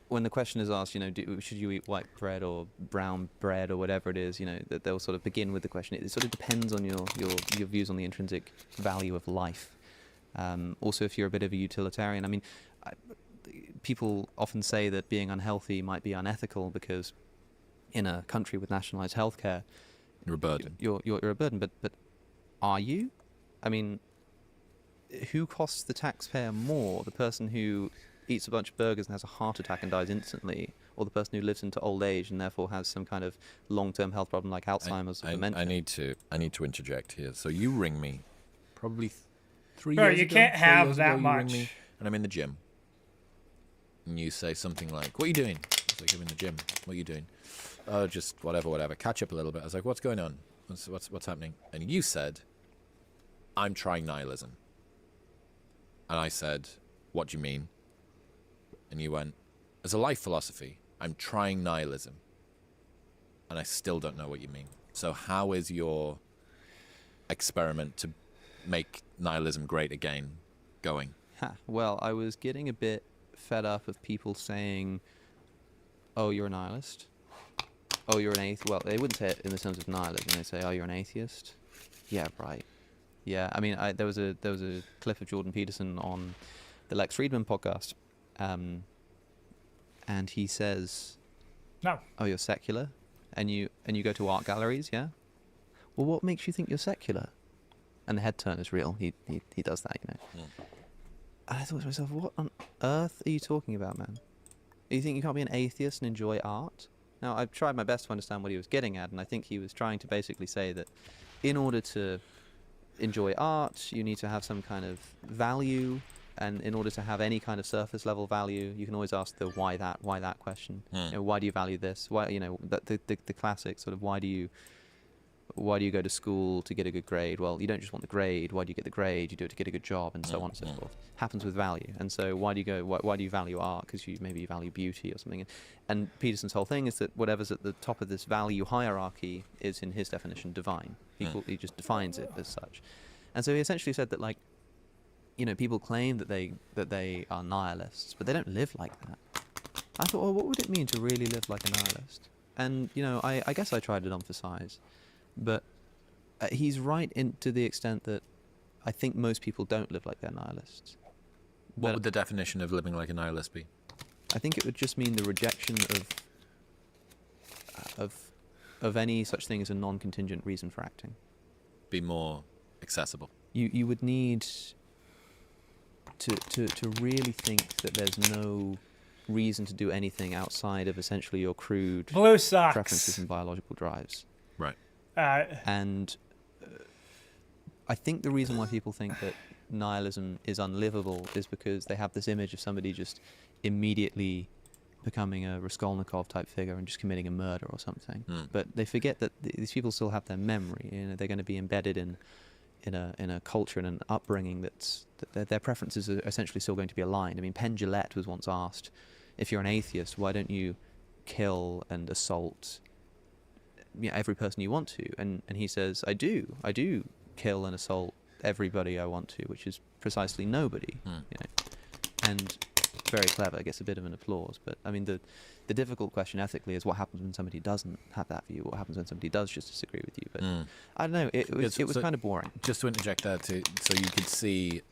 When the question is asked, should you eat white bread or brown bread or whatever it is, that they'll sort of begin with the question. It sort of depends on your views on the intrinsic value of life. Also, if you're a bit of a utilitarian, I mean, people often say that being unhealthy might be unethical because in a country with nationalized healthcare, you're a burden. You're a burden, but are you? I mean, who costs the taxpayer more? The person who eats a bunch of burgers and has a heart attack and dies instantly, or the person who lives into old age and therefore has some kind of long-term health problem like Alzheimer's or dementia? I need to interject here. So you ring me, probably 3 Bro, years you ago. can't 4 have years that ago, much. You ring me, and I'm in the gym, and you say something like, "What are you doing?" I was like, "I'm in the gym. What are you doing?" "Oh, just whatever. Catch up a little bit." I was like, "What's going on? What's happening?" And you said, "I'm trying nihilism." And I said, "What do you mean?" And you went, "As a life philosophy, I'm trying nihilism." And I still don't know what you mean. So how is your experiment to make nihilism great again going? Well, I was getting a bit fed up of people saying, "Oh, you're a nihilist. Oh, you're an atheist." Well, they wouldn't say it in the terms of nihilism. They say, "Oh, you're an atheist." Yeah, right. Yeah, I mean, there was a clip of Jordan Peterson on the Lex Friedman podcast. And he says, "No. Oh, you're secular, and you go to art galleries, yeah? Well, what makes you think you're secular?" And the head turn is real. He does that, Yeah. And I thought to myself, what on earth are you talking about, man? You think you can't be an atheist and enjoy art? Now, I've tried my best to understand what he was getting at, and I think he was trying to basically say that in order to enjoy art, you need to have some kind of value. And in order to have any kind of surface level value, you can always ask the why that question. Why do you value this? Why, the classic sort of why do you go to school to get a good grade? Well, you don't just want the grade. Why do you get the grade? You do it to get a good job, and so on and so forth. Happens with value. And so why do you value art? Because maybe you value beauty or something. And Peterson's whole thing is that whatever's at the top of this value hierarchy is, in his definition, divine. He just defines it as such. And so he essentially said that, like, people claim that they are nihilists, but they don't live like that. I thought, well, what would it mean to really live like a nihilist? And, I guess I tried to emphasize, but he's right to the extent that I think most people don't live like they're nihilists. What would the definition of living like a nihilist be? I think it would just mean the rejection of any such thing as a non-contingent reason for acting. Be more accessible. You would need to really think that there's no reason to do anything outside of essentially your crude blue socks preferences and biological drives. Right. And I think the reason why people think that nihilism is unlivable is because they have this image of somebody just immediately becoming a Raskolnikov type figure and just committing a murder or something. But they forget that these people still have their memory. They're going to be embedded in a culture and an upbringing that their preferences are essentially still going to be aligned. I mean, Penn Jillette was once asked, if you're an atheist, why don't you kill and assault every person you want to? And he says, I do kill and assault everybody I want to, which is precisely nobody. And very clever, gets a bit of an applause. But I mean, the difficult question ethically is what happens when somebody doesn't have that view. What happens when somebody does just disagree with you? But I don't know. It was kind of boring. Just to interject there, so you could see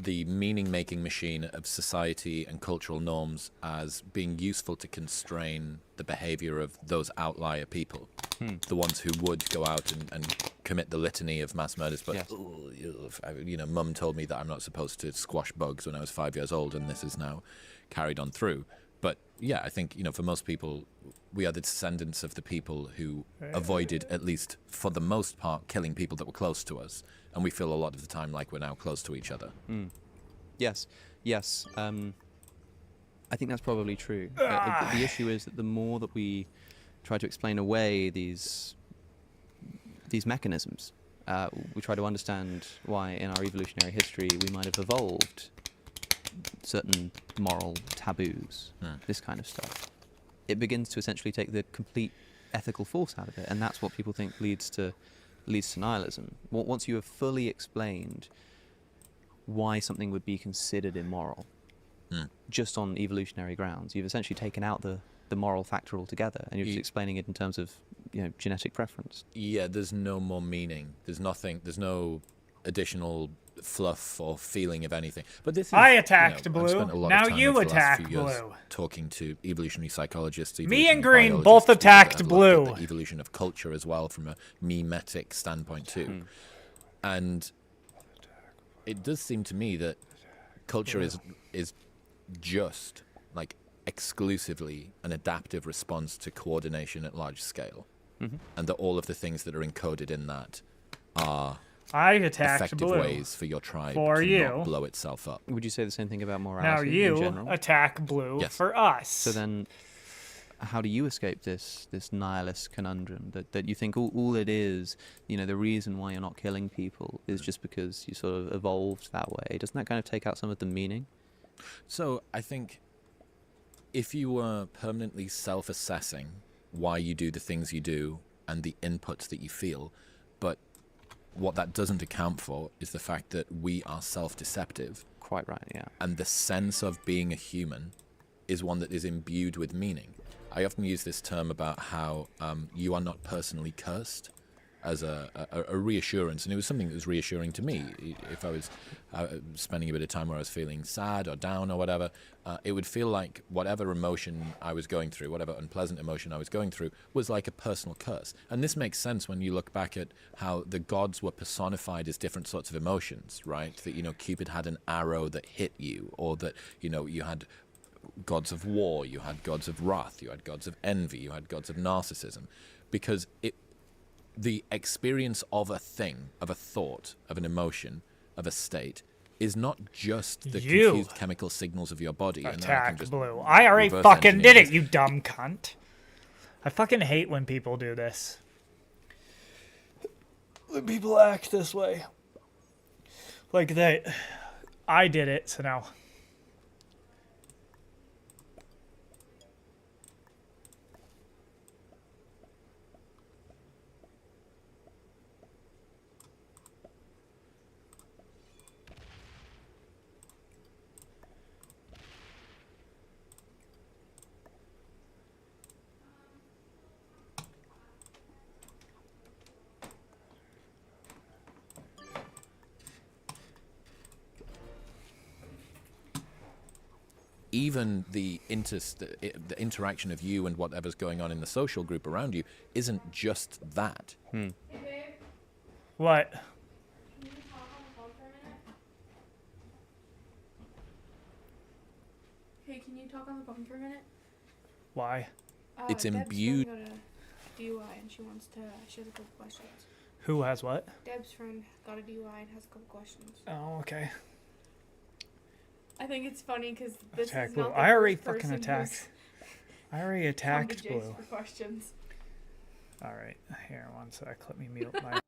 the meaning-making machine of society and cultural norms as being useful to constrain the behavior of those outlier people, the ones who would go out and commit the litany of mass murders. But Yes. Mum told me that I'm not supposed to squash bugs when I was 5 years old, and this is now carried on through. But yeah, I think for most people, we are the descendants of the people who avoided, at least for the most part, killing people that were close to us, and we feel a lot of the time like we're now close to each other. Yes. I think that's probably true. The issue is that the more that we try to explain away these mechanisms, we try to understand why in our evolutionary history we might have evolved certain moral taboos, this kind of stuff. It begins to essentially take the complete ethical force out of it, and that's what people think leads to nihilism. Once you have fully explained why something would be considered immoral, just on evolutionary grounds, you've essentially taken out the moral factor altogether, and you're just explaining it in terms of genetic preference. Yeah, there's no more meaning. There's nothing. There's no additional fluff or feeling of anything. But this is, I attacked I've Blue. spent a lot Now of time you over the last attack few years Blue. talking to evolutionary psychologists. Me and evolutionary Green biologists, both people that attacked have looked Blue. at the evolution of culture as well from a mimetic standpoint too. And it does seem to me that culture is just like exclusively an adaptive response to coordination at large scale, and that all of the things that are encoded in that are I attacked effective Blue ways for your tribe for to you. not blow itself up. Would you say the same thing about Now morality in you general? attack Blue Yes. for us. So then, how do you escape this nihilist conundrum that you think all it is, the reason why you're not killing people is just because you sort of evolved that way? Doesn't that kind of take out some of the meaning? So I think if you were permanently self-assessing why you do the things you do and the inputs that you feel, but what that doesn't account for is the fact that we are self-deceptive. Quite right, yeah. And the sense of being a human is one that is imbued with meaning. I often use this term about how you are not personally cursed as a reassurance, and it was something that was reassuring to me. If I was spending a bit of time where I was feeling sad or down or whatever, it would feel like whatever emotion I was going through, whatever unpleasant emotion I was going through, was like a personal curse. And this makes sense when you look back at how the gods were personified as different sorts of emotions, right? That, Cupid had an arrow that hit you, or that, you had gods of war, you had gods of wrath, you had gods of envy, you had gods of narcissism, because the experience of a thing, of a thought, of an emotion, of a state, is not just the confused chemical signals of your body. Attack Blue. I already fucking did it, you dumb cunt. I fucking hate when people do this. When people act this way. Like I did it, so now. Even the interaction of you and whatever's going on in the social group around you isn't just that. What? Hey, can you talk on the phone for a minute? Why? It's Deb's imbued. friend got a DUI and she has a couple questions. Who has what? Deb's friend got a DUI and has a couple questions. Oh, okay. I think it's funny because this Attack is Blue. not the I already first fucking person attacked. who's I already come to attacked Jace Blue. for questions. Alright, here, one sec. Let me mute my...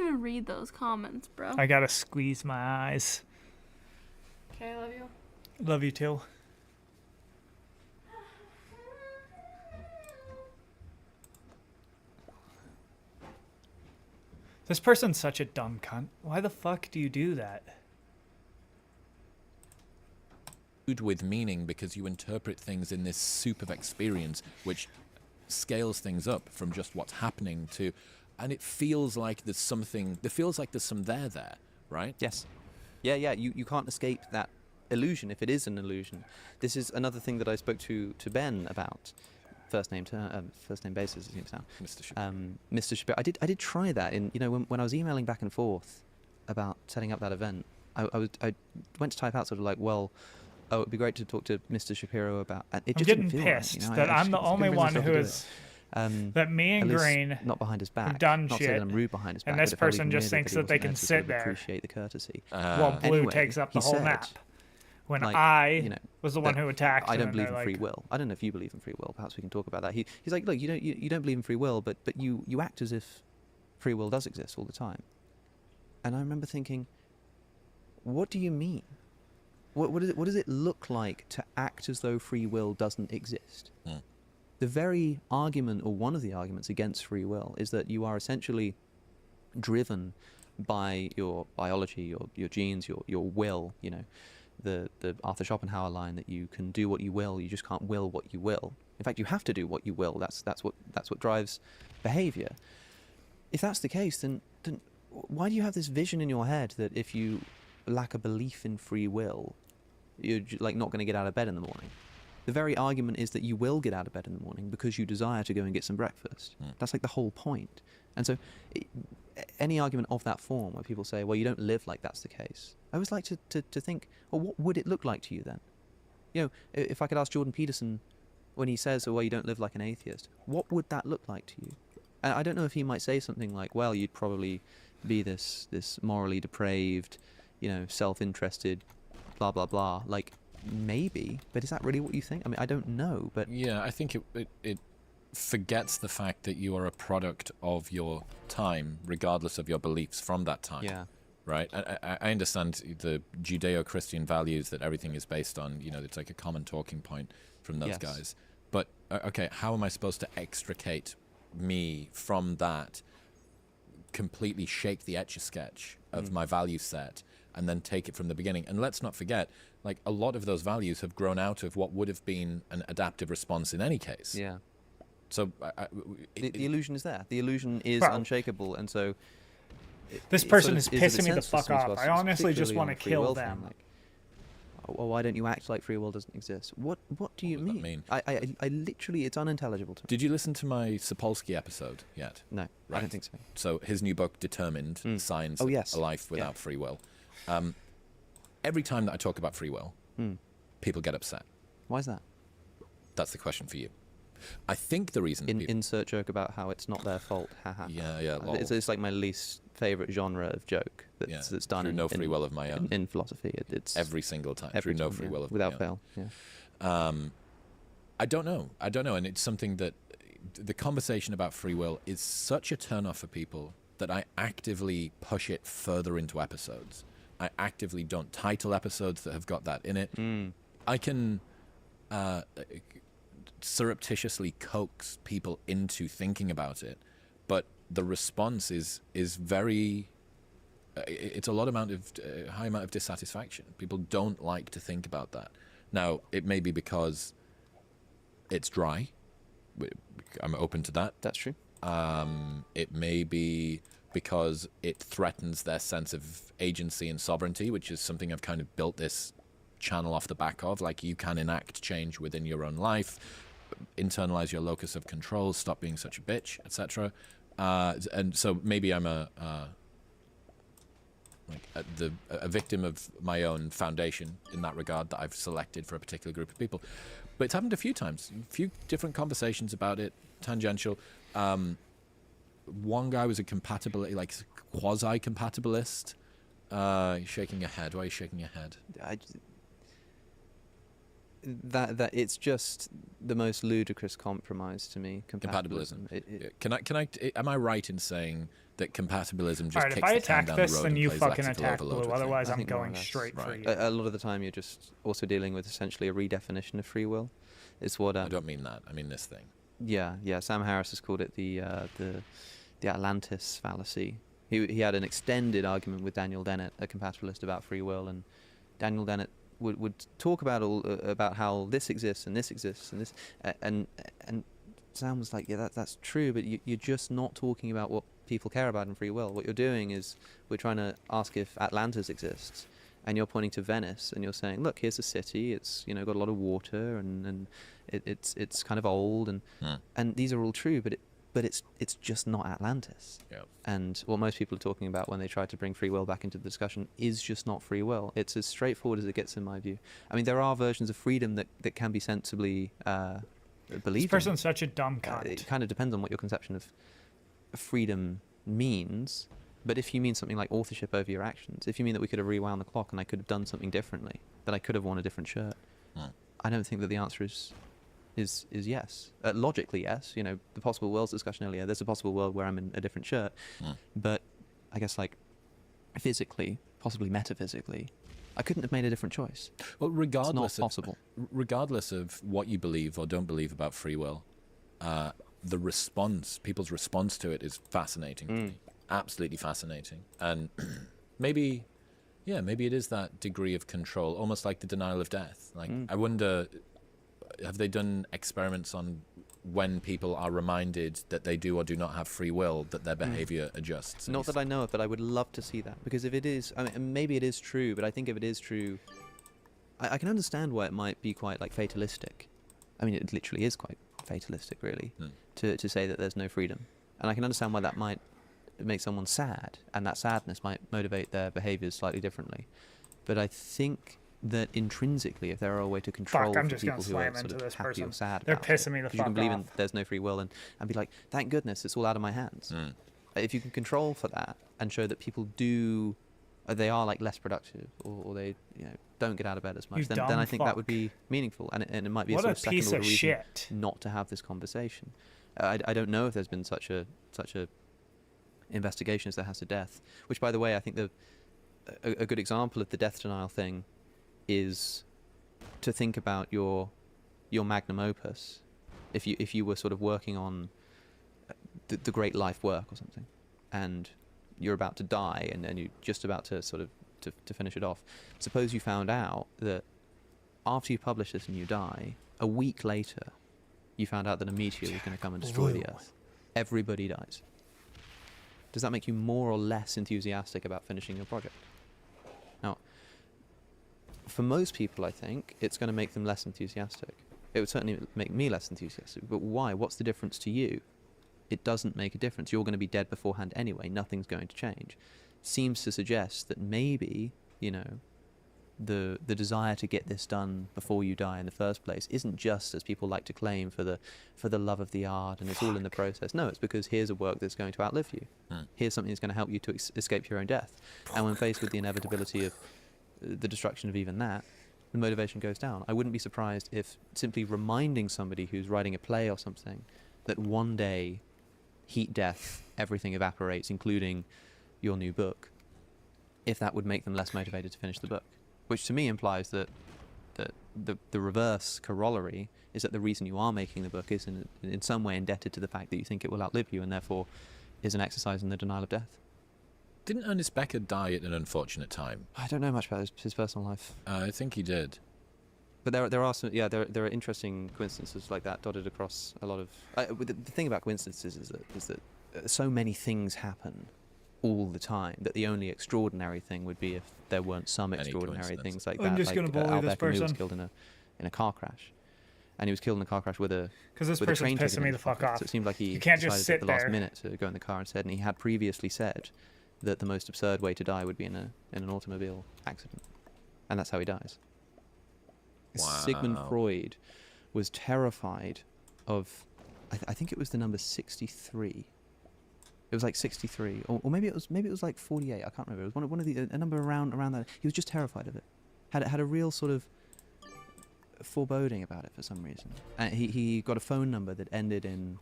even read those comments, bro. I gotta squeeze my eyes. Okay, I love you. Love you too. This person's such a dumb cunt. Why the fuck do you do that? With meaning because you interpret things in this soup of experience, which scales things up from just what's happening to, and it feels like there's something. It feels like there's some there, right? Yes. Yeah. You can't escape that illusion if it is an illusion. This is another thing that I spoke to Ben about. First name basis, it seems now. Mr. Shapiro. Mr. Shapiro. I did try that in, when I was emailing back and forth about setting up that event. I went to type out sort of like, well, oh, it'd be great to talk to Mr. Shapiro about. And it I'm just getting didn't feel pissed right, that I'm the couldn't only bring one myself who to do is it. that me and At least Green not behind his back. have done not shit, saying that I'm rude behind his back. and this but if I leave person him just really thinks he that they wasn't can there to sit sort of there appreciate the courtesy. while Blue Anyway, takes up the he whole said, map. When like, I was the one that who attacked. I don't and believe they're in free like, will. I don't know if you believe in free will. Perhaps we can talk about that. He's like, look, you don't believe in free will, but you act as if free will does exist all the time. And I remember thinking, what do you mean? What does it look like to act as though free will doesn't exist? Mm. The very argument, or one of the arguments against free will, is that you are essentially driven by your biology, your genes, your will. The Arthur Schopenhauer line that you can do what you will, you just can't will what you will. In fact, you have to do what you will. That's what drives behavior. If that's the case, then why do you have this vision in your head that if you lack a belief in free will, you're like not going to get out of bed in the morning? The very argument is that you will get out of bed in the morning because you desire to go and get some breakfast. That's like the whole point. And so any argument of that form where people say, well, you don't live like that's the case, I always like to think, well, what would it look like to you then? If I could ask Jordan Peterson when he says, well, you don't live like an atheist, what would that look like to you? And I don't know if he might say something like, well, you'd probably be this morally depraved, self-interested, blah, blah, blah. Like, maybe, but is that really what you think? I mean, I don't know, but... Yeah, I think it forgets the fact that you are a product of your time, regardless of your beliefs from that time. Yeah. Right? I understand the Judeo-Christian values that everything is based on, it's like a common talking point from those guys. But, okay, how am I supposed to extricate me from that, completely shake the Etch-a-Sketch of my value set, and then take it from the beginning? And let's not forget, like, a lot of those values have grown out of what would have been an adaptive response in any case. Yeah. So the illusion is there. The illusion is unshakable, and so... This person is pissing me the fuck off. I honestly just want to kill them. Well, why don't you act like free will doesn't exist? What do you mean? I literally, it's unintelligible to me. Did you listen to my Sapolsky episode yet? No, right. I don't think so. So his new book, Determined, Science of a Life Without Free Will. Every time that I talk about free will, people get upset. Why is that? That's the question for you. I think the reason... Insert joke about how it's not their fault. Yeah, lol. It's like my least favourite genre of joke that's done through no free will of my own. In philosophy. It's every single time. Through no free will of without my own. fail. Yeah. I don't know. And it's something that the conversation about free will is such a turn-off for people that I actively push it further into episodes. I actively don't title episodes that have got that in it. I can surreptitiously coax people into thinking about it, but the response is very... it's a high amount of dissatisfaction. People don't like to think about that. Now, it may be because it's dry. I'm open to that. That's true. It may be because it threatens their sense of agency and sovereignty, which is something I've kind of built this channel off the back of. Like, you can enact change within your own life, internalize your locus of control, stop being such a bitch, etc. And so maybe I'm a victim of my own foundation in that regard that I've selected for a particular group of people. But it's happened a few times, a few different conversations about it, tangential. One guy was a quasi-compatibilist. You're shaking your head. Why are you shaking your head? That it's just the most ludicrous compromise to me. Compatibilism. Am I right in saying that compatibilism just Alright, if kicks I the can attack down this, the road then and you plays fucking lexical attack overload Blue. with it? Otherwise, I I'm think more or going less. straight for you. A lot of the time, you're just also dealing with essentially a redefinition of free will. It's what I don't mean that. I mean this thing. Yeah. Sam Harris has called it the Atlantis fallacy. He had an extended argument with Daniel Dennett, a compatibilist, about free will, and Daniel Dennett would talk about how this exists and this exists and this, and Sam was like, yeah, that's true, but you're just not talking about what people care about in free will. What you're doing is we're trying to ask if Atlantis exists, and you're pointing to Venice, and you're saying, look, here's a city. It's got a lot of water, and it's kind of old, and these are all true, but it's just not Atlantis. Yep. And what most people are talking about when they try to bring free will back into the discussion is just not free will. It's as straightforward as it gets, in my view. I mean, there are versions of freedom that can be sensibly believed This person's such a dumb cunt. It kind of depends on what your conception of freedom means. But if you mean something like authorship over your actions, if you mean that we could have rewound the clock and I could have done something differently, that I could have worn a different shirt, I don't think that the answer is yes. Logically, yes. The possible worlds discussion earlier, there's a possible world where I'm in a different shirt. But I guess, like, physically, possibly metaphysically, I couldn't have made a different choice. Well, regardless, it's not possible. Regardless of what you believe or don't believe about free will, people's response to it is fascinating to me. Absolutely fascinating. And maybe it is that degree of control, almost like the denial of death. Like, I wonder, have they done experiments on when people are reminded that they do or do not have free will, that their behavior adjusts? Not that I know of, but I would love to see that. Because if it is, I mean, maybe it is true, but I think if it is true, I can understand why it might be quite, like, fatalistic. I mean, it literally is quite fatalistic, really, to say that there's no freedom. And I can understand why that might make someone sad, and that sadness might motivate their behaviors slightly differently. But I think that intrinsically, if there are a way to control I'm just people gonna who are slam sort into of this happy person. or sad They're about pissing it, me the 'cause you can fuck believe off. there's no free will and be like, thank goodness it's all out of my hands. If you can control for that and show that people do, they are, like, less productive, or they don't get out of bed as much, then I think that would be meaningful, and it might be What a a sort of piece second of order reason shit. not to have this conversation. I don't know if there's been such a investigation as there has to death, which, by the way, I think a good example of the death denial thing is to think about your magnum opus. If you were sort of working on the great life work or something, and you're about to die, and you're just about to sort of to finish it off. Suppose you found out that after you publish this and you die, a week later, you found out that a meteor was going to come and destroy the Earth. Everybody dies. Does that make you more or less enthusiastic about finishing your project? Now, for most people, I think it's going to make them less enthusiastic. It would certainly make me less enthusiastic. But why? What's the difference to you? It doesn't make a difference. You're going to be dead beforehand anyway. Nothing's going to change. Seems to suggest that maybe, the desire to get this done before you die in the first place isn't just, as people like to claim, for the love of the art and it's all in the process. No, it's because here's a work that's going to outlive you. Here's something that's going to help you to escape your own death. And when faced with the inevitability of the destruction of even that, the motivation goes down. I wouldn't be surprised if simply reminding somebody who's writing a play or something that one day, heat, death, everything evaporates, including your new book, if that would make them less motivated to finish the book. Which to me implies that the reverse corollary is that the reason you are making the book is in some way indebted to the fact that you think it will outlive you, and therefore is an exercise in the denial of death. Didn't Ernest Becker die at an unfortunate time? I don't know much about his personal life. I think he did. But there are some, there are interesting coincidences like that dotted across a lot of. The thing about coincidences is that so many things happen all the time that the only extraordinary thing would be if there weren't some extraordinary things like that. I'm just going to bully this person. Was killed in a car crash, and he was killed in a car crash with a because this with person's a train pissing me the fuck off. So it seemed like he you can't decided just sit at the last there. minute to go in the car instead, and he had previously said that the most absurd way to die would be in an automobile accident, and that's how he dies. Wow. Sigmund Freud was terrified of, I think it was the number 63. It was like 63, or maybe it was like 48. I can't remember. It was one of a number around that. He was just terrified of it. Had a real sort of foreboding about it for some reason. And he got a phone number that ended in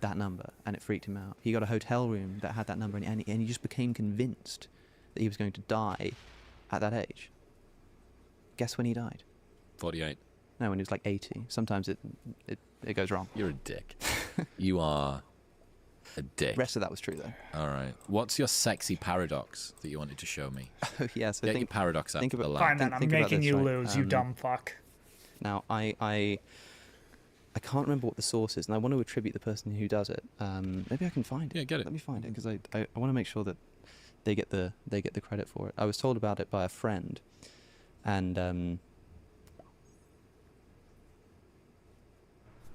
that number, and it freaked him out. He got a hotel room that had that number, and he just became convinced that he was going to die at that age. Guess when he died? 48. No, when he was like 80. Sometimes it goes wrong. You're a dick. You are a dick. Rest of that was true, though. All right. What's your sexy paradox that you wanted to show me? Oh, yeah. So Get your paradox out. Think about, Fine, then. I'm making you lose, you dumb fuck. Now, I can't remember what the source is, and I want to attribute the person who does it. Maybe I can find it. Yeah, get it. Let me find it, because I want to make sure that they get the credit for it. I was told about it by a friend, and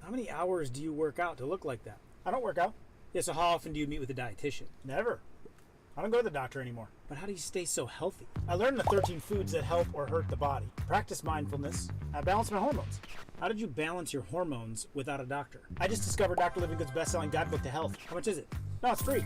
How many hours do you work out to look like that? I don't work out. Yeah, so how often do you meet with a dietitian? Never. I don't go to the doctor anymore. But how do you stay so healthy? I learned the 13 foods that help or hurt the body. Practice mindfulness. I balance my hormones. How did you balance your hormones without a doctor? I just discovered Dr. Livingood's best-selling guidebook to health. How much is it? No, it's free.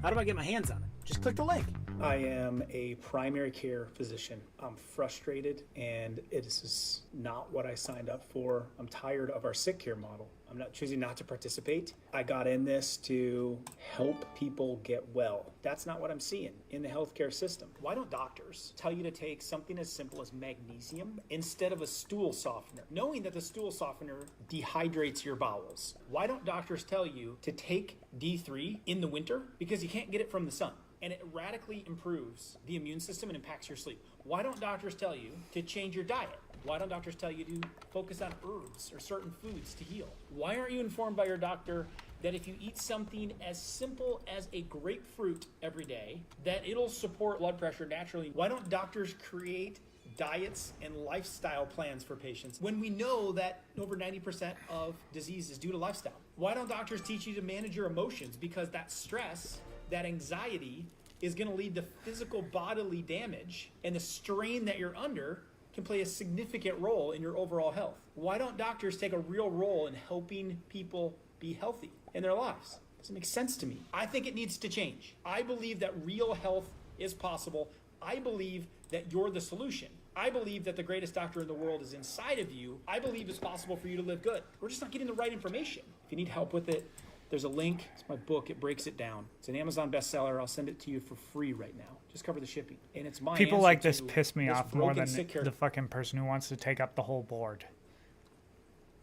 How do I get my hands on it? Just click the link. I am a primary care physician. I'm frustrated, and it is not what I signed up for. I'm tired of our sick care model. I'm not choosing not to participate. I got in this to help people get well. That's not what I'm seeing in the healthcare system. Why don't doctors tell you to take something as simple as magnesium instead of a stool softener, knowing that the stool softener dehydrates your bowels? Why don't doctors tell you to take D3 in the winter because you can't get it from the sun? And it radically improves the immune system and impacts your sleep. Why don't doctors tell you to change your diet? Why don't doctors tell you to focus on herbs or certain foods to heal? Why aren't you informed by your doctor that if you eat something as simple as a grapefruit every day, that it'll support blood pressure naturally? Why don't doctors create diets and lifestyle plans for patients when we know that over 90% of disease is due to lifestyle? Why don't doctors teach you to manage your emotions? Because that stress, that anxiety is going to lead to physical bodily damage, and the strain that you're under can play a significant role in your overall health. Why don't doctors take a real role in helping people be healthy in their lives? Doesn't make sense to me. I think it needs to change. I believe that real health is possible. I believe that you're the solution. I believe that the greatest doctor in the world is inside of you. I believe it's possible for you to live good. We're just not getting the right information. If you need help with it, there's a link. It's my book. It breaks it down. It's an Amazon bestseller. I'll send it to you for free right now. Just cover the shipping. And it's my People answer like this to piss me off more than sick care. the fucking person who wants to take up the whole board.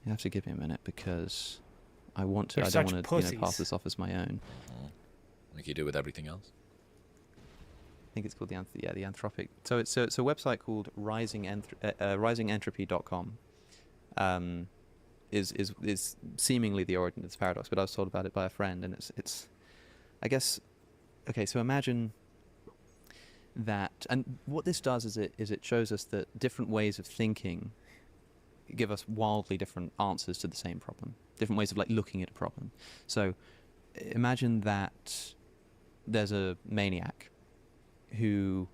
You have to give me a minute because I want to. They're I such don't want to pussies. pass this off as my own. Like you do with everything else. I think it's called the Anthropic. So it's a website called risingentropy.com. Is seemingly the origin of this paradox, but I was told about it by a friend, and it's I guess, okay, so imagine that, and what this does is it shows us that different ways of thinking give us wildly different answers to the same problem, different ways of like looking at a problem. So imagine that there's a maniac who,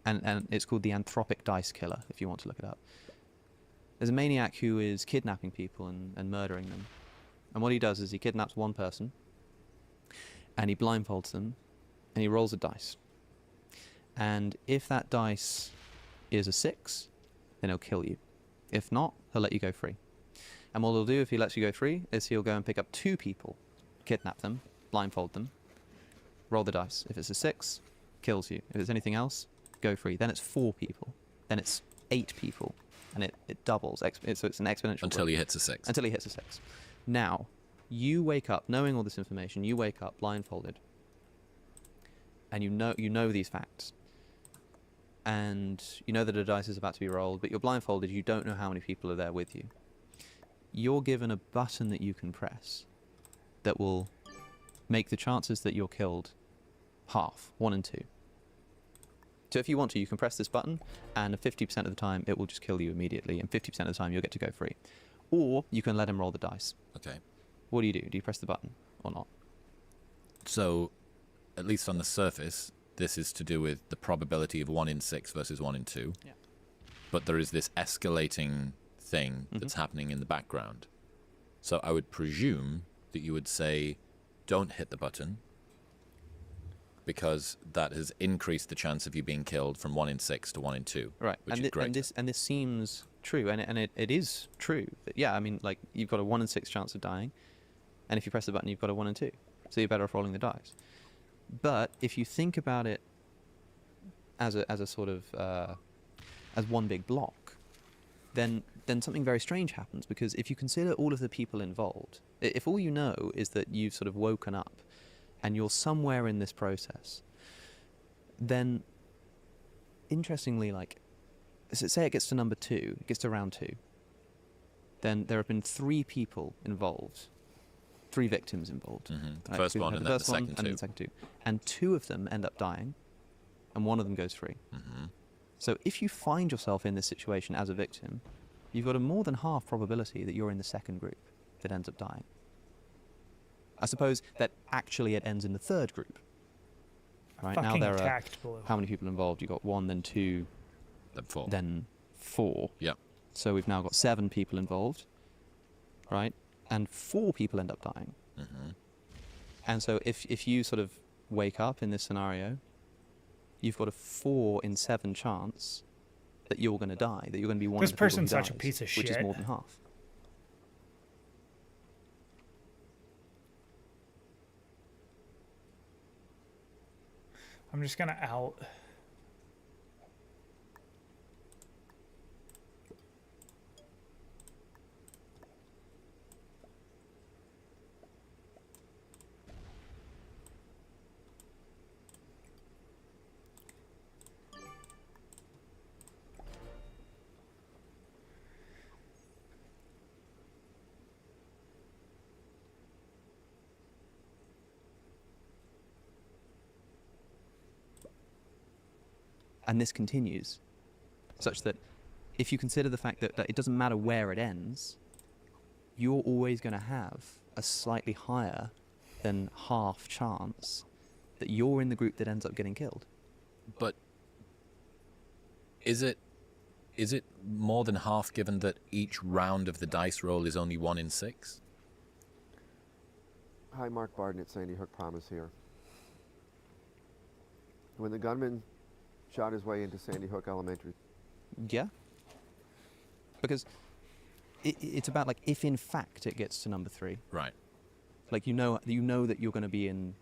and it's called the Anthropic Dice Killer, if you want to look it up. There's a maniac who is kidnapping people and murdering them. And what he does is he kidnaps one person, and he blindfolds them, and he rolls a dice. And if that dice is a 6, then he'll kill you. If not, he'll let you go free. And what he'll do if he lets you go free is he'll go and pick up 2 people, kidnap them, blindfold them, roll the dice. If it's a 6, kills you. If it's anything else, go free. Then it's 4 people. Then it's 8 people. And it doubles. So it's an exponential Until growth. he hits a 6. Until he hits a 6. Now, you wake up, knowing all this information, you wake up blindfolded. And you know these facts. And you know that a dice is about to be rolled, but you're blindfolded, you don't know how many people are there with you. You're given a button that you can press that will make the chances that you're killed half, 1 in 2. So if you want to, you can press this button, and 50% of the time it will just kill you immediately, and 50% of the time you'll get to go free. Or you can let him roll the dice. Okay. What do? Do you press the button or not? So, at least on the surface, this is to do with the probability of 1 in 6 versus 1 in 2. Yeah. But there is this escalating thing that's happening in the background. So I would presume that you would say, don't hit the button, because that has increased the chance of you being killed from 1 in 6 to 1 in 2. Right, which is great. And this seems true, and it is true. Yeah, I mean, like, you've got a 1 in 6 chance of dying, And if you press the button, you've got a 1 and 2. So you're better off rolling the dice. But if you think about it as a sort of as one big block, then something very strange happens, because if you consider all of the people involved, if all you know is that you've sort of woken up and you're somewhere in this process, then interestingly, like, say it gets to number 2, it gets to round 2, then there have been 3 people involved, 3 victims involved. The Right? first We one had and the then first the one second and two. the second 2. And 2 of them end up dying, and 1 of them goes free. So if you find yourself in this situation as a victim, you've got a more than half probability that you're in the second group that ends up dying. I suppose that actually it ends in the third group. Right, now Fucking there are attacked Blue. how many people involved? You've got 1, then 2, then 4. Then 4. Yeah. So we've now got 7 people involved, right? And 4 people end up dying. And so if you sort of wake up in this scenario, you've got a 4 in 7 chance that you're going to die, that you're going to be one This of the people who person's such a dies, piece of which is shit. more than half. I'm just gonna out. And this continues, such that if you consider the fact that it doesn't matter where it ends, you're always going to have a slightly higher than half chance that you're in the group that ends up getting killed. But is it more than half, given that each round of the dice roll is only 1 in 6? Hi, Mark Barden at Sandy Hook Promise here. When the gunman shot his way into Sandy Hook Elementary. Yeah. Because it's about, like, if in fact it gets to number 3. Right. Like, you know that you're going to be in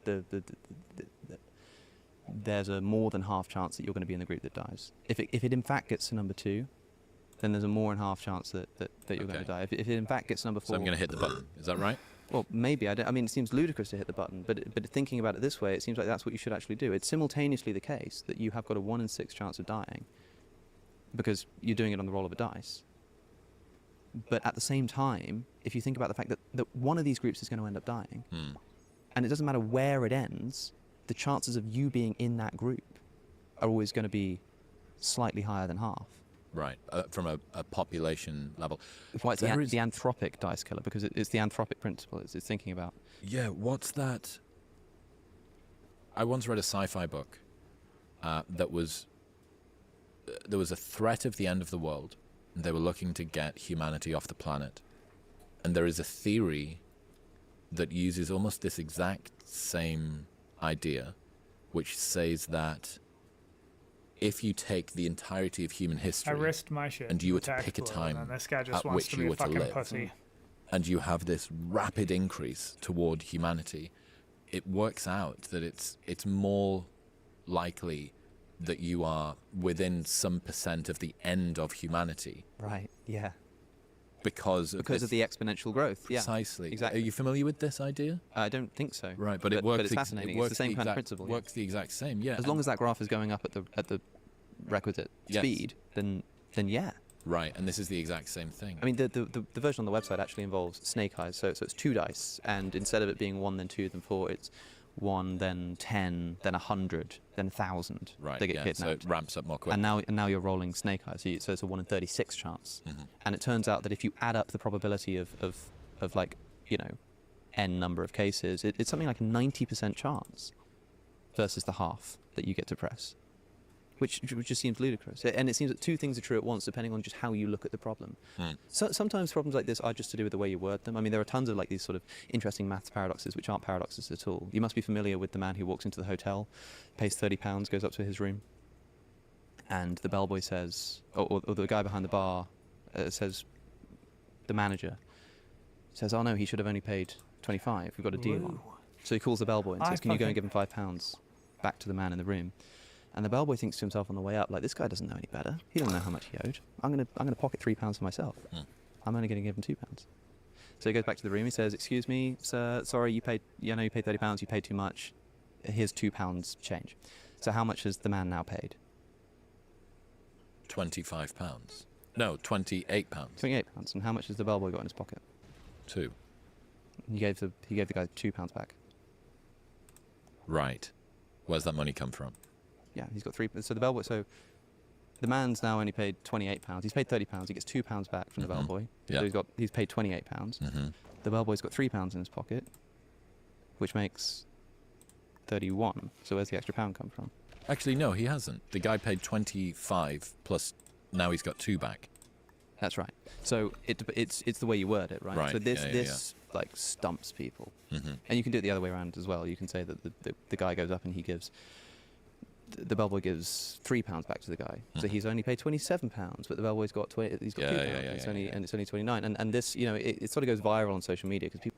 there's a more than half chance that you're going to be in the group that dies. If it in fact gets to number 2, then there's a more than half chance that you're going to die. If it in fact gets to number 4... So I'm going to hit the button. Is that right? Well, maybe. I mean, it seems ludicrous to hit the button, but thinking about it this way, it seems like that's what you should actually do. It's simultaneously the case that you have got a 1 in 6 chance of dying, because you're doing it on the roll of a dice. But at the same time, if you think about the fact that one of these groups is going to end up dying, and it doesn't matter where it ends, the chances of you being in that group are always going to be slightly higher than half. Right, from a population level. Well, it's the anthropic dice killer, because it's the anthropic principle it's thinking about. Yeah, what's that? I once read a sci-fi book that was... there was a threat of the end of the world, and they were looking to get humanity off the planet. And there is a theory that uses almost this exact same idea, which says that if you take the entirety of human history, I risked my shit and you were to attack pick a Blue, time and this guy just at wants which to be you a were to fucking live, pussy. and you have this rapid increase toward humanity, it works out that it's more likely that you are within some percent of the end of humanity. Right, yeah. Because of the exponential growth. Precisely. Yeah, exactly. Are you familiar with this idea? I don't think so. Right, but it works. But it's fascinating. It's the same kind of principle. Works the exact same. Yeah. As long as that graph is going up at the requisite speed, then yeah. Right, and this is the exact same thing. I mean, the version on the website actually involves snake eyes, so it's 2 dice, and instead of it being 1, then 2, then 4, it's 1, then 10, then 100, then 1,000. Right, they get yeah, kidnapped. so it ramps up more quickly. And now you're rolling snake eyes, so it's a 1 in 36 chance. And it turns out that if you add up the probability of like, you know, n number of cases, it's something like a 90% chance versus the half that you get to press. Which just seems ludicrous. And it seems that 2 things are true at once, depending on just how you look at the problem. So sometimes problems like this are just to do with the way you word them. I mean, there are tons of like these sort of interesting maths paradoxes which aren't paradoxes at all. You must be familiar with the man who walks into the hotel, pays £30, goes up to his room, and the bellboy says, or the guy behind the bar says, the manager says, oh no, he should have only paid 25. We've got a deal on. So he calls the bellboy and says, can you go and give him £5 back to the man in the room? And the bellboy thinks to himself on the way up, like, this guy doesn't know any better. He doesn't know how much he owed. I'm gonna pocket £3 for myself. I'm only going to give him £2. So he goes back to the room. He says, excuse me, sir, sorry, you paid £30. You paid too much. Here's £2 change. So how much has the man now paid? £25. No, £28. £28. And how much has the bellboy got in his pocket? 2. He gave the guy £2 back. Right. Where's that money come from? Yeah, he's got 3. So the bellboy. So the man's now only paid £28. He's paid £30. He gets £2 back from the bellboy. Yeah. So he's paid £28. The bellboy's got £3 in his pocket, which makes 31. So where's the extra £1 come from? Actually, no, he hasn't. The guy paid 25 plus. Now he's got 2 back. That's right. So it's the way you word it, right? Right. So this like stumps people, and you can do it the other way around as well. You can say that the guy goes up and he gives. The bellboy gives £3 back to the guy, so he's only paid £27, but the bellboy's got he's got £2. And it's only 29. And this, you know, it sort of goes viral on social media because people.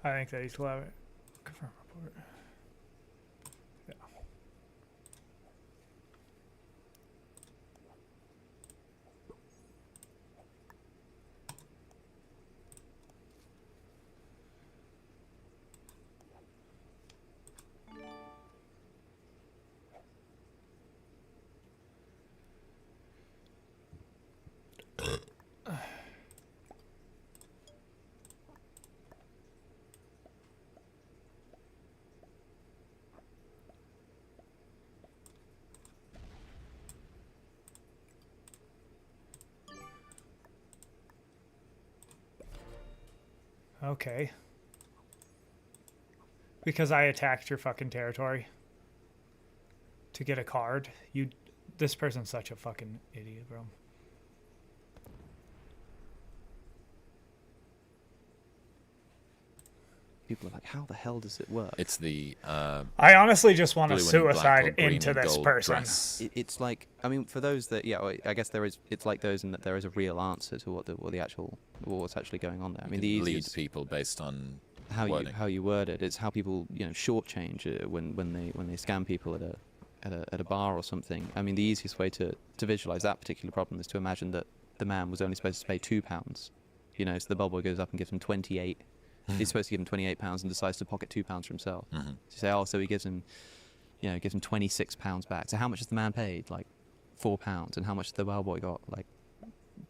I think that he's allowed it. Confirm report. Yeah. Okay. Because I attacked your fucking territory to get a card. This person's such a fucking idiot, bro. People are like, how the hell does it work? It's the. I honestly just want to blue and black or suicide green into and this gold person. dress. It's like, I mean, for those that, I guess there is. It's like those in that there is a real answer to what's actually going on there. I mean, the lead easiest people based on how you word it. It's how people shortchange when they scam people at a bar or something. I mean, the easiest way to visualize that particular problem is to imagine that the man was only supposed to pay £2. So the bellboy goes up and gives him 28. He's supposed to give him £28 and decides to pocket £2 for himself. So you say, so he gives him £26 back. So how much has the man paid? Like £4. And how much has the bellboy got? Like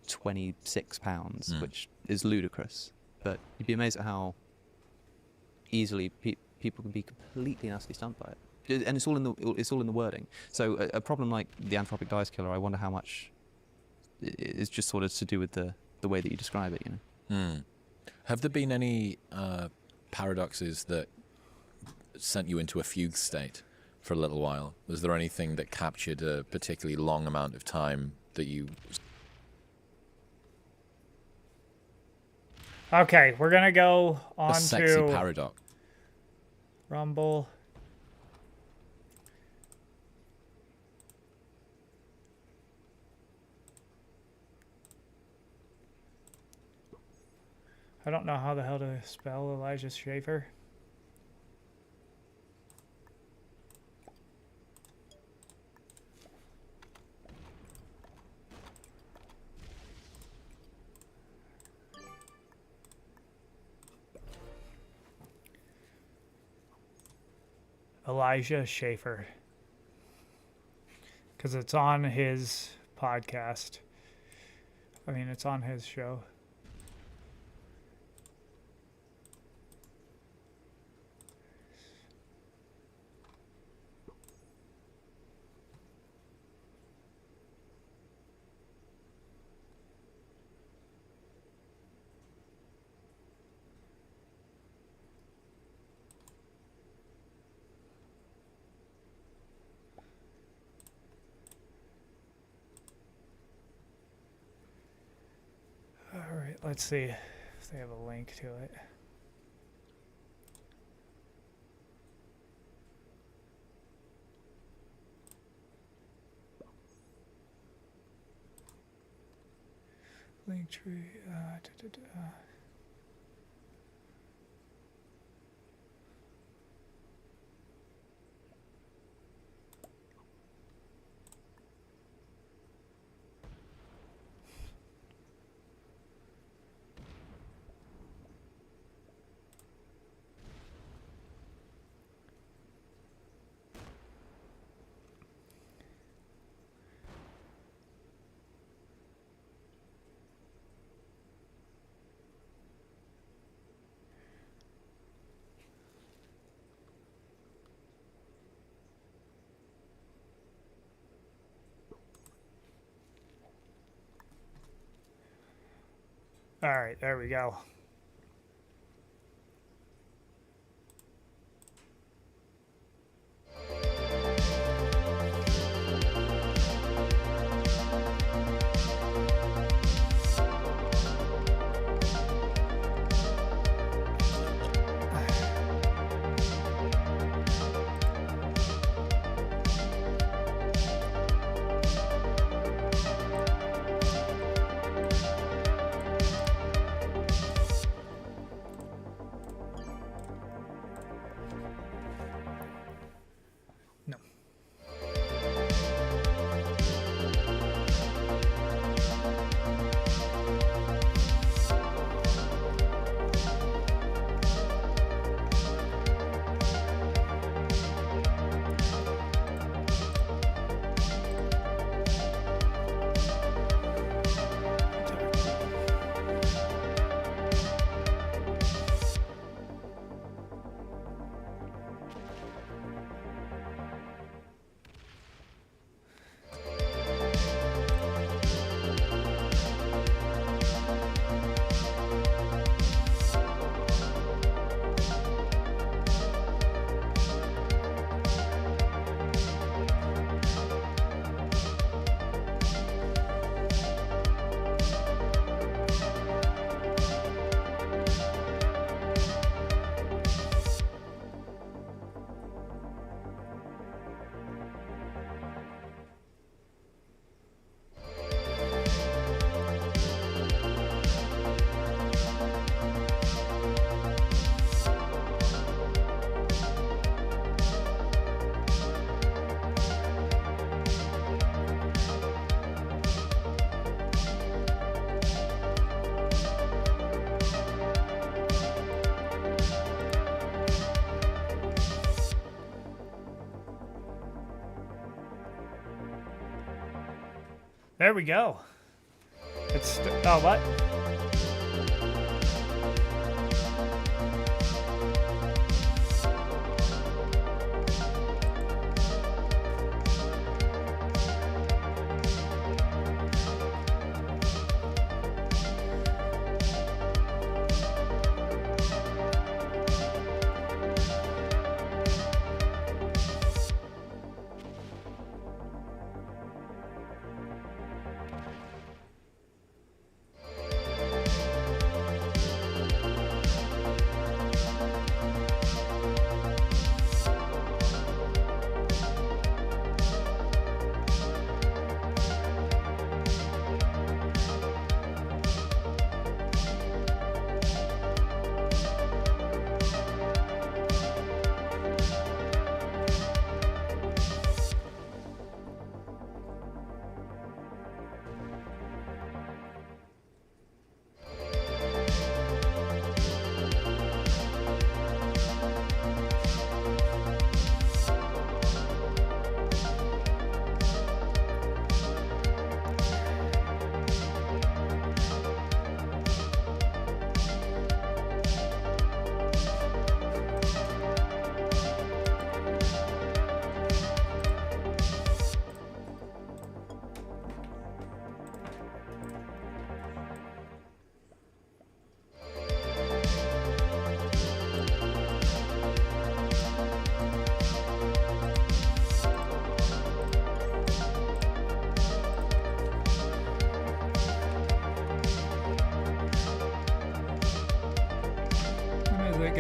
£26, which is ludicrous. But you'd be amazed at how easily people can be completely and utterly stumped by it. And it's all in the wording. So a problem like the Anthropic Dice Killer, I wonder how much is just sort of to do with the way that you describe it. Have there been any paradoxes that sent you into a fugue state for a little while? Was there anything that captured a particularly long amount of time that you... Okay, we're going to go on a sexy to... paradox. Rumble. I don't know how the hell to spell Elijah Schaefer. Elijah Schaefer. Because it's on his podcast. I mean, it's on his show. All right, let's see if they have a link to it. Linktree. All right, there we go. There we go. It's oh what?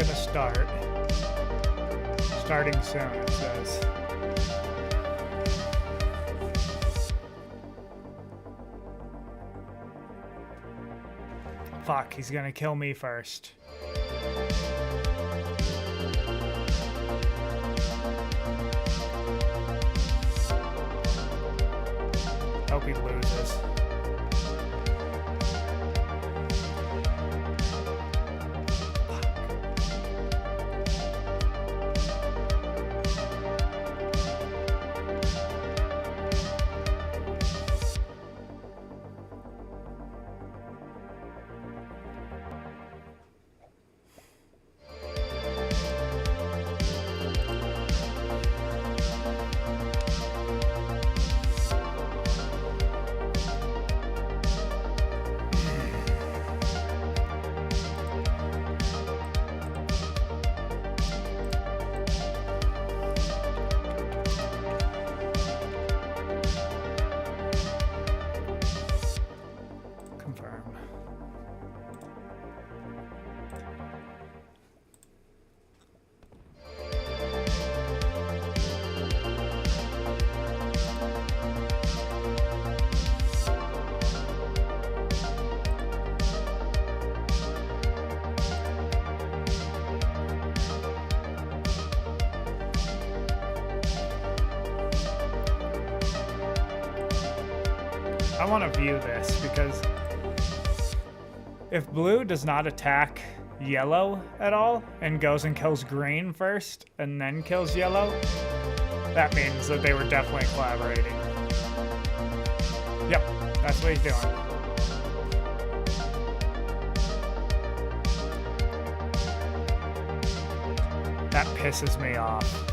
gonna start. Starting soon, it says. Fuck, he's gonna kill me first. Hope he loses. I want to view this because if blue does not attack yellow at all and goes and kills green first and then kills yellow, that means that they were definitely collaborating. Yep, that's what he's doing. That pisses me off.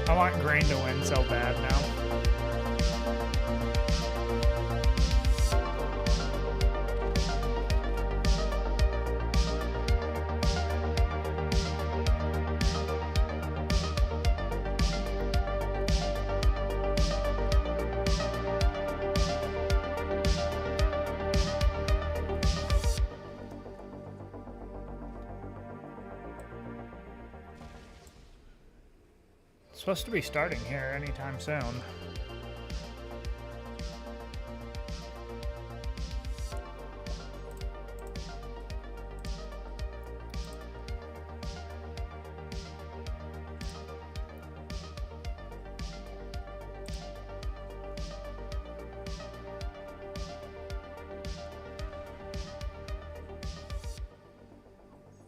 I want green to win so bad now. Supposed to be starting here anytime soon.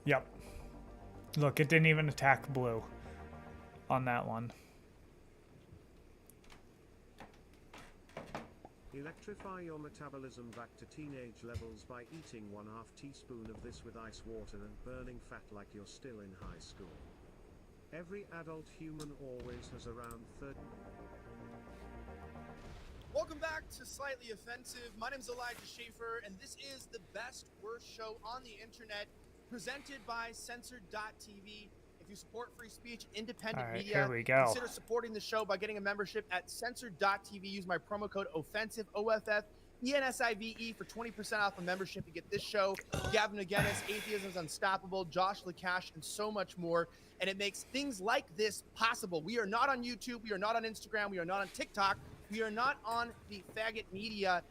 Yep. Look, it didn't even attack blue on that one. Electrify your metabolism back to teenage levels by eating 1/2 teaspoon of this with ice water and burning fat like you're still in high school. Every adult human always has around 30. Welcome back to Slightly Offensive. My name's Elijah Schaefer, and this is the best worst show on the internet, presented by Censored.tv. If you support free speech, independent media, here we go. Consider supporting the show by getting a membership at Censored.tv. Use my promo code OFFENSIVE, OFFENSIVE, for 20% off a membership. You get this show, Gavin McGinnis, Atheism's Unstoppable, Josh LaCash, and so much more. And it makes things like this possible. We are not on YouTube. We are not on Instagram. We are not on TikTok. We are not on the faggot media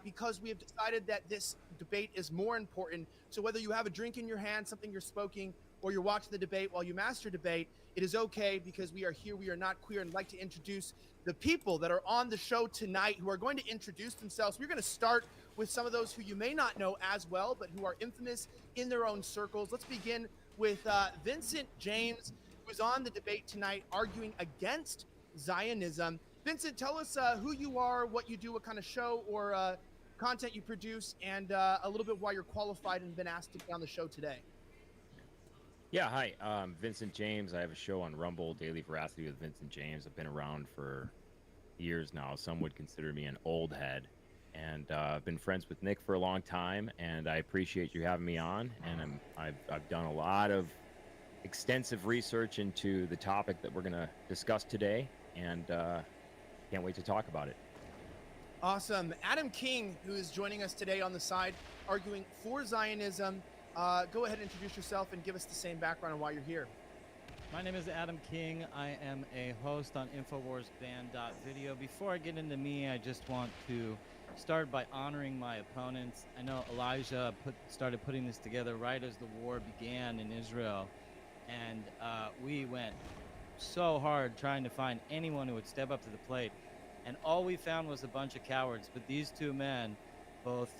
because we have decided that this debate is more important. So whether you have a drink in your hand, something you're smoking, or you're watching the debate while you master debate, it is okay because we are here. We are not queer, and I'd like to introduce the people that are on the show tonight who are going to introduce themselves. We're going to start with some of those who you may not know as well, but who are infamous in their own circles. Let's begin with Vincent James, who's on the debate tonight arguing against Zionism. Vincent, tell us who you are, what you do, what kind of show or content you produce, and a little bit why you're qualified and been asked to be on the show today. Yeah, hi. Vincent James. I have a show on Rumble, Daily Veracity with Vincent James. I've been around for years now. Some would consider me an old head. And I've been friends with Nick for a long time, and I appreciate you having me on. And I've done a lot of extensive research into the topic that we're going to discuss today, and can't wait to talk about it. Awesome. Adam King, who is joining us today on the side, arguing for Zionism. Go ahead and introduce yourself and give us the same background on why you're here. My name is Adam King. I am a host on InfoWarsBand.video. Before I get into me, I just want to start by honoring my opponents. I know Elijah started putting this together right as the war began in Israel, and we went so hard trying to find anyone who would step up to the plate, and all we found was a bunch of cowards. But these two men, both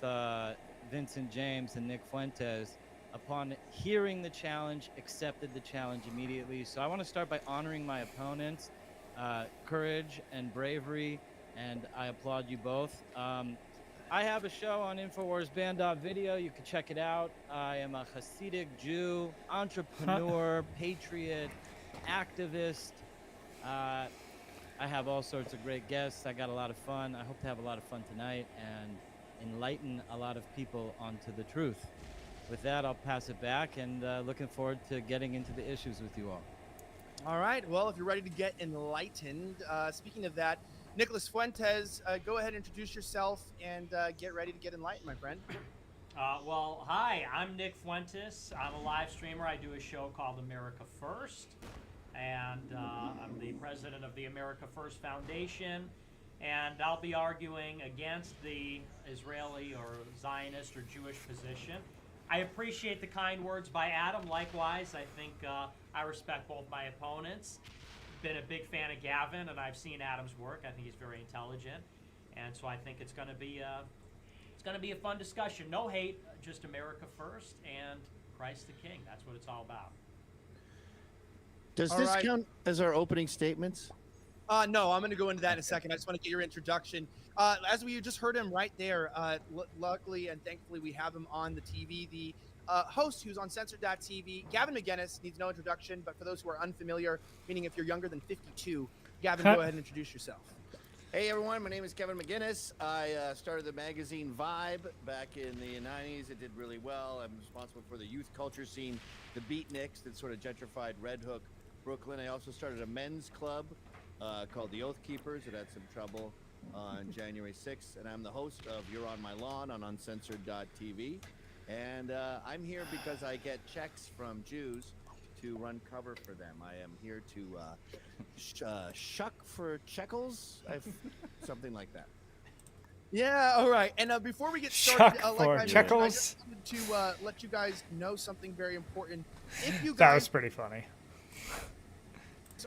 Vincent James and Nick Fuentes, upon hearing the challenge, accepted the challenge immediately. So I want to start by honoring my opponents' courage and bravery, and I applaud you both. I have a show on InfoWarsBand.video. You can check it out. I am a Hasidic Jew, entrepreneur, patriot, activist. I have all sorts of great guests. I got a lot of fun. I hope to have a lot of fun tonight and enlighten a lot of people onto the truth. With that, I'll pass it back, and looking forward to getting into the issues with you all. All right. Well, if you're ready to get enlightened, speaking of that, Nicholas Fuentes, go ahead and introduce yourself and get ready to get enlightened, my friend. Well, hi, I'm Nick Fuentes. I'm a live streamer. I do a show called America First, and I'm the president of the America First Foundation, and I'll be arguing against the Israeli or Zionist or Jewish position. I appreciate the kind words by Adam. Likewise, I think I respect both my opponents. Been a big fan of Gavin, and I've seen Adam's work. I think he's very intelligent, and so I think it's going to be a fun discussion. No hate, just America first and Christ the King. That's what it's all about. Does this count as our opening statements? No, I'm going to go into that in a second. I just want to get your introduction. As we just heard him right there, luckily and thankfully we have him on the TV. The host who's on Censored.tv, Gavin McGinnis, needs no introduction, but for those who are unfamiliar, meaning if you're younger than 52, Gavin, go ahead and introduce yourself. Hey everyone, my name is Kevin McGinnis. I started the magazine Vibe back in the 90s. It did really well. I'm responsible for the youth culture scene, the Beatniks that sort of gentrified Red Hook, Brooklyn. I also started a men's club called the Oath Keepers. It had some trouble on January 6th, and I'm the host of You're on My Lawn on Uncensored.tv. And I'm here because I get checks from Jews to run cover for them. I am here to shuck for shekels, something like that. Yeah, all right. And before we get started, Shuck like for I shekels. just wanted to let you guys know something very important. If you guys That was pretty funny.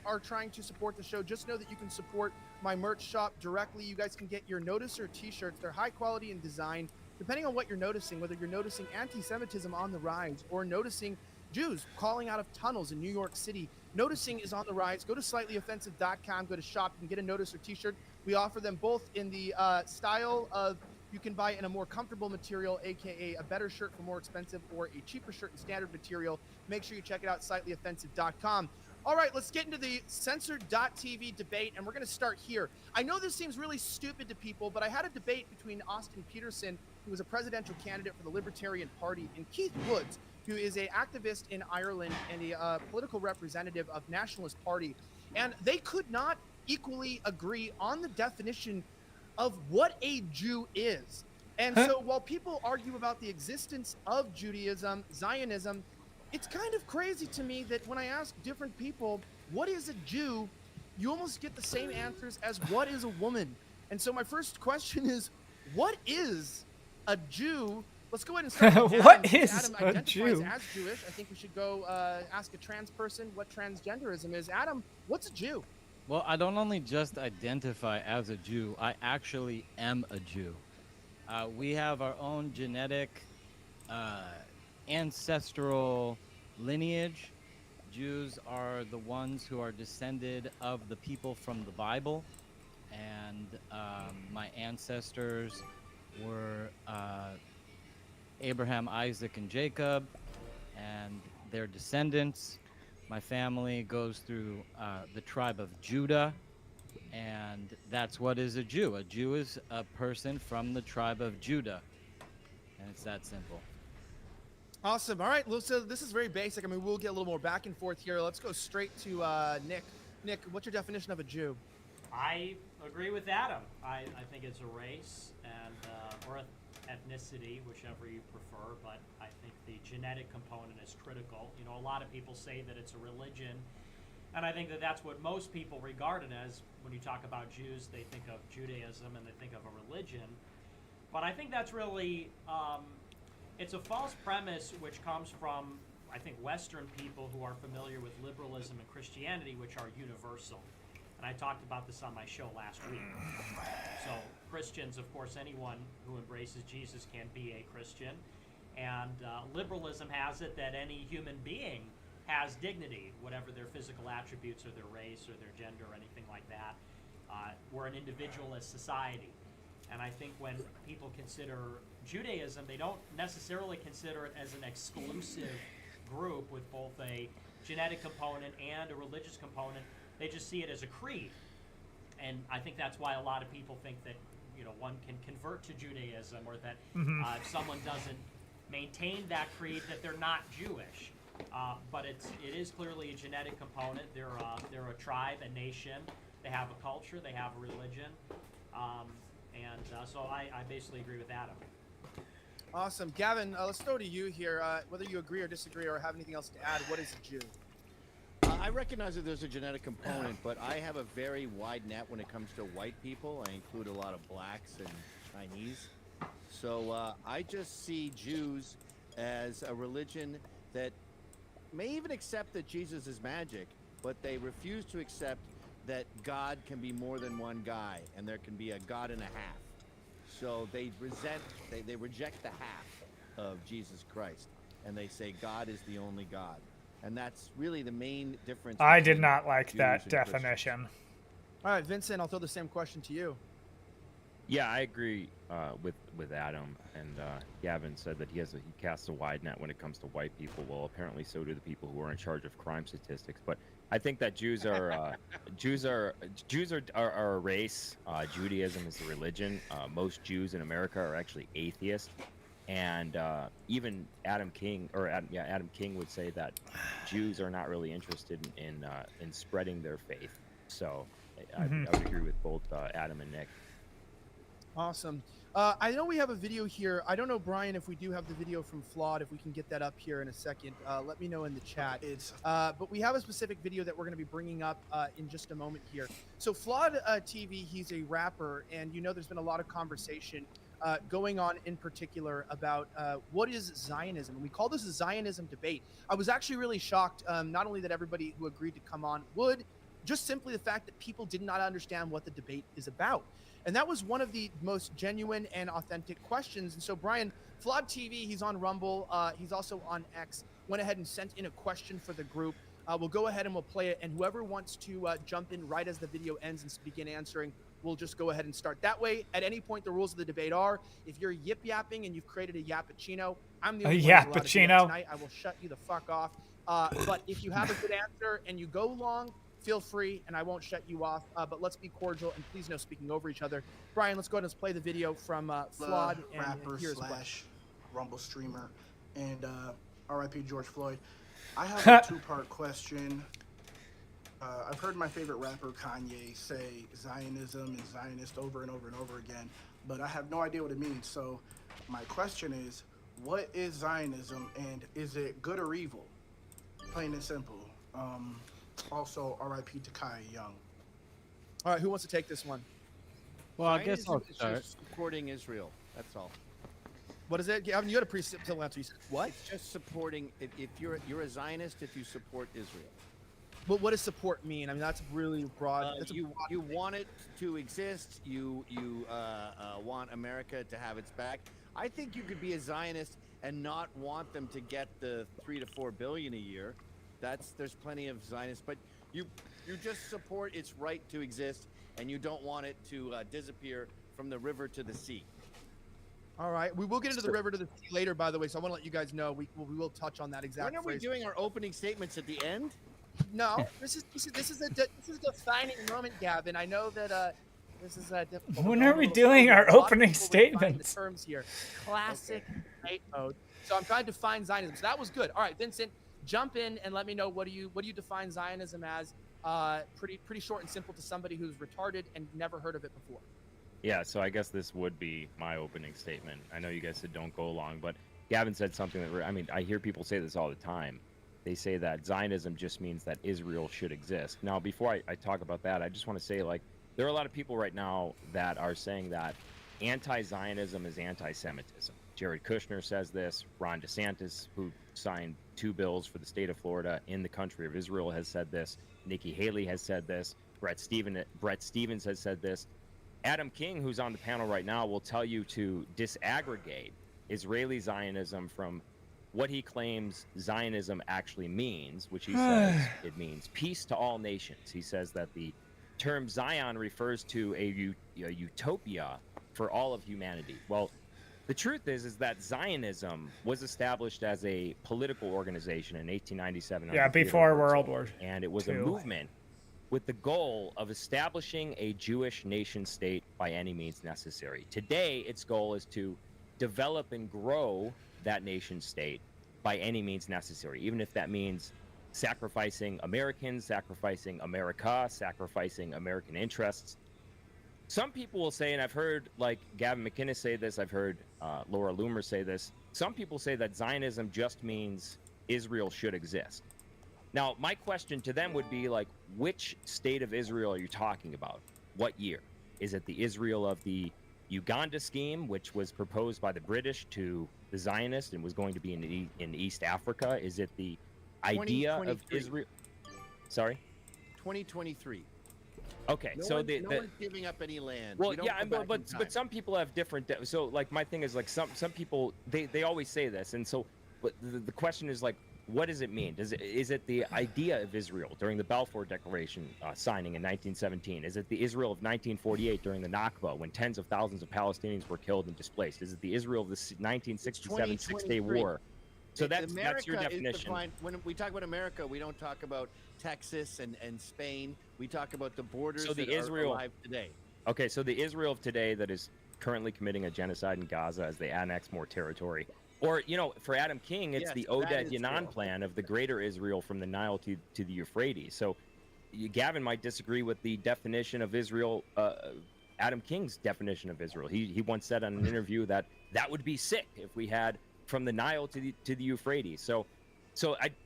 are trying to support the show, just know that you can support my merch shop directly. You guys can get your Noticer t-shirts. They're high quality in design. Depending on what you're noticing, whether you're noticing anti-Semitism on the rise or noticing Jews calling out of tunnels in New York City, noticing is on the rise. Go to slightlyoffensive.com, go to shop, and get a Noticer t-shirt. We offer them both in the style of you can buy in a more comfortable material, aka a better shirt for more expensive, or a cheaper shirt in standard material. Make sure you check it out, slightlyoffensive.com. All right, let's get into the Censored.tv debate, and we're going to start here. I know this seems really stupid to people, but I had a debate between Austin Peterson, who was a presidential candidate for the Libertarian Party, and Keith Woods, who is an activist in Ireland and a political representative of Nationalist Party. And they could not equally agree on the definition of what a Jew is. And so while people argue about the existence of Judaism, Zionism, it's kind of crazy to me that when I ask different people, what is a Jew, you almost get the same answers as what is a woman. And so my first question is, what is a Jew? Let's go ahead and start with Adam. What is Adam a identifies Jew? as Jewish. I think we should go ask a trans person what transgenderism is. Adam, what's a Jew? Well, I don't only just identify as a Jew, I actually am a Jew. We have our own genetic, ancestral lineage. Jews are the ones who are descended of the people from the Bible, and my ancestors were Abraham, Isaac, and Jacob, and their descendants. My family goes through the tribe of Judah, and that's what is a Jew. A Jew is a person from the tribe of Judah, and it's that simple. Awesome. All right, so this is very basic. I mean, we'll get a little more back and forth here. Let's go straight to Nick. Nick, what's your definition of a Jew? I agree with Adam. I think it's a race and or ethnicity, whichever you prefer, but I think the genetic component is critical. You know, a lot of people say that it's a religion, and I think that that's what most people regard it as. When you talk about Jews, they think of Judaism and they think of a religion. But I think that's really, it's a false premise which comes from, I think, Western people who are familiar with liberalism and Christianity, which are universal. And I talked about this on my show last week. So Christians, of course, anyone who embraces Jesus can be a Christian. And liberalism has it that any human being has dignity, whatever their physical attributes or their race or their gender or anything like that. We're an individualist society. And I think when people consider Judaism, they don't necessarily consider it as an exclusive group with both a genetic component and a religious component. They just see it as a creed. And I think that's why a lot of people think that, you know, one can convert to Judaism, or that if someone doesn't maintain that creed, that they're not Jewish. But it is clearly a genetic component. They're a tribe, a nation. They have a culture. They have a religion. So I basically agree with Adam. Awesome. Gavin, let's throw to you here. Whether you agree or disagree or have anything else to add, what is a Jew? I recognize that there's a genetic component, but I have a very wide net when it comes to white people. I include a lot of blacks and Chinese. So I just see Jews as a religion that may even accept that Jesus is magic, but they refuse to accept that God can be more than one guy, and there can be a God and a half. So they reject the half of Jesus Christ, and they say God is the only God. And that's really the main difference. I did not like Jews that and definition. All right, Vincent, I'll throw the same question to you. Yeah, I agree with Adam, and Gavin said that he casts a wide net when it comes to white people. Well, apparently so do the people who are in charge of crime statistics. But I think that Jews are a race. Judaism is a religion. Most Jews in America are actually atheists, and even Adam King would say that Jews are not really interested in spreading their faith. So I would agree with both Adam and Nick. Awesome. I know we have a video here. I don't know, Brian, if we do have the video from Flawed, if we can get that up here in a second. Let me know in the chat. But we have a specific video that we're going to be bringing up in just a moment here. So Flawed TV, he's a rapper, and you know there's been a lot of conversation going on in particular about what is Zionism. And we call this a Zionism debate. I was actually really shocked, not only that everybody who agreed to come on would, just simply the fact that people did not understand what the debate is about. And that was one of the most genuine and authentic questions. And so, Brian, Flawed TV, he's on Rumble. He's also on X. Went ahead and sent in a question for the group. We'll go ahead and we'll play it. And whoever wants to jump in right as the video ends and begin answering, we'll just go ahead and start. That way, at any point, the rules of the debate are, if you're yip-yapping and you've created a yappuccino, I'm the only one who's allowed to do that tonight. I will shut you the fuck off. But if you have a good answer and you go long, feel free, and I won't shut you off. But let's be cordial, and please no speaking over each other. Brian, let's go ahead and play the video from Flawed. Rapper slash Rumble streamer, and R.I.P. George Floyd. I have a two-part question. I've heard my favorite rapper, Kanye, say Zionism and Zionist over and over and over again, but I have no idea what it means. So my question is, what is Zionism, and is it good or evil? Plain and simple. Also, R.I.P. to Kai Young. All right, who wants to take this one? Well, I guess I'll Zionism start. is just supporting Israel. That's all. What is it? Gavin, you had a pretty simple answer. You said, what? It's just supporting. If you're a Zionist, if you support Israel. what does support mean? I mean, that's really broad. That's You want it to exist. You want America to have its back. I think you could be a Zionist and not want them to get the 3 to 4 billion a year. There's plenty of Zionists, but you just support its right to exist, and you don't want it to disappear from the river to the sea. All right, we will get into the river to the sea later, by the way. So I want to let you guys know we will touch on that exact. When are we doing our opening statements at the end? No, this is a defining moment, Gavin. I know that this is difficult. When are we doing our opening statements? The terms here, classic night mode. So I'm trying to define Zionism. So that was good. All right, Vincent, jump in and let me know what do you define Zionism as? Pretty short and simple to somebody who's retarded and never heard of it before. Yeah, so I guess this would be my opening statement. I know you guys said don't go long, but Gavin said something that, I mean, I hear people say this all the time. They say that Zionism just means that Israel should exist. Now, before I talk about that, I just want to say, like, there are a lot of people right now that are saying that anti-Zionism is anti-Semitism. Jared Kushner says this. Ron DeSantis, who signed 2 bills for the state of Florida in the country of Israel, has said this. Nikki Haley has said this. Brett Stevens has said this. Adam King, who's on the panel right now, will tell you to disaggregate Israeli Zionism from what he claims Zionism actually means, which he says it means peace to all nations. He says that the term Zion refers to a utopia for all of humanity. Well, the truth is that Zionism was established as a political organization in 1897. Yeah, before World War II. And it was a movement with the goal of establishing a Jewish nation state by any means necessary. Today, its goal is to develop and grow that nation state by any means necessary, even if that means sacrificing Americans, sacrificing America, sacrificing American interests. Some people will say, and I've heard like Gavin McInnes say this, I've heard Laura Loomer say this, some people say that Zionism just means Israel should exist. Now, my question to them would be like, which state of Israel are you talking about? What year? Is it the Israel of the Uganda scheme, which was proposed by the British to the Zionists and was going to be in East Africa? Is it the idea of Israel? Sorry? 2023. Okay, no one's giving up any land. Well, yeah, but some people have different. So, like, my thing is like some people they always say this, and so, but the question is like, what does it mean? Is it the idea of Israel during the Balfour Declaration signing in 1917? Is it the Israel of 1948 during the Nakba when tens of thousands of Palestinians were killed and displaced? Is it the Israel of the 1967 Six-Day War? So that's your definition. When we talk about America, we don't talk about Texas and Spain. We talk about the borders that are alive today. Okay, so the Israel of today that is currently committing a genocide in Gaza as they annex more territory. Or, you know, for Adam King, it's the Oded Yanan plan of the greater Israel from the Nile to the Euphrates. So Gavin might disagree with the definition of Israel, Adam King's definition of Israel. He once said on an interview that would be sick if we had from the Nile to the Euphrates. So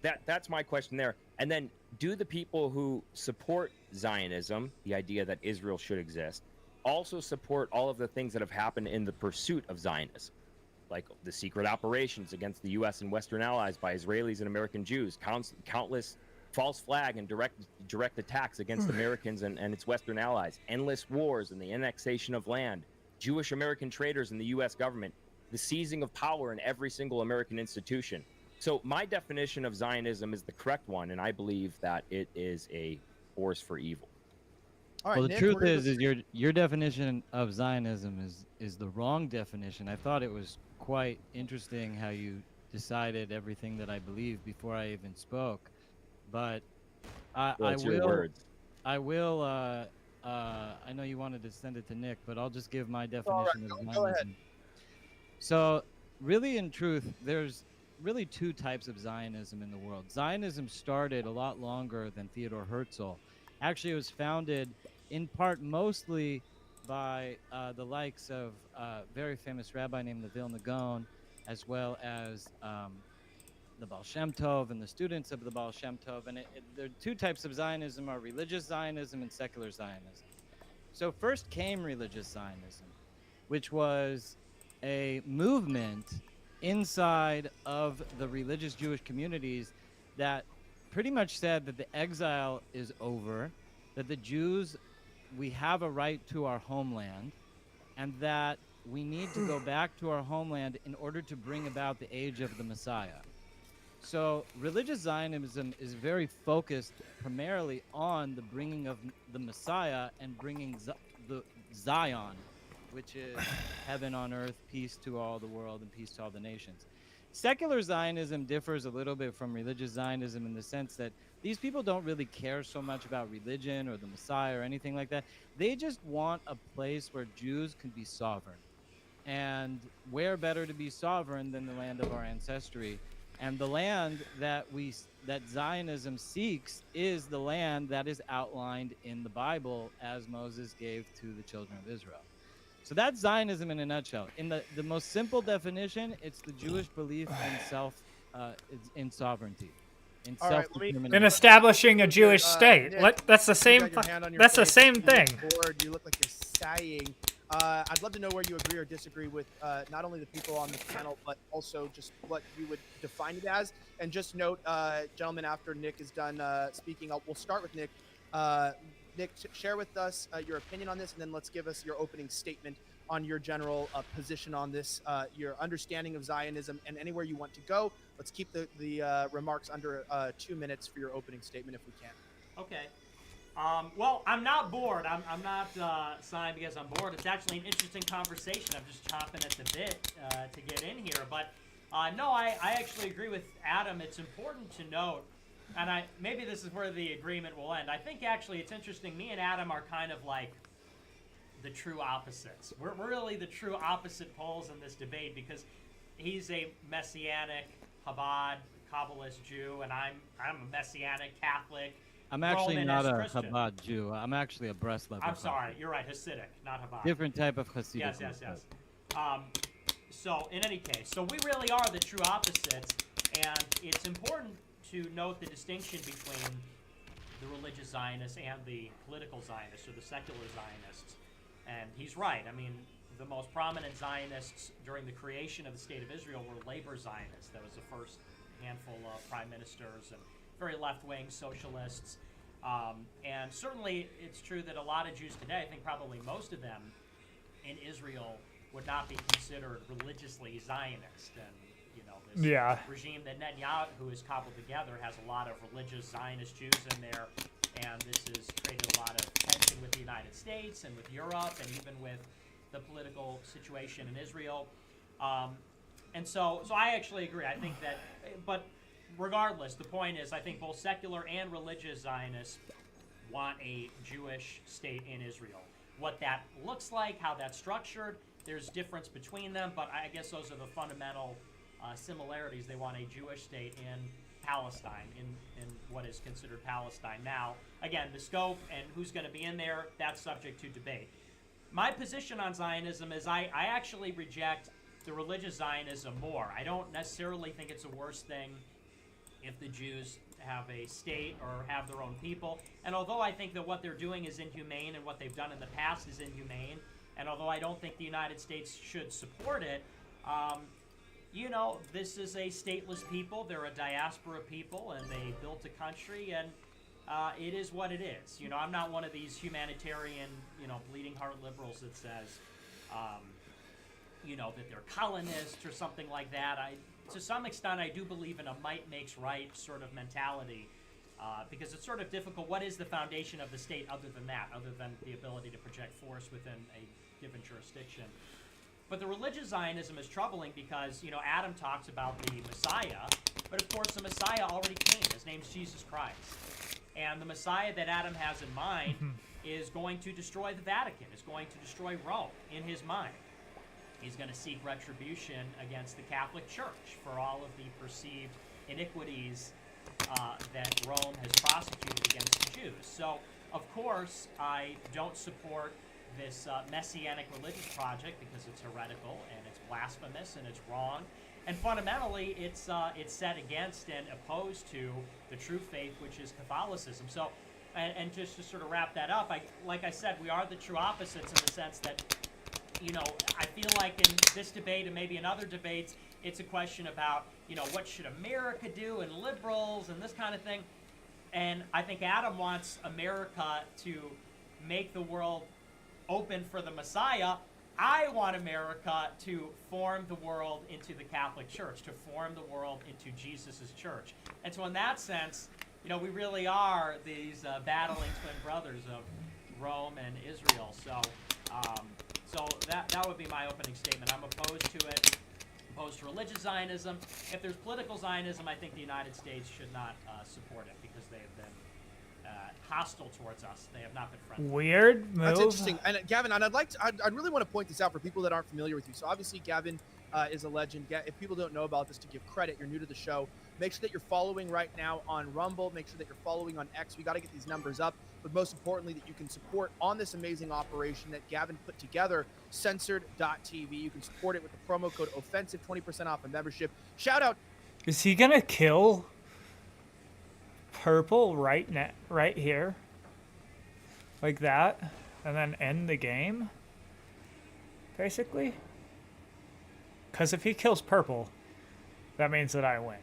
that's my question there. And then, do the people who support Zionism, the idea that Israel should exist, also support all of the things that have happened in the pursuit of Zionism? Like the secret operations against the U.S. and Western allies by Israelis and American Jews, countless false flag and direct attacks against Americans and its Western allies, endless wars and the annexation of land, Jewish American traitors in the U.S. government, the seizing of power in every single American institution. So my definition of Zionism is the correct one, and I believe that it is a force for evil. All right, well, the Nick, truth is your definition of Zionism is the wrong definition. I thought it was quite interesting how you decided everything that I believe before I even spoke, but I will. I know you wanted to send it to Nick, but I'll just give my definition of Zionism. Go ahead. So, really, in truth, there's really 2 types of Zionism in the world. Zionism started a lot longer than Theodor Herzl. Actually, it was founded in part mostly by the likes of a very famous rabbi named the Vilna Gaon, as well as the Baal Shem Tov and the students of the Baal Shem Tov. And there are 2 types of Zionism, are religious Zionism and secular Zionism. So first came religious Zionism, which was a movement inside of the religious Jewish communities that pretty much said that the exile is over, that the Jews, we have a right to our homeland, and that we need to go back to our homeland in order to bring about the age of the Messiah. So religious Zionism is very focused primarily on the bringing of the Messiah and bringing the Zion, which is heaven on earth, peace to all the world, and peace to all the nations. Secular Zionism differs a little bit from religious Zionism in the sense that these people don't really care so much about religion or the Messiah or anything like that. They just want a place where Jews can be sovereign. And where better to be sovereign than the land of our ancestry? And the land that Zionism seeks is the land that is outlined in the Bible as Moses gave to the children of Israel. So that's Zionism in a nutshell. In the most simple definition, it's the Jewish belief in sovereignty, in All right, self-determination. In establishing a Jewish state. Nick, That's the you same. got your hand on your That's the face, same you thing. look bored, you look like you're sighing. I'd love to know where you agree or disagree with not only the people on this panel, but also just what you would define it as. And just note, gentlemen, after Nick is done speaking, we'll start with Nick. Nick, share with us your opinion on this, and then let's give us your opening statement on your general position on this, your understanding of Zionism, and anywhere you want to go. Let's keep the remarks under 2 minutes for your opening statement if we can. Okay. Well, I'm not bored. I'm not signed because I'm bored. It's actually an interesting conversation. I'm just chomping at the bit to get in here. But no, I actually agree with Adam. It's important to note, and maybe this is where the agreement will end. I think actually it's interesting. Me and Adam are kind of like the true opposites. We're really the true opposite poles in this debate because he's a Messianic Chabad Kabbalist Jew, and I'm a Messianic Catholic. I'm actually Roman not a Christian. Chabad Jew. I'm actually a Breslev. I'm sorry, you're right, Hasidic, not Chabad. Different type of Hasidic. Yes. So in any case, so we really are the true opposites, and it's important to note the distinction between the religious Zionists and the political Zionists, or the secular Zionists. And he's right. I mean, the most prominent Zionists during the creation of the State of Israel were labor Zionists. That was the first handful of prime ministers and very left-wing socialists. And certainly it's true that a lot of Jews today, I think probably most of them in Israel, would not be considered religiously Zionist. And, you know, this regime that Netanyahu has cobbled together has a lot of religious Zionist Jews in there. And this has created a lot of tension with the United States and with Europe and even with the political situation in Israel. And so I actually agree. I think that, but regardless, the point is I think both secular and religious Zionists want a Jewish state in Israel. What that looks like, how that's structured, there's difference between them, but I guess those are the fundamental similarities. They want a Jewish state in Palestine, in what is considered Palestine. Now, again, the scope and who's going to be in there, that's subject to debate. My position on Zionism is I actually reject the religious Zionism more. I don't necessarily think it's a worse thing if the Jews have a state or have their own people. And although I think that what they're doing is inhumane and what they've done in the past is inhumane, and although I don't think the United States should support it, you know, this is a stateless people. They're a diaspora people, and they built a country, and it is what it is. You know, I'm not one of these humanitarian, you know, bleeding heart liberals that says, you know, that they're colonists or something like that. To some extent, I do believe in a might makes right sort of mentality, because it's sort of difficult. What is the foundation of the state other than that, other than the ability to project force within a given jurisdiction? But the religious Zionism is troubling because, you know, Adam talks about the Messiah, but of course the Messiah already came. His name's Jesus Christ. And the Messiah that Adam has in mind is going to destroy the Vatican, is going to destroy Rome in his mind. He's going to seek retribution against the Catholic Church for all of the perceived iniquities that Rome has prosecuted against the Jews. So, of course, I don't support this messianic religious project because it's heretical and it's blasphemous and it's wrong, and fundamentally it's set against and opposed to the true faith, which is Catholicism. So, and just to sort of wrap that up, like I said, we are the true opposites in the sense that, you know, I feel like in this debate and maybe in other debates, it's a question about, you know, what should America do and liberals and this kind of thing. And I think Adam wants America to make the world open for the Messiah. I want America to form the world into the Catholic Church, to form the world into Jesus' church. And so in that sense, you know, we really are these battling twin brothers of Rome and Israel. So that would be my opening statement. I'm opposed to it, opposed to religious Zionism. If there's political Zionism, I think the United States should not support it because they have been hostile towards us. They have not been friendly. Weird move. That's interesting. And Gavin, and I'd really want to point this out for people that aren't familiar with you. So obviously, Gavin is a legend. If people don't know about this, to give credit, you're new to the show. Make sure that you're following right now on Rumble. Make sure that you're following on X. We got to get these numbers up. But most importantly, that you can support on this amazing operation that Gavin put together, censored.tv. You can support it with the promo code OFFENSIVE, 20% off a membership. Shout out. Is he gonna kill Purple right here? Like that? And then end the game? Basically? Because if he kills Purple, that means that I win.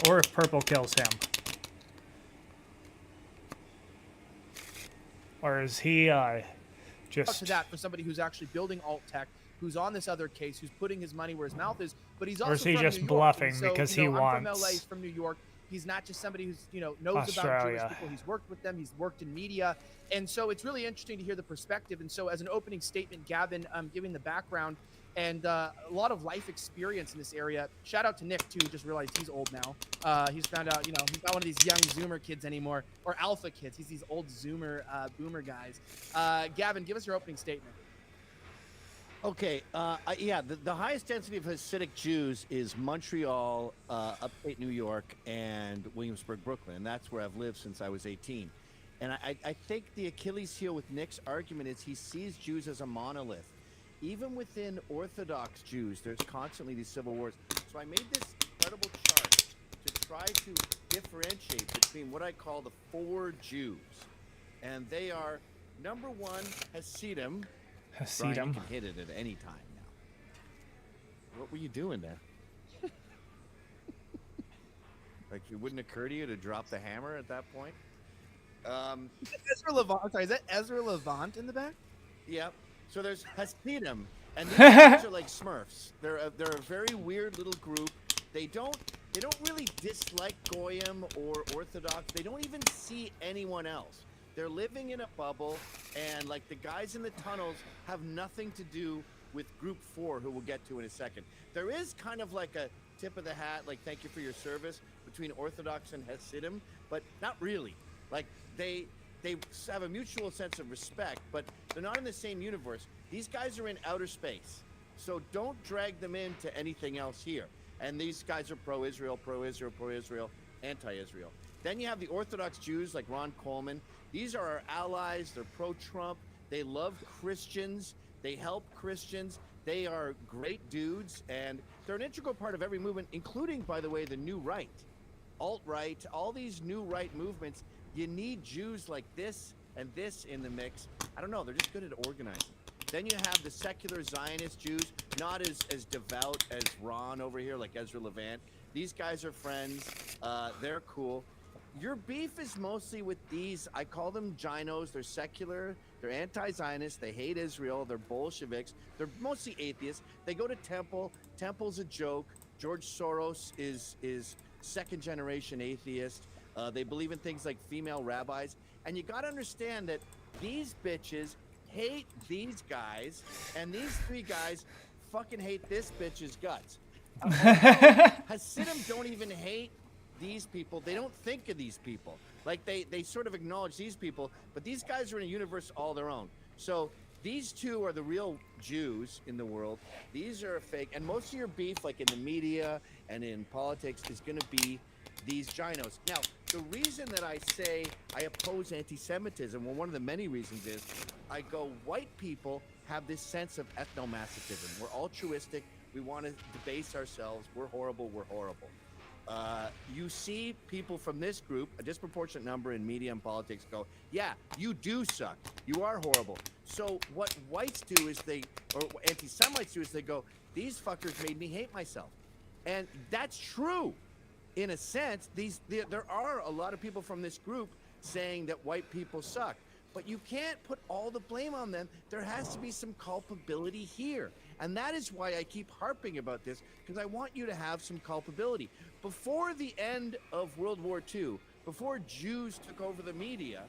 Or if Purple kills him. Or is he just... to that for somebody who's actually building alt tech, who's on this other case, who's putting his money where his mouth is, but he's also Or is he from just New York. bluffing And so, because you know, he I'm wants... from LA, he's from New York. He's not just somebody who's, you know, knows about Australia. Jewish people. He's worked with them. He's worked in media. And so it's really interesting to hear the perspective. And so as an opening statement, Gavin, giving the background and a lot of life experience in this area. Shout out to Nick, too, who just realized he's old now. He's found out, you know, he's not one of these young Zoomer kids anymore, or Alpha kids. He's these old Zoomer, Boomer guys. Gavin, give us your opening statement. Okay, yeah, the highest density of Hasidic Jews is Montreal, upstate New York, and Williamsburg, Brooklyn. And that's where I've lived since I was 18. And I think the Achilles heel with Nick's argument is he sees Jews as a monolith. Even within Orthodox Jews, there's constantly these civil wars. So I made this incredible chart to try to differentiate between what I call the four Jews. And they are, number one, Hasidim. Hasidim. Brian, you can hit it at any time now. What were you doing there? Like, it wouldn't occur to you to drop the hammer at that point? Ezra Levant. Sorry, is that Ezra Levant in the back? Yep. So there's Hasidim, and these guys are like Smurfs. They're a very weird little group. They don't really dislike Goyim or Orthodox. They don't even see anyone else. They're living in a bubble, and like the guys in the tunnels have nothing to do with Group 4, who we'll get to in a second. There is kind of like a tip of the hat, like thank you for your service, between Orthodox and Hasidim, but not really. Like they have a mutual sense of respect, but they're not in the same universe. These guys are in outer space, so don't drag them into anything else here. And these guys are pro-Israel, pro-Israel, pro-Israel, anti-Israel. Then you have the Orthodox Jews like Ron Coleman. These are our allies. They're pro-Trump. They love Christians. They help Christians. They are great dudes, and they're an integral part of every movement, including, by the way, the new right, alt-right, all these new right movements. You need Jews like this and this in the mix. I don't know. They're just good at organizing. Then you have the secular Zionist Jews, not as devout as Ron over here, like Ezra Levant. These guys are friends. They're cool. Your beef is mostly with these, I call them ginos. They're secular. They're anti-Zionist. They hate Israel. They're Bolsheviks. They're mostly atheists. They go to temple. Temple's a joke. George Soros is second-generation atheist. They believe in things like female rabbis. And you got to understand that these bitches hate these guys, and these three guys fucking hate this bitch's guts. Hasidim don't even hate these people. They don't think of these people. Like, they sort of acknowledge these people, but these guys are in a universe all their own. So these two are the real Jews in the world. These are fake. And most of your beef, like in the media and in politics, is going to be these ginos. Now, the reason that I say I oppose anti-Semitism, well, one of the many reasons is I go, white people have this sense of ethnomasochism. We're altruistic. We want to debase ourselves. We're horrible. We're horrible. You see people from this group, a disproportionate number in media and politics, go, yeah, you do suck. You are horrible. So what whites do is or anti-Semites do is they go, these fuckers made me hate myself. And that's true. In a sense, there are a lot of people from this group saying that white people suck. But you can't put all the blame on them. There has to be some culpability here. And that is why I keep harping about this, because I want you to have some culpability. Before the end of World War II, before Jews took over the media,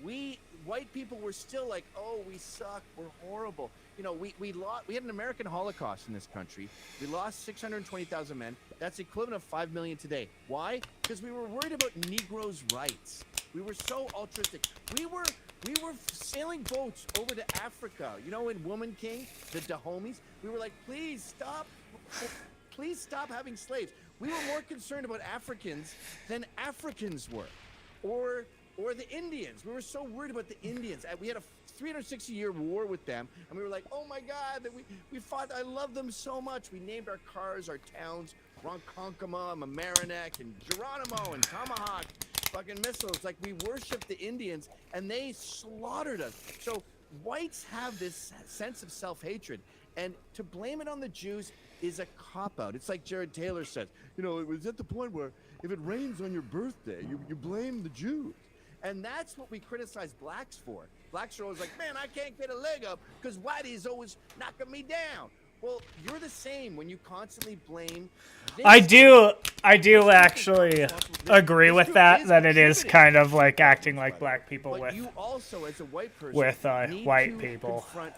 white people were still like, oh, we suck, we're horrible. You know, we had an American Holocaust in this country. We lost 620,000 men. That's equivalent of 5 million today. Why? Because we were worried about Negroes' rights. We were so altruistic. We were sailing boats over to Africa. You know, in Woman King, the Dahomies, we were like, please stop having slaves. We were more concerned about Africans than Africans were, or the Indians. We were so worried about the Indians. We had a 360-year war with them, and we were like, oh my God, that we fought. I love them so much. We named our cars, our towns, Ronkonkoma, Mamaroneck, and Geronimo, and Tomahawk. Fucking missiles. Like, we worshiped the Indians and they slaughtered us. So whites have this sense of self-hatred, and to blame it on the Jews is a cop-out. It's like Jared Taylor said, you know, it was at the point where if it rains on your birthday, you blame the Jews. And that's what we criticize blacks for. Blacks are always like, man, I can't get a leg up because whitey's always knocking me down. Well, you're the same when you constantly blame. I do actually agree with that it is kind of like acting like black people but with you also, as a white person, need white to people. confront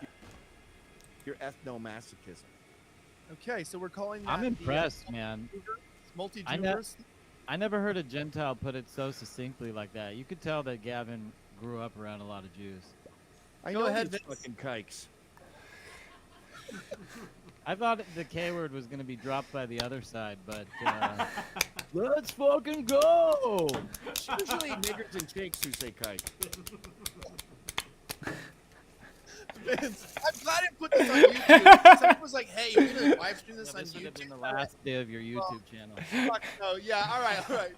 your ethnomasochism. Okay, so we're calling that I'm impressed, man. Multi-Jewers. I never heard a Gentile put it so succinctly like that. You could tell that Gavin grew up around a lot of Jews. I Go know ahead, these Vince. fucking kikes. I thought the K word was going to be dropped by the other side, but let's fucking go! It's usually niggers and chicks who say kike. Vince, I'm glad I put this on YouTube. Someone was like, hey, you're going to live stream this on This would have been YouTube? the last day of your YouTube channel. Fuck no. Yeah, all right.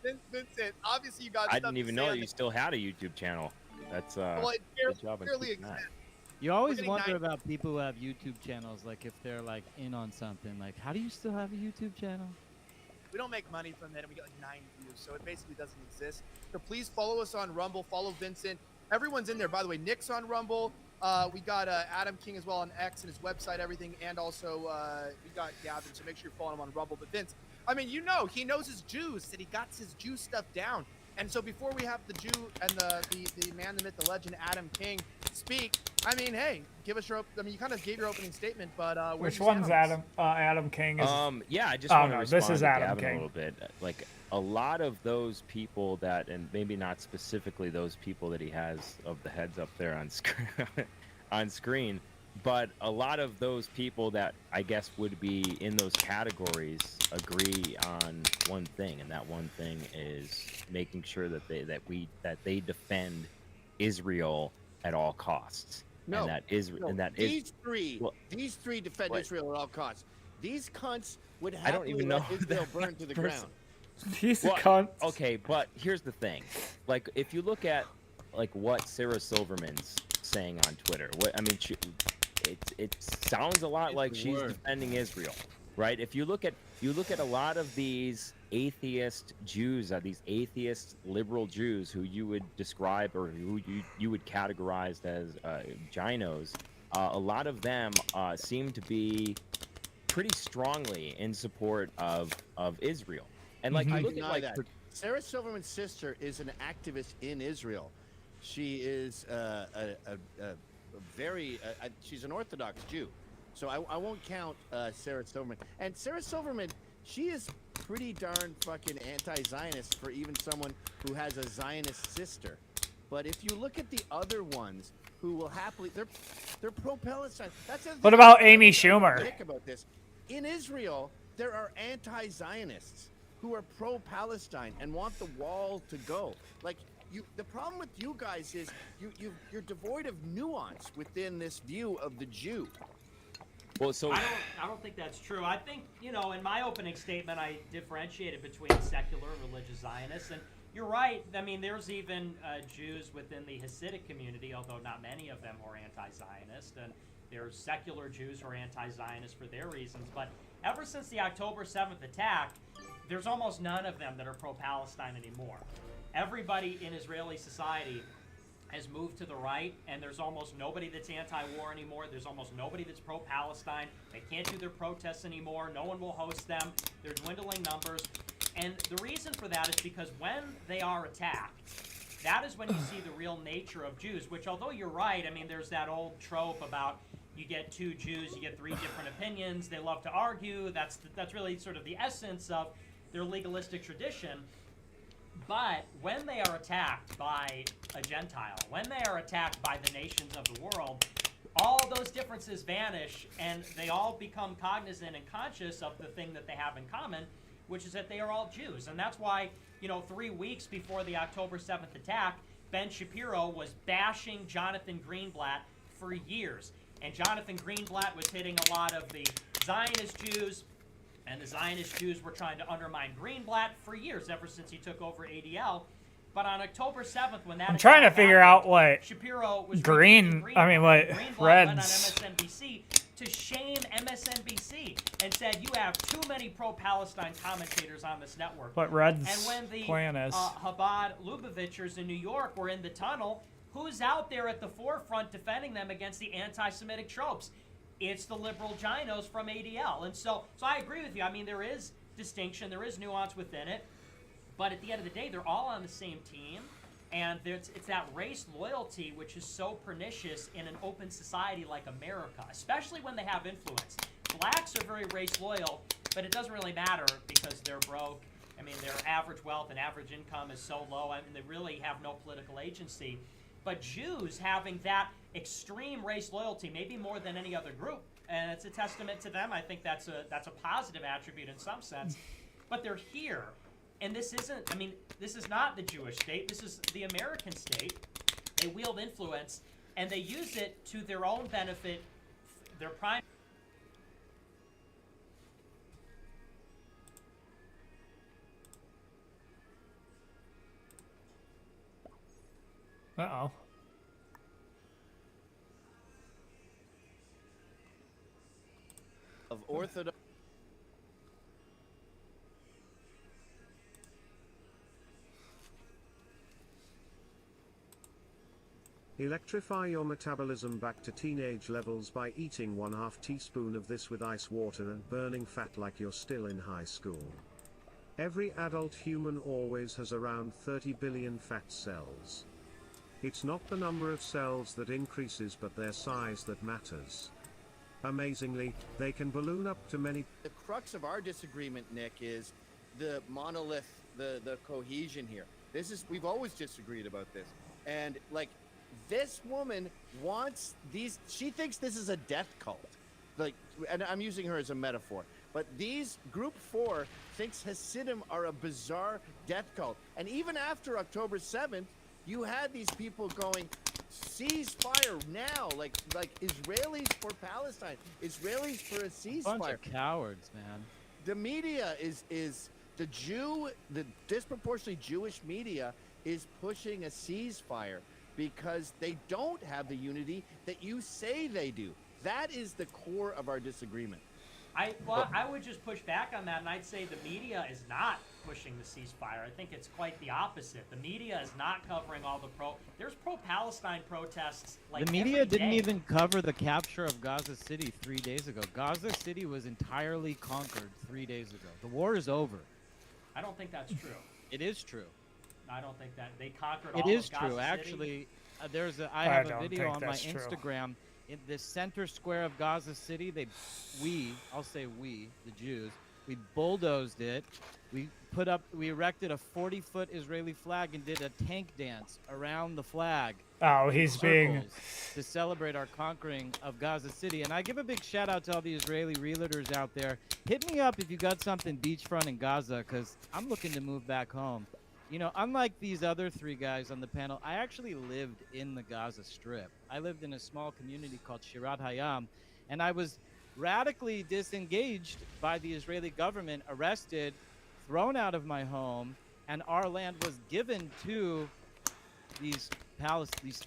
Vincent, obviously you got I stuff didn't even to say know on you the- still had a YouTube channel. That's Well, it good job on barely keeping that. exists. You always getting wonder 9 about people who have YouTube channels, like if they're like in on something. Like, how do you still have a YouTube channel? We don't make money from that, and we get like 9 views, so it basically doesn't exist. So please follow us on Rumble. Follow Vincent. Everyone's in there. By the way, Nick's on Rumble. We got Adam King as well on X and his website, everything, and also we got Gavin. So make sure you follow him on Rumble. But Vince, I mean, you know, he knows his Jews. That he got his Jew stuff down. And so before we have the Jew and the man, the myth, the legend, Adam King speak, I mean, hey, give us your. I mean, you kind of gave your opening statement, but where Which do you stand one's on this? Adam King? Is, Yeah, I just oh, want to no, respond this is to Adam Gavin King. a little bit. Like, a lot of those people that, and maybe not specifically those people that he has of the heads up there on screen, but a lot of those people that I guess would be in those categories agree on one thing, and that one thing is making sure that they defend Israel at all costs. No, and that is no. and that these is these three defend what? Israel at all costs. These cunts would I don't happily even let know Israel that burn to the person- ground. He's Well, a cunt. Okay, but here's the thing. Like, if you look at like what Sarah Silverman's saying on Twitter, it sounds a lot like she's defending Israel, right? If you look at a lot of these atheist Jews, these atheist liberal Jews who you would describe or who you would categorize as ginos, a lot of them seem to be pretty strongly in support of Israel. And like, I you look deny at like that. Sarah Silverman's sister is an activist in Israel. She is she's an Orthodox Jew, so I won't count Sarah Silverman. And Sarah Silverman, she is pretty darn fucking anti-Zionist for even someone who has a Zionist sister. But if you look at the other ones who will happily, they're pro-Palestine. That's What about Amy Schumer? Dick about this. In Israel, there are anti-Zionists who are pro-Palestine and want the wall to go. Like, the problem with you guys is you're devoid of nuance within this view of the Jew. Well, so I don't think that's true. I think, you know, in my opening statement, I differentiated between secular and religious Zionists, and you're right. I mean, there's even Jews within the Hasidic community, although not many of them are anti-Zionist, and there's secular Jews who are anti-Zionist for their reasons. But ever since the October 7th attack, there's almost none of them that are pro-Palestine anymore. Everybody in Israeli society has moved to the right, and there's almost nobody that's anti-war anymore. There's almost nobody that's pro-Palestine. They can't do their protests anymore. No one will host them. They're dwindling numbers. And the reason for that is because when they are attacked, that is when you see the real nature of Jews, which, although you're right, I mean, there's that old trope about you get two Jews, you get three different opinions, they love to argue. That's really sort of the essence of their legalistic tradition. But when they are attacked by a Gentile, when they are attacked by the nations of the world, all those differences vanish, and they all become cognizant and conscious of the thing that they have in common, which is that they are all Jews. And that's why, 3 weeks before the October 7th attack, Ben Shapiro was bashing Jonathan Greenblatt for years. And Jonathan Greenblatt was hitting a lot of the Zionist Jews, and the Zionist Jews were trying to undermine Greenblatt for years, ever since he took over ADL. But on October 7th, when that I'm trying to figure out what Shapiro was what Greenblatt Reds. went on MSNBC to shame MSNBC and said, you have too many pro-Palestine commentators on this network. What Red's and when the plan is. Chabad Lubavitchers in New York were in the tunnel, who's out there at the forefront defending them against the anti-Semitic tropes? It's the liberal ginos from ADL. And so I agree with you. I mean, there is distinction, there is nuance within it, but at the end of the day, they're all on the same team. And it's that race loyalty which is so pernicious in an open society like America, especially when they have influence. Blacks are very race loyal, but it doesn't really matter because they're broke. I mean, their average wealth and average income is so low. I mean, they really have no political agency. But Jews having that extreme race loyalty, maybe more than any other group, and it's a testament to them. I think that's a positive attribute in some sense. But they're here. And this is not the Jewish state. This is the American state. They wield influence, and they use it to their own benefit. Their prime. Uh-oh. Of Orthodox. Electrify your metabolism back to teenage levels by eating 1/2 teaspoon of this with ice water and burning fat like you're still in high school. Every adult human always has around 30 billion fat cells. It's not the number of cells that increases but their size that matters. Amazingly, they can balloon up to many. The crux of our disagreement, Nick, is the monolith, the cohesion here. We've always disagreed about this. And like, this woman wants these, she thinks this is a death cult. Like, and I'm using her as a metaphor, but these Group 4 thinks Hasidim are a bizarre death cult. And even after October 7th, you had these people going, ceasefire now, like Israelis for Palestine, Israelis for a ceasefire. Bunch of cowards, man. The media is the disproportionately Jewish media is pushing a ceasefire because they don't have the unity that you say they do. That is the core of our disagreement. I would just push back on that, and I'd say the media is not pushing the ceasefire. I think it's quite the opposite. The media is not covering all the there's pro-Palestine protests like the media every didn't day. even cover the capture of Gaza City 3 days ago. Gaza City was entirely conquered 3 days ago. The war is over. I don't think that's true. It is true. I don't think that they conquered It all is of Gaza true. City. Actually, I have a don't video think on my that's true. Instagram. In the center square of Gaza City, the Jews, we bulldozed it. We erected a 40-foot Israeli flag and did a tank dance around the flag. Oh, he's being to celebrate our conquering of Gaza City. And I give a big shout out to all the Israeli realtors out there. Hit me up if you got something beachfront in Gaza, because I'm looking to move back home. You know, unlike these other three guys on the panel, I actually lived in the Gaza Strip. I lived in a small community called Shirat Hayam, and I was radically disengaged by the Israeli government, arrested, thrown out of my home, and our land was given to these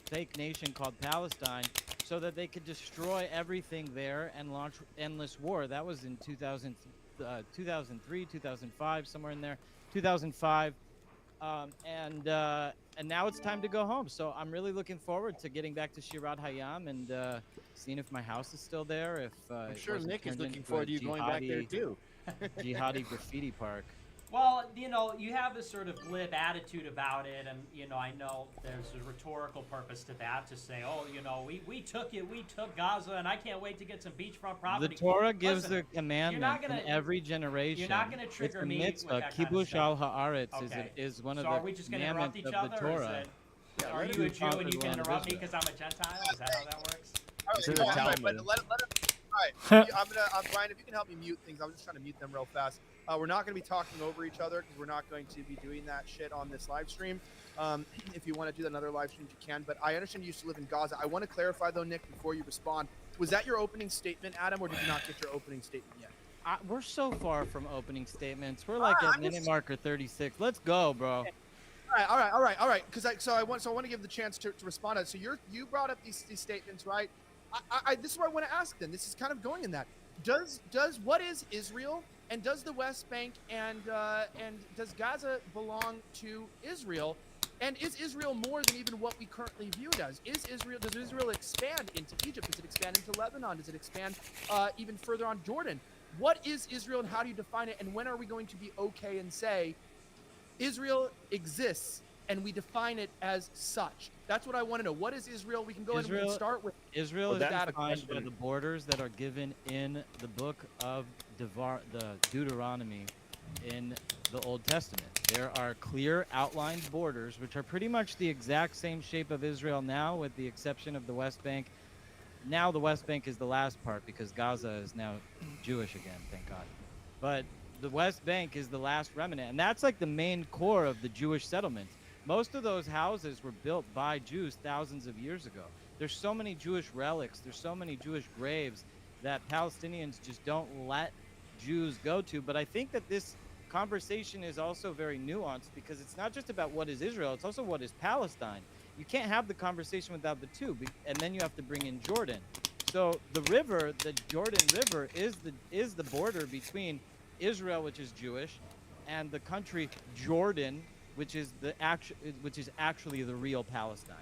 fake nation called Palestine so that they could destroy everything there and launch endless war. That was in 2003, 2005, somewhere in there, 2005. And now it's time to go home. So I'm really looking forward to getting back to Shirat Hayam and seeing if my house is still there. If I'm sure wasn't Nick is turned looking into forward a to you going back there too. jihadi graffiti park. Well, you know, you have this sort of glib attitude about it, and, you know, I know there's a rhetorical purpose to that, to say, oh, you know, we took Gaza, and I can't wait to get some beachfront property. The Torah gives Listen, the commandment you're not gonna, in every generation. You're not going to trigger it's a me mitzvah. with that kind of Kibush stuff. al haaretz Okay. is one So of are the we just going to interrupt commandments each of the other? Or Torah. is it, are you a Jew and you can interrupt me because I'm a Gentile? Is that how that works? All right, Brian, if you can help me mute things, I'm just trying to mute them real fast. We're not going to be talking over each other because we're not going to be doing that shit on this live stream. If you want to do that in other live streams, you can. But I understand you used to live in Gaza. I want to clarify, though, Nick, before you respond. Was that your opening statement, Adam, or did you not get your opening statement yet? We're so far from opening statements. We're like at minute marker 36. Let's go, bro. All right. Because I want to give the chance to respond. So you brought up these statements, right? This is what I want to ask. Then this is kind of going in that. Does what is Israel, and does the West Bank and does Gaza belong to Israel? And is Israel more than even what we currently view it as? Does Israel expand into Egypt? Does it expand into Lebanon? Does it expand even further on Jordan? What is Israel, and how do you define it? And when are we going to be okay and say Israel exists and we define it as such? That's what I want to know. What is Israel? We can go ahead and start with Israel is defined by the borders that are given in the book of the Deuteronomy in the Old Testament. There are clear outlined borders, which are pretty much the exact same shape of Israel now, with the exception of the West Bank. Now the West Bank is the last part because Gaza is now Jewish again, thank God. But the West Bank is the last remnant, and that's like the main core of the Jewish settlement. Most of those houses were built by Jews thousands of years ago. There's so many Jewish relics, there's so many Jewish graves that Palestinians just don't let Jews go to. But I think that this conversation is also very nuanced because it's not just about what is Israel, it's also what is Palestine. You can't have the conversation without the two, and then you have to bring in Jordan. So the river, the Jordan River, is the border between Israel, which is Jewish, and the country Jordan, which is actually the real Palestine.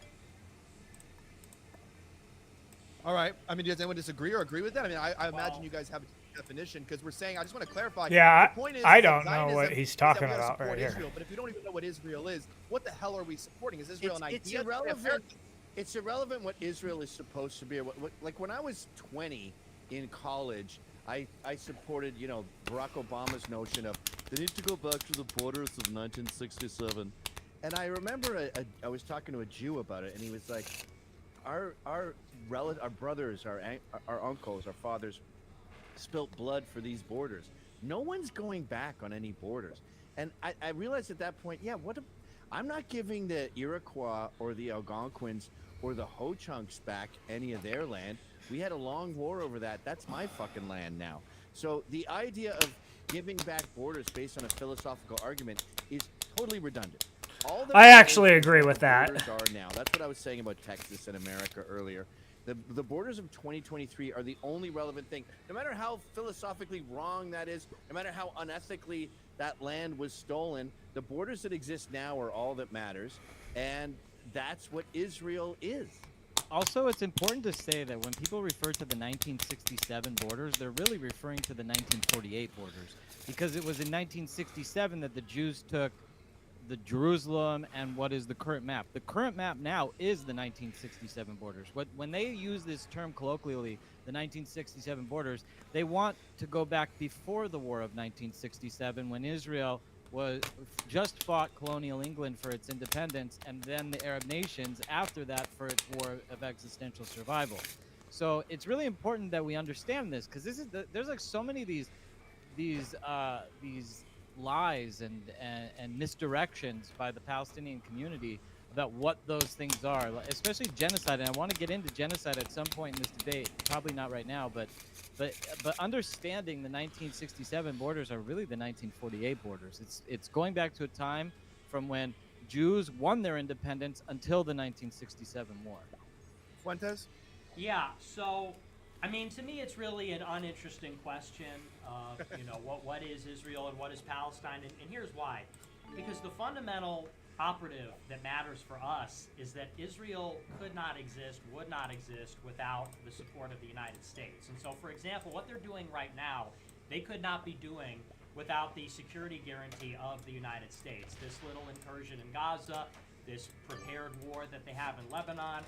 All right. I mean, does anyone disagree or agree with that? I mean, I imagine you guys have a definition because we're saying. I just want to clarify. Yeah, the point is, I don't know what he's talking about right Israel, here. But if we don't even know what Israel is, what the hell are we supporting? Is Israel an idea? It's irrelevant. It's irrelevant what Israel is supposed to be. Or what, like when I was 20 in college, I supported, you know, Barack Obama's notion of they need to go back to the borders of 1967. And I remember I was talking to a Jew about it, and he was like, our brothers, our uncles, our fathers spilt blood for these borders. No one's going back on any borders. And I realized at that point, yeah, I'm not giving the Iroquois or the Algonquins or the Ho-Chunks back any of their land. We had a long war over that. That's my fucking land now. So the idea of giving back borders based on a philosophical argument is totally redundant. I actually agree with that. Borders are now. That's what I was saying about Texas and America earlier. The borders of 2023 are the only relevant thing. No matter how philosophically wrong that is, no matter how unethically that land was stolen, the borders that exist now are all that matters, and that's what Israel is. Also, it's important to say that when people refer to the 1967 borders, they're really referring to the 1948 borders, because it was in 1967 that the Jews took the Jerusalem and what is the current map. The current map now is the 1967 borders. When they use this term colloquially, the 1967 borders, they want to go back before the War of 1967, when Israel was just fought colonial England for its independence, and then the Arab nations after that for its war of existential survival. So it's really important that we understand this, because there's like so many of these lies and misdirections by the Palestinian community about what those things are, especially genocide. And I want to get into genocide at some point in this debate, probably not right now, but understanding the 1967 borders are really the 1948 borders. It's going back to a time from when Jews won their independence until the 1967 war. Fuentes? Yeah, so, I mean, to me, it's really an uninteresting question of, you know, what is Israel and what is Palestine, and here's why. Because the fundamental operative that matters for us is that Israel could not exist, would not exist without the support of the United States. And so, for example, what they're doing right now, they could not be doing without the security guarantee of the United States. This little incursion in Gaza, this prepared war that they have in Lebanon,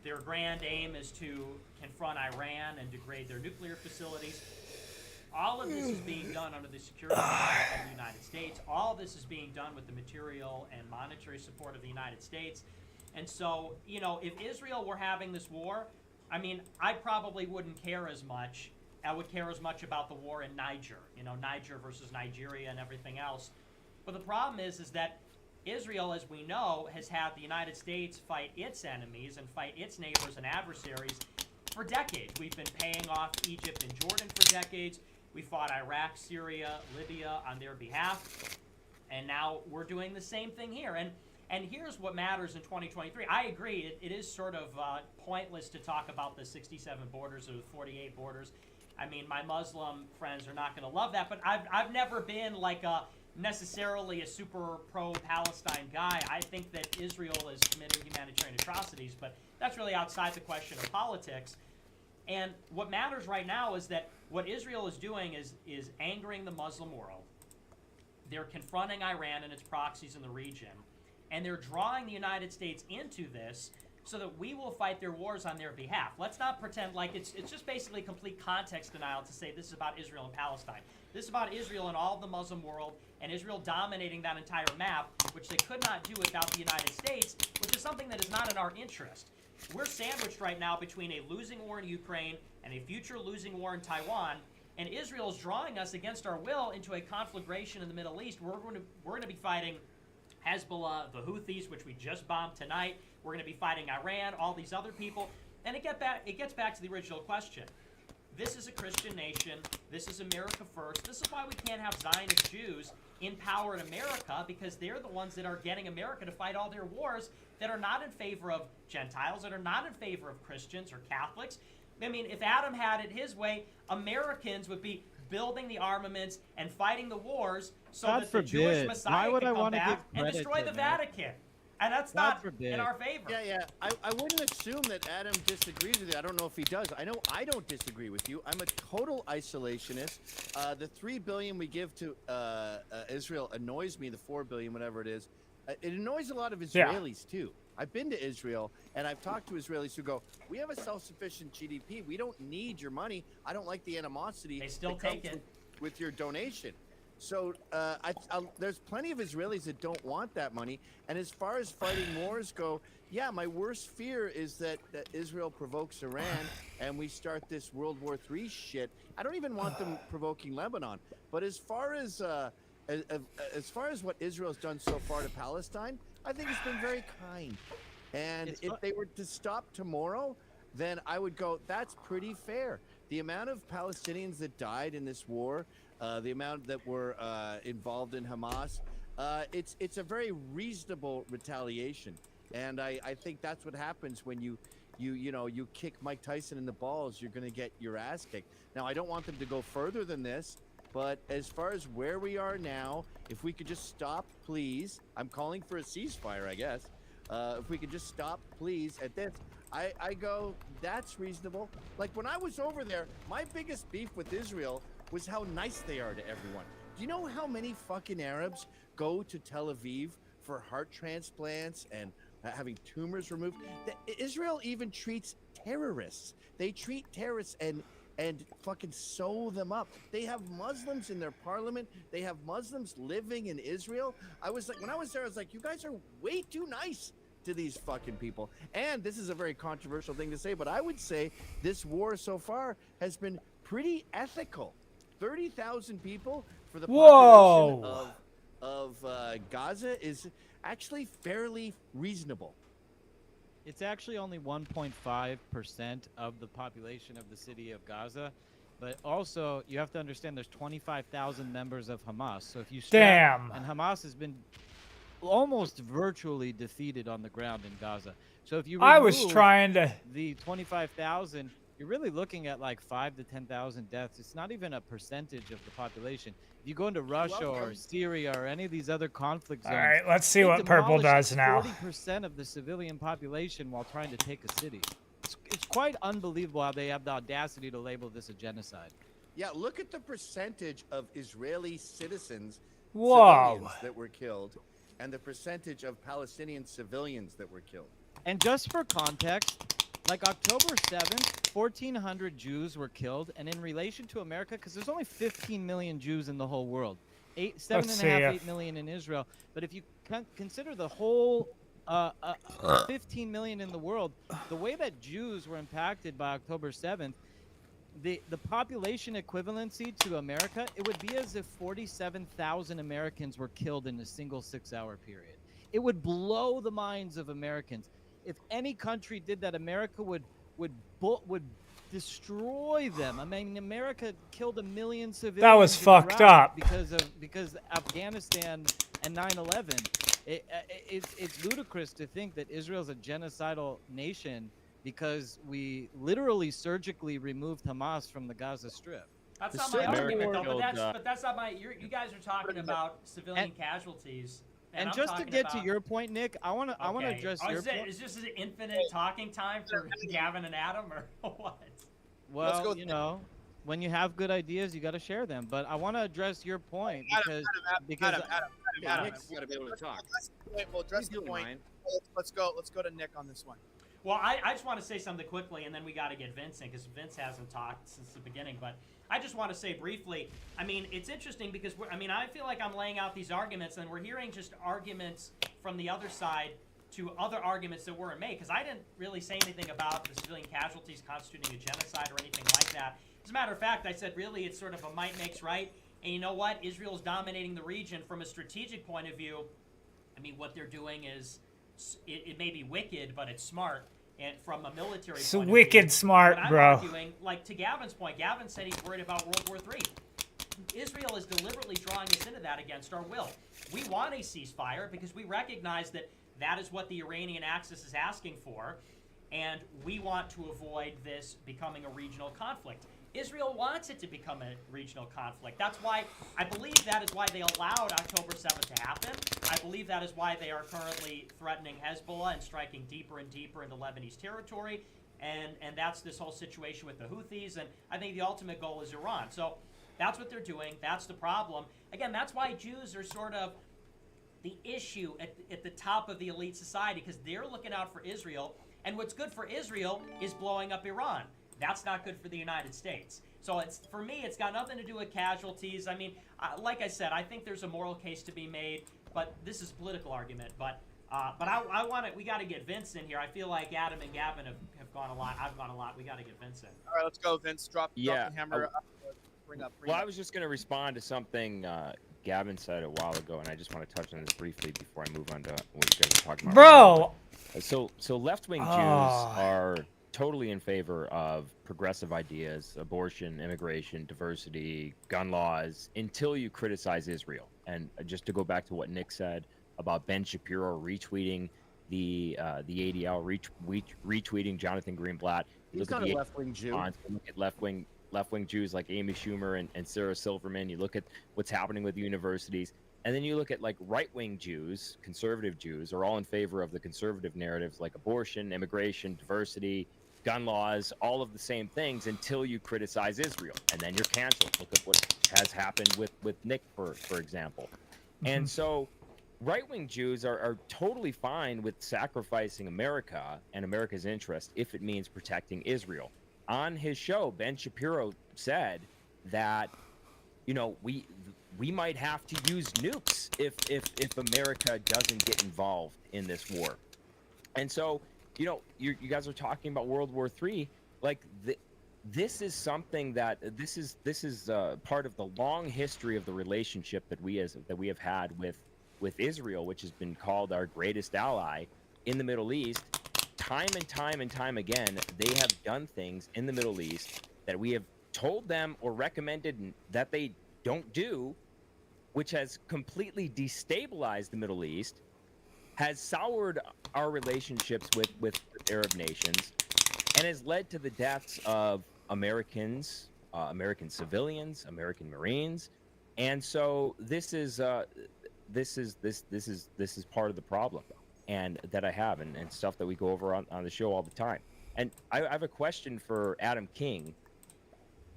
their grand aim is to confront Iran and degrade their nuclear facilities. All of this is being done under the security of the United States. All of this is being done with the material and monetary support of the United States. And so, you know, if Israel were having this war, I mean, I probably wouldn't care as much. I would care as much about the war in Niger, you know, Niger versus Nigeria and everything else. But the problem is that Israel, as we know, has had the United States fight its enemies and fight its neighbors and adversaries for decades. We've been paying off Egypt and Jordan for decades. We fought Iraq, Syria, Libya on their behalf. And now we're doing the same thing here. And here's what matters in 2023. I agree, it is sort of pointless to talk about the 67 borders or the 48 borders. I mean, my Muslim friends are not going to love that, but I've never been like necessarily a super pro-Palestine guy. I think that Israel is committing humanitarian atrocities, but that's really outside the question of politics. And what matters right now is that what Israel is doing is angering the Muslim world. They're confronting Iran and its proxies in the region, and they're drawing the United States into this so that we will fight their wars on their behalf. Let's not pretend like it's just basically complete context denial to say this is about Israel and Palestine. This is about Israel and all of the Muslim world, and Israel dominating that entire map, which they could not do without the United States, which is something that is not in our interest. We're sandwiched right now between a losing war in Ukraine and a future losing war in Taiwan, and Israel is drawing us against our will into a conflagration in the Middle East. We're going to be fighting Hezbollah, the Houthis, which we just bombed tonight. We're going to be fighting Iran, all these other people. And it gets back to the original question. This is a Christian nation. This is America first. This is why we can't have Zionist Jews in power in America, because they're the ones that are getting America to fight all their wars that are not in favor of Gentiles, that are not in favor of Christians or Catholics. I mean, if Adam had it his way, Americans would be building the armaments and fighting the wars so God that forbid. the Jewish Messiah Why would could I come wanna back give and credit destroy to the America? Vatican. And that's God not forbid. in our favor. Yeah. I wouldn't assume that Adam disagrees with you. I don't know if he does. I know I don't disagree with you. I'm a total isolationist. The $3 billion we give to Israel annoys me. The $4 billion, whatever it is, it annoys a lot of Israelis too. I've been to Israel and I've talked to Israelis who go, "We have a self-sufficient GDP. We don't need your money. I don't like the animosity. They still that take comes it with your donation." So there's plenty of Israelis that don't want that money. And as far as fighting wars go, yeah, my worst fear is that Israel provokes Iran and we start this World War III shit. I don't even want them provoking Lebanon. But as far as what Israel's done so far to Palestine, I think it's been very kind. And if they were to stop tomorrow, then I would go, that's pretty fair. The amount of Palestinians that died in this war, the amount that were involved in Hamas, it's a very reasonable retaliation. And I think that's what happens when you kick Mike Tyson in the balls. You're going to get your ass kicked. Now, I don't want them to go further than this, but as far as where we are now, if we could just stop, please. I'm calling for a ceasefire, I guess. If we could just stop, please, at this. I go, that's reasonable. Like when I was over there, my biggest beef with Israel was how nice they are to everyone. Do you know how many fucking Arabs go to Tel Aviv for heart transplants and having tumors removed? Israel even treats terrorists. They treat terrorists and fucking sew them up. They have Muslims in their parliament. They have Muslims living in Israel. When I was there, I was like, you guys are way too nice to these fucking people. And this is a very controversial thing to say, but I would say this war so far has been pretty ethical. 30,000 people for the population of Gaza is actually fairly reasonable. It's actually only 1.5% of the population of the city of Gaza, but also you have to understand there's 25,000 members of Hamas. So if you and Hamas has been almost virtually defeated on the ground in Gaza. So if you I was remove trying to. the 25,000, you're really looking at like 5 to 10,000 deaths. It's not even a percentage of the population. If you go into Russia or Syria or any of these other conflict zones, All right, let's see they what purple demolish does now. 40% of the civilian population while trying to take a city. It's quite unbelievable how they have the audacity to label this a genocide. Yeah, look at the percentage of Israeli citizens, Whoa. civilians that were killed, and the percentage of Palestinian civilians that were killed. And just for context, like October 7th, 1,400 Jews were killed, and in relation to America, because there's only 15 million Jews in the whole world, 8 million in Israel. But if you consider the whole 15 million in the world, the way that Jews were impacted by October 7th, the population equivalency to America, it would be as if 47,000 Americans were killed in a single 6-hour period. It would blow the minds of Americans. If any country did that, America would destroy them. I mean, America killed 1 million civilians. That was in fucked Iraq up. because Afghanistan and 9/11. It's ludicrous to think that Israel's a genocidal nation because we literally surgically removed Hamas from the Gaza Strip. That's not my argument, though. But that's not my. You guys are talking about civilian casualties. And I'm just to talking get about, to your point, Nick, I want to address your point. Is this an infinite talking time for Gavin and Adam, or what? Well, you know, when you have good ideas, you got to share them. But I want to address your point because Adam, Nick's got to be able to talk. We'll address the point. Let's go to Nick on this one. Well, I just want to say something quickly, and then we got to get Vince in because Vince hasn't talked since the beginning. But I just want to say briefly, I mean, it's interesting because, I feel like I'm laying out these arguments, and we're hearing just arguments from the other side to other arguments that weren't made, because I didn't really say anything about the civilian casualties constituting a genocide or anything like that. As a matter of fact, I said really it's sort of a might makes right, and you know what? Israel's dominating the region from a strategic point of view. I mean, what they're doing is, it may be wicked, but it's smart. And from a military It's point of wicked view, smart, I'm bro. arguing, like to Gavin's point, Gavin said he's worried about World War III. Israel is deliberately drawing us into that against our will. We want a ceasefire because we recognize that that is what the Iranian axis is asking for, and we want to avoid this becoming a regional conflict. Israel wants it to become a regional conflict. That's why, I believe that is why they allowed October 7th to happen. I believe that is why they are currently threatening Hezbollah and striking deeper and deeper into Lebanese territory. And that's this whole situation with the Houthis. And I think the ultimate goal is Iran. So that's what they're doing. That's the problem. Again, that's why Jews are sort of the issue at the top of the elite society, because they're looking out for Israel. And what's good for Israel is blowing up Iran. That's not good for the United States. So for me, it's got nothing to do with casualties. I mean, like I said, I think there's a moral case to be made, but this is a political argument. But I want we got to get Vince in here. I feel like Adam and Gavin have gone a lot. I've gone a lot. We got to get Vince in. All right, let's go, Vince. Drop the hammer. Bring up. I was just going to respond to something Gavin said a while ago, and I just want to touch on this briefly before I move on to what you guys are talking about. Bro! So left-wing Jews are totally in favor of progressive ideas, abortion, immigration, diversity, gun laws, until you criticize Israel. And just to go back to what Nick said about Ben Shapiro retweeting the ADL, retweeting Jonathan Greenblatt. He's not a left-wing Jew. Look at left-wing Jews like Amy Schumer and Sarah Silverman. You look at what's happening with universities. And then you look at like right-wing Jews, conservative Jews, are all in favor of the conservative narratives like abortion, immigration, diversity, gun laws, all of the same things until you criticize Israel. And then you're canceled. Look at what has happened with Nick, for example. And so right-wing Jews are totally fine with sacrificing America and America's interest if it means protecting Israel. On his show, Ben Shapiro said that, you know, we might have to use nukes if America doesn't get involved in this war. And so, you know, you guys are talking about World War III. Like, this is something that this is part of the long history of the relationship that we have had with Israel, which has been called our greatest ally in the Middle East. Time and time and time again, they have done things in the Middle East that we have told them or recommended that they don't do, which has completely destabilized the Middle East has soured our relationships with Arab nations and has led to the deaths of Americans, American civilians, American Marines. And so this is part of the problem, and that I have, and stuff that we go over on the show all the time. And I have a question for Adam King.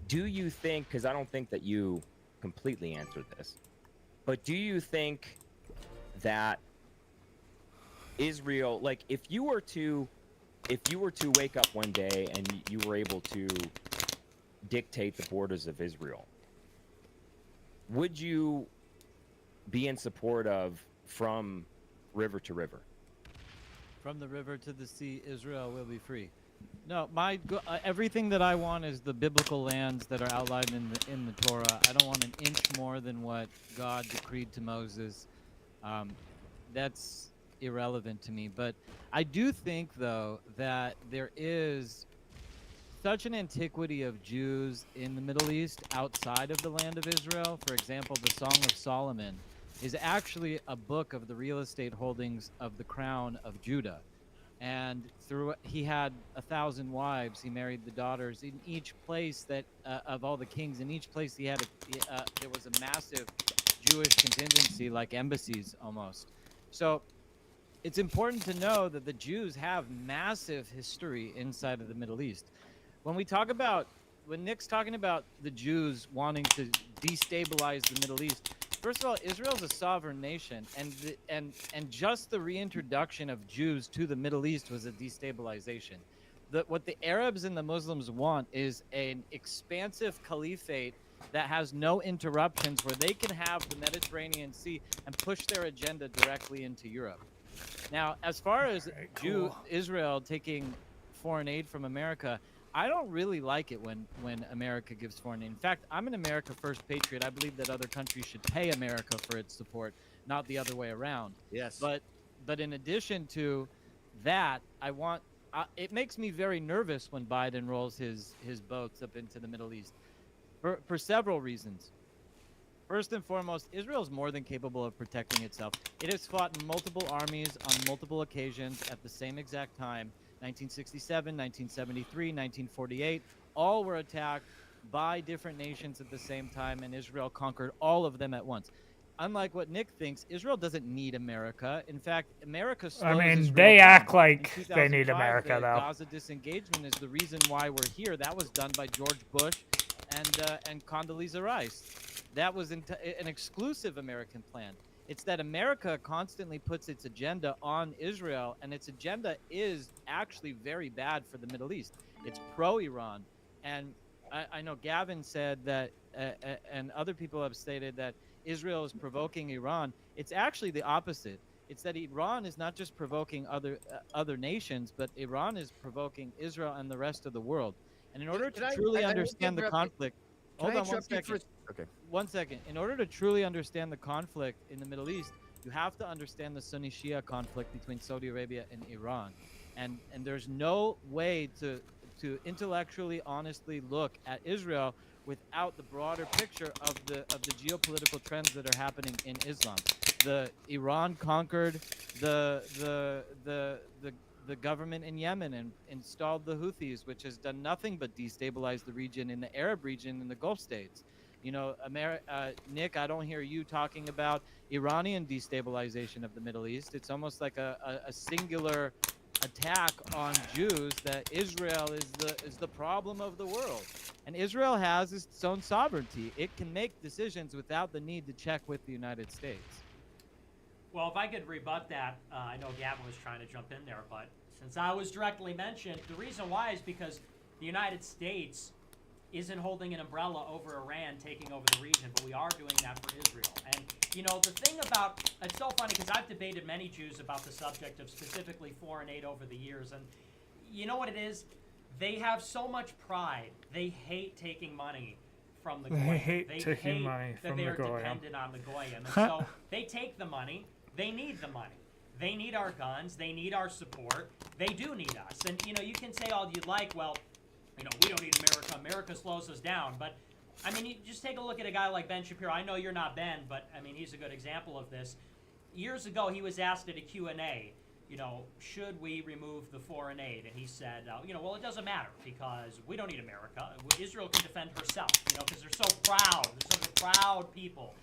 Do you think, because I don't think that you completely answered this, but do you think that Israel, like if you were to wake up one day and you were able to dictate the borders of Israel, would you be in support of from river to river? From the river to the sea, Israel will be free. No, everything that I want is the biblical lands that are outlined in the Torah. I don't want an inch more than what God decreed to Moses. That's irrelevant to me. But I do think, though, that there is such an antiquity of Jews in the Middle East outside of the land of Israel. For example, the Song of Solomon is actually a book of the real estate holdings of the crown of Judah. And he had 1,000 wives. He married the daughters in each place that of all the kings. In each place he had there was a massive Jewish contingency, like embassies almost. So it's important to know that the Jews have massive history inside of the Middle East. When Nick's talking about the Jews wanting to destabilize the Middle East, first of all, Israel's a sovereign nation, and just the reintroduction of Jews to the Middle East was a destabilization. What the Arabs and the Muslims want is an expansive caliphate that has no interruptions, where they can have the Mediterranean Sea and push their agenda directly into Europe. Now, as far as Israel taking foreign aid from America, I don't really like it when America gives foreign aid. In fact, I'm an America First patriot. I believe that other countries should pay America for its support, not the other way around. Yes. But in addition to that, it makes me very nervous when Biden rolls his boats up into the Middle East for several reasons. First and foremost, Israel is more than capable of protecting itself. It has fought multiple armies on multiple occasions at the same exact time. 1967, 1973, 1948, all were attacked by different nations at the same time, and Israel conquered all of them at once. Unlike what Nick thinks, Israel doesn't need America. In fact, America slows Israel they down. act like In they need 2005, America, the though. Gaza disengagement is the reason why we're here. That was done by George Bush and Condoleezza Rice. That was an exclusive American plan. It's that America constantly puts its agenda on Israel, and its agenda is actually very bad for the Middle East. It's pro-Iran. And I know Gavin said that, and other people have stated that Israel is provoking Iran. It's actually the opposite. It's that Iran is not just provoking other nations, but Iran is provoking Israel and the rest of the world. And in order to truly understand the conflict, hold on 1 second. Okay. 1 second. In order to truly understand the conflict in the Middle East, you have to understand the Sunni-Shia conflict between Saudi Arabia and Iran. And there's no way to intellectually, honestly look at Israel without the broader picture of the geopolitical trends that are happening in Islam. Iran conquered the government in Yemen and installed the Houthis, which has done nothing but destabilize the region, in the Arab region, in the Gulf states. You know, Nick, I don't hear you talking about Iranian destabilization of the Middle East. It's almost like a singular attack on Jews, that Israel is the problem of the world. And Israel has its own sovereignty. It can make decisions without the need to check with the United States. Well, if I could rebut that, I know Gavin was trying to jump in there, but since I was directly mentioned, the reason why is because the United States isn't holding an umbrella over Iran taking over the region, but we are doing that for Israel. And, you know, the thing about, it's so funny because I've debated many Jews about the subject of specifically foreign aid over the years, and you know what it is? They have so much pride. They hate taking money from the Goyim. They hate taking money that from they the are Goyim. dependent on the Goyim. And so they take the money. They need the money. They need our guns. They need our support. They do need us. And, you know, you can say all you like, well, you know, we don't need America. America slows us down. But, I mean, you just take a look at a guy like Ben Shapiro. I know you're not Ben, but, I mean, he's a good example of this. years ago he was asked at a Q&A, should we remove the foreign aid? And he said, well, it doesn't matter because we don't need America. Israel can defend herself, because they're so proud. They're such a proud people.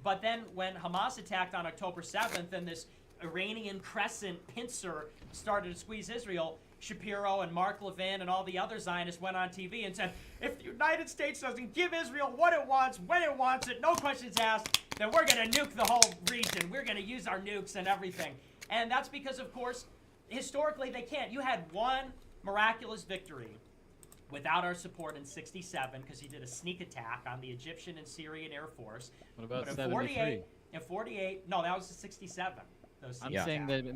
But then when Hamas attacked on October 7th and this Iranian crescent pincer started to squeeze Israel, Shapiro and Mark Levin and all the other Zionists went on TV and said, if the United States doesn't give Israel what it wants, when it wants it, no questions asked, then we're going to nuke the whole region. We're going to use our nukes and everything. And that's because, of course, historically they can't. You had one miraculous victory without our support in 67 because he did a sneak attack on the Egyptian and Syrian Air Force. What about but 73? In 48, no, that was 67. I'm saying that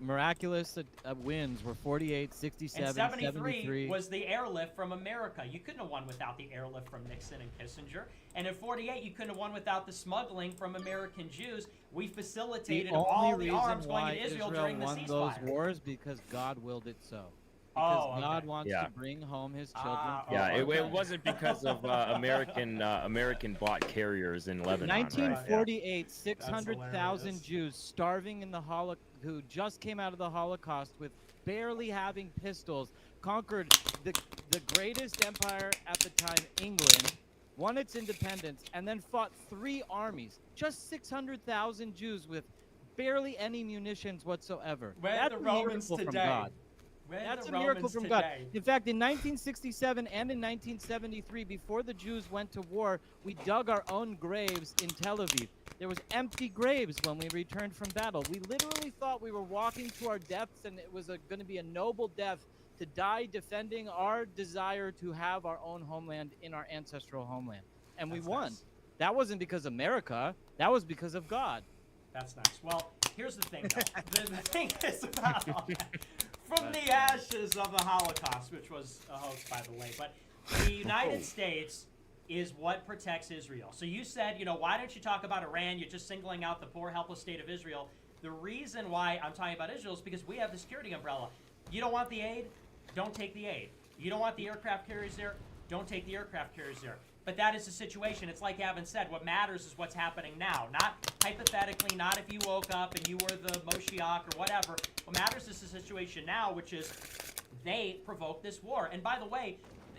miraculous wins were 48, 67, and 73 73. was the airlift from America. You couldn't have won without the airlift from Nixon and Kissinger. And in 48, you couldn't have won without the smuggling from American Jews. We facilitated all the arms going to Israel during the won ceasefire. those wars because God willed it so. Because God wants to bring home His children. It wasn't because of American bought carriers in Lebanon. 1948, 600,000 Jews starving in the Holocaust, who just came out of the Holocaust with barely having pistols, conquered the greatest empire at the time, England, won its independence, and then fought 3 armies. Just 600,000 Jews with barely any munitions whatsoever. That's a Romans miracle from today? God. That's a miracle from God. In fact, in 1967 and in 1973, before the Jews went to war, we dug our own graves in Tel Aviv. There was empty graves when we returned from battle. We literally thought we were walking to our deaths, and it was going to be a noble death to die defending our desire to have our own homeland in our ancestral homeland. And we won. Nice. That wasn't because of America. That was because of God. That's nice. Well, here's the thing, though. the thing is about from the ashes of the Holocaust, which was a hoax, by the way, but the United States is what protects Israel. So you said, why don't you talk about Iran? You're just singling out the poor, helpless state of Israel. The reason why I'm talking about Israel is because we have the security umbrella. You don't want the aid? Don't take the aid. You don't want the aircraft carriers there? Don't take the aircraft carriers there. But that is the situation. It's like Gavin said, what matters is what's happening now. Not hypothetically, not if you woke up and you were the Moshiach or whatever. What matters is the situation now, which is they provoked this war. And by the way,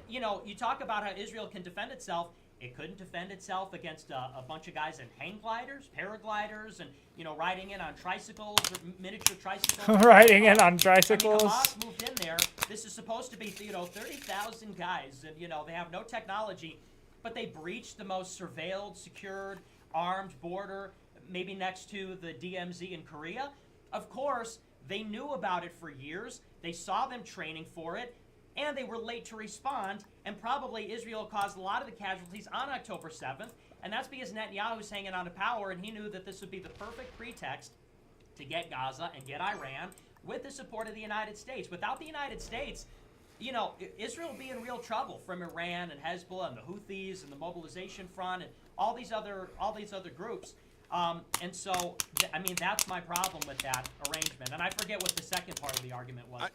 you talk about how Israel can defend itself. It couldn't defend itself against a bunch of guys in hang gliders, paragliders, and, riding in on tricycles, or miniature tricycles. Riding in on tricycles. Hamas moved in there. This is supposed to be, 30,000 guys, and, they have no technology. But they breached the most surveilled, secured, armed border, maybe next to the DMZ in Korea. Of course, they knew about it for years. They saw them training for it, and they were late to respond. And probably Israel caused a lot of the casualties on October 7th. And that's because Netanyahu's hanging on to power, and he knew that this would be the perfect pretext to get Gaza and get Iran with the support of the United States. Without the United States, Israel would be in real trouble from Iran and Hezbollah and the Houthis and the Mobilization Front and all these other groups. And so, that's my problem with that arrangement. And I forget what the second part of the argument was.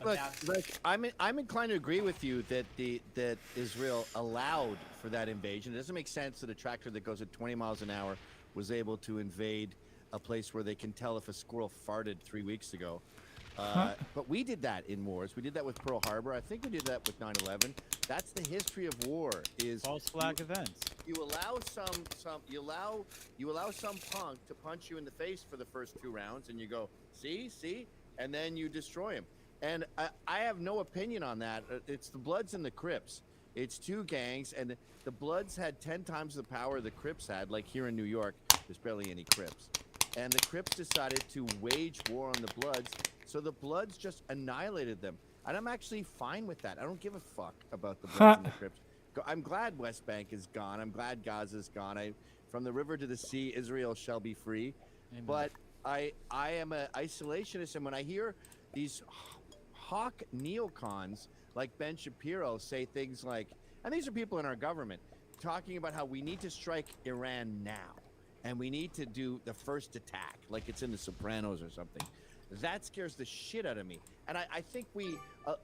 I'm inclined to agree with you that Israel allowed for that invasion. It doesn't make sense that a tractor that goes at 20 miles an hour was able to invade a place where they can tell if a squirrel farted 3 weeks ago. But we did that in wars. We did that with Pearl Harbor. I think we did that with 9/11. That's the history of war. Is false flag events. You allow you allow some punk to punch you in the face for the first 2 rounds, and you go, see, and then you destroy him. And I have no opinion on that. It's the Bloods and the Crips. It's 2 gangs, and the Bloods had 10 times the power the Crips had. Like here in New York, there's barely any Crips. And the Crips decided to wage war on the Bloods, so the Bloods just annihilated them. And I'm actually fine with that. I don't give a fuck about the Bloods and the Crips. I'm glad West Bank is gone. I'm glad Gaza's gone. From the river to the sea, Israel shall be free. Amen. But I am an isolationist, and when I hear these hawk neocons like Ben Shapiro say things like, and these are people in our government, talking about how we need to strike Iran now. And we need to do the first attack, like it's in The Sopranos or something. That scares the shit out of me. And I think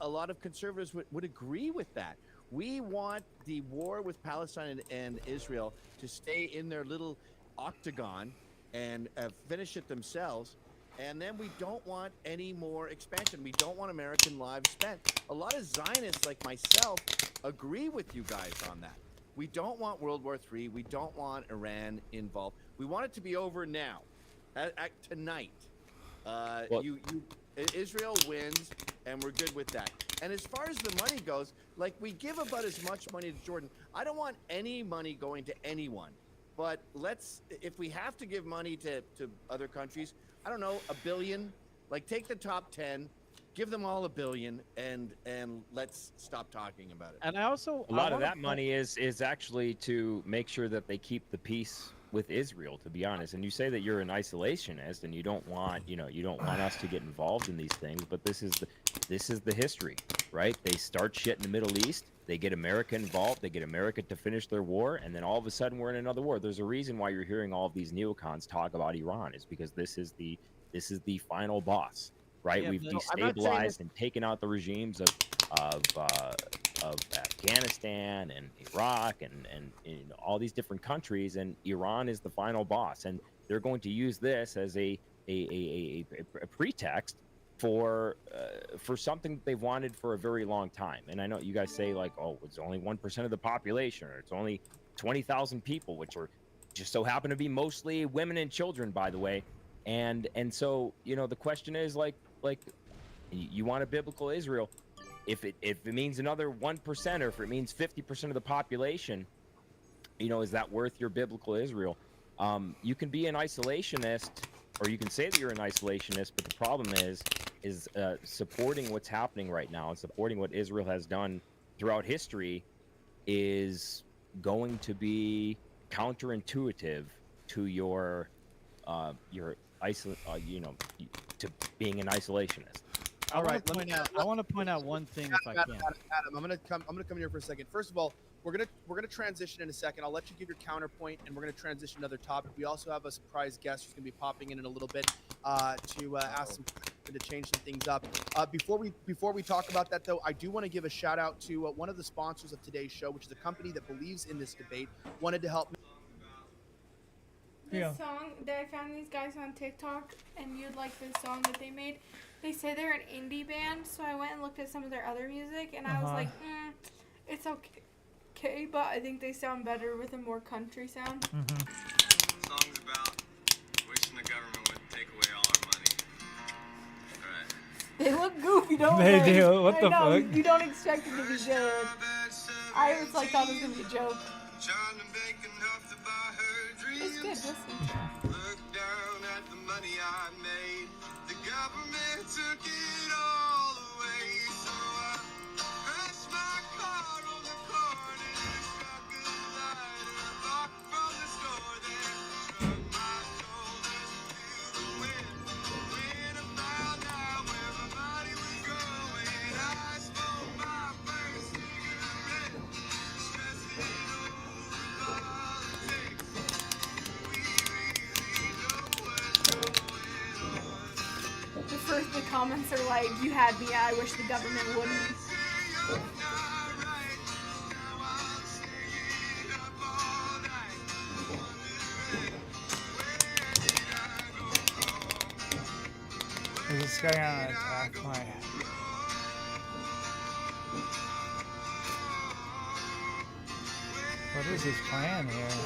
a lot of conservatives would agree with that. We want the war with Palestine and Israel to stay in their little octagon and finish it themselves. And then we don't want any more expansion. We don't want American lives spent. A lot of Zionists like myself agree with you guys on that. We don't want World War III. We don't want Iran involved. We want it to be over now, tonight. Israel wins, and we're good with that. And as far as the money goes, like, we give about as much money to Jordan. I don't want any money going to anyone. But if we have to give money to other countries, I don't know, $1 billion. Like, take the top 10, give them all $1 billion, and let's stop talking about it. And I also a lot of that money is actually to make sure that they keep the peace with Israel, to be honest. And you say that you're an isolationist and you don't want us to get involved in these things, but this is the history, right? They start shit in the Middle East, they get America involved, they get America to finish their war, and then all of a sudden we're in another war. There's a reason why you're hearing all of these neocons talk about Iran, is because this is the final boss, right? Yeah, We've no, destabilized and taken out the regimes of Afghanistan and Iraq and all these different countries, and Iran is the final boss, and they're going to use this as a pretext for something that they've wanted for a very long time. And I know you guys say, like, oh, it's only 1% of the population, or it's only 20,000 people, which are just so happen to be mostly women and children, by the way. And so, the question is, like you want a biblical Israel. If it means another 1%, or if it means 50% of the population, is that worth your biblical Israel? You can be an isolationist, or you can say that you're an isolationist, but the problem is supporting what's happening right now and supporting what Israel has done throughout history is going to be counterintuitive to your to being an isolationist. I want to point out one thing, if I can. Adam, I'm gonna come in here for a second. First of all, we're gonna transition in a second. I'll let you give your counterpoint, and we're gonna transition to another topic. We also have a surprise guest who's gonna be popping in a little bit to ask some questions, to change some things up. Before we talk about that, though, I do want to give a shout out to one of the sponsors of today's show, which is a company that believes in this debate. Wanted to help. This song that I found these guys on TikTok, and you'd like this song that they made. They say they're an indie band, so I went and looked at some of their other music, and I was like, it's okay, but I think they sound better with a more country sound. The song's about wishing the government would take away all our money. Alright. They look goofy, don't They they? do. What the I know, fuck? You don't expect it to be good. I was like, thought it was gonna be a joke. It's good. Listen. Look down at the money I made. The government took it all away. So I crashed my car on the corner and struck a lighter, walked from the store, then shrugged my shoulders to the wind. When I found out where my money was going, I smoked my first cigarette, stressing over politics. The comments are like, you had me, I wish the government wouldn't. Is this guy gonna attack my... What is his plan here?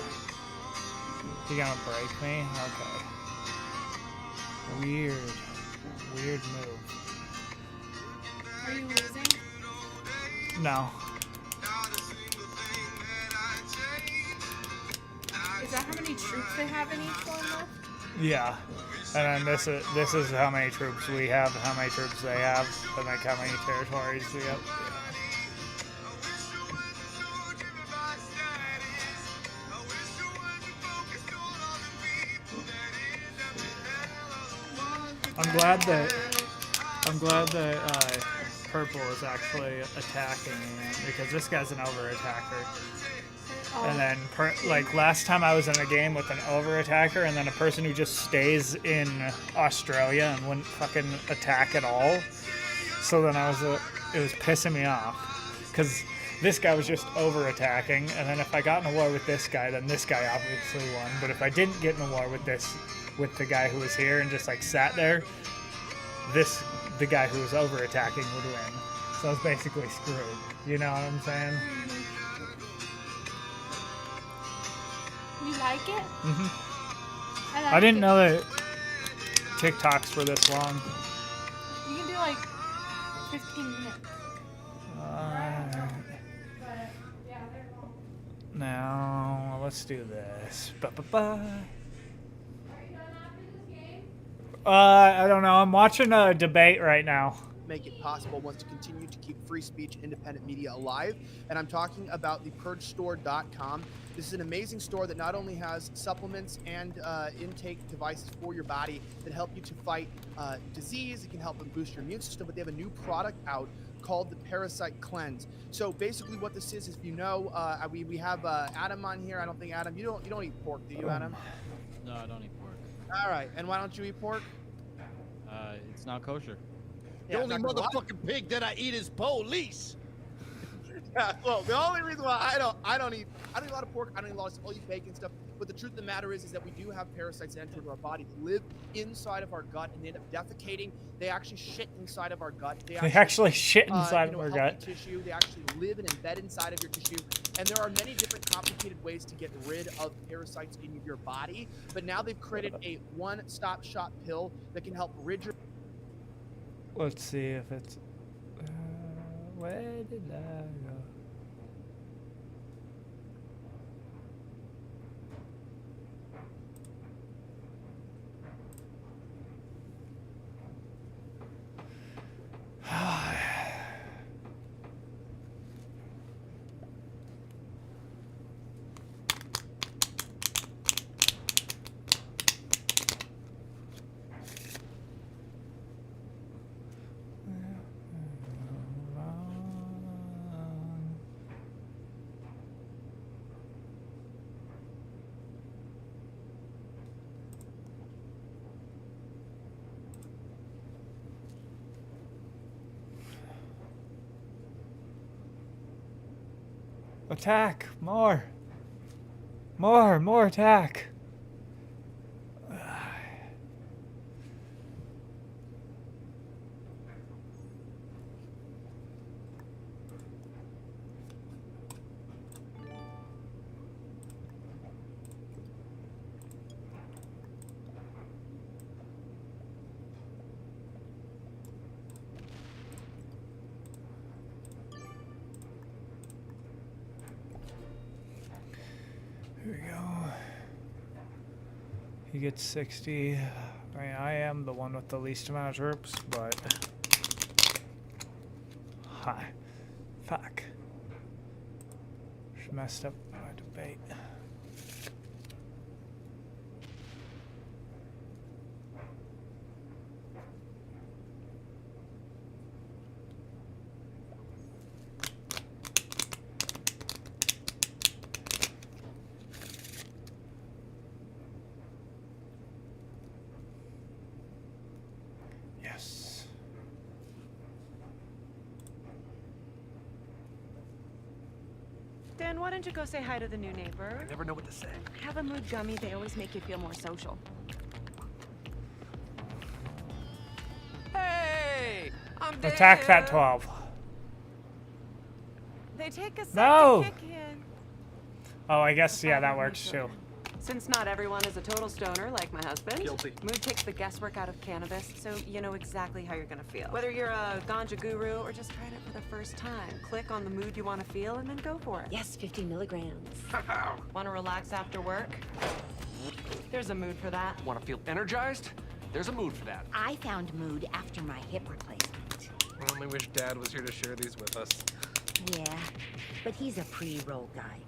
He gonna break me? Okay. Weird move. Are you losing? No. Is that how many troops they have in each one left? Yeah. And then this is how many troops we have, how many troops they have, and like how many territories we have. I'm glad that purple is actually attacking me, because this guy's an over-attacker. And then, last time I was in a game with an over-attacker and then a person who just stays in Australia and wouldn't fucking attack at all. So then it was pissing me off. Because this guy was just over attacking, and then if I got in a war with this guy, then this guy obviously won. But if I didn't get in a war with the guy who was here and just like sat there, the guy who was over attacking would win. So I was basically screwed. You know what I'm saying? You like it? Mm-hmm. I like I didn't it. know that TikToks were this long. You can do like 15 minutes. Now let's do this. I don't know. I'm watching a debate right now. Make it possible wants to continue to keep free speech, independent media alive. And I'm talking about the purgestore.com. This is an amazing store that not only has supplements and intake devices for your body that help you to fight disease, it can help boost your immune system, but they have a new product out called the Parasite Cleanse. So basically what this is you know, we have Adam on here. I don't think Adam, you don't eat pork, do you, Adam? No, I don't eat pork. All right, and why don't you eat pork? It's not kosher. The only motherfucking pig that I eat is police. Yeah, well, the only reason why I don't eat a lot of pork, I don't eat a lot of stuff, I'll eat bacon stuff. But the truth of the matter is that we do have parasites that enter into our body, that live inside of our gut, and they end up defecating. They actually shit inside of our gut. They actually shit inside of our gut. Tissue. They actually live and embed inside of your tissue. And there are many different complicated ways to get rid of parasites in your body. But now they've created a one-stop shop pill that can help rid your. Let's see if it's. Where did that go? Attack! More attack! Here we go. He gets 60. I mean, I am the one with the least amount of troops, but... Hi. Fuck. Just messed up my debate. Yes. Dan, why don't you go say hi to the new neighbor? I never know what to say. Have a mood gummy. They always make you feel more social. Hey! I'm Dan! Attack Fat 12. They take a sec No! to kick in. Oh, I guess, yeah, that works too. Since not everyone is a total stoner like my husband, Guilty. mood takes the guesswork out of cannabis, so you know exactly how you're gonna feel. Whether you're a ganja guru or just trying it for the first time, click on the mood you want to feel and then go for it. Yes, 50 milligrams. Want to relax after work? There's a mood for that. Want to feel energized? There's a mood for that. I found mood after my hip replacement. I only wish Dad was here to share these with us. Yeah, but he's a pre-roll guy.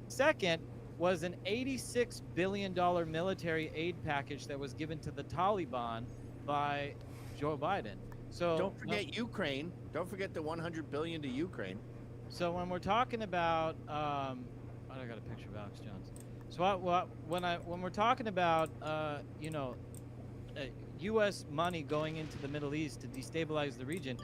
Second was an $86 billion military aid package that was given to the Taliban by Joe Biden. So don't forget Ukraine. Don't forget the $100 billion to Ukraine. So when we're talking about, I got a picture of Alex Jones. So when we're talking about, U.S. money going into the Middle East to destabilize the region,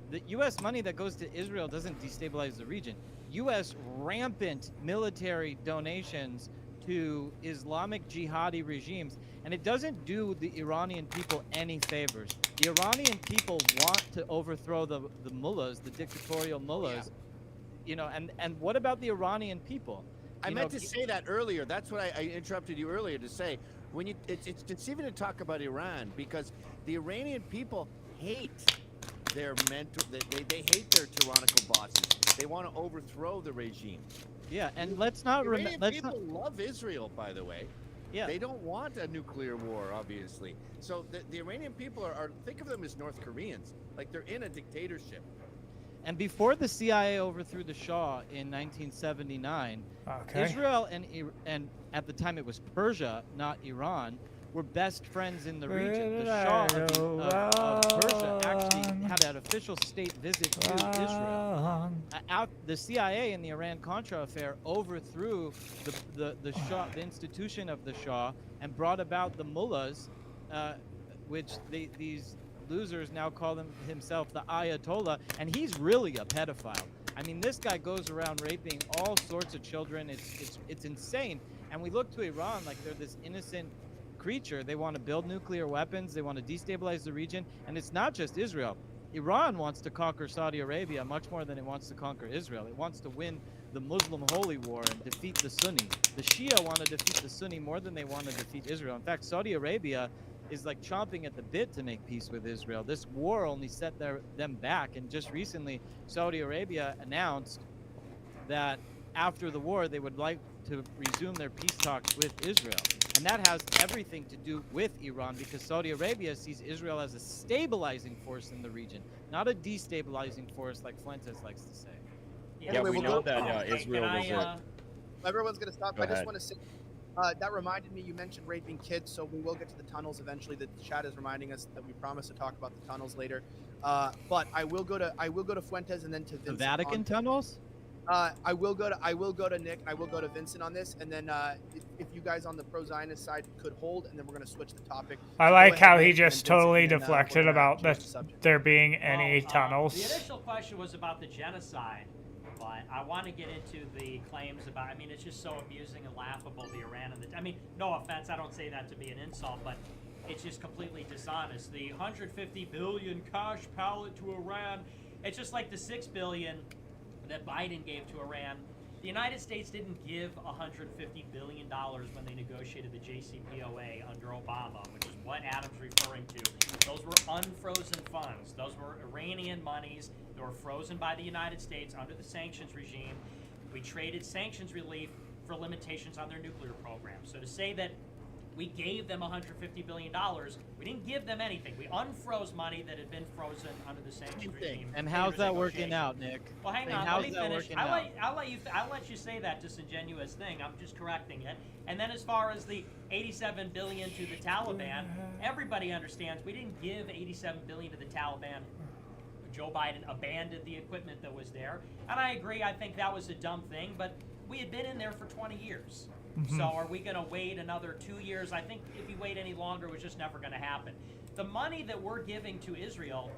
the U.S. money that goes to Israel doesn't destabilize the region. U.S. rampant military donations to Islamic jihadi regimes, and it doesn't do the Iranian people any favors. The Iranian people want to overthrow the mullahs, the dictatorial mullahs, you know, and what about the Iranian people? I meant to say that earlier. That's what I interrupted you earlier to say. When you, it's deceiving to talk about Iran because the Iranian people hate their mentor. They hate their tyrannical bosses. They want to overthrow the regime. Yeah, and let's not Iranian people love Israel, by the way. Yeah. They don't want a nuclear war, obviously. So the Iranian people are think of them as North Koreans. Like they're in a dictatorship. And before the CIA overthrew the Shah in 1979, Israel and at the time it was Persia, not Iran, were best friends in the region. The Shah of Persia actually had an official state visit to Israel. The CIA in the Iran-Contra affair overthrew the Shah, the institution of the Shah, and brought about the mullahs, which these losers now call himself the Ayatollah, and he's really a pedophile. I mean, this guy goes around raping all sorts of children. It's insane. And we look to Iran like they're this innocent creature. They want to build nuclear weapons. They want to destabilize the region. And it's not just Israel. Iran wants to conquer Saudi Arabia much more than it wants to conquer Israel. It wants to win the Muslim holy war and defeat the Sunnis. The Shia want to defeat the Sunni more than they want to defeat Israel. In fact, Saudi Arabia is like chomping at the bit to make peace with Israel. This war only set them back. And just recently, Saudi Arabia announced that after the war, they would like to resume their peace talks with Israel. And that has everything to do with Iran because Saudi Arabia sees Israel as a stabilizing force in the region, not a destabilizing force like Fuentes likes to say. Yeah, we know that Israel was Everyone's going to stop. Go I just ahead. want to say, that reminded me, you mentioned raping kids, so we will get to the tunnels eventually. The chat is reminding us that we promised to talk about the tunnels later. But I will go to Fuentes and then to Vincent. The Vatican tunnels? I will go to Nick. I will go to Vincent on this, and then if you guys on the pro-Zionist side could hold, and then we're going to switch the topic. I So like go ahead, how Nick, he and just then Vincent, totally and then, deflected we're gonna about change the subject. there being any The tunnels. initial question was about the genocide, but I want to get into the claims about. I mean, it's just so amusing and laughable. The Iran and I mean, no offense, I don't say that to be an insult, but it's just completely dishonest. The 150 billion cash pallet to Iran. It's just like the 6 billion that Biden gave to Iran. The United States didn't give $150 billion when they negotiated the JCPOA under Obama, which is what Adam's referring to. Those were unfrozen funds. Those were Iranian monies that were frozen by the United States under the sanctions regime. We traded sanctions relief for limitations on their nuclear program. So to say that we gave them $150 billion, we didn't give them anything. We unfroze money that had been frozen under the sanctions regime. And how's that working out, Nick? Well, hang And on, how's let me that finish. working I'll let you say that disingenuous thing. I'm just correcting it. And then as far as the $87 billion to the Taliban, everybody understands we didn't give $87 billion to the Taliban. Joe Biden abandoned the equipment that was there. And I agree, I think that was a dumb thing, but we had been in there for 20 years. So are we going to wait another 2 years? I think if you wait any longer, it was just never going to happen. The money that we're giving to Israel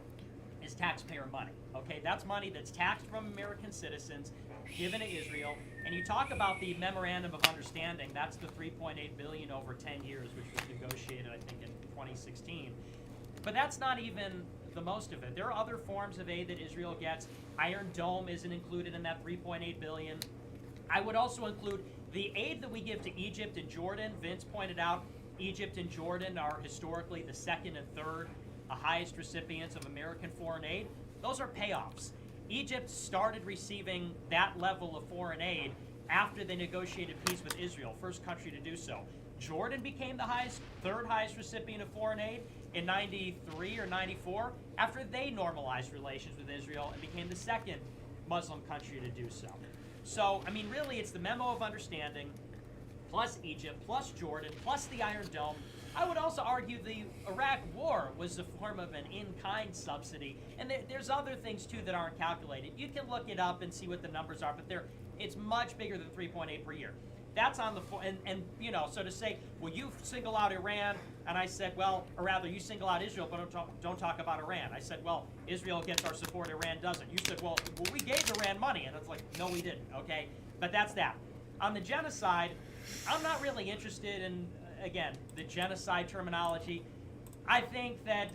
is taxpayer money. Okay, that's money that's taxed from American citizens, given to Israel. And you talk about the memorandum of understanding. That's the $3.8 billion over 10 years, which was negotiated, I think, in 2016. But that's not even the most of it. There are other forms of aid that Israel gets. Iron Dome isn't included in that $3.8 billion. I would also include the aid that we give to Egypt and Jordan. Vince pointed out Egypt and Jordan are historically the second and third highest recipients of American foreign aid. Those are payoffs. Egypt started receiving that level of foreign aid after they negotiated peace with Israel, first country to do so. Jordan became the third highest recipient of foreign aid in 93 or 94 after they normalized relations with Israel and became the second Muslim country to do so. So, I mean, really, it's the memo of understanding, plus Egypt, plus Jordan, plus the Iron Dome. I would also argue the Iraq War was a form of an in-kind subsidy, and there's other things, too, that aren't calculated. You can look it up and see what the numbers are, but it's much bigger than 3.8 per year. That's on the and you know, so to say, well, you single out Iran, and I said, well, or rather, you single out Israel, but don't talk about Iran. I said, well, Israel gets our support, Iran doesn't. You said, well, we gave Iran money, and it's like, no, we didn't. Okay, but that's that. On the genocide, I'm not really interested in, again, the genocide terminology. I think that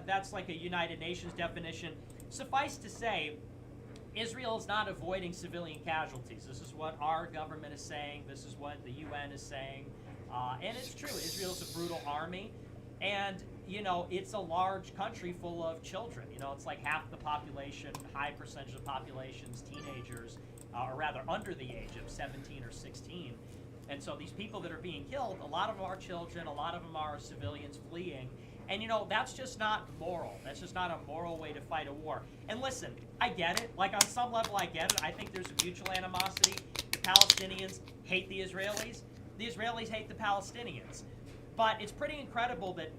that's like a United Nations definition. Suffice to say, Israel is not avoiding civilian casualties. This is what our government is saying. This is what the UN is saying. And it's true. Israel's a brutal army. And, you know, it's a large country full of children. You know, it's like half the population, high percentage of the population's teenagers, or rather under the age of 17 or 16. And so these people that are being killed, a lot of them are children, a lot of them are civilians fleeing. And, you know, that's just not moral. That's just not a moral way to fight a war. And listen, I get it. Like, on some level, I get it. I think there's a mutual animosity. The Palestinians hate the Israelis. The Israelis hate the Palestinians. But it's pretty incredible that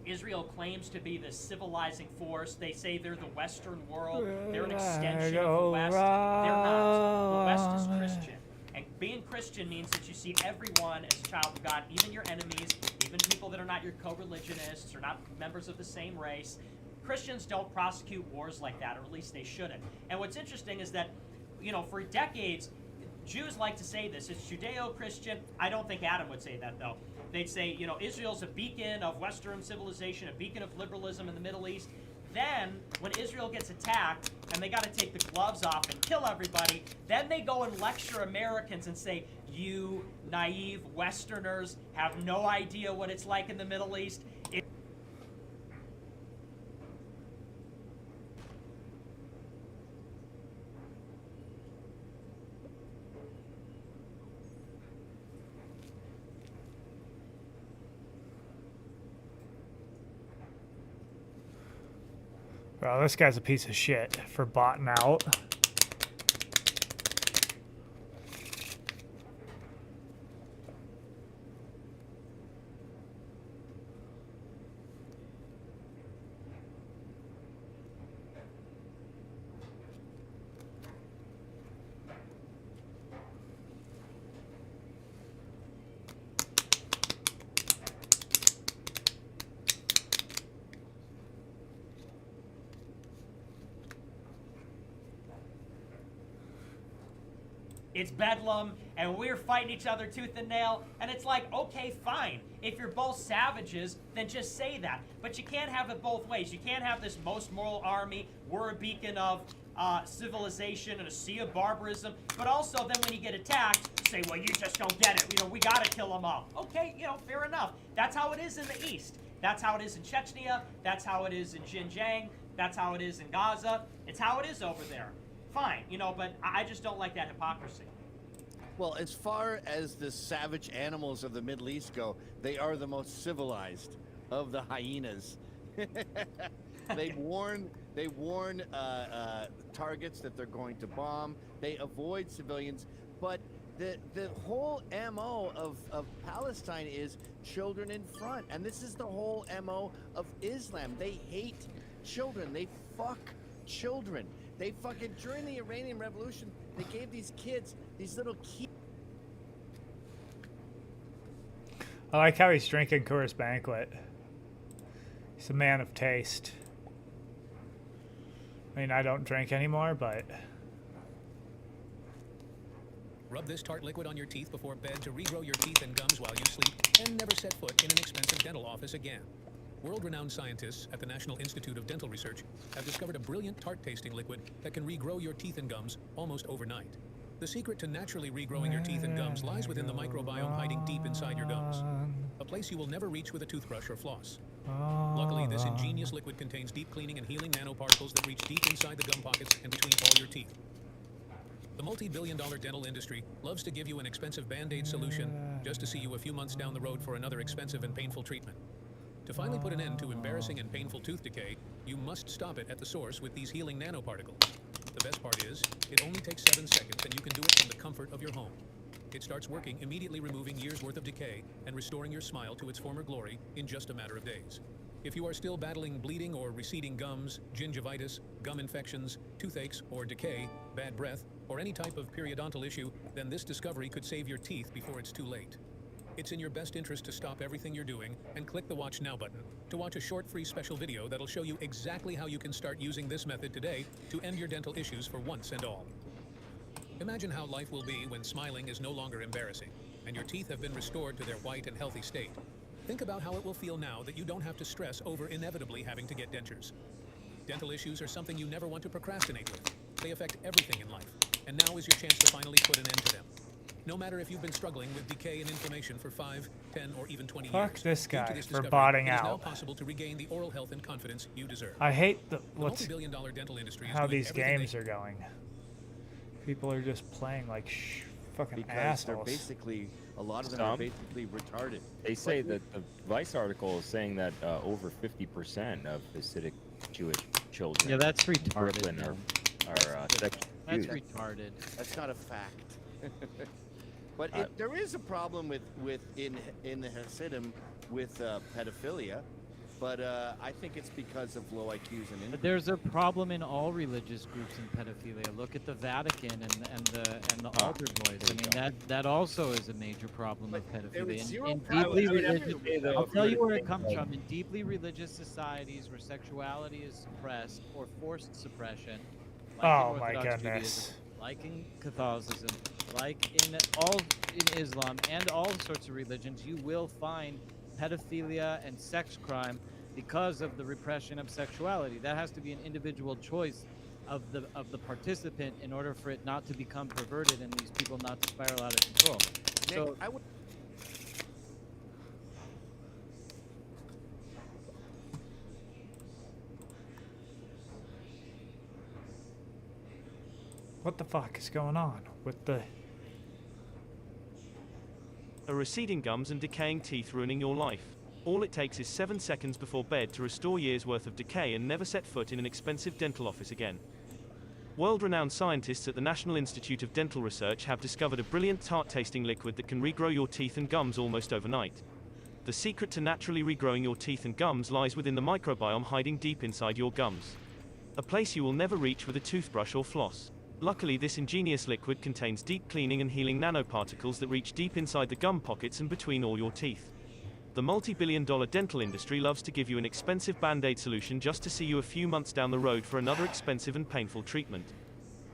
Israel claims to be this civilizing force. They say they're the Western world. They're an extension of the West. They're not. The West is Christian. And being Christian means that you see everyone as a child of God, even your enemies, even people that are not your co-religionists or not members of the same race. Christians don't prosecute wars like that, or at least they shouldn't. And what's interesting is that, you know, for decades, Jews like to say this. It's Judeo-Christian. I don't think Adam would say that, though. They'd say, you know, Israel's a beacon of Western civilization, a beacon of liberalism in the Middle East. Then, when Israel gets attacked, and they got to take the gloves off and kill everybody, then they go and lecture Americans and say, you naive Westerners have no idea what it's like in the Middle East. Bro, this guy's a piece of shit for botting out. It's bedlam, and we're fighting each other tooth and nail, and it's like, okay, fine. If you're both savages, then just say that. But you can't have it both ways. You can't have this most moral army, we're a beacon of civilization and a sea of barbarism, but also then when you get attacked, say, well, you just don't get it. You know, we gotta kill them all. Okay, you know, fair enough. That's how it is in the East. That's how it is in Chechnya. That's how it is in Xinjiang. That's how it is in Gaza. It's how it is over there. Fine, you know, but I just don't like that hypocrisy. Well, as far as the savage animals of the Middle East go, they are the most civilized of the hyenas. They warn targets that they're going to bomb. They avoid civilians, but the whole MO of Palestine is children in front, and this is the whole MO of Islam. They hate children. They fuck children. They fucking, during the Iranian Revolution, they gave these kids, these little kids. I like how he's drinking Coors Banquet. He's a man of taste. I mean, I don't drink anymore, but... Rub this tart liquid on your teeth before bed to regrow your teeth and gums while you sleep, and never set foot in an expensive dental office again. World-renowned scientists at the National Institute of Dental Research have discovered a brilliant tart-tasting liquid that can regrow your teeth and gums almost overnight. The secret to naturally regrowing your teeth and gums lies within the microbiome hiding deep inside your gums, a place you will never reach with a toothbrush or floss. Luckily, this ingenious liquid contains deep cleaning and healing nanoparticles that reach deep inside the gum pockets and between all your teeth. The multi-billion-dollar dental industry loves to give you an expensive Band-Aid solution just to see you a few months down the road for another expensive and painful treatment. To finally put an end to embarrassing and painful tooth decay, you must stop it at the source with these healing nanoparticles. The best part is, it only takes 7 seconds and you can do it from the comfort of your home. It starts working, immediately removing years' worth of decay and restoring your smile to its former glory in just a matter of days. If you are still battling bleeding or receding gums, gingivitis, gum infections, toothaches, or decay, bad breath, or any type of periodontal issue, then this discovery could save your teeth before it's too late. It's in your best interest to stop everything you're doing and click the Watch Now button to watch a short free special video that'll show you exactly how you can start using this method today to end your dental issues for once and all. Imagine how life will be when smiling is no longer embarrassing and your teeth have been restored to their white and healthy state. Think about how it will feel now that you don't have to stress over inevitably having to get dentures. Dental issues are something you never want to procrastinate with. They affect everything in life, and now is your chance to finally put an end to them. No matter if you've been struggling with decay and inflammation for 5, 10, or even 20 Fuck years. this due to guy this for discovery, botting it is now out. possible to regain the oral health and confidence you deserve. I hate the multi-billion-dollar dental industry is how doing these everything games are going. People are just playing like fucking Because assholes. they're basically, a lot of them are basically retarded. They say that the Vice article is saying that over 50% of Hasidic Jewish children. Yeah, that's in retarded, Brooklyn man. are sexually That's abused. retarded. That's not a fact. But there is a problem with in the Hasidim with pedophilia, but I think it's because of low IQs and But intellects. there's a problem in all religious groups in pedophilia. Look at the Vatican and the altar boys. I mean, that also is a major problem of pedophilia. In deeply religious, I'll tell you where it comes from. In deeply religious societies where sexuality is suppressed or forced suppression, like Oh in my Orthodox goodness. Judaism, like in Catholicism, like in Islam and all sorts of religions, you will find pedophilia and sex crime because of the repression of sexuality. That has to be an individual choice of the participant in order for it not to become perverted and these people not to spiral out of control. Nick, So I would. What the fuck is going on with the... Are receding gums and decaying teeth ruining your life? All it takes is 7 seconds before bed to restore years' worth of decay and never set foot in an expensive dental office again. World-renowned scientists at the National Institute of Dental Research have discovered a brilliant tart-tasting liquid that can regrow your teeth and gums almost overnight. The secret to naturally regrowing your teeth and gums lies within the microbiome hiding deep inside your gums. A place you will never reach with a toothbrush or floss. Luckily, this ingenious liquid contains deep cleaning and healing nanoparticles that reach deep inside the gum pockets and between all your teeth. The multi-billion-dollar dental industry loves to give you an expensive band-aid solution just to see you a few months down the road for another expensive and painful treatment.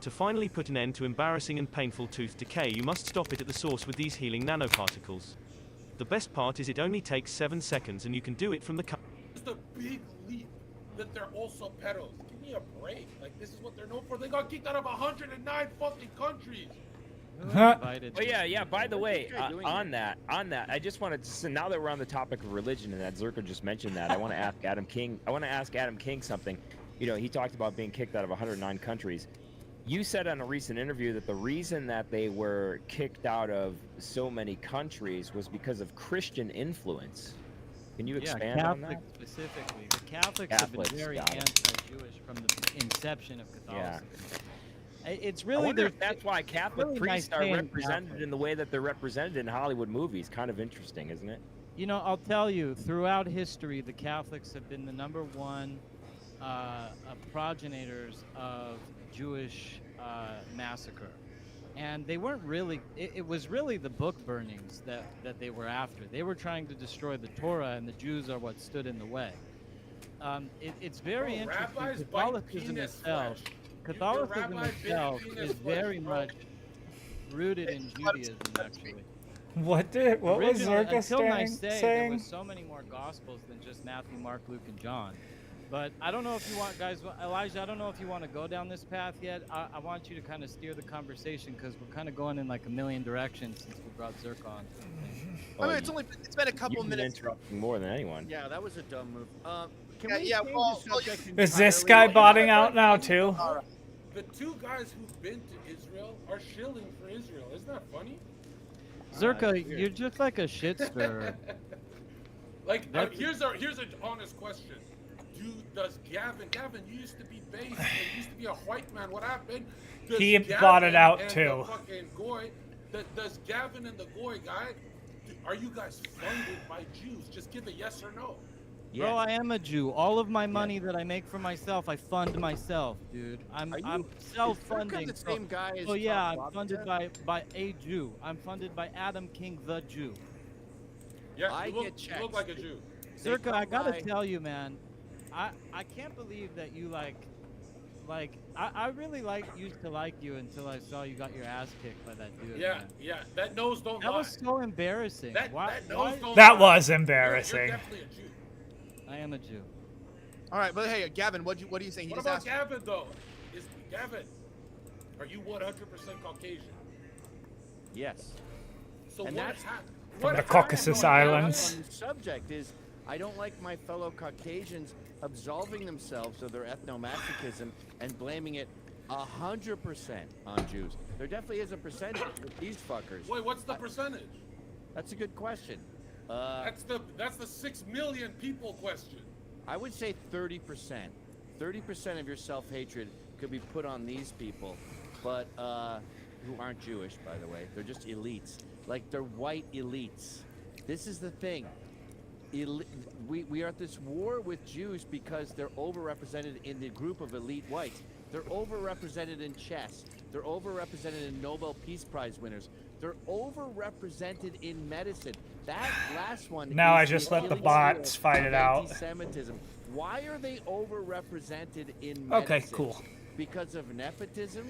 To finally put an end to embarrassing and painful tooth decay, you must stop it at the source with these healing nanoparticles. The best part is it only takes 7 seconds and you can do it from the It's a big leap that they're also pedos. Give me a break. Like, this is what they're known for. They got kicked out of 109 fucking countries. Oh yeah. By the way, on that, I just wanted to. So now that we're on the topic of religion, and that Zerka just mentioned that, I want to ask Adam King something. You know, he talked about being kicked out of 109 countries. You said on a recent interview that the reason that they were kicked out of so many countries was because of Christian influence. Can you expand on that? Catholics specifically. The Catholics have been very anti-Jewish from the inception of Catholicism. It's really I wonder if that's why Catholic really priests nice are saying represented Catholic. in the way that they're represented in Hollywood movies. Kind of interesting, isn't it? You know, I'll tell you, throughout history, the Catholics have been the #1 progenitors of Jewish massacre. And they weren't really, it was really the book burnings that they were after. They were trying to destroy the Torah, and the Jews are what stood in the way. It's very interesting. rabbis bite Catholicism penis itself, flesh. Catholicism rabbi bit itself penis is flesh, very bro. much rooted in Judaism, actually. What was Originally, Zerka until Nicaea, there saying? was so many more Gospels than just Matthew, Mark, Luke, and John. But I don't know if you want, guys, Elijah, I don't know if you want to go down this path yet. I want you to kind of steer the conversation because we're kind of going in like a million directions since we brought Zerka on. I mean, it's been a couple You've been minutes. interrupting more than anyone. Yeah, that was a dumb move. Can Yeah, we yeah, change well, the subject Is this entirely? guy botting out now too? The two guys who've been to Israel are shilling for Israel. Isn't that funny? Zerka, you're just like a shit stirrer. Like, That's- here's an honest question. Does Gavin, you used to be based, you used to be a white man. What happened? Does He Gavin bought it out and too. The fucking Goy, does Gavin and the Goy guy, are you guys funded by Jews? Just give a yes or no. Bro, I am a Jew. All of my money that I make for myself, I fund myself, dude. I'm self-funding. the same guy as so yeah, Tom I'm Robinson? funded by a Jew. I'm funded by Adam King, the Jew. Yeah, I you look, get you checks. look like a Jew. Zerka, I gotta by- tell you, man, I can't believe that you I really used to like you until I saw you got your ass kicked by that dude. Yeah, man. yeah. That nose don't That lie. was so embarrassing. That why? nose don't That lie. was embarrassing. You're definitely a Jew. I am a Jew. All right, but hey, Gavin, what are you saying? He What just about asked. Gavin though? Gavin, are you 100% Caucasian? Yes. So And what that's- happened? From the What Caucasus happened? Islands. On the subject is, I don't like my fellow Caucasians absolving themselves of their ethnomasochism and blaming it 100% on Jews. There definitely is a percentage with these fuckers. Wait, what's the percentage? That's a good question. That's the 6 million people question. I would say 30%. 30% of your self-hatred could be put on these people, but who aren't Jewish, by the way. They're just elites. Like, they're white elites. This is the thing. We are at this war with Jews because they're overrepresented in the group of elite whites. They're overrepresented in chess. They're overrepresented in Nobel Peace Prize winners. They're overrepresented in medicine. That last one. Now I is just let the Achilles bots heel fight of it out. Anti-Semitism. Why are they overrepresented in medicine? Okay, cool. Because of nepotism.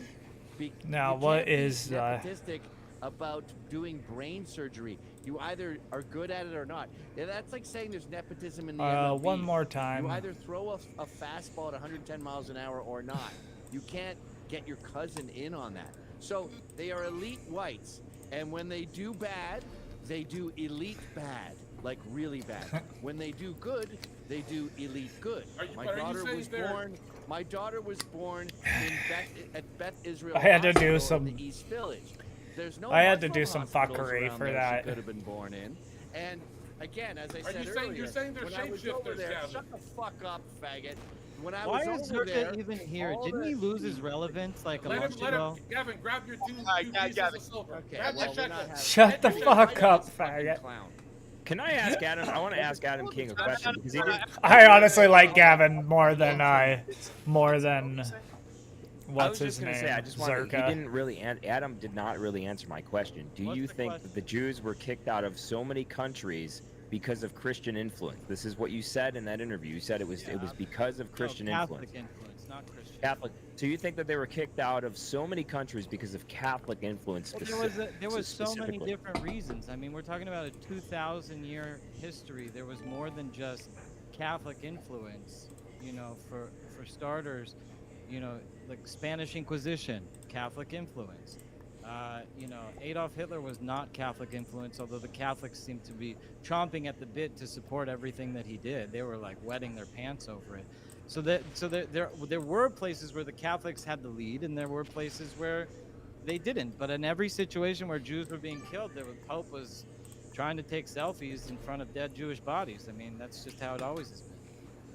Now, you what can't be is nepotistic about doing brain surgery? You either are good at it or not. Yeah, that's like saying there's nepotism in the MLB. one more time. You either throw a fastball at 110 miles an hour or not. You can't get your cousin in on that. So they are elite whites, and when they do bad, they do elite bad, like really bad. When they do good, they do elite good. My daughter was born at Beth Israel. I had to do Hospital in some- the East Village. There's no I had to Muslim do some hospitals fuckery around for there that. She could have been born in. And again, as I Are said you saying- earlier, you're saying they're when I was over shapeshifters, there, Gavin? shut the fuck up, faggot. When I Why was is over there, Zerka even here? all Didn't the- he lose his relevance like a Let month him, ago? Gavin, grab your two pieces Gavin. of silver. Okay, Grab well, that we're not shekel. having- Shut the fuck up, faggot. Can I ask Adam? I want to ask Adam King a question because he did. I honestly like Gavin more than I what's was his just gonna name? say, I just wanted. He Zerka. didn't really. Adam did not really answer my question. Do you think that the Jews were kicked out of so many countries because of Christian influence? This is what you said in that interview. You said it was because of Christian Catholic influence. not Christian. Catholic. So you think that they were kicked out of so many countries because of Catholic influence? Well, there was so many specifically? different reasons. I mean, we're talking about a 2,000-year history. There was more than just Catholic influence. You know, for starters, you know, like Spanish Inquisition, Catholic influence. You know, Adolf Hitler was not Catholic influence, although the Catholics seemed to be chomping at the bit to support everything that he did. They were like wetting their pants over it. So there were places where the Catholics had the lead, and there were places where they didn't. But in every situation where Jews were being killed, the Pope was trying to take selfies in front of dead Jewish bodies. I mean, that's just how it always has been.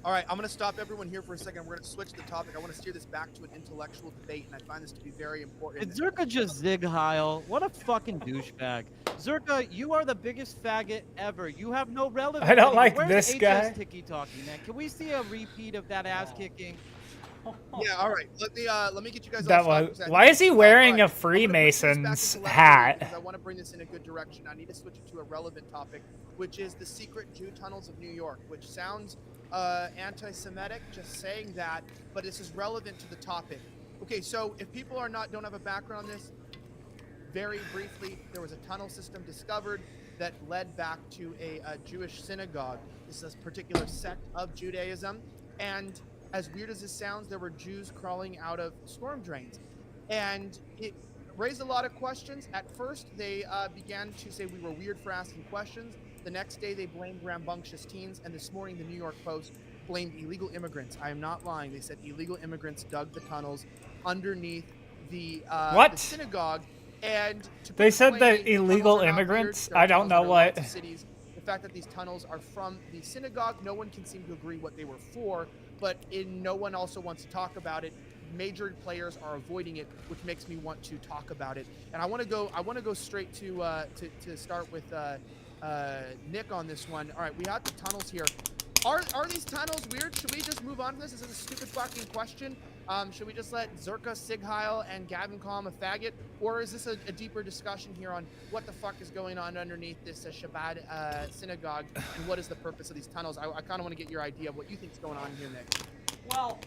All right, I'm going to stop everyone here for a second. We're going to switch the topic. I want to steer this back to an intellectual debate, and I find this to be very important. Did Zerka just zig Heil? What a fucking douchebag. Zerka, you are the biggest faggot ever. You have no relevance. I don't like Where's this HS guy. Tiki-talkie, man? Can we see a repeat of that ass kicking? Yeah, all right. Let me get you guys That all was. stopped. Why is he wearing All right, a Freemason's because hat? I want to bring this in a good direction. I need to switch it to a relevant topic, which is the secret Jew tunnels of New York, which sounds anti-Semitic, just saying that, but this is relevant to the topic. Okay, so if people don't have a background on this, very briefly, there was a tunnel system discovered that led back to a Jewish synagogue. This is a particular sect of Judaism, and as weird as this sounds, there were Jews crawling out of storm drains, and it raised a lot of questions. At first, they began to say we were weird for asking questions. The next day, they blamed rambunctious teens, and this morning, the New York Post blamed illegal immigrants. I am not lying. They said illegal immigrants dug the tunnels underneath the synagogue, and They said plainly, that the tunnels illegal are not weird. immigrants? There are I don't tunnels know that are linked what. to cities. The fact that these tunnels are from the synagogue, no one can seem to agree what they were for, but no one also wants to talk about it. Major players are avoiding it, which makes me want to talk about it. And I want to go straight to start with Nick on this one. All right, we have the tunnels here. Are these tunnels weird? Should we just move on to this? This is a stupid fucking question. Should we just let Zerka, Sigheil, and Gavin call him a faggot? Or is this a deeper discussion here on what the fuck is going on underneath this Shabbat synagogue, and what is the purpose of these tunnels? I kind of want to get your idea of what you think is going on here, Nick. Well,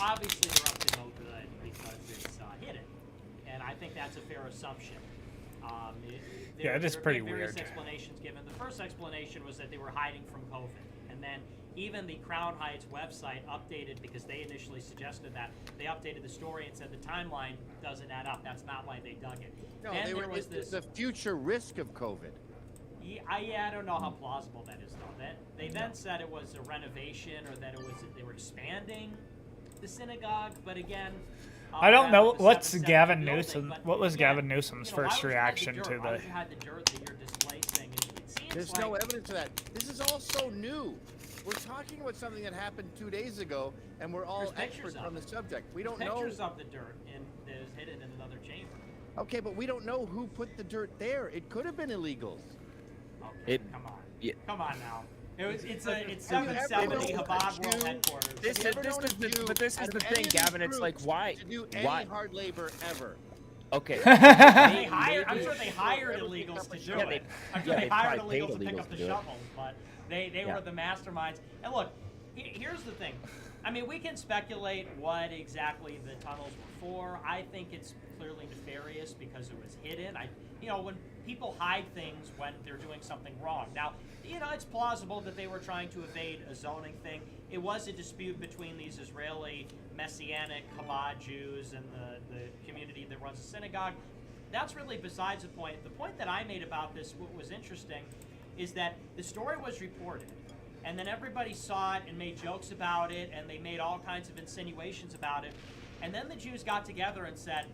obviously they're up to no good because it's hidden, and I think that's a fair assumption. Yeah, it is pretty there are various weird. explanations given. The first explanation was that they were hiding from COVID, and then even the Crown Heights website updated, because they initially suggested that, they updated the story and said the timeline doesn't add up. That's not why they dug it. No, then there was the future risk of COVID. Yeah, I don't know how plausible that is, though. They then said it was a renovation, or that they were expanding the synagogue, but again. I don't know what's 770 Gavin building, Newsom. but What was again, Gavin Newsom's why first would you hide reaction dirt? to Why the? would you hide the dirt that you're displacing? It seems There's like no evidence of that. This is all so new. We're talking about something that happened 2 days ago, and we're all There's pictures experts of on the it. subject. We don't know. Pictures of the dirt that is hidden in another chamber. Okay, but we don't know who put the dirt there. It could have been illegals. Okay, come on. Come on now. It's 770 Chabad World Headquarters. This is the thing, Gavin. It's like, why? To do any hard labor ever. Okay. I'm sure they hired illegals to do Yeah, it. I'm yeah, sure they they hired probably paid illegals to pick illegals up to the do it. shovels, but they Yeah. were the masterminds. And look, here's the thing. I mean, we can speculate what exactly the tunnels were for. I think it's clearly nefarious because it was hidden. When people hide things when they're doing something wrong. Now, it's plausible that they were trying to evade a zoning thing. It was a dispute between these Israeli Messianic Chabad Jews and the community that runs the synagogue. That's really besides the point. The point that I made about this, what was interesting, is that the story was reported, and then everybody saw it and made jokes about it, and they made all kinds of insinuations about it. And then the Jews got together and said,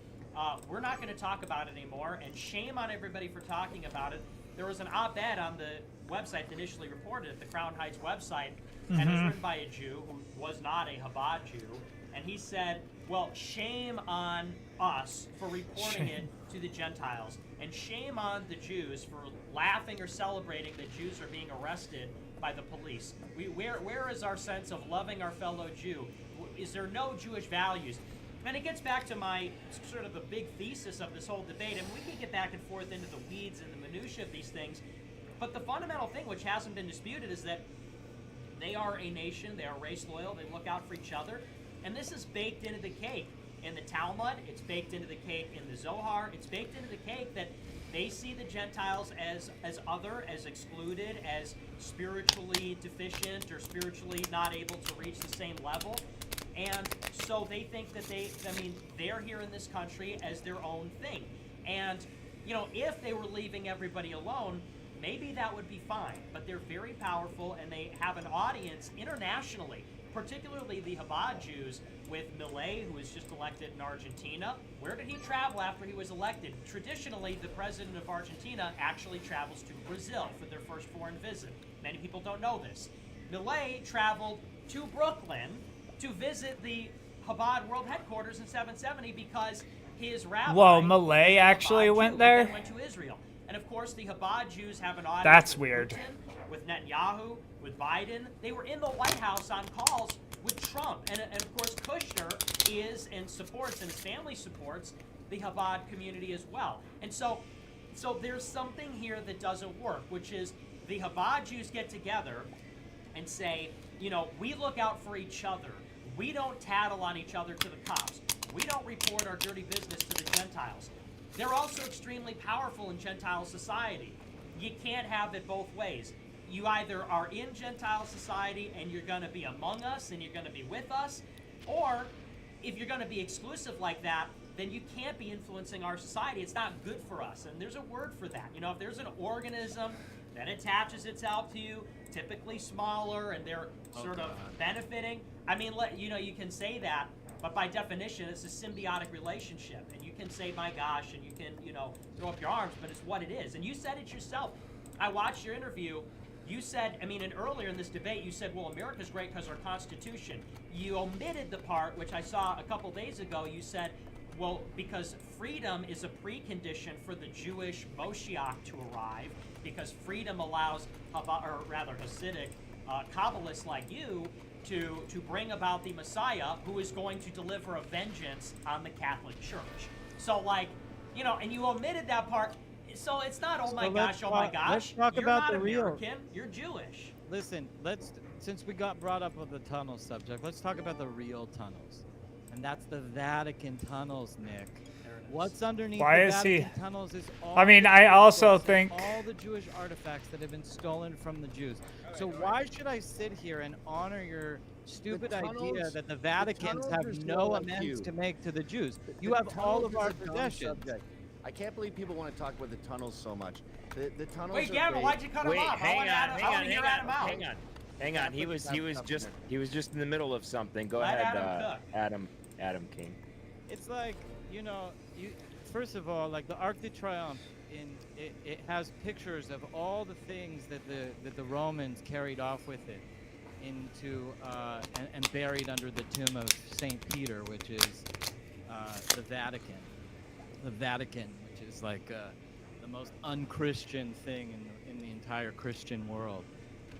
we're not going to talk about it anymore, and shame on everybody for talking about it. There was an op-ed on the website that initially reported it, the Crown Heights website, and it was written by a Jew who was not a Chabad Jew, and he said, well, shame on us for reporting it to the Gentiles, and shame on the Jews for laughing or celebrating that Jews are being arrested by the police. Where is our sense of loving our fellow Jew? Is there no Jewish values? And it gets back to my sort of the big thesis of this whole debate, and we can get back and forth into the weeds and the minutiae of these things, but the fundamental thing, which hasn't been disputed, is that they are a nation, they are race loyal, they look out for each other, and this is baked into the cake. In the Talmud, it's baked into the cake in the Zohar, it's baked into the cake that they see the Gentiles as other, as excluded, as spiritually deficient or spiritually not able to reach the same level. And so they think that they're here in this country as their own thing. And, if they were leaving everybody alone, maybe that would be fine. But they're very powerful, and they have an audience internationally, particularly the Chabad Jews, with Milei, who was just elected in Argentina. Where did he travel after he was elected? Traditionally, the president of Argentina actually travels to Brazil for their first foreign visit. Many people don't know this. Milei traveled to Brooklyn to visit the Chabad World Headquarters in 770 because his rabbi... Whoa, Milei actually went there? Then went to Israel. And of course, the Chabad Jews have an audience That's with weird. Putin, with Netanyahu, with Biden. They were in the White House on calls with Trump. And of course, Kushner is and supports, and his family supports, the Chabad community as well. And so there's something here that doesn't work, which is the Chabad Jews get together and say, we look out for each other. We don't tattle on each other to the cops. We don't report our dirty business to the Gentiles. They're also extremely powerful in Gentile society. You can't have it both ways. You either are in Gentile society and you're going to be among us and you're going to be with us, or if you're going to be exclusive like that, then you can't be influencing our society. It's not good for us. And there's a word for that. If there's an organism that attaches itself to you, typically smaller, and they're sort of benefiting, you can say that, but by definition, it's a symbiotic relationship. And you can say, my gosh, and you can, throw up your arms, but it's what it is. And you said it yourself. I watched your interview. You said, and earlier in this debate, you said, well, America's great because our Constitution. You omitted the part, which I saw a couple days ago, you said, well, because freedom is a precondition for the Jewish Moshiach to arrive, because freedom allows, Hasidic Kabbalists like you to bring about the Messiah who is going to deliver a vengeance on the Catholic Church. So, like, you know, and you omitted that part. So it's not, oh my gosh, oh my gosh. Let's talk You're about not the real. American. You're Jewish. Listen, since we got brought up with the tunnel subject, let's talk about the real tunnels. And that's the Vatican tunnels, Nick. What's underneath Why the is he- Vatican tunnels is all I mean, the I Jewish also books and think- all the Jewish artifacts that have been stolen from the Jews. So why should I sit here and honor your stupid idea that the Vaticans have no amends to make to the Jews? You have all of our possessions. I can't believe people want to talk about the tunnels so much. The tunnels. Wait, are Gavin, great. why'd you cut him off? I want to hear Adam out. Hang on. He was just in the middle of something. Go Let ahead, Adam Adam King. It's like, you know, first of all, like the Arc de Triomphe, it has pictures of all the things that the Romans carried off with it into and buried under the tomb of Saint Peter, which is the Vatican. The Vatican, which is like the most unchristian thing in the entire Christian world.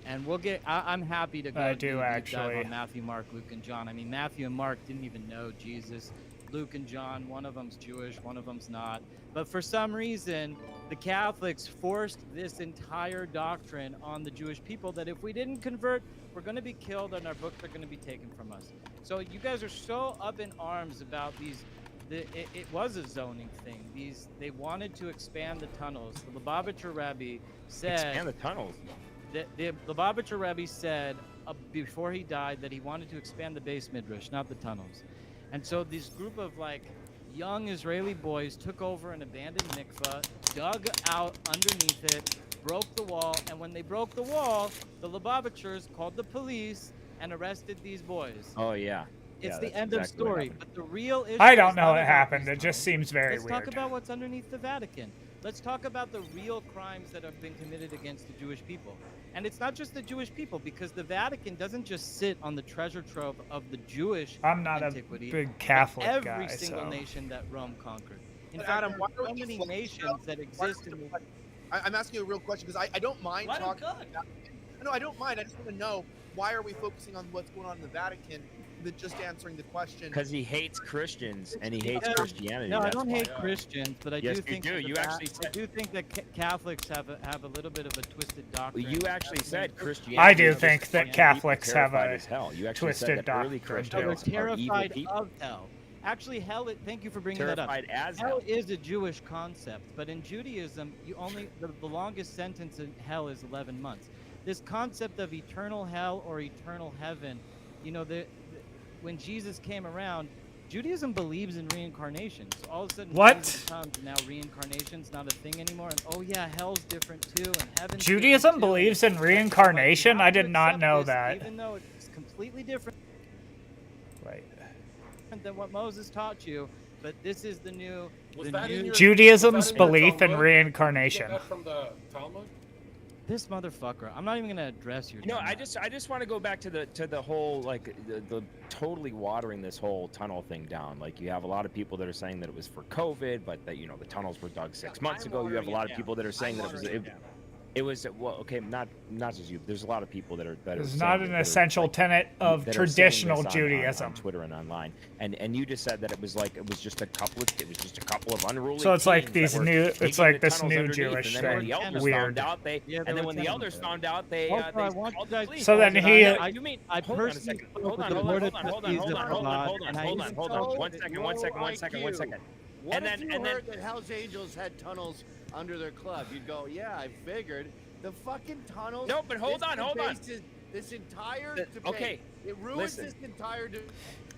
And we'll get. I'm happy to go I do do a deep actually. dive on Matthew, Mark, Luke, and John. I mean, Matthew and Mark didn't even know Jesus. Luke and John, one of them's Jewish, one of them's not. But for some reason, the Catholics forced this entire doctrine on the Jewish people that if we didn't convert, we're going to be killed and our books are going to be taken from us. So you guys are so up in arms about these. It was a zoning thing. They wanted to expand the tunnels. The Lubavitcher Rebbe said. Expand the tunnels. The Lubavitcher Rebbe said before he died that he wanted to expand the base midrash, not the tunnels. And so this group of like young Israeli boys took over an abandoned mikveh, dug out underneath it, broke the wall, and when they broke the wall, the Lubavitchers called the police and arrested these boys. Oh yeah. It's Yeah, the that's end of exactly what story. happened. But the real issue I don't is know not what about happened. these It just tunnels. seems very Let's weird. talk about what's underneath the Vatican. Let's talk about the real crimes that have been committed against the Jewish people. And it's not just the Jewish people, because the Vatican doesn't just sit on the treasure trove of the Jewish I'm not antiquity, a big but Catholic every guy, single so. nation that Rome conquered. In But fact, Adam, there why are are so we many flexing nations that exist in the I'm asking you a real question because I don't mind Let him talking. cook. No, I don't mind. I just want to know why are we focusing on what's going on in the Vatican than just answering the question. Because he hates Christians and he hates Because- Christianity. No, I that's don't why. hate Christians, but I Yes, do think you do. that the You actually I do think that Catholics have a little bit of a twisted doctrine. Well, you actually said Christianity. I do is think just that people Catholics have terrified a as hell. You actually twisted said that early doctrine, Christians too. They're are evil terrified people. of hell. Actually, hell. Thank you for bringing that up. Terrified as hell hell. is a Jewish concept, but in Judaism, you only the longest sentence in hell is 11 months. This concept of eternal hell or eternal heaven, you know, when Jesus came around, Judaism believes in reincarnation. So all of a sudden, What? Jesus comes, now reincarnation's not a thing anymore, and oh yeah, hell's different too, and heaven's Judaism different too. believes in reincarnation? I did not know that. Even though it's completely different. Wait. Than what Moses taught you, but this is the new. Was the that in new your- Judaism's was that in your belief in Talmud? reincarnation. Did you get that from the Talmud? This motherfucker. I'm not even gonna address your. No, I just want to go back to the whole like the totally watering this whole tunnel thing down. Like you have a lot of people that are saying that it was for COVID, but that the tunnels were dug 6 months ago. You have a lot of people that are saying that it was well, okay, not just you. There's a lot of people that are It's saying not that an they're, essential like, tenet of that are saying traditional this Judaism. on Twitter and online, and you just said that it was just a couple of unruly. So it's like teens these that were new- digging it's like the this tunnels new underneath, Jewish and then when thing. the elders Weird. found out, and then when the elders found out, they Also, I want called you the guys. police. So then he- You mean I hold on a personally second. spoke Hold with on, the hold board on, of hold on, hold trustees on, of hold on, Chabad, hold on, and I hold on, even hold on. told- One second. What And if you then heard that Hell's Angels had tunnels under their club? You'd go, yeah, I figured. The fucking tunnels. No, but hold this on, hold on. debases This entire debate. okay, It ruins listen. this entire.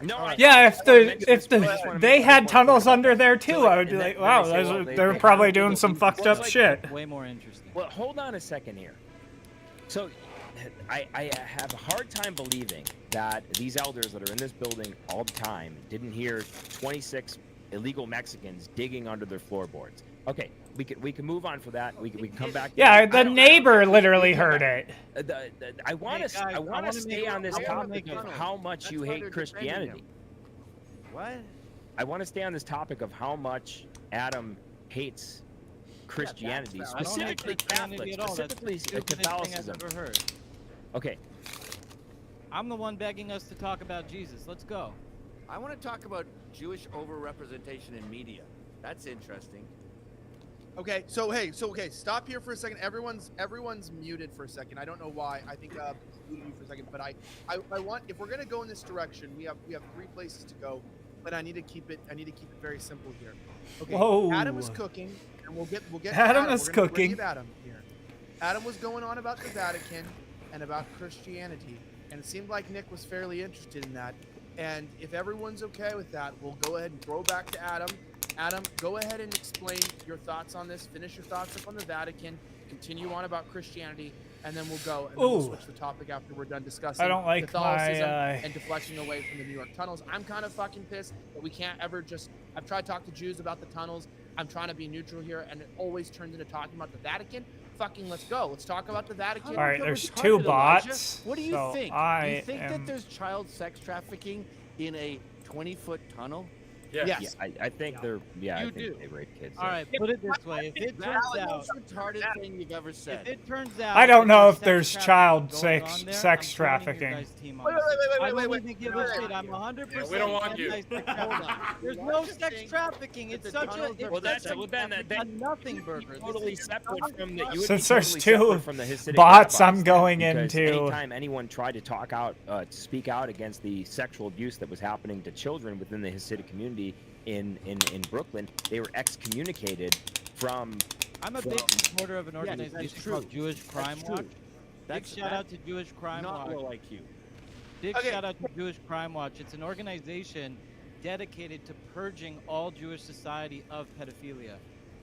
No, Yeah, if they had tunnels under there too, I would be like, wow, they're probably doing some fucked up shit. Way more interesting. Well, hold on a second here. So, I have a hard time believing that these elders that are in this building all the time didn't hear 26 illegal Mexicans digging under their floorboards. Okay, we can move on for that. We can come back. Yeah, the neighbor literally heard it. I want to stay on this topic of how much you hate Christianity. What? I want to stay on this topic of how much Adam hates Christianity, I don't hate specifically Christianity Catholic, at all. That's the specifically stupidest thing I've Catholicism. ever heard. Okay, I'm the one begging us to talk about Jesus. Let's go. I want to talk about Jewish overrepresentation in media. That's interesting. Okay, stop here for a second. Everyone's muted for a second. I don't know why. I think muted you for a second, but I want, if we're gonna go in this direction, we have 3 places to go, but I need to keep it very simple here. Okay. Whoa. Adam was cooking, and we'll get Adam is cooking. We're Adam here. Adam was going on about the Vatican and about Christianity, and it seemed like Nick was fairly interested in that. And if everyone's okay with that, we'll go ahead and throw back to Adam. Adam, go ahead and explain your thoughts on this. Finish your thoughts up on the Vatican. Continue on about Christianity, and then we'll go. And then we'll switch the topic after we're done discussing I don't like Catholicism my, and deflecting away from the New York tunnels. I'm kind of fucking pissed that we can't ever just. I've tried to talk to Jews about the tunnels. I'm trying to be neutral here, and it always turns into talking about the Vatican. Fucking let's go. Let's talk about the Vatican. All right, there's 2 bots. What do you so think? Do you think that there's child sex trafficking in a 20-foot tunnel? Yes. Yeah, I think they're. Yeah, You I think do. they rape kids. All right, put it this way: if it turns That's out, the most retarded thing you've ever said. if it turns out, I don't know that if there's sex child trafficking going sex on there, sex I'm joining your trafficking. guys' team on Wait, this. wait, I wait, won't even give a shit. I'm 100%. Yeah, we don't want you. anti-sex trafficking. There's no sex trafficking. It's such a. It's Well, that's such well, then a nothing burger. This totally is separate from the. You would be Since there's totally 2 separate from the Hasidic bots, rabbis I'm going then, because into. Anytime anyone tried to talk out, to speak out against the sexual abuse that was happening to children within the Hasidic community in Brooklyn, they were excommunicated from. I'm a big supporter of an organization called Jewish Crime Watch. Big shout out to Jewish Crime Not Watch. low IQ. Big shout out to Jewish Crime Watch. It's an organization dedicated to purging all Jewish society of pedophilia.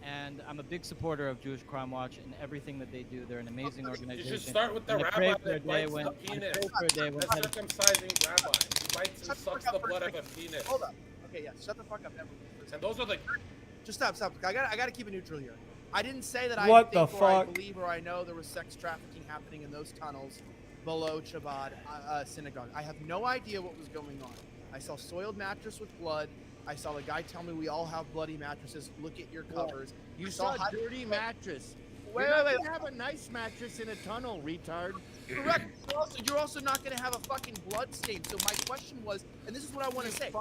And I'm a big supporter of Jewish Crime Watch and everything that they do. They're an amazing organization. You should start with the And I pray rabbi for a that day bites when the penis. I pray for a day when The circumcising rabbi. He bites and sucks the blood of a penis. Hold up. Okay, yeah, shut the fuck up, everyone. And those are the. Just stop. I gotta keep it neutral here. I didn't say that What I think the or I fuck? believe or I know there was sex trafficking happening in those tunnels below Chabad synagogue. I have no idea what was going on. I saw soiled mattress with blood. I saw the guy tell me we all have bloody mattresses. Look at your covers. You I saw a hot- dirty mattress. Wait, You're not wait, gonna have a nice mattress in a tunnel, retard. Correct. You're also not going to have a fucking blood stain. So my question was, and this is what I want to say.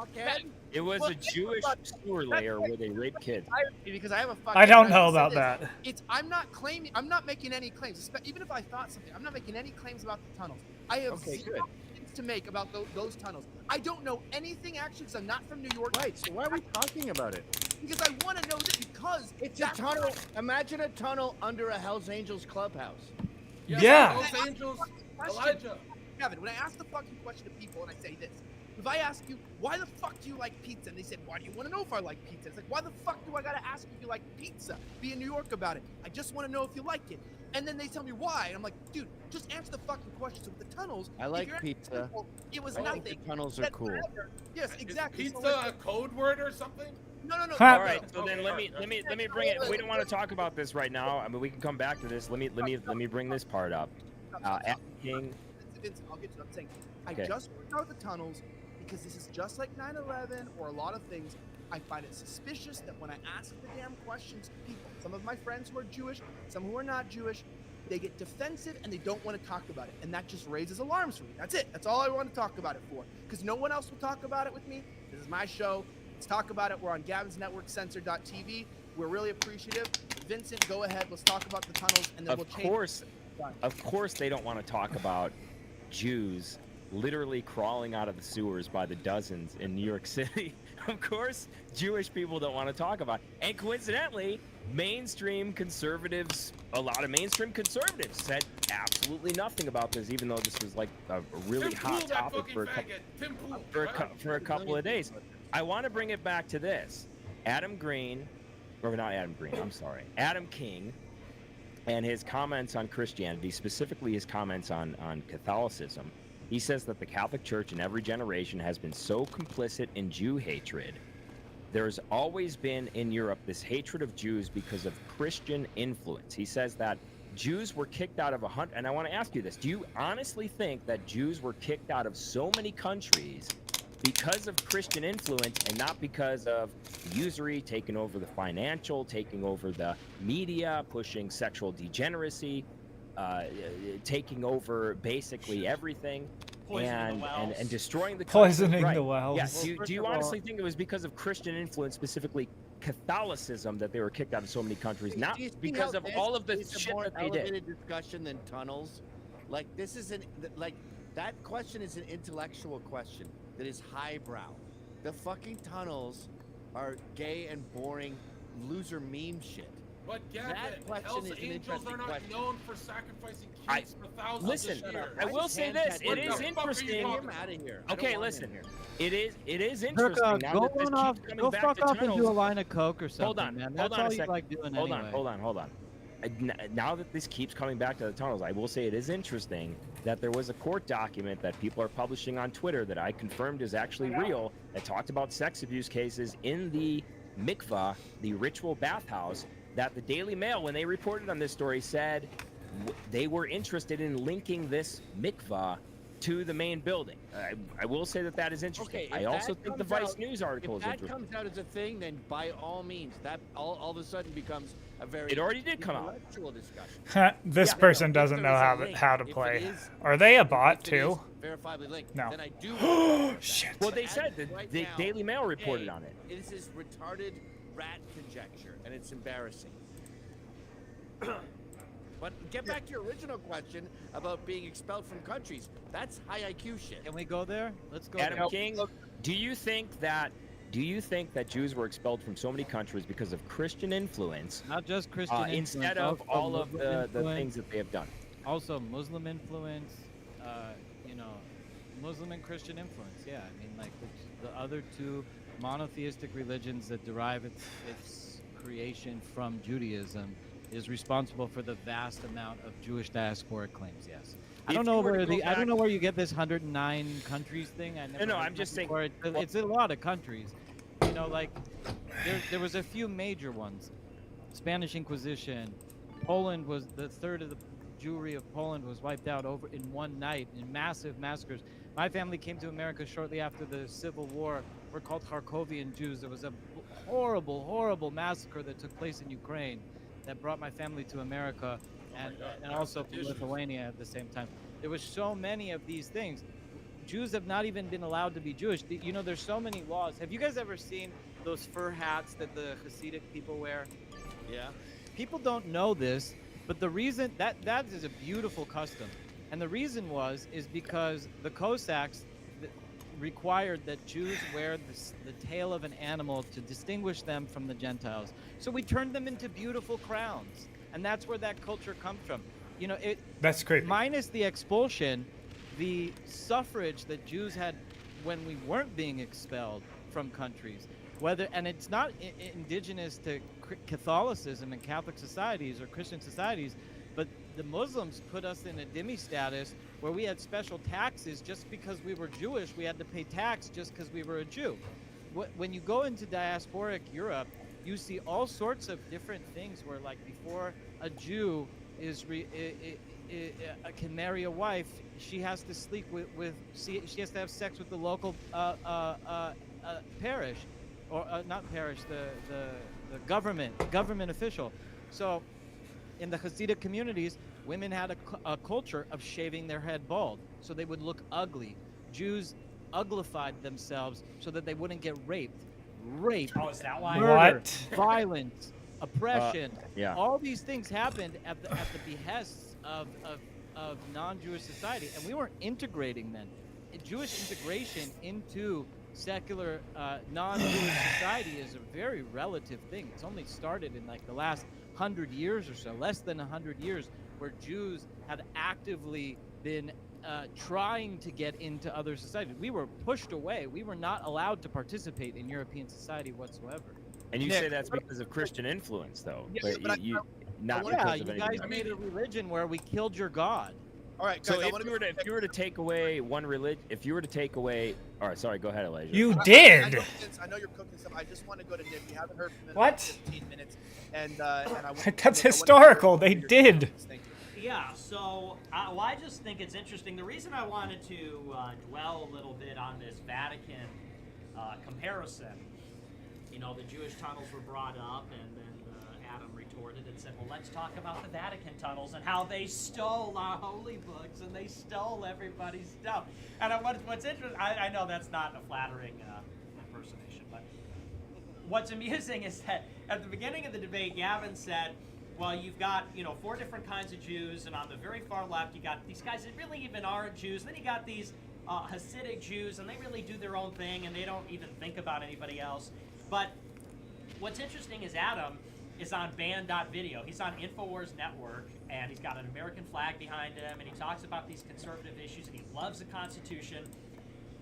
It was a Jewish sewer layer where they rape kids. Because I have a fucking. I don't know said about this. that. I'm not claiming. I'm not making any claims. Even if I thought something, I'm not making any claims about the tunnels. I have zero things to make about those tunnels. I don't know anything actually because I'm not from New York. Right. So why are we talking about it? Because I want to know this. Because It's a tunnel. Imagine a tunnel under a Hell's Angels clubhouse. Yeah. Los Angeles, Elijah. Gavin, when I ask the fucking question to people and I say this, if I ask you, why the fuck do you like pizza? And they said, why do you want to know if I like pizza? It's like, why the fuck do I gotta ask if you like pizza? Be in New York about it. I just want to know if you like it. And then they tell me why. And I'm like, dude, just answer the fucking question. So with the tunnels, I if like you're asking pizza. people, it was I nothing. think the tunnels are That's cool. forever. Yes, exactly. Is So pizza like- a code word or something? No. All right, so then let me bring it. We don't want to talk about this right now. I mean, we can come back to this. Let me bring this part up. Adam King. Vincent, I'll get to it. I'm saying, Okay. I just want to know the tunnels because this is just like 9/11 or a lot of things. I find it suspicious that when I ask the damn questions to people, some of my friends who are Jewish, some who are not Jewish, they get defensive and they don't want to talk about it. And that just raises alarms for me. That's it. That's all I want to talk about it for. Because no one else will talk about it with me. This is my show. Let's talk about it. We're on Gavin's Network, Censor.tv. We're really appreciative. Vincent, go ahead. Let's talk about the tunnels and then we'll change. Of course, they don't want to talk about Jews literally crawling out of the sewers by the dozens in New York City. Of course, Jewish people don't want to talk about it. And coincidentally, mainstream conservatives, a lot of mainstream conservatives said absolutely nothing about this, even though this was like a really hot topic for a couple of days. I want to bring it back to this. Adam King, and his comments on Christianity, specifically his comments on Catholicism. He says that the Catholic Church in every generation has been so complicit in Jew hatred. There's always been in Europe this hatred of Jews because of Christian influence. He says that Jews were kicked out of and I want to ask you this. Do you honestly think that Jews were kicked out of so many countries because of Christian influence and not because of usury taking over the financial, taking over the media, pushing sexual degeneracy, taking over basically everything? Poisoning the wells. and destroying the country. Poisoning Right. the wells. Yeah. Well, Do you honestly think it was because of Christian influence, specifically Catholicism, that they were kicked out of so many countries? Not Do you see because how of this all of the is a shit more that they did. elevated discussion than tunnels? Like this is that question is an intellectual question that is highbrow. The fucking tunnels are gay and boring loser meme shit. But Gavin, That question Hell's is an Angels interesting are not question. known for sacrificing kids for thousands Listen, of years. I will say this: it is interesting. Okay, listen. It is interesting now that this keeps coming Go back fuck to off and do a tunnels. line of coke or something, Hold on, man. hold That's on all a you second. like doing Hold anyway. on, hold on. Now that this keeps coming back to the tunnels, I will say it is interesting that there was a court document that people are publishing on Twitter that I confirmed is actually real that talked about sex abuse cases in the mikvah, the ritual bathhouse, that the Daily Mail, when they reported on this story, said they were interested in linking this mikvah to the main building. I will say that is interesting. Okay, I also think the Vice News article is If interesting. that comes out as a thing, then by all means, that all of a sudden becomes a very It already did come out. intellectual discussion. This Yeah, person if doesn't there know is a how link, how to if it play. is- Are they a if bot it is too? verifiably linked, No. then I do. Shit. Well, they said that Right the now, Daily Mail reported A, on it. It is this retarded rat conjecture, and it's embarrassing. But get back to your original question about being expelled from countries. That's high IQ shit. Can we go there? Let's go Adam there. King, do you think that Jews were expelled from so many countries because of Christian influence? Not just Christian influence, instead of also all of Muslim the influence. things that they have done. Also Muslim influence, Muslim and Christian influence. Yeah, I mean, like the other two monotheistic religions that derive its creation from Judaism is responsible for the vast amount of Jewish diasporic claims. Yes. I If don't you know were to where go I don't know back- where you get this 109 countries thing. I never No, heard I'm that just saying- before. It's a lot of countries. Like there was a few major ones. Spanish Inquisition. Poland was the third of the Jewry of Poland was wiped out over in one night in massive massacres. My family came to America shortly after the Civil War. We're called Kharkovian Jews. There was a horrible, horrible massacre that took place in Ukraine that brought my family to America and also from Lithuania at the same time. There was so many of these things. Jews have not even been allowed to be Jewish. There's so many laws. Have you guys ever seen those fur hats that the Hasidic people wear? Yeah. People don't know this, but the reason that is a beautiful custom, and the reason is because the Cossacks required that Jews wear the tail of an animal to distinguish them from the Gentiles. So we turned them into beautiful crowns, and that's where that culture comes from. That's creepy. Minus the expulsion, the suffrage that Jews had when we weren't being expelled from countries, and it's not indigenous to Catholicism and Catholic societies or Christian societies, but the Muslims put us in a dhimmi status where we had special taxes just because we were Jewish. We had to pay tax just because we were a Jew. When you go into diasporic Europe, you see all sorts of different things where, like, before a Jew can marry a wife, she has to sleep she has to have sex with the local parish, or not parish, the government official. So in the Hasidic communities, women had a culture of shaving their head bald, so they would look ugly. Jews uglified themselves so that they wouldn't get raped. Oh, is that why? Murder, What? violence, oppression. Yeah. All these things happened at the behests of non-Jewish society, and we weren't integrating then. Jewish integration into secular non-Jewish society is a very relative thing. It's only started in like the last 100 years or so, less than 100 years, where Jews have actively been trying to get into other societies. We were pushed away. We were not allowed to participate in European society whatsoever. And you Nick, say that's because of Christian influence, though. Yeah, but you not yeah, because of you anything guys else. made a religion where we killed your God. All right, So guys, if you were to take away one religion, all right, sorry, go ahead, Elijah. You I did. know, since I know you're cooking stuff. I just want to go to Nick. We haven't heard from him What? in 15 minutes, and I want That's historical. They did. Thank you. Yeah, so I just think it's interesting. The reason I wanted to dwell a little bit on this Vatican comparison, the Jewish tunnels were brought up, and then Adam retorted and said, well, let's talk about the Vatican tunnels and how they stole our holy books and they stole everybody's stuff. And what's interesting, I know that's not a flattering impersonation, but what's amusing is that at the beginning of the debate, Gavin said, well, you've got, 4 different kinds of Jews, and on the very far left, you got these guys that really even aren't Jews, and then you got these Hasidic Jews, and they really do their own thing, and they don't even think about anybody else. But what's interesting is Adam is on band.video. He's on InfoWars Network, and he's got an American flag behind him, and he talks about these conservative issues, and he loves the Constitution.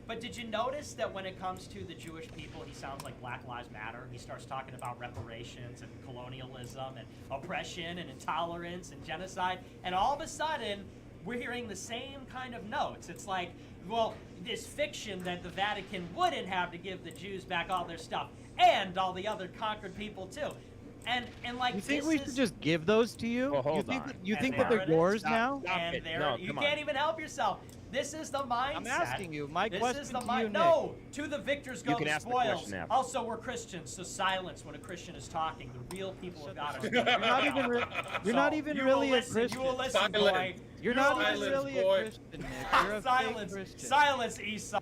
But did you notice that when it comes to the Jewish people, he sounds like Black Lives Matter? He starts talking about reparations and colonialism and oppression and intolerance and genocide, and all of a sudden, we're hearing the same kind of notes. It's like, well, this fiction that the Vatican wouldn't have to give the Jews back all their stuff, and all the other conquered people too. And like, you think this we is, should just give those to you? Well, hold you think on. you and think that there they're it is. yours now? And it. there, No, you come can't on. even help yourself. This is the mindset. I'm asking you. My This question is the to you, Nick. No, to the victors go can the ask the spoils. question after. Also, we're Christians, so silence when a Christian is talking. The real people have got it. You're not even, you're not even you really will a listen, Christian. You will listen, Silence. boy. You're You not will even listen. really boy. a Christian, Nick. You're a Silence. fake Christian. Silence, Esau.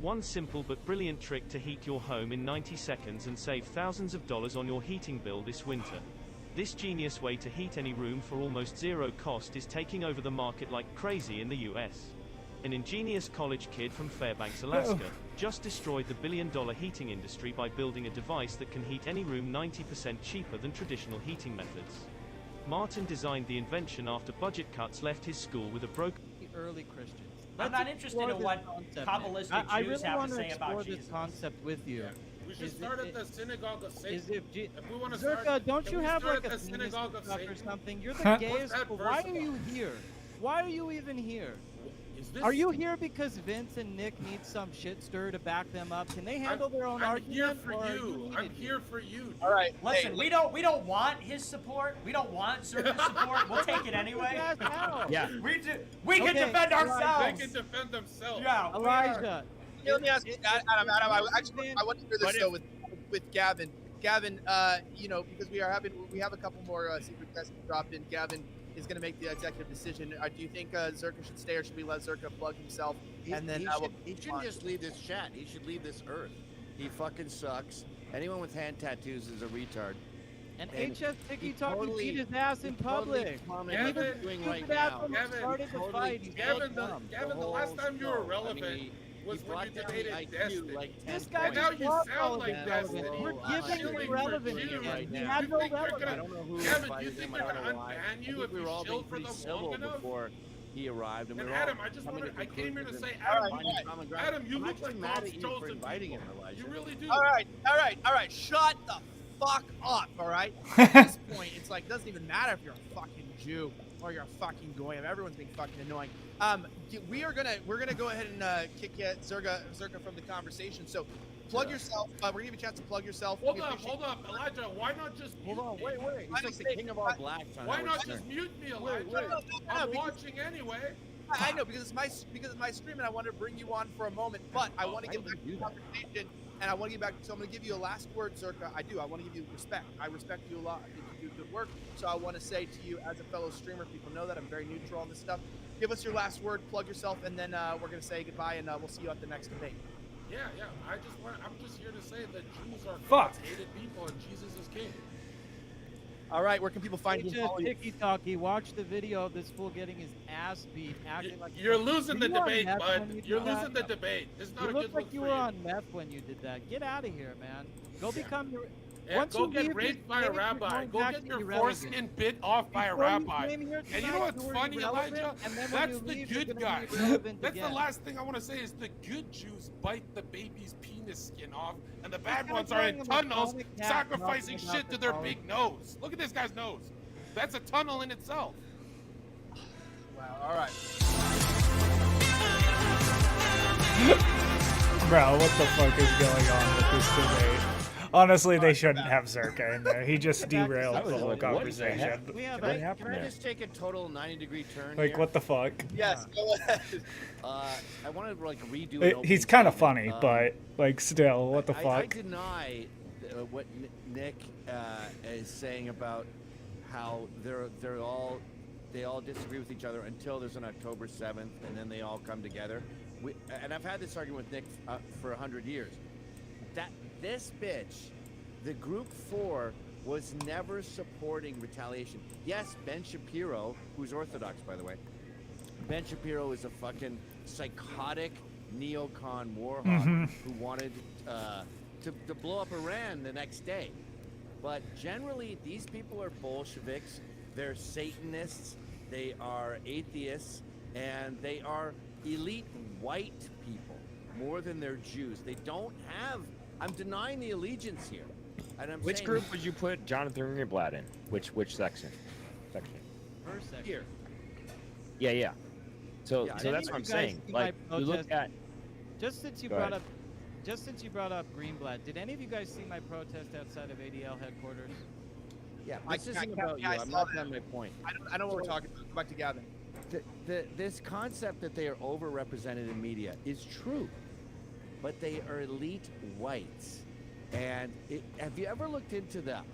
One simple but brilliant trick to heat your home in 90 seconds and save thousands of dollars on your heating bill this winter. This genius way to heat any room for almost zero cost is taking over the market like crazy in the US. An ingenious college kid from Fairbanks, Alaska, just destroyed the billion-dollar heating industry by building a device that can heat any room 90% cheaper than traditional heating methods. Martin designed the invention after budget cuts left his school with a broken... Early Christians. I'm not interested in what Kabbalistic I Jews really have want to to say explore about this Jesus. concept with you. We should start at the synagogue of Satan. Is if we want to Zerka, start, don't can you we have start like a at the penis synagogue of stuff or Satan? something? You're the What's gayest. that verse Why are about? you here? Why are you even here? Is this, Are you here because Vince and Nick need some shit stir to back them up? Can they handle their own I'm argument? here for or are you. I'm needed here for you. Dude. All right. Listen, hey, we don't want his support. We don't want Zerka's support. We'll take it anyway. Yeah. We can Okay, defend They ourselves. can defend themselves. Yeah, we are. Elijah. let me ask you, Adam. I want to hear this though with Gavin. Gavin, because we have a couple more secret tests to drop in. Gavin is going to make the executive decision. Do you think Zerka should stay, or should we let Zerka plug himself? He shouldn't just leave this chat. He should leave this earth. He fucking sucks. Anyone with hand tattoos is a retard. And HS Tiki Talkie beat his ass in public. Gavin, doing right now. Started the fight. He's Gavin, dumb. the last time you were relevant was when you debated Destiny. This guy And now just you was sound like relevant. Destiny. We're giving Shilling him for relevance Jews. again. He You had no think they're relevance. I don't know who Gavin, invited you think him. they're I don't gonna know why. unban you I think if we you were all being chilled for pretty them civil long enough? before he arrived, and And we were all Adam, I just coming wanted, to I came here to conclusions say, and Adam, finding common ground. Adam, you I'm look actually like mad God's at you for chosen inviting him, people. Elijah. You really do. All right. Shut the fuck up. All right. At this point, it's like, it doesn't even matter if you're a fucking Jew or you're a fucking goyim. Everyone's being fucking annoying. We're gonna go ahead and kick Zerka from the conversation. So plug yourself. We're gonna give you a chance to plug yourself. Hold up, Elijah. Why not just Hold on, wait. He's like the king of all black. Why not just mute me, Elijah? I'm watching anyway. I know because it's my stream, and I want to bring you on for a moment. But I want to get back to the conversation, and I want to get back. So I'm going to give you a last word, Zerka. I do. I want to give you respect. I respect you a lot. I think you do good work. So I want to say to you, as a fellow streamer, people know that I'm very neutral on this stuff. Give us your last word, plug yourself, and then we're going to say goodbye, and we'll see you at the next debate. Yeah. I'm just here to say that Jews are God's hated people, and Jesus is king. All right, where can people find you? HS Tiki Talkie, watch the video of this fool getting his ass beat, acting like You're losing the Were you on debate, meth bud. when you You're did that? losing the debate. It's not You a look good like look you for were you. on meth when you did that. Get out of here, man. Go become your. Yeah, Once go you get leave raped this by a stage, you're rabbi. going Go back get to your irrelevant. foreskin bit off by a Before you rabbi. came here And you know tonight, what's you were funny, irrelevant, Elijah? and then when That's you the leave, you're good gonna guys. be irrelevant That's the again. last thing I want to say is the good Jews bite the baby's penis skin off, and the bad This ones guy's are wearing in a tunnels Masonic hat sacrificing talking about shit to their the big nose. Look at this guy's nose. That's a tunnel in itself. Wow. All right. Bro, what the fuck is going on with this debate? Honestly, they shouldn't have Zerka in there. He just derailed I was the whole like, what the heck? conversation. We have What a, happened Can I there? just take a total 90-degree turn Like, here? what the fuck? Yes, go ahead. I want to like redo an opening He's kind of statement. funny, but like, still, what the I fuck? deny what Nick is saying about how they all disagree with each other until there's an October 7th, and then they all come together. And I've had this argument with Nick for 100 years. That this bitch, the Group 4, was never supporting retaliation. Yes, Ben Shapiro, who's Orthodox, by the way. Ben Shapiro is a fucking psychotic neocon war hawk who wanted to blow up Iran the next day. But generally, these people are Bolsheviks, they're Satanists, they are atheists, and they are elite white people more than they're Jews. They don't have, I'm denying the allegiance here. And I'm Which saying, group would you put Jonathan Greenblatt in? Which section? First section. Here. Yeah. So Yeah, so I that's Did what I'm you guys saying. see my Like you look protest? at Just since you Go brought ahead. up Greenblatt, did any of you guys see my protest outside of ADL headquarters? Yeah, I- this I- isn't about you. I I'm saw not that. done my point. I know what we're talking about. Go back to Gavin. This concept that they are overrepresented in media is true, but they are elite whites. And have you ever looked into that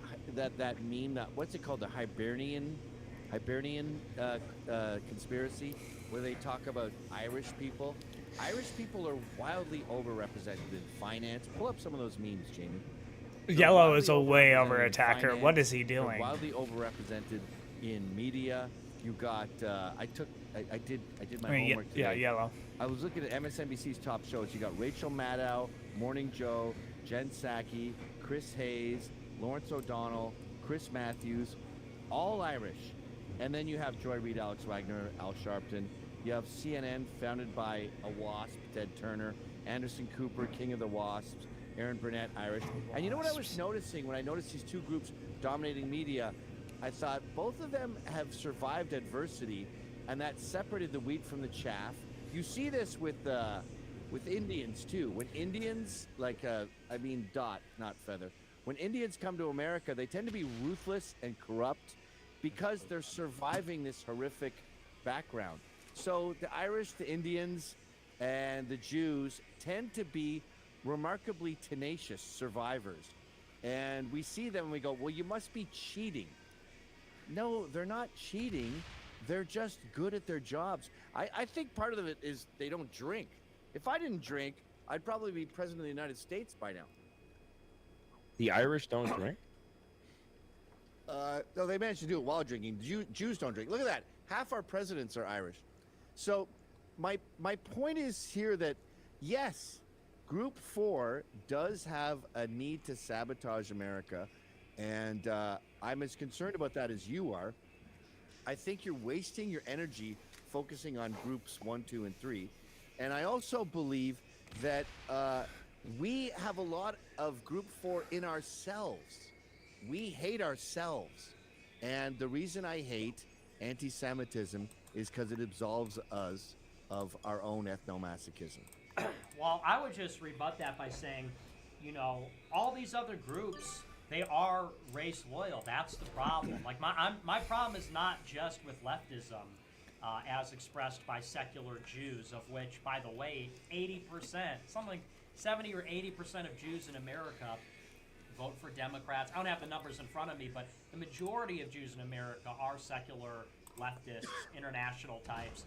meme? What's it called? The Hibernian conspiracy, where they talk about Irish people. Irish people are wildly overrepresented in finance. Pull up some of those memes, Jamie. They're Yellow wildly is a way overrepresented over in attacker. finance. What is he They're doing? wildly overrepresented in media. You got. I did my homework today. Yeah, yellow. I was looking at MSNBC's top shows. You got Rachel Maddow, Morning Joe, Jen Psaki, Chris Hayes, Lawrence O'Donnell, Chris Matthews, all Irish. And then you have Joy Reid, Alex Wagner, Al Sharpton. You have CNN, founded by a WASP, Ted Turner, Anderson Cooper, King of the Wasps, Aaron Burnett, Irish. And you know what I was noticing when I noticed these two groups dominating media? I thought both of them have survived adversity, and that separated the wheat from the chaff. You see this with Indians too. When Indians, dot, not feather. When Indians come to America, they tend to be ruthless and corrupt because they're surviving this horrific background. So the Irish, the Indians, and the Jews tend to be remarkably tenacious survivors. And we see them and we go, well, you must be cheating. No, they're not cheating. They're just good at their jobs. I think part of it is they don't drink. If I didn't drink, I'd probably be president of the United States by now. the Irish don't drink. No, they managed to do it while drinking. Jews don't drink. Look at that. Half our presidents are Irish. So my point is here that, yes, Group 4 does have a need to sabotage America, and I'm as concerned about that as you are. I think you're wasting your energy focusing on Groups 1, 2, and 3. And I also believe that we have a lot of Group 4 in ourselves. We hate ourselves. And the reason I hate anti-Semitism is because it absolves us of our own ethnomasochism. Well, I would just rebut that by saying, you know, all these other groups, they are race loyal. That's the problem. Like my problem is not just with leftism, as expressed by secular Jews, of which, by the way, 80%, something like 70 or 80% of Jews in America vote for Democrats. I don't have the numbers in front of me, but the majority of Jews in America are secular leftists, international types.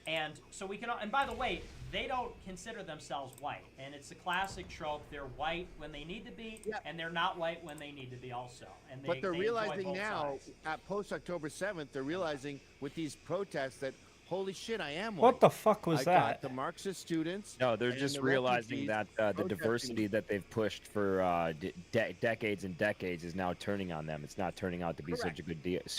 And so we can, and by the way, they don't consider themselves white. And it's a classic trope. They're white when they need to be, and they're not white when they need to be also. And But they're they realizing enjoy both now, sides. at post-October 7th, they're realizing with these protests that, holy shit, I am white. What the fuck was I that? got the Marxist students. No, they're and just the realizing refugees that the protesting. diversity that they've pushed for decades and decades is now turning on them. It's not turning out to be such a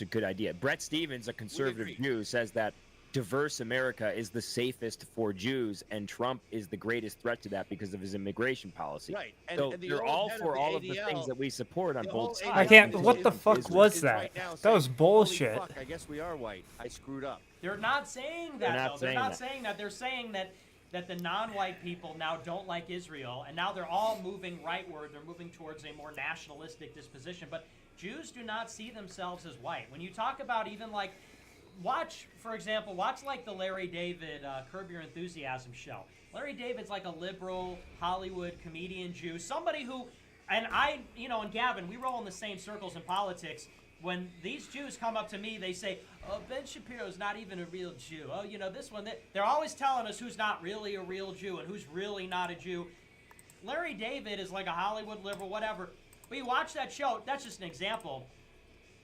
good idea. Brett Stevens, a conservative Jew, says that diverse America is the safest for Jews, and Trump is the greatest threat to that because of his immigration policy. Right. So and the they're old all head for the all of the ADL things that we support on the both whole sides. I can't. ADL What the fuck is was right that? now That saying, was "Holy bullshit. fuck, I guess we are white. I screwed up. They're not saying that, They're not though. saying They're not that. saying that. They're saying that that the non-white people now don't like Israel, and now they're all moving rightward. They're moving towards a more nationalistic disposition. But Jews do not see themselves as white. When you talk about even like, watch like the Larry David Curb Your Enthusiasm show. Larry David's like a liberal Hollywood comedian Jew, somebody who, and and Gavin, we roll in the same circles in politics. When these Jews come up to me, they say, "Oh, Ben Shapiro's not even a real Jew. Oh, this one." They're always telling us who's not really a real Jew and who's really not a Jew. Larry David is like a Hollywood liberal, whatever. But you watch that show, that's just an example.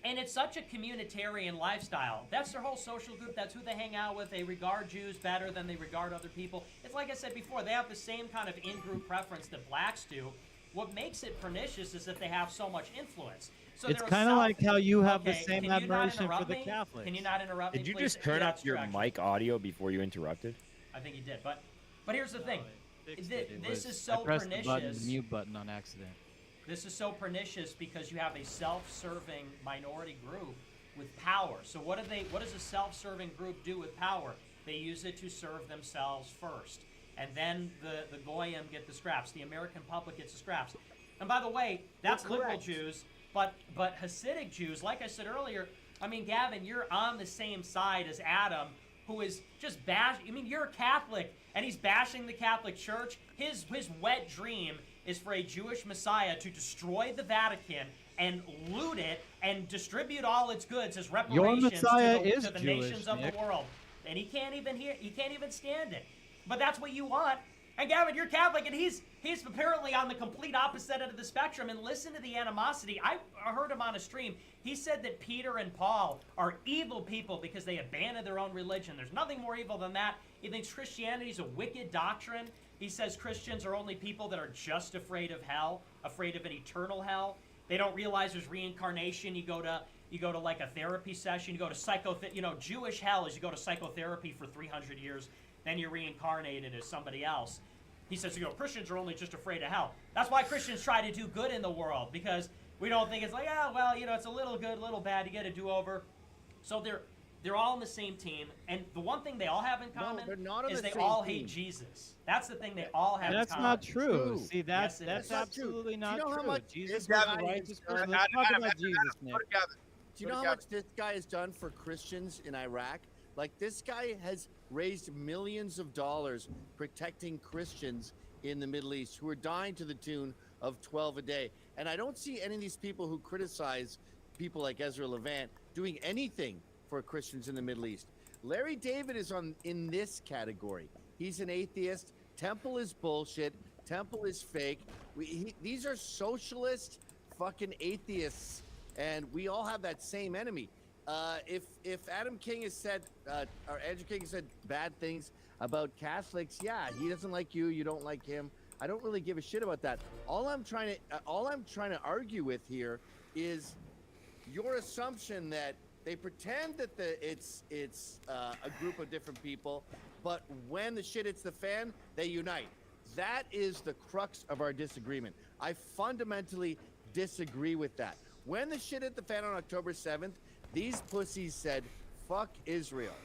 And it's such a communitarian lifestyle. That's their whole social group. That's who they hang out with. They regard Jews better than they regard other people. It's like I said before, they have the same kind of in-group preference that blacks do. What makes it pernicious is that they have so much influence. So it's kind of like how you have the same can you admiration not for the me? Catholics. Can you not interrupt me, Did you please? just turn Yeah, up your mic audio before you interrupted? I think you did. But here's the thing. This is I so pressed the pernicious. mute button on accident. This is so pernicious because you have a self-serving minority group with power. So what does a self-serving group do with power? They use it to serve themselves first. And then the Goyim get the scraps. The American public gets the scraps. And by the way, that's liberal Jews, but Hasidic Jews, like I said earlier, I mean, Gavin, you're on the same side as Adam, who is just you're a Catholic, and he's bashing the Catholic Church. His wet dream is for a Jewish Messiah to destroy the Vatican and loot it and distribute all its goods as reparations to the nations of the world. And he can't even stand it. But that's what you want. And Gavin, you're Catholic, and he's apparently on the complete opposite end of the spectrum. And listen to the animosity. I heard him on a stream. He said that Peter and Paul are evil people because they abandoned their own religion. There's nothing more evil than that. He thinks Christianity is a wicked doctrine. He says Christians are only people that are just afraid of hell, afraid of an eternal hell. They don't realize there's reincarnation. You go to like a therapy session. You go to Jewish hell is you go to psychotherapy for 300 years. Then you're reincarnated as somebody else. He says, Christians are only just afraid of hell. That's why Christians try to do good in the world, because we don't think it's like, it's a little good, little bad, you get a do-over. So they're all on the same team, and the one thing they all have in common is they all hate Jesus. That's the thing they all have in common. That's not true. See, that's absolutely not true. Jesus was a righteous person. Let's talk about Jesus, Nick. Do you know how much this guy has done for Christians in Iraq? Like, this guy has raised millions of dollars protecting Christians in the Middle East who are dying to the tune of 12 a day. And I don't see any of these people who criticize people like Ezra Levant doing anything for Christians in the Middle East. Larry David is in this category. He's an atheist. Temple is bullshit. Temple is fake. These are socialist fucking atheists, and we all have that same enemy. If Adam King has said, or Andrew King has said bad things about Catholics, yeah, he doesn't like you, you don't like him. I don't really give a shit about that. All I'm trying to argue with here is your assumption that they pretend that it's a group of different people, but when the shit hits the fan, they unite. That is the crux of our disagreement. I fundamentally disagree with that. When the shit hit the fan on October 7th, these pussies said, "Fuck Israel."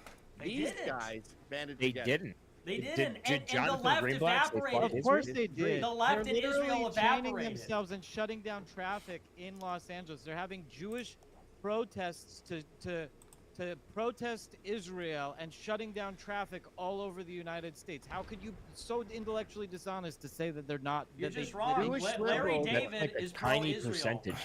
These guys banded together. They didn't. And the left evaporated. Of course they did. The left They're in Israel chaining evaporated. themselves and shutting down traffic in Los Angeles. They're having Jewish protests to protest Israel and shutting down traffic all over the United States. How could you be so intellectually dishonest to say that they're not? You're just wrong. Larry David is pro-Israel. Percentage.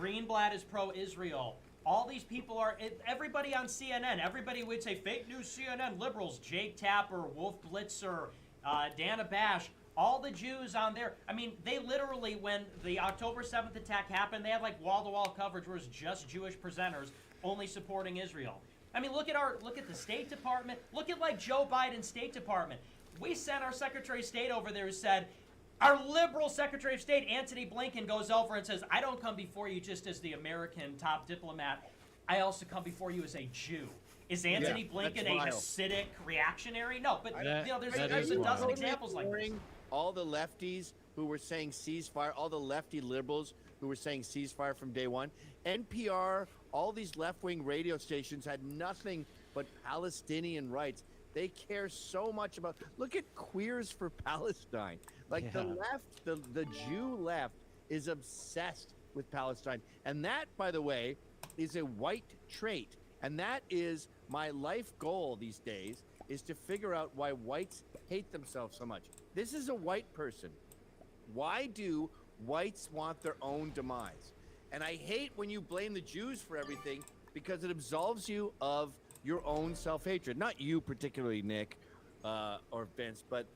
Greenblatt is pro-Israel. All these people are, everybody on CNN, everybody would say fake news CNN liberals, Jake Tapper, Wolf Blitzer, Dana Bash, all the Jews on there. I mean, they literally, when the October 7th attack happened, they had like wall-to-wall coverage where it was just Jewish presenters only supporting Israel. I mean, look at the State Department. Look at like Joe Biden's State Department. We sent our Secretary of State over there who said, our liberal Secretary of State, Antony Blinken, goes over and says, I don't come before you just as the American top diplomat. I also come before you as a Jew. Is Antony Blinken a Hasidic reactionary? No, but there's a dozen examples like this. All the lefties who were saying ceasefire, all the lefty liberals who were saying ceasefire from day one, NPR, all these left-wing radio stations had nothing but Palestinian rights. They care so much about. Look at Queers for Palestine. Like the left, the Jew left is obsessed with Palestine, and that, by the way, is a white trait. And that is my life goal these days, is to figure out why whites hate themselves so much. This is a white person. Why do whites want their own demise? And I hate when you blame the Jews for everything, because it absolves you of your own self-hatred. Not you particularly, Nick, or Vince, but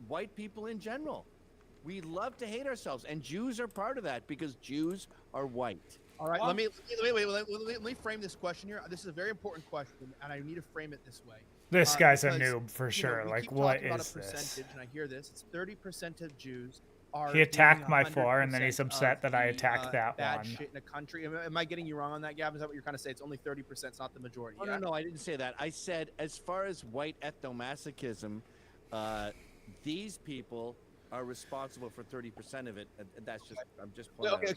white people in general. We love to hate ourselves, and Jews are part of that because Jews are white. All right, let me frame this question here. This is a very important question, and I need to frame it this way. This guy's a because, noob for sure. we Like, keep what talking about is a this? percentage, and I hear this. It's 30% of Jews are. He attacked doing my 4, and then 100% he's upset of that I the, attacked that bad one. shit in a country. Am I getting you wrong on that, Gavin? Is that what you're kind of saying? It's only 30%. It's not the majority. Oh, no, I didn't say that. I said, as far as white ethnomasochism, these people are responsible for 30% of it. That's just, I'm just pointing Okay,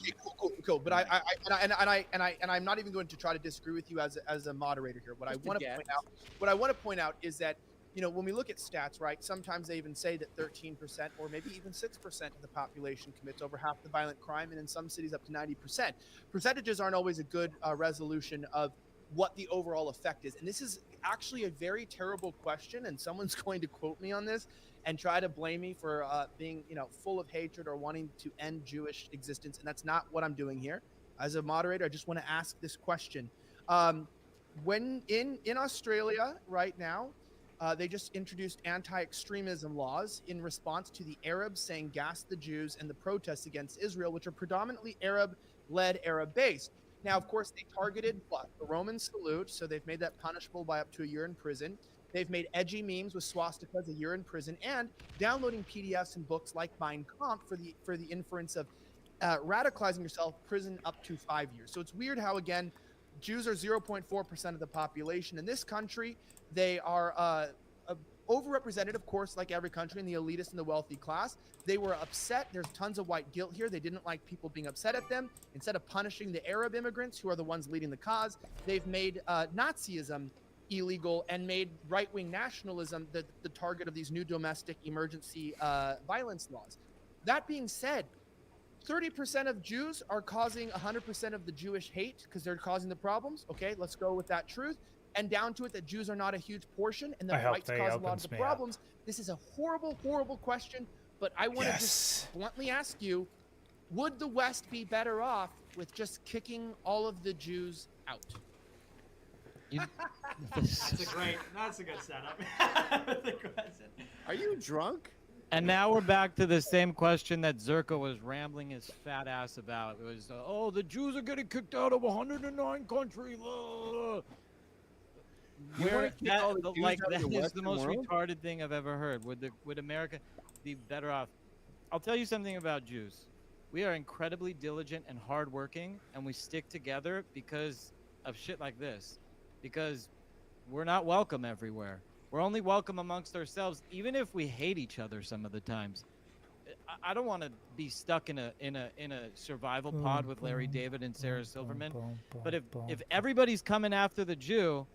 cool. But I'm not even going to try to disagree with you as a moderator here. What I want to point out is that, you know, when we look at stats, right, sometimes they even say that 13% or maybe even 6% of the population commits over half the violent crime, and in some cities up to 90%. Percentages aren't always a good resolution of what the overall effect is. And this is actually a very terrible question, and someone's going to quote me on this and try to blame me for being, you know, full of hatred or wanting to end Jewish existence. And that's not what I'm doing here. As a moderator, I just want to ask this question. When in Australia right now, they just introduced anti-extremism laws in response to the Arabs saying gas the Jews and the protests against Israel, which are predominantly Arab-led, Arab-based. Now, of course, they targeted the Roman salute, so they've made that punishable by up to a year in prison. They've made edgy memes with swastikas a year in prison, and downloading PDFs and books like Mein Kampf for the inference of radicalizing yourself, prison up to 5 years. So it's weird how, again, Jews are 0.4% of the population in this country. They are overrepresented, of course, like every country, in the elitist and the wealthy class. They were upset. There's tons of white guilt here. They didn't like people being upset at them. Instead of punishing the Arab immigrants, who are the ones leading the cause, they've made Nazism illegal and made right-wing nationalism the target of these new domestic emergency violence laws. That being said, 30% of Jews are causing 100% of the Jewish hate because they're causing the problems. Okay, let's go with that truth. And down to it that Jews are not a huge portion and that whites cause a lot of the problems. This is a horrible, horrible question, but I want to just bluntly ask you, would the West be better off with just kicking all of the Jews out? That's a good setup. Are you drunk? And now we're back to the same question that Zerko was rambling his fat ass about. It was, oh, the Jews are getting kicked out of 109 countries. Where that is the most retarded thing I've ever heard. Would America be better off? I'll tell you something about Jews. We are incredibly diligent and hardworking, and we stick together because of shit like this. Because we're not welcome everywhere. We're only welcome amongst ourselves, even if we hate each other some of the times. I don't want to be stuck in a survival pod with Larry David and Sarah Silverman. But if everybody's coming after the Jew,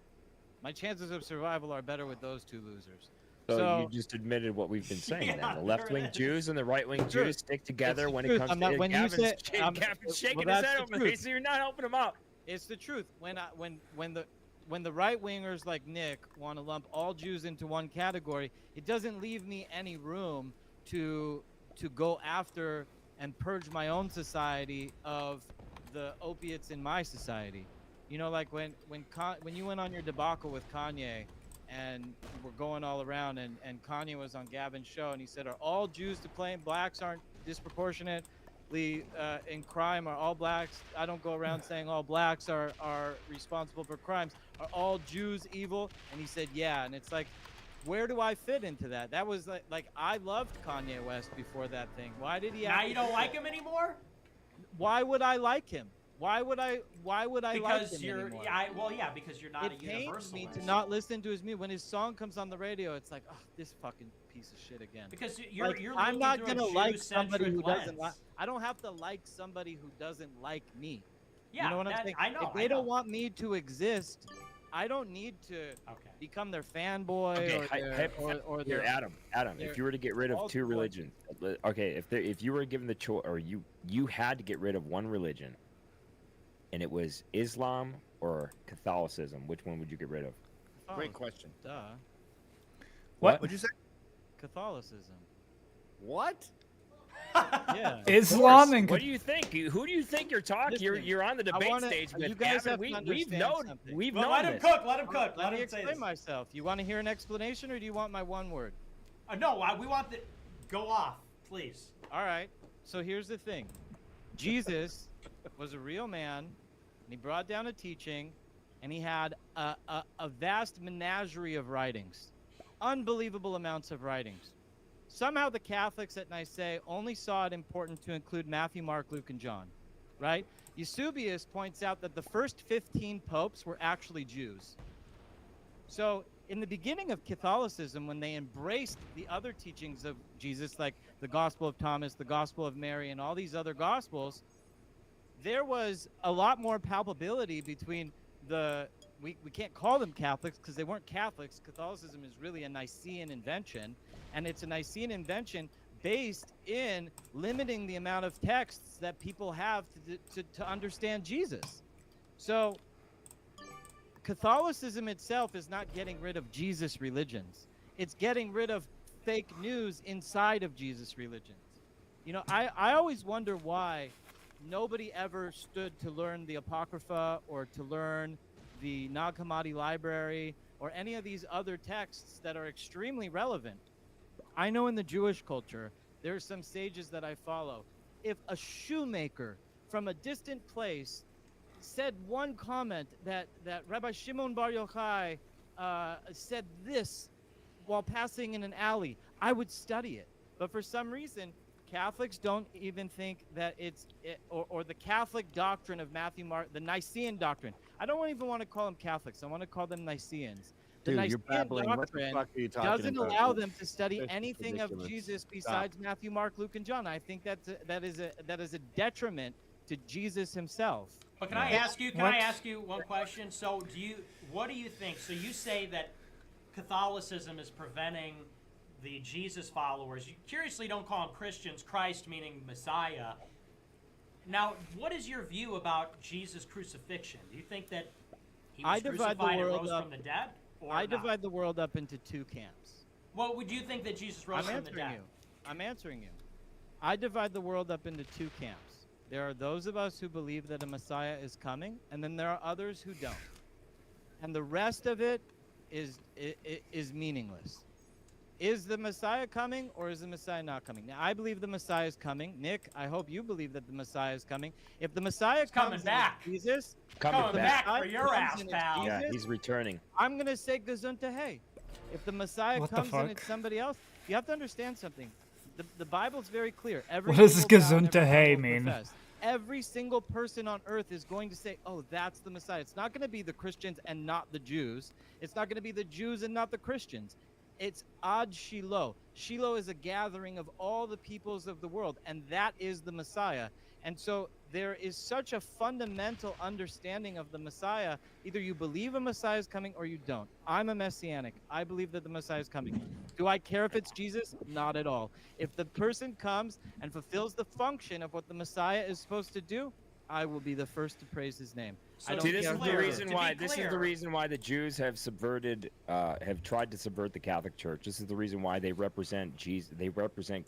my chances of survival are better with those two losers. So you just admitted what we've been saying. Then the left-wing Jews and the right-wing Jews stick together when it comes to Gavin's shaking his head over there, so you're not helping him out. It's the truth. When the right-wingers like Nick want to lump all Jews into one category, it doesn't leave me any room to go after and purge my own society of the opiates in my society. You know, like when you went on your debacle with Kanye and we're going all around and Kanye was on Gavin's show and he said, are all Jews to blame? Blacks aren't disproportionately in crime? Are all blacks? I don't go around saying all blacks are responsible for crimes. Are all Jews evil? And he said, yeah. And it's like, where do I fit into that? That was like I loved Kanye West before that thing. Why did he? Now you don't like him anymore? Why would I like him? Why would I like him anymore? Because you're not a universalist. It pains me to not listen to his music. When his song comes on the radio, it's like, oh, this fucking piece of shit again. Because you're I'm not gonna like somebody who lens. doesn't like. I don't have to like somebody who doesn't like me. Yeah, you know what I'm saying? I know. If they don't want me to exist, I don't need to become their fanboy or Here, their Adam, their if you were to get rid of two ultimate- religions, if you were given the choice, or you had to get rid of one religion, and it was Islam or Catholicism, which one would you get rid of? Great question. Duh. What? What'd you say? Catholicism. What? Yeah. Islam and What do you think? Who do you think you're talking? You're on the I debate wanna- stage with you guys Gavin. have to We've understand known something. we've Well, known let him this. cook. Let him cook. Let Let me him say explain this. myself. You want to hear an explanation, or do you want my one word? No, we want the go off, please. All right. So here's the thing. Jesus was a real man, and he brought down a teaching, and he had a vast menagerie of writings, unbelievable amounts of writings. Somehow the Catholics at Nicaea only saw it important to include Matthew, Mark, Luke, and John, right? Eusebius points out that the first 15 popes were actually Jews. So in the beginning of Catholicism, when they embraced the other teachings of Jesus, like the Gospel of Thomas, the Gospel of Mary, and all these other Gospels, there was a lot more palpability between we can't call them Catholics because they weren't Catholics. Catholicism is really a Nicene invention, and it's a Nicene invention based in limiting the amount of texts that people have to understand Jesus. So Catholicism itself is not getting rid of Jesus religions. It's getting rid of fake news inside of Jesus religions. You know, I always wonder why nobody ever stood to learn the Apocrypha or to learn the Nag Hammadi library or any of these other texts that are extremely relevant. I know in the Jewish culture, there are some sages that I follow. If a shoemaker from a distant place said one comment that Rabbi Shimon Bar Yochai said this while passing in an alley, I would study it. But for some reason, Catholics don't even think that or the Catholic doctrine of Matthew, Mark, the Nicene doctrine. I don't even want to call them Catholics. I want to call them Niceans. The Dude, you're Nicene babbling. What the doctrine fuck are you talking doesn't about? allow them to study This is anything of ridiculous. Jesus Stop. besides Matthew, Mark, Luke, and John. I think that is a detriment to Jesus himself. But can I ask you? Can I ask you one question? So, what do you think? So you say that Catholicism is preventing the Jesus followers. You curiously don't call them Christians. Christ meaning Messiah. Now, what is your view about Jesus' crucifixion? Do you think that he was crucified and rose from the dead? I divide the world up into two camps. Well, would you think that Jesus rose from the dead? I'm answering you. I divide the world up into two camps. There are those of us who believe that a Messiah is coming, and then there are others who don't. And the rest of it is meaningless. Is the Messiah coming, or is the Messiah not coming? Now, I believe the Messiah is coming. Nick, I hope you believe that the Messiah is coming. If the Messiah coming back, Jesus, coming back for your ass, and it's pal. Yeah, Jesus, he's returning. I'm gonna say Gesundheit. Hey, if the Messiah What the comes and fuck? it's somebody else, you have to understand something. The Bible's very clear. What does single God and every Gesundheit Bible mean? professed. Every single person on earth is going to say, oh, that's the Messiah. It's not going to be the Christians and not the Jews. It's not going to be the Jews and not the Christians. It's Ad Shiloh. Shiloh is a gathering of all the peoples of the world, and that is the Messiah. And so there is such a fundamental understanding of the Messiah. Either you believe a Messiah is coming or you don't. I'm a Messianic. I believe that the Messiah is coming. Do I care if it's Jesus? Not at all. If the person comes and fulfills the function of what the Messiah is supposed to do, I will be the first to praise his name. I don't See, this care is who the it reason why. This is the reason why the Jews have tried to subvert the Catholic Church. This is the reason why they represent Jesus. They represent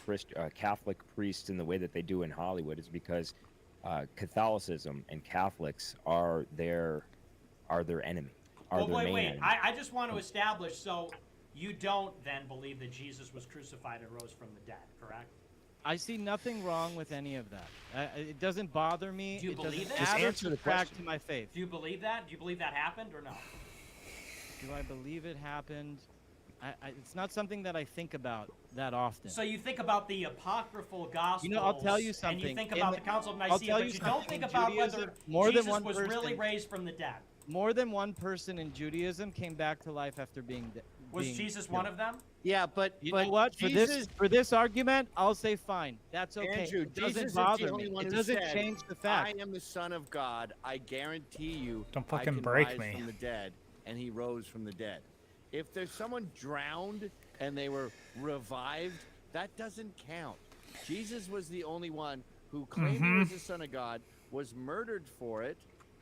Catholic priests in the way that they do in Hollywood. Is because Catholicism and Catholics are their enemy. Well, wait. I just want to establish. So you don't then believe that Jesus was crucified and rose from the dead, correct? I see nothing wrong with any of that. It doesn't bother me. Do you it believe doesn't it? add or subtract to my faith. Do you believe that? Do you believe that happened or no? Do I believe it happened? It's not something that I think about that often. So you think about the apocryphal gospels. You know, I'll tell you something. And you think about the Council of I'll Nicaea, tell but you you don't something. think In about Judaism, whether more Jesus than one was really person- raised from the dead. More than one person in Judaism came back to life after being dead. Was Jesus one of them? Yeah, but You know what? For this argument, I'll say fine. That's okay. Andrew, it doesn't Jesus bother is the only me. one It who doesn't said, change the fact. I am the Son of God. I guarantee you. Don't I fucking can break rise me. From the dead. and he rose from the dead. If there's someone drowned and they were revived, that doesn't count. Jesus was the only one who claimed he was the Son of God, was murdered for it,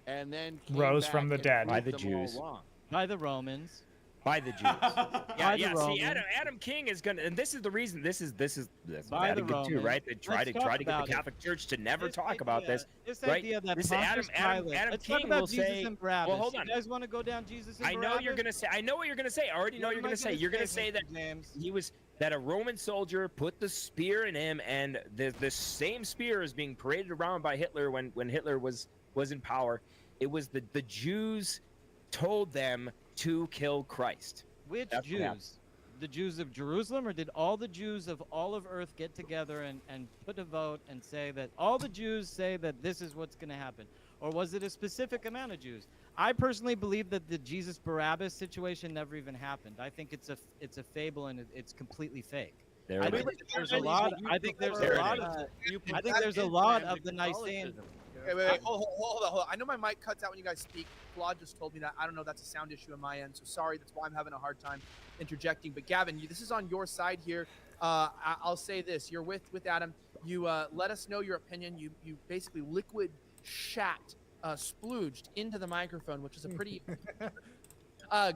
and then came Rose back from the and dead. proved By the them all Jews. wrong. By the Romans. By the Jews. By the See, Romans. Adam King is gonna, and this is the reason. This is By the Vatican II, Romans. right? They try Let's to talk get the about it. Catholic Church to never This talk about idea- this. This right? idea that This Pontius Pilate. Adam Let's King talk about will Jesus say, and Barabbas. well, hold on. You guys want to go down Jesus and I Barabbas? know you're gonna say. I know what you're gonna say. I already know What you're am I gonna say. gonna You're gonna say, say that Mr. James? he was that a Roman soldier put the spear in him, and the same spear is being paraded around by Hitler when Hitler was in power. It was the Jews told them to kill Christ. Which That's what happened. Jews? The Jews of Jerusalem, or did all the Jews of all of earth get together and put a vote and say that all the Jews say that this is what's going to happen? Or was it a specific amount of Jews? I personally believe that the Jesus Barabbas situation never even happened. I think it's a fable and it's completely fake. I think there's a lot. I think there's a lot of. I think there's a lot of the Nicene. Wait. Hold on. I know my mic cuts out when you guys speak. Claude just told me that. I don't know. That's a sound issue on my end. So sorry. That's why I'm having a hard time interjecting. But Gavin, this is on your side here. I'll say this. You're with Adam. You let us know your opinion. You basically liquid shat, splooged into the microphone, which is a pretty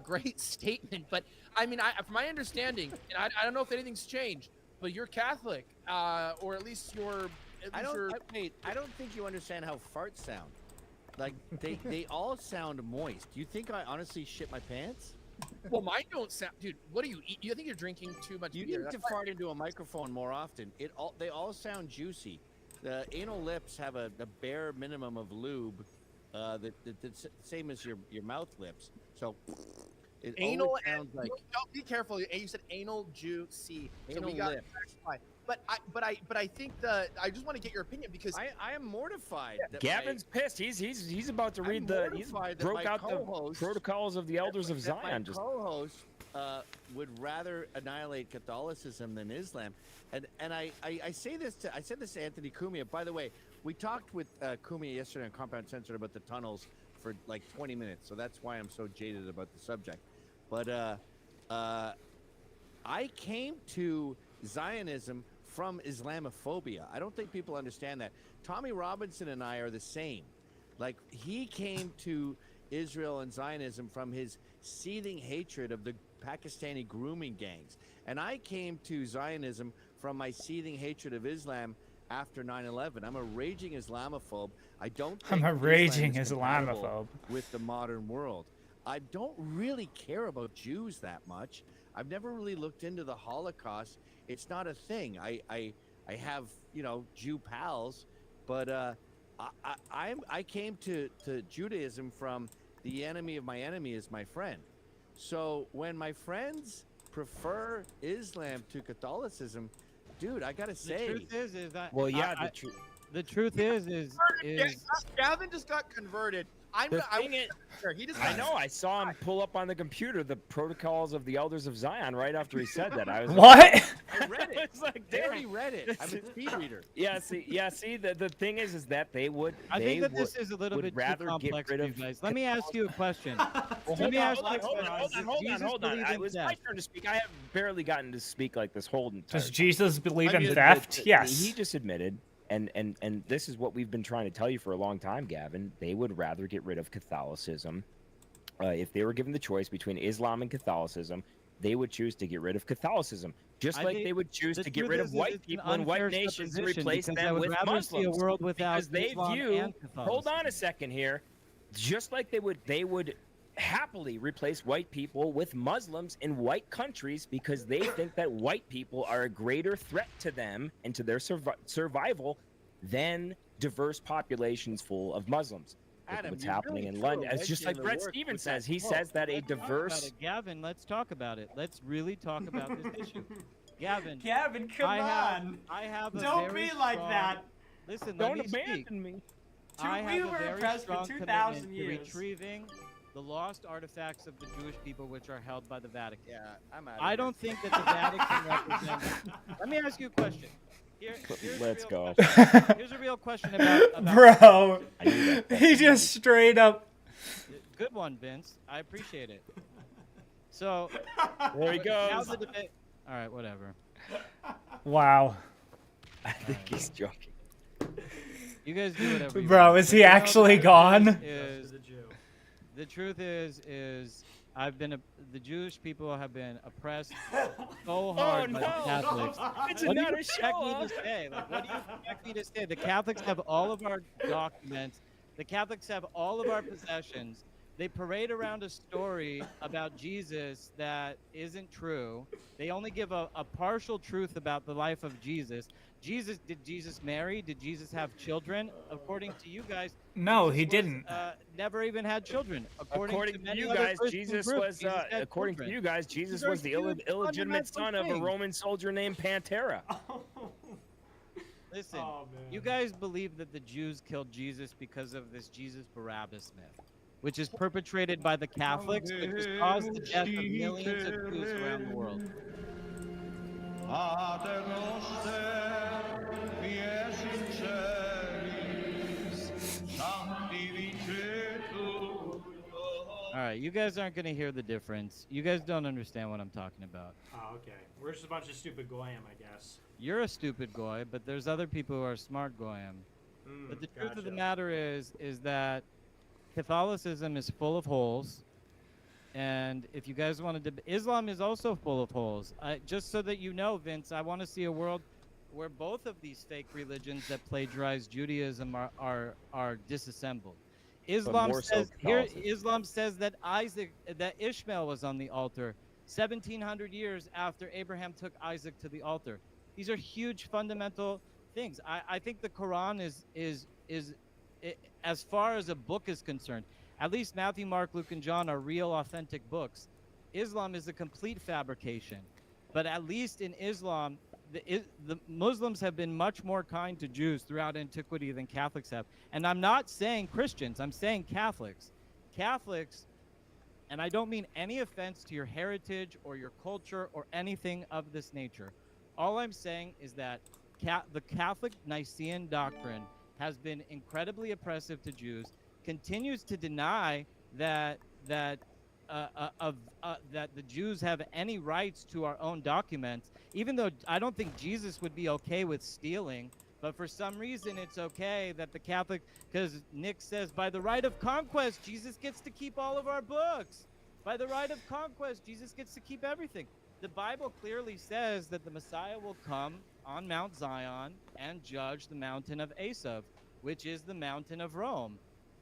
great statement. But I mean, from my understanding, and I don't know if anything's changed, but you're Catholic, or at least you're. I don't think you understand how farts sound. Like they all sound moist. You think I honestly shit my pants? Well, mine don't sound, dude. What do you eat? You think you're drinking too much You beer? need That's to why- fart into a microphone more often. They all sound juicy. The anal lips have a bare minimum of lube, that's same as your mouth lips. So it Anal always and sounds like don't be careful. You said anal juicy. So Anal we got lips. But I think I just want to get your opinion because I am mortified. That Gavin's pissed. He's about to read he's mortified that broke my out the co-host- protocols of the elders of that my Zion. Just co-host would rather annihilate Catholicism than Islam, and I say this to Anthony Cumia. By the way, we talked with Cumia yesterday on Compound Censored about the tunnels for like 20 minutes, so that's why I'm so jaded about the subject. But I came to Zionism from Islamophobia. I don't think people understand that. Tommy Robinson and I are the same. Like, he came to Israel and Zionism from his seething hatred of the Pakistani grooming gangs. And I came to Zionism from my seething hatred of Islam after 9/11. I'm a raging Islamophobe. I don't think I'm a raging Islam is compatible Islamophobe. with the modern world. I don't really care about Jews that much. I've never really looked into the Holocaust. It's not a thing. I have, Jew pals, but I came to Judaism from the enemy of my enemy is my friend. So when my friends prefer Islam to Catholicism, dude, I gotta say, The truth is that. Well, yeah, the truth is. Gavin just got converted. The thing is, I know. I saw him pull up on the computer the protocols of the elders of Zion right after he said that. I was What? I read it. It's like, I already read it. I'm a speed reader. Yeah. See. The thing is that they would. I think that they this is a little would bit too rather get complex rid for you of guys. Let me ask you a question. Hold on. It was my turn to speak. I have barely gotten to speak like this whole entire Does time. Jesus believe in mean, theft? Yes. He just admitted, and this is what we've been trying to tell you for a long time, Gavin. They would rather get rid of Catholicism. If they were given the choice between Islam and Catholicism, they would choose to get rid of Catholicism. Just like they would choose to get rid of white people and white nations and replace them with Muslims. Because they view. Hold on a second here. Just like they would happily replace white people with Muslims in white countries because they think that white people are a greater threat to them and to their survival than diverse populations full of Muslims. Look at what's happening in London. It's just like Brett Stevens says. He says that a diverse. Gavin, let's talk about it. Let's really talk about this issue. Gavin, come on. I have a Don't very be like strong- that. Listen, Don't let me abandon speak. me. I We have were a very oppressed for strong 2,000 commitment to years. retrieving the lost artifacts of the Jewish people, which are held by the Vatican. Yeah, I'm out. I don't think that the Vatican represents. Let me ask you a question. Here's Let's a real go. question. Here's a real question about Bro, I knew that. he just straight up good one, Vince. I appreciate it. So There he now goes. the debate. All right, whatever. Wow. I think he's joking. You guys do whatever you Bro, want. is But he you know, actually the truth gone? The truth is the Jewish people have been oppressed so hard by the Catholics. It's What do you another expect show, me huh? to say? Like, what do you expect me to say? The Catholics have all of our documents. The Catholics have all of our possessions. They parade around a story about Jesus that isn't true. They only give a partial truth about the life of Jesus. Did Jesus marry? Did Jesus have children? According to you guys, No, Jesus he was, didn't. never even had children. According to To many you other guys, Christian Jesus groups, was. Jesus had According to children. you guys, Jesus These are was the huge illegitimate fundamental son of a things. Roman soldier named Pantera. Listen, Oh, you guys believe that the Jews killed Jesus because of this Jesus Barabbas myth, which is perpetrated by the Catholics, which has caused the death of millions of Jews around the world. All right, you guys aren't going to hear the difference. You guys don't understand what I'm talking about. Oh, okay. We're just a bunch of stupid goyim, I guess. You're a stupid goy, but there's other people who are smart goyim. But the truth of the Gotcha. matter is that Catholicism is full of holes, and if you guys want to, Islam is also full of holes. Just so that you know, Vince, I want to see a world where both of these fake religions that plagiarize Judaism are disassembled. Islam more so says here. Catholicism. Islam says that Ishmael was on the altar 1,700 years after Abraham took Isaac to the altar. These are huge fundamental things. I think the Quran is as far as a book is concerned, at least Matthew, Mark, Luke, and John are real, authentic books. Islam is a complete fabrication. But at least in Islam, the Muslims have been much more kind to Jews throughout antiquity than Catholics have. And I'm not saying Christians, I'm saying Catholics. Catholics, and I don't mean any offense to your heritage or your culture or anything of this nature. All I'm saying is that the Catholic Nicene doctrine has been incredibly oppressive to Jews, continues to deny that the Jews have any rights to our own documents, even though I don't think Jesus would be okay with stealing, but for some reason it's okay that the Catholic, because Nick says, by the right of conquest, Jesus gets to keep all of our books. By the right of conquest, Jesus gets to keep everything. The Bible clearly says that the Messiah will come on Mount Zion and judge the mountain of Asaph, which is the mountain of Rome.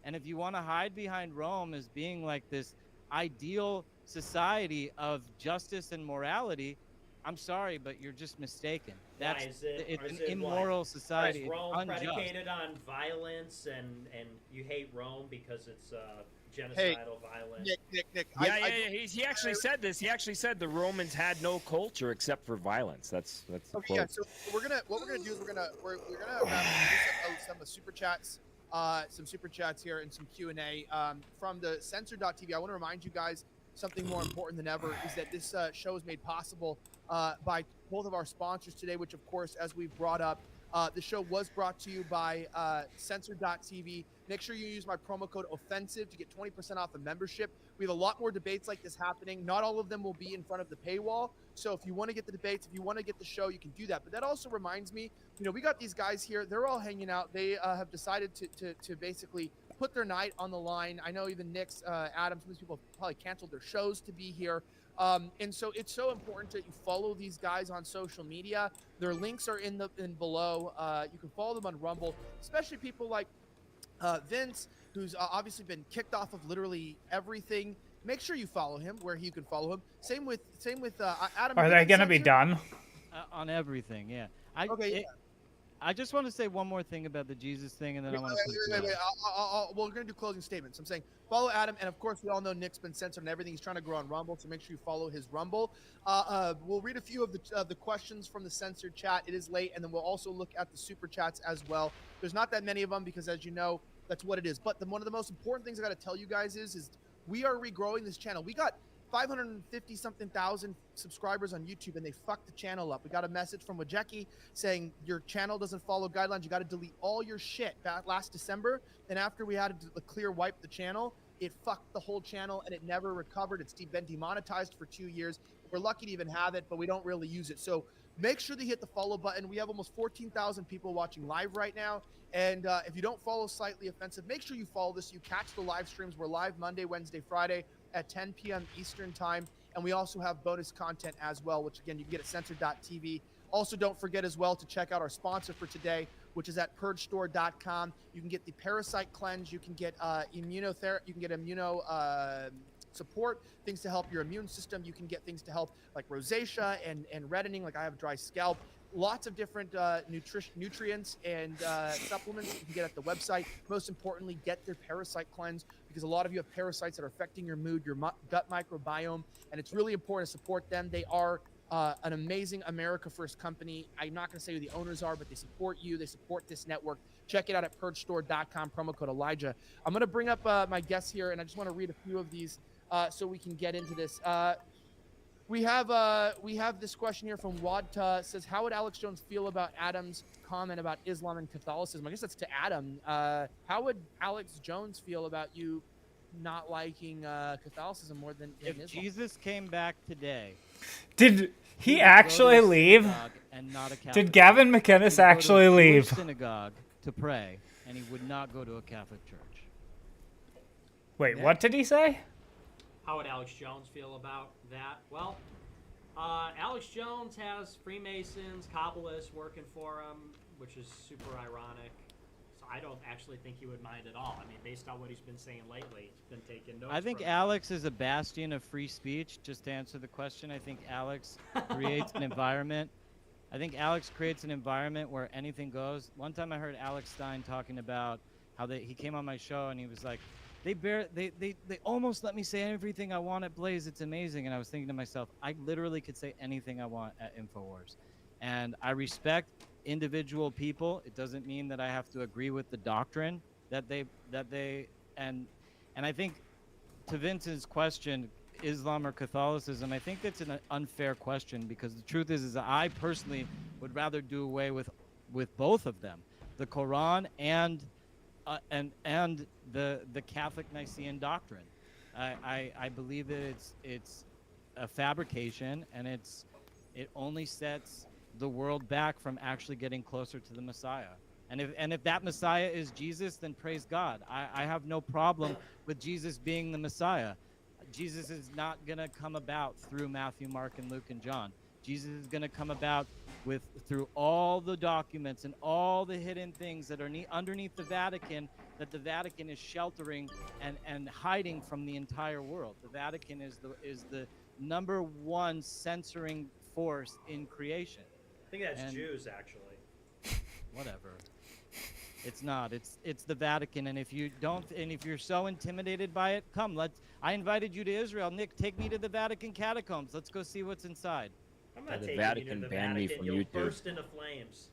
And if you want to hide behind Rome as being like this ideal society of justice and morality, I'm sorry, but you're just mistaken. Why is It's is an it immoral why? society. Is Rome It's unjust. predicated on violence and you hate Rome because it's genocidal violence? Nick. He actually said this. He actually said the Romans had no culture except for violence. That's the Okay, quote. yeah. So what we're gonna do is we're gonna do some super chats, here and some Q&A from the Censor.tv. I want to remind you guys something more important than ever is that this show is made possible by both of our sponsors today, which of course, as we've brought up, the show was brought to you by Censor.tv. Make sure you use my promo code OFFENSIVE to get 20% off the membership. We have a lot more debates like this happening. Not all of them will be in front of the paywall. So if you want to get the debates, if you want to get the show, you can do that. But that also reminds me, we got these guys here. They're all hanging out. They have decided to basically put their night on the line. I know even Nick's, Adam, some of these people have probably canceled their shows to be here. And so it's so important that you follow these guys on social media. Their links are in below. You can follow them on Rumble, especially people like Vince, who's obviously been kicked off of literally everything. Make sure you follow him where you can follow him. Same with Adam. Are they going to be done? On everything, yeah. Okay. I just want to say one more thing about the Jesus thing, and then I want to. Wait. We're going to do closing statements. I'm saying follow Adam, and of course, we all know Nick's been censored and everything. He's trying to grow on Rumble, so make sure you follow his Rumble. We'll read a few of the questions from the censored chat. It is late, and then we'll also look at the super chats as well. There's not that many of them because, as you know, that's what it is. But one of the most important things I got to tell you guys is we are regrowing this channel. We got 550-something thousand subscribers on YouTube, and they fucked the channel up. We got a message from Wojecki saying your channel doesn't follow guidelines. You got to delete all your shit back last December. And after we had to clear wipe the channel, It fucked the whole channel and it never recovered. It's been demonetized for 2 years. We're lucky to even have it, but we don't really use it. So make sure to hit the follow button. We have almost 14,000 people watching live right now. And if you don't follow Slightly Offensive, make sure you follow this. You catch the live streams. We're live Monday, Wednesday, Friday at 10 p.m. Eastern time. And we also have bonus content as well, which again, you can get at censored.tv. Also, don't forget as well to check out our sponsor for today, which is at purgestore.com. You can get the parasite cleanse. You can get immunotherapy. You can get immuno support, things to help your immune system. You can get things to help like rosacea and reddening, like I have dry scalp. Lots of different nutrients and supplements you can get at the website. Most importantly, get their parasite cleanse, because a lot of you have parasites that are affecting your mood, your gut microbiome, and it's really important to support them. They are an amazing America First company. I'm not going to say who the owners are, but they support you. They support this network. Check it out at purgestore.com, promo code Elijah. I'm going to bring up my guests here, and I just want to read a few of these so we can get into this. We have this question here from Wadta. Says, how would Alex Jones feel about Adam's comment about Islam and Catholicism? I guess that's to Adam. How would Alex Jones feel about you not liking Catholicism more than If Islam? Jesus came back today, Did he would actually go to a leave? synagogue and not a Did Catholic Gavin church. McInnes He would go to a actually Jewish leave? synagogue to pray, and he would not go to a Catholic church. Wait, what did he say? How would Alex Jones feel about that? Well, Alex Jones has Freemasons, Kabbalists working for him, which is super ironic. So I don't actually think he would mind at all. I mean, based on what he's been saying lately, he's been taking notes. I think from Alex is a bastion of free speech. Just to answer the question, I think Alex creates an environment. I think Alex creates an environment where anything goes. One time I heard Alex Stein talking about how he came on my show and he was like, they almost let me say everything I want at Blaze. It's amazing. And I was thinking to myself, I literally could say anything I want at InfoWars. And I respect individual people. It doesn't mean that I have to agree with the doctrine that they and I think to Vince's question, Islam or Catholicism, I think that's an unfair question, because the truth is that I personally would rather do away with both of them, the Quran and the Catholic Nicene doctrine. I believe that it's a fabrication, and it only sets the world back from actually getting closer to the Messiah. And if that Messiah is Jesus, then praise God. I have no problem with Jesus being the Messiah. Jesus is not going to come about through Matthew, Mark, and Luke, and John. Jesus is going to come about through all the documents and all the hidden things that are underneath the Vatican, that the Vatican is sheltering and hiding from the entire world. The Vatican is the number one censoring force in creation. I think that's Jews, actually. Whatever. It's not. It's the Vatican, and if you're so intimidated by it, come. I invited you to Israel. Nick, take me to the Vatican catacombs. Let's go see what's inside. I'm not The taking Vatican you to the banned me Vatican. from You'll YouTube. burst into flames.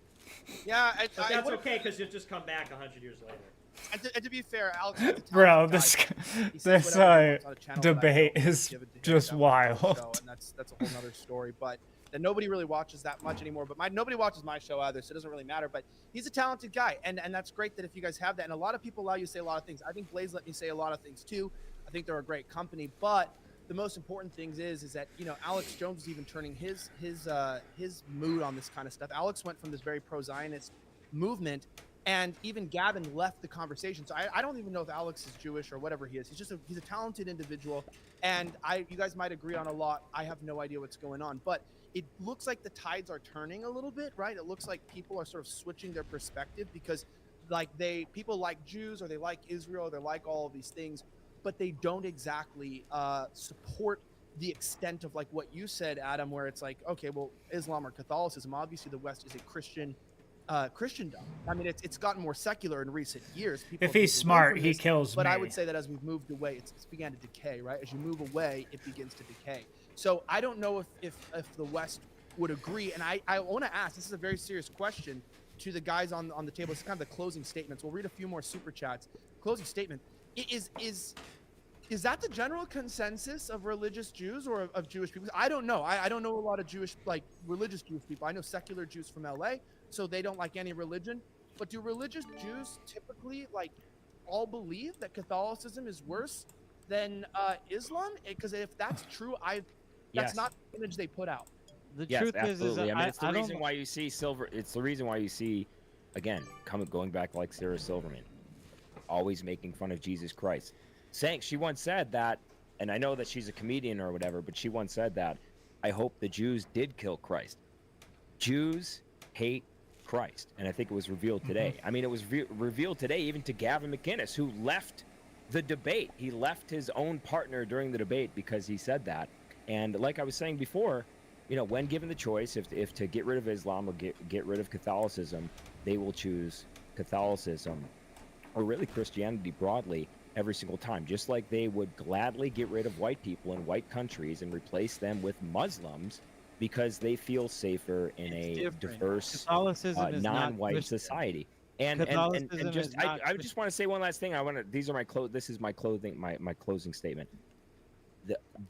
Yeah, But that's okay, because you'll just come back 100 years later. And to be fair, Alex, is a talented Bro, guy. this He says this whatever he wants on a channel that I debate don't is give it to him just that much on the wild. show, and that's a whole nother story. But that nobody really watches that much anymore. But nobody watches my show either, so it doesn't really matter. But he's a talented guy, and that's great that if you guys have that. And a lot of people allow you to say a lot of things. I think Blaze let me say a lot of things too. I think they're a great company, but the most important things is that, you know, Alex Jones is even turning his mood on this kind of stuff. Alex went from this very pro-Zionist movement, and even Gavin left the conversation. So I don't even know if Alex is Jewish or whatever he is. He's a talented individual, and you guys might agree on a lot. I have no idea what's going on, but it looks like the tides are turning a little bit, right? It looks like people are sort of switching their perspective, because people like Jews, or they like Israel, or they like all of these things, but they don't exactly support the extent of like what you said, Adam, where it's like, okay, well, Islam or Catholicism, obviously the West is a Christendom. I mean, it's gotten more secular in recent years. People If have he's moved away smart, from he this, kills but me. I would say that as we've moved away, it's began to decay, right? As you move away, it begins to decay. So I don't know if the West would agree. And I want to ask, this is a very serious question to the guys on the table. It's kind of the closing statements. We'll read a few more super chats. Closing statement. Is that the general consensus of religious Jews or of Jewish people? I don't know. I don't know a lot of religious Jewish people. I know secular Jews from LA, so they don't like any religion. But do religious Jews typically all believe that Catholicism is worse than Islam? Because if that's true, that's Yes. not the image they put out. The Yes, truth absolutely. is, I mean, it's the I don't. reason why you see Silver. It's the reason why you see, again, going back like Sarah Silverman, always making fun of Jesus Christ. She once said that, and I know that she's a comedian or whatever, but she once said that, I hope the Jews did kill Christ. Jews hate Christ, and I think it was revealed today. I mean, it was revealed today even to Gavin McInnes, who left the debate. He left his own partner during the debate because he said that. And like I was saying before, you know, when given the choice, if to get rid of Islam or get rid of Catholicism, they will choose Catholicism, or really Christianity broadly, every single time. Just like they would gladly get rid of white people in white countries and replace them with Muslims because they feel safer in a diverse, Catholicism is not non-white Christian. society. And Catholicism just is not I just want to say one last thing. These are this is my closing statement.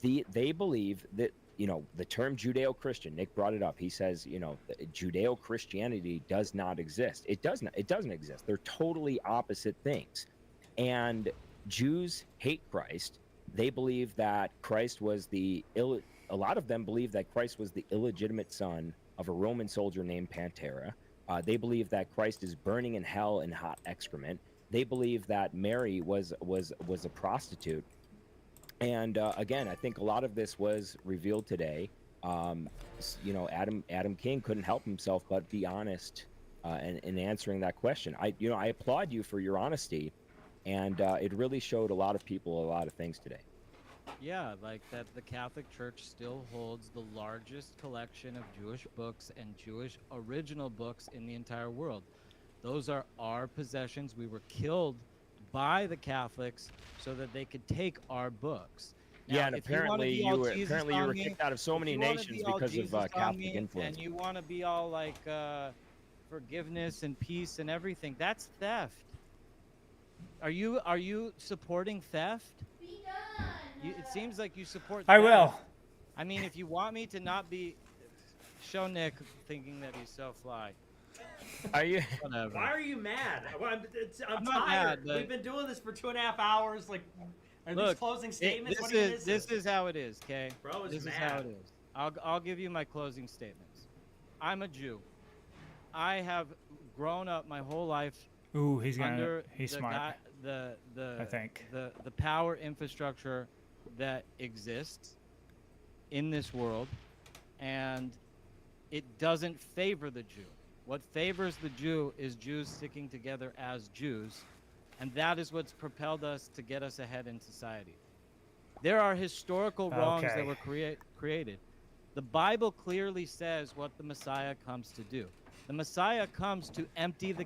They believe that, you know, the term Judeo-Christian, Nick brought it up. He says, you know, Judeo-Christianity does not exist. It doesn't exist. They're totally opposite things. And Jews hate Christ. They believe that Christ was a lot of them believe that Christ was the illegitimate son of a Roman soldier named Pantera. They believe that Christ is burning in hell in hot excrement. They believe that Mary was a prostitute. And again, I think a lot of this was revealed today. You know, Adam King couldn't help himself but be honest in answering that question. I applaud you for your honesty, and it really showed a lot of people a lot of things today. Yeah, like that the Catholic Church still holds the largest collection of Jewish books and Jewish original books in the entire world. Those are our possessions. We were killed by the Catholics so that they could take our books. Now, Yeah, and if you wanna apparently be all you were Jesus on me, kicked out of so if many you wanna nations be all because Jesus of on Catholic me, influence. and you want to be all like forgiveness and peace and everything, that's theft. Are you supporting theft? It seems like you support I theft. will. I mean, if you want me to not be, show Nick thinking that he's so fly. Are you? Whatever. Why are you mad? I'm not tired. mad, but- We've been doing this for 2.5 hours. Like, are these Look, closing statements? this What are you is missing? how it is, okay? Bro is This mad. is how it is. I'll give you my closing statements. I'm a Jew. I have grown up my whole life Ooh, he's under smart. I think the power infrastructure that exists in this world, and it doesn't favor the Jew. What favors the Jew is Jews sticking together as Jews, and that is what's propelled us to get us ahead in society. There are historical wrongs that were created. The Bible clearly says what the Messiah comes to do. The Messiah comes to empty the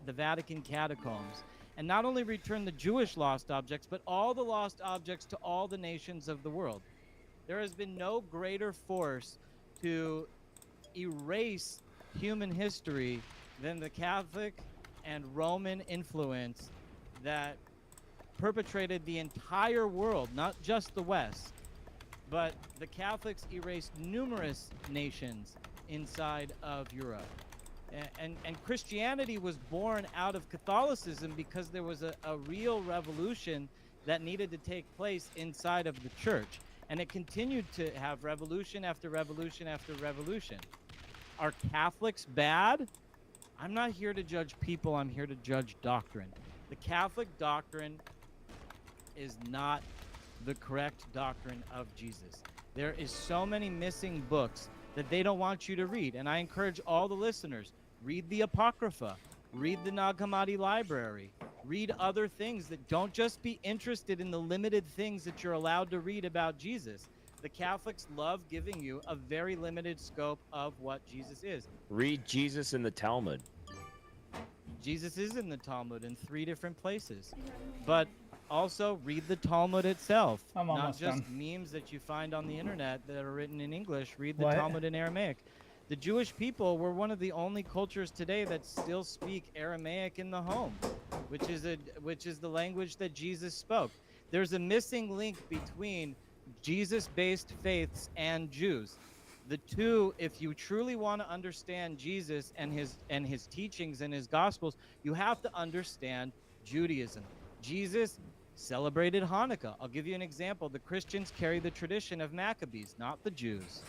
the Vatican catacombs, and not only return the Jewish lost objects, but all the lost objects to all the nations of the world. There has been no greater force to erase human history than the Catholic and Roman influence that perpetrated the entire world, not just the West. But the Catholics erased numerous nations inside of Europe. And Christianity was born out of Catholicism because there was a real revolution that needed to take place inside of the church. And it continued to have revolution after revolution after revolution. Are Catholics bad? I'm not here to judge people, I'm here to judge doctrine. The Catholic doctrine is not the correct doctrine of Jesus. There is so many missing books that they don't want you to read. And I encourage all the listeners, read the Apocrypha, read the Nag Hammadi Library, read other things that don't just be interested in the limited things that you're allowed to read about Jesus. The Catholics love giving you a very limited scope of what Jesus is. Read Jesus in the Talmud. Jesus is in the Talmud in 3 different places. But also read the Talmud itself, I'm not almost just done. memes that you find on the internet that are written in English. Read the What? Talmud in Aramaic. The Jewish people were one of the only cultures today that still speak Aramaic in the home, which is the language that Jesus spoke. There's a missing link between Jesus-based faiths and Jews. The two, if you truly want to understand Jesus and his teachings and his gospels, you have to understand Judaism. Jesus celebrated Hanukkah. I'll give you an example. The Christians carry the tradition of Maccabees, not the Jews.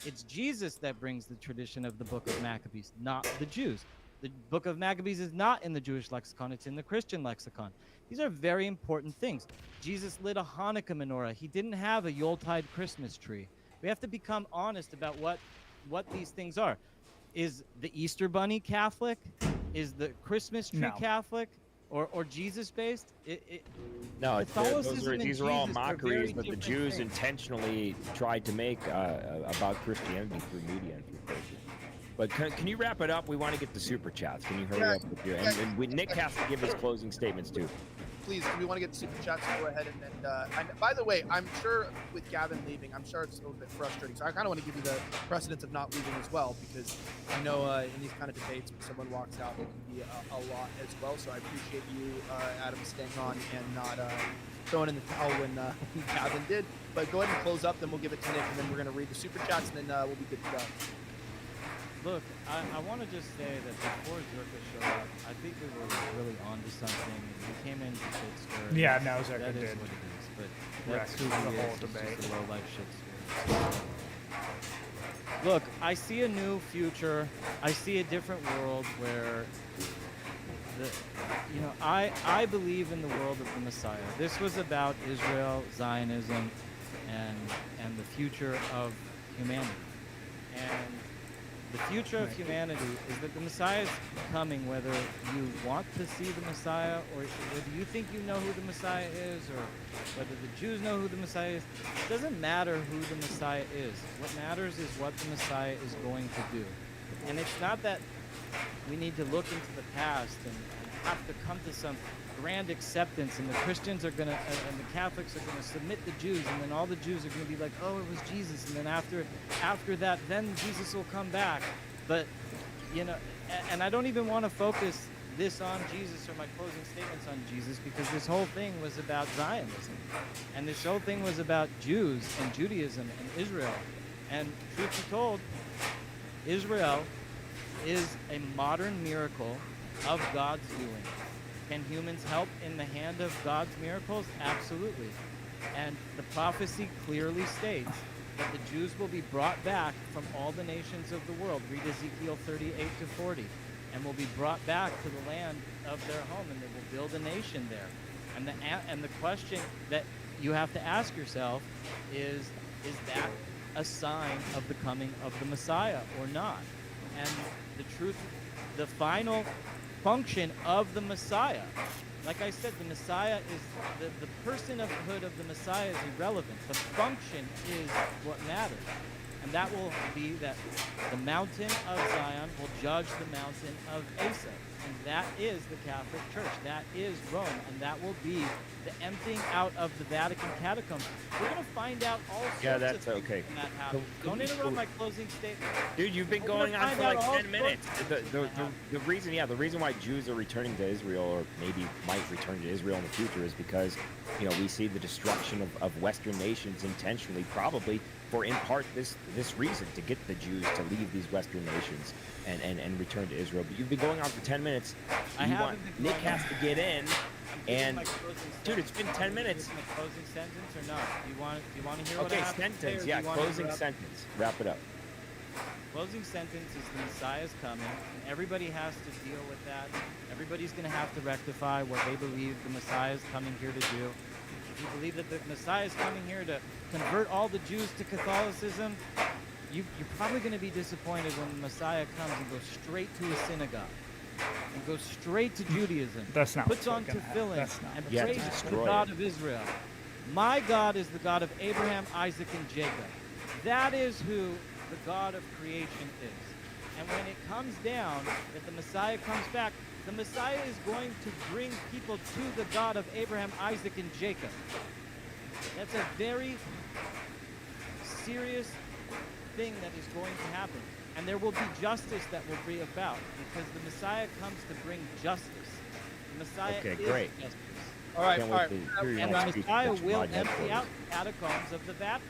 It's Jesus that brings the tradition of the book of Maccabees, not the Jews. The book of Maccabees is not in the Jewish lexicon, it's in the Christian lexicon. These are very important things. Jesus lit a Hanukkah menorah. He didn't have a Yuletide Christmas tree. We have to become honest about what these things are. Is the Easter Bunny Catholic? Is the Christmas tree No. Catholic? Or Jesus based? No, Catholicism and these are all Jesus are mockeries very that the different Jews things. intentionally tried to make about Christianity through media and through culture. But can you wrap it up? We want to get the super chats. Can you hurry up with your? Nick has to give his closing statements too. Please, we want to get the super chats. Go ahead and by the way, I'm sure with Gavin leaving, I'm sure it's a little bit frustrating. So I kind of want to give you the precedence of not leaving as well, because I know in these kind of debates, when someone walks out, it can be a lot as well. So I appreciate you, Adam, staying on and not throwing in the towel when Gavin did. But go ahead and close up, then we'll give it to Nick, and then we're going to read the super chats, and then we'll be good to go. Look, I want to just say that before Zerka showed up, I think we were really onto something. We came in to shit stir. Yeah, no, Zerka That is did. what it is, but Wreck that's who the he whole is. debate. He's just a low-life shit stir. Look, I see a new future. I see a different world where I believe in the world of the Messiah. This was about Israel, Zionism, and the future of humanity. And the future of humanity is that the Messiah is coming, whether you want to see the Messiah or whether you think you know who the Messiah is or whether the Jews know who the Messiah is. It doesn't matter who the Messiah is. What matters is what the Messiah is going to do. And it's not that we need to look into the past and have to come to some grand acceptance, and the Christians are going to, and the Catholics are going to submit the Jews, and then all the Jews are going to be like, oh, it was Jesus, and then after that, then Jesus will come back. But, and I don't even want to focus this on Jesus or my closing statements on Jesus, because this whole thing was about Zionism, and this whole thing was about Jews and Judaism and Israel. And truth be told, Israel is a modern miracle of God's doing. Can humans help in the hand of God's miracles? Absolutely. And the prophecy clearly states that the Jews will be brought back from all the nations of the world. Read Ezekiel 38-40. And will be brought back to the land of their home, and they will build a nation there. And the question that you have to ask yourself is that a sign of the coming of the Messiah or not? And the truth, the final function of the Messiah, like I said, the Messiah is the personhood of the Messiah is irrelevant. The function is what matters, and that will be that the mountain of Zion will judge the mountain of Asa, and that is the Catholic Church. That is Rome, and that will be the emptying out of the Vatican catacombs. We're gonna find out all sorts Yeah, that's of things okay. when that happens. Don't interrupt my closing statement. Dude, you've been We're going gonna on find for like out all 10 minutes. sorts The reason why Jews are returning to Israel, or maybe might return to Israel in the future, is because, we see the destruction of Western nations intentionally, probably for in part this reason, to get the Jews to leave these Western nations and return to Israel. But you've been going on for 10 minutes. Nick has to get in. And dude, it's been 10 minutes. My closing sentence or not? Do you want to hear what I Okay, have to say, or sentence. do Yeah, you want to closing interrupt? sentence. Wrap it up. Closing sentence is the Messiah's coming, and everybody has to deal with that. Everybody's going to have to rectify what they believe the Messiah is coming here to do. If you believe that the Messiah is coming here to convert all the Jews to Catholicism, you're probably going to be disappointed when the Messiah comes and goes straight to a synagogue and goes straight to Judaism, That's not puts what's on gonna happen. tefillin, That's not and what's Yeah, praises the destroy God it. of Israel. My God is the God of Abraham, Isaac, and Jacob. That is who the God of creation is. And when it comes down that the Messiah comes back, the Messiah is going to bring people to the God of Abraham, Isaac, and Jacob. That's a very serious thing that is going to happen. And there will be justice that will be about, because the Messiah comes to bring justice. The Messiah Okay, is great. justice. All right, Can't all wait right. to hear your And next the speech Messiah about your will mod empty headquarters. out the catacombs of the Vatican.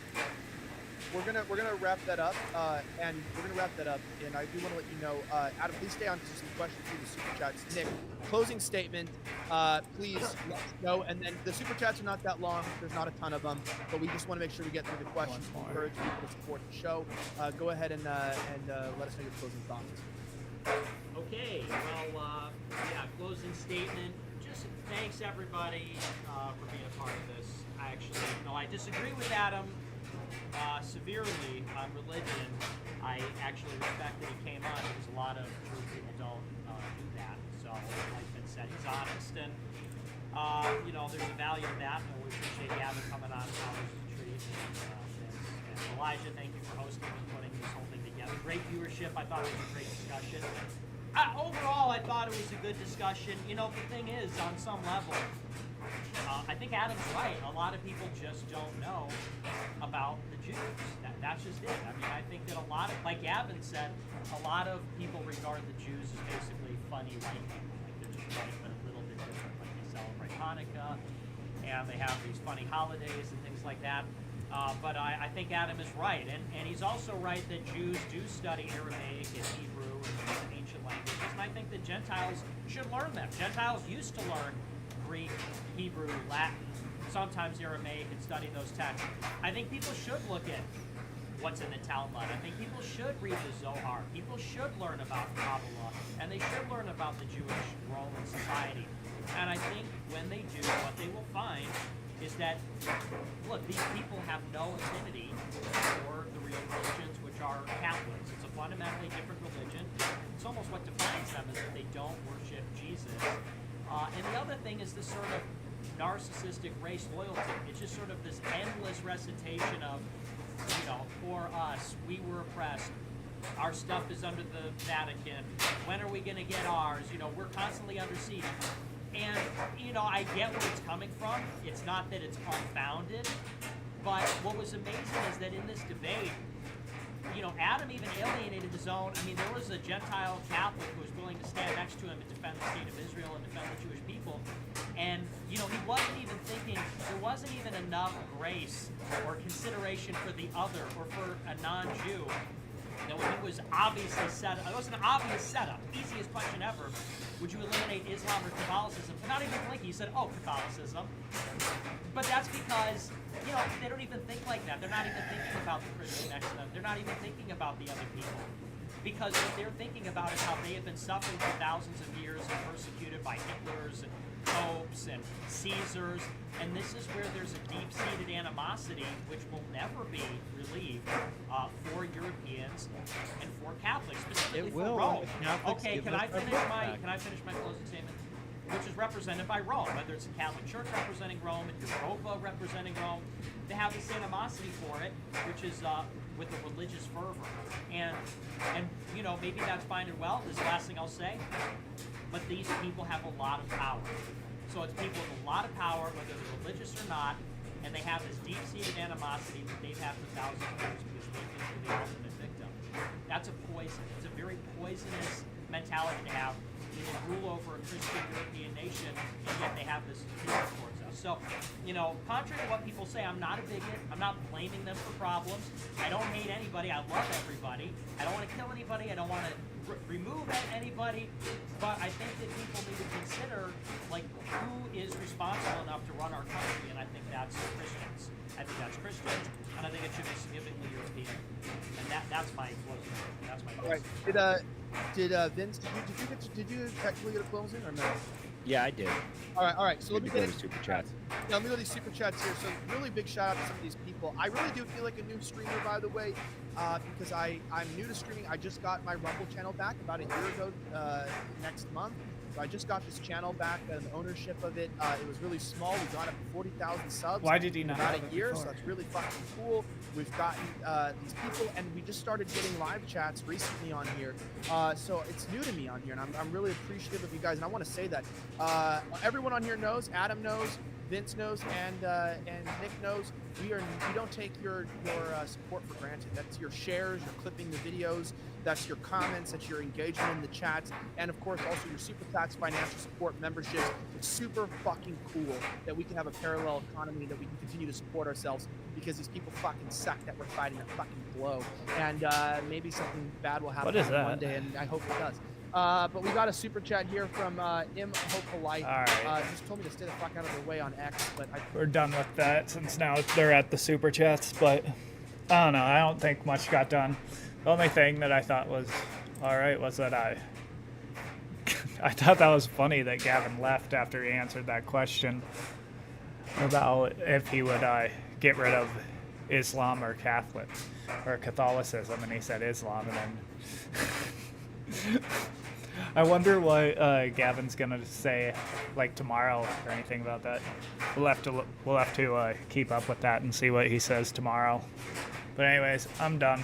we're gonna wrap that up, and I do want to let you know, Adam, please stay on for some questions through the super chats. Nick, closing statement, please let us know. And then the super chats are not that long. There's not a ton of them, but we just want to make sure we get through the questions. We encourage people to support the show. Go ahead and let us know your closing thoughts. Okay, well, yeah, closing statement. Just thanks everybody for being a part of this. I disagree with Adam severely on religion. I actually respect that he came on because a lot of true people don't do that. So, like Ben said, he's honest, and there's a value to that. And we appreciate Gavin coming on College Retreat. And Elijah, thank you for hosting and putting this whole thing together. Great viewership. I thought it was a great discussion. Overall, I thought it was a good discussion. The thing is, on some level, I think Adam's right. A lot of people just don't know about the Jews. That's just it. I mean, I think that a lot of, like Gavin said, a lot of people regard the Jews as basically funny white people. Like they're just white, but a little bit different. Like they celebrate Hanukkah, and they have these funny holidays and things like that. But I think Adam is right. And he's also right that Jews do study Aramaic and Hebrew and ancient languages. And I think that Gentiles should learn them. Gentiles used to learn Greek, Hebrew, Latin, sometimes Aramaic, and study those texts. I think people should look at what's in the Talmud. I think people should read the Zohar. People should learn about Kabbalah, and they should learn about the Jewish Roman society. And I think when they do, what they will find is that, look, these people have no affinity for the real religions, which are Catholics. It's a fundamentally different religion. It's almost what defines them is that they don't worship Jesus. And the other thing is this sort of narcissistic race loyalty. It's just sort of this endless recitation of, for us, we were oppressed. Our stuff is under the Vatican. When are we going to get ours? We're constantly under siege. And, I get where it's coming from. It's not that it's unfounded. But what was amazing is that in this debate, Adam even alienated his own. I mean, there was a Gentile Catholic who was willing to stand next to him and defend the state of Israel and defend the Jewish people. And, he wasn't even thinking, there wasn't even enough grace or consideration for the other or for a non-Jew. When he was obviously set up, it was an obvious setup, easiest question ever. Would you eliminate Islam or Catholicism? But not even blinking, he said, Catholicism. But that's because, they don't even think like that. They're not even thinking about the Christian next to them. They're not even thinking about the other people. Because what they're thinking about is how they have been suffering for thousands of years and persecuted by Hitlers and popes and Caesars. And this is where there's a deep-seated animosity which will never be relieved for Europeans and for Catholics, specifically for Rome. Okay, can I finish my closing statement? Which is represented by Rome, whether it's the Catholic Church representing Rome and Europa representing Rome. They have this animosity for it, which is with a religious fervor. And maybe that's fine and well. This is the last thing I'll say. But these people have a lot of power. So it's people with a lot of power, whether they're religious or not, and they have this deep-seated animosity that they've had for thousands of years because they think they're the ultimate victim. That's a poison. It's a very poisonous mentality to have. They rule over a Christian European nation, and yet they have this hatred towards us. So, contrary to what people say, I'm not a bigot. I'm not blaming them for problems. I don't hate anybody. I love everybody. I don't want to kill anybody. I don't want to remove anybody. But I think that people need to consider, who is responsible enough to run our country, and I think that's Christians. I think that's Christians, and I think it should be significantly European. And that's my closing. That's my closing. All right. Did Vince? Did you technically get a closing or no? Yeah, I did. All right. So let me go to super chats. Yeah, let me go to these super chats here. So really big shout out to some of these people. I really do feel like a new streamer, by the way, because I'm new to streaming. I just got my Rumble channel back about a year ago next month. So I just got this channel back and the ownership of it. It was really small. We got up to 40,000 subs. Why did he in not about have a it year? before? So that's really fucking cool. We've gotten these people, and we just started getting live chats recently on here. So it's new to me on here, and I'm really appreciative of you guys. And I want to say that everyone on here knows. Adam knows. Vince knows and Nick knows, we don't take your support for granted. That's your shares, your clipping the videos, that's your comments, that's your engagement in the chats, and of course also your super chats, financial support, memberships. It's super fucking cool that we can have a parallel economy, that we can continue to support ourselves because these people fucking suck that we're fighting a fucking blow, and maybe something bad will happen What is that? one day, and I hope it does. But we got a super chat here from Imhopolite. All right. Just told me to stay the fuck out of their way on X, but We're done with that since now they're at the super chats, but I don't know. I don't think much got done. The only thing that I thought was all right was that I thought that was funny that Gavin left after he answered that question about if he would get rid of Islam or Catholic or Catholicism, and he said Islam, and then I wonder what Gavin's gonna say like tomorrow or anything about that. We'll have to keep up with that and see what he says tomorrow. But anyways, I'm done.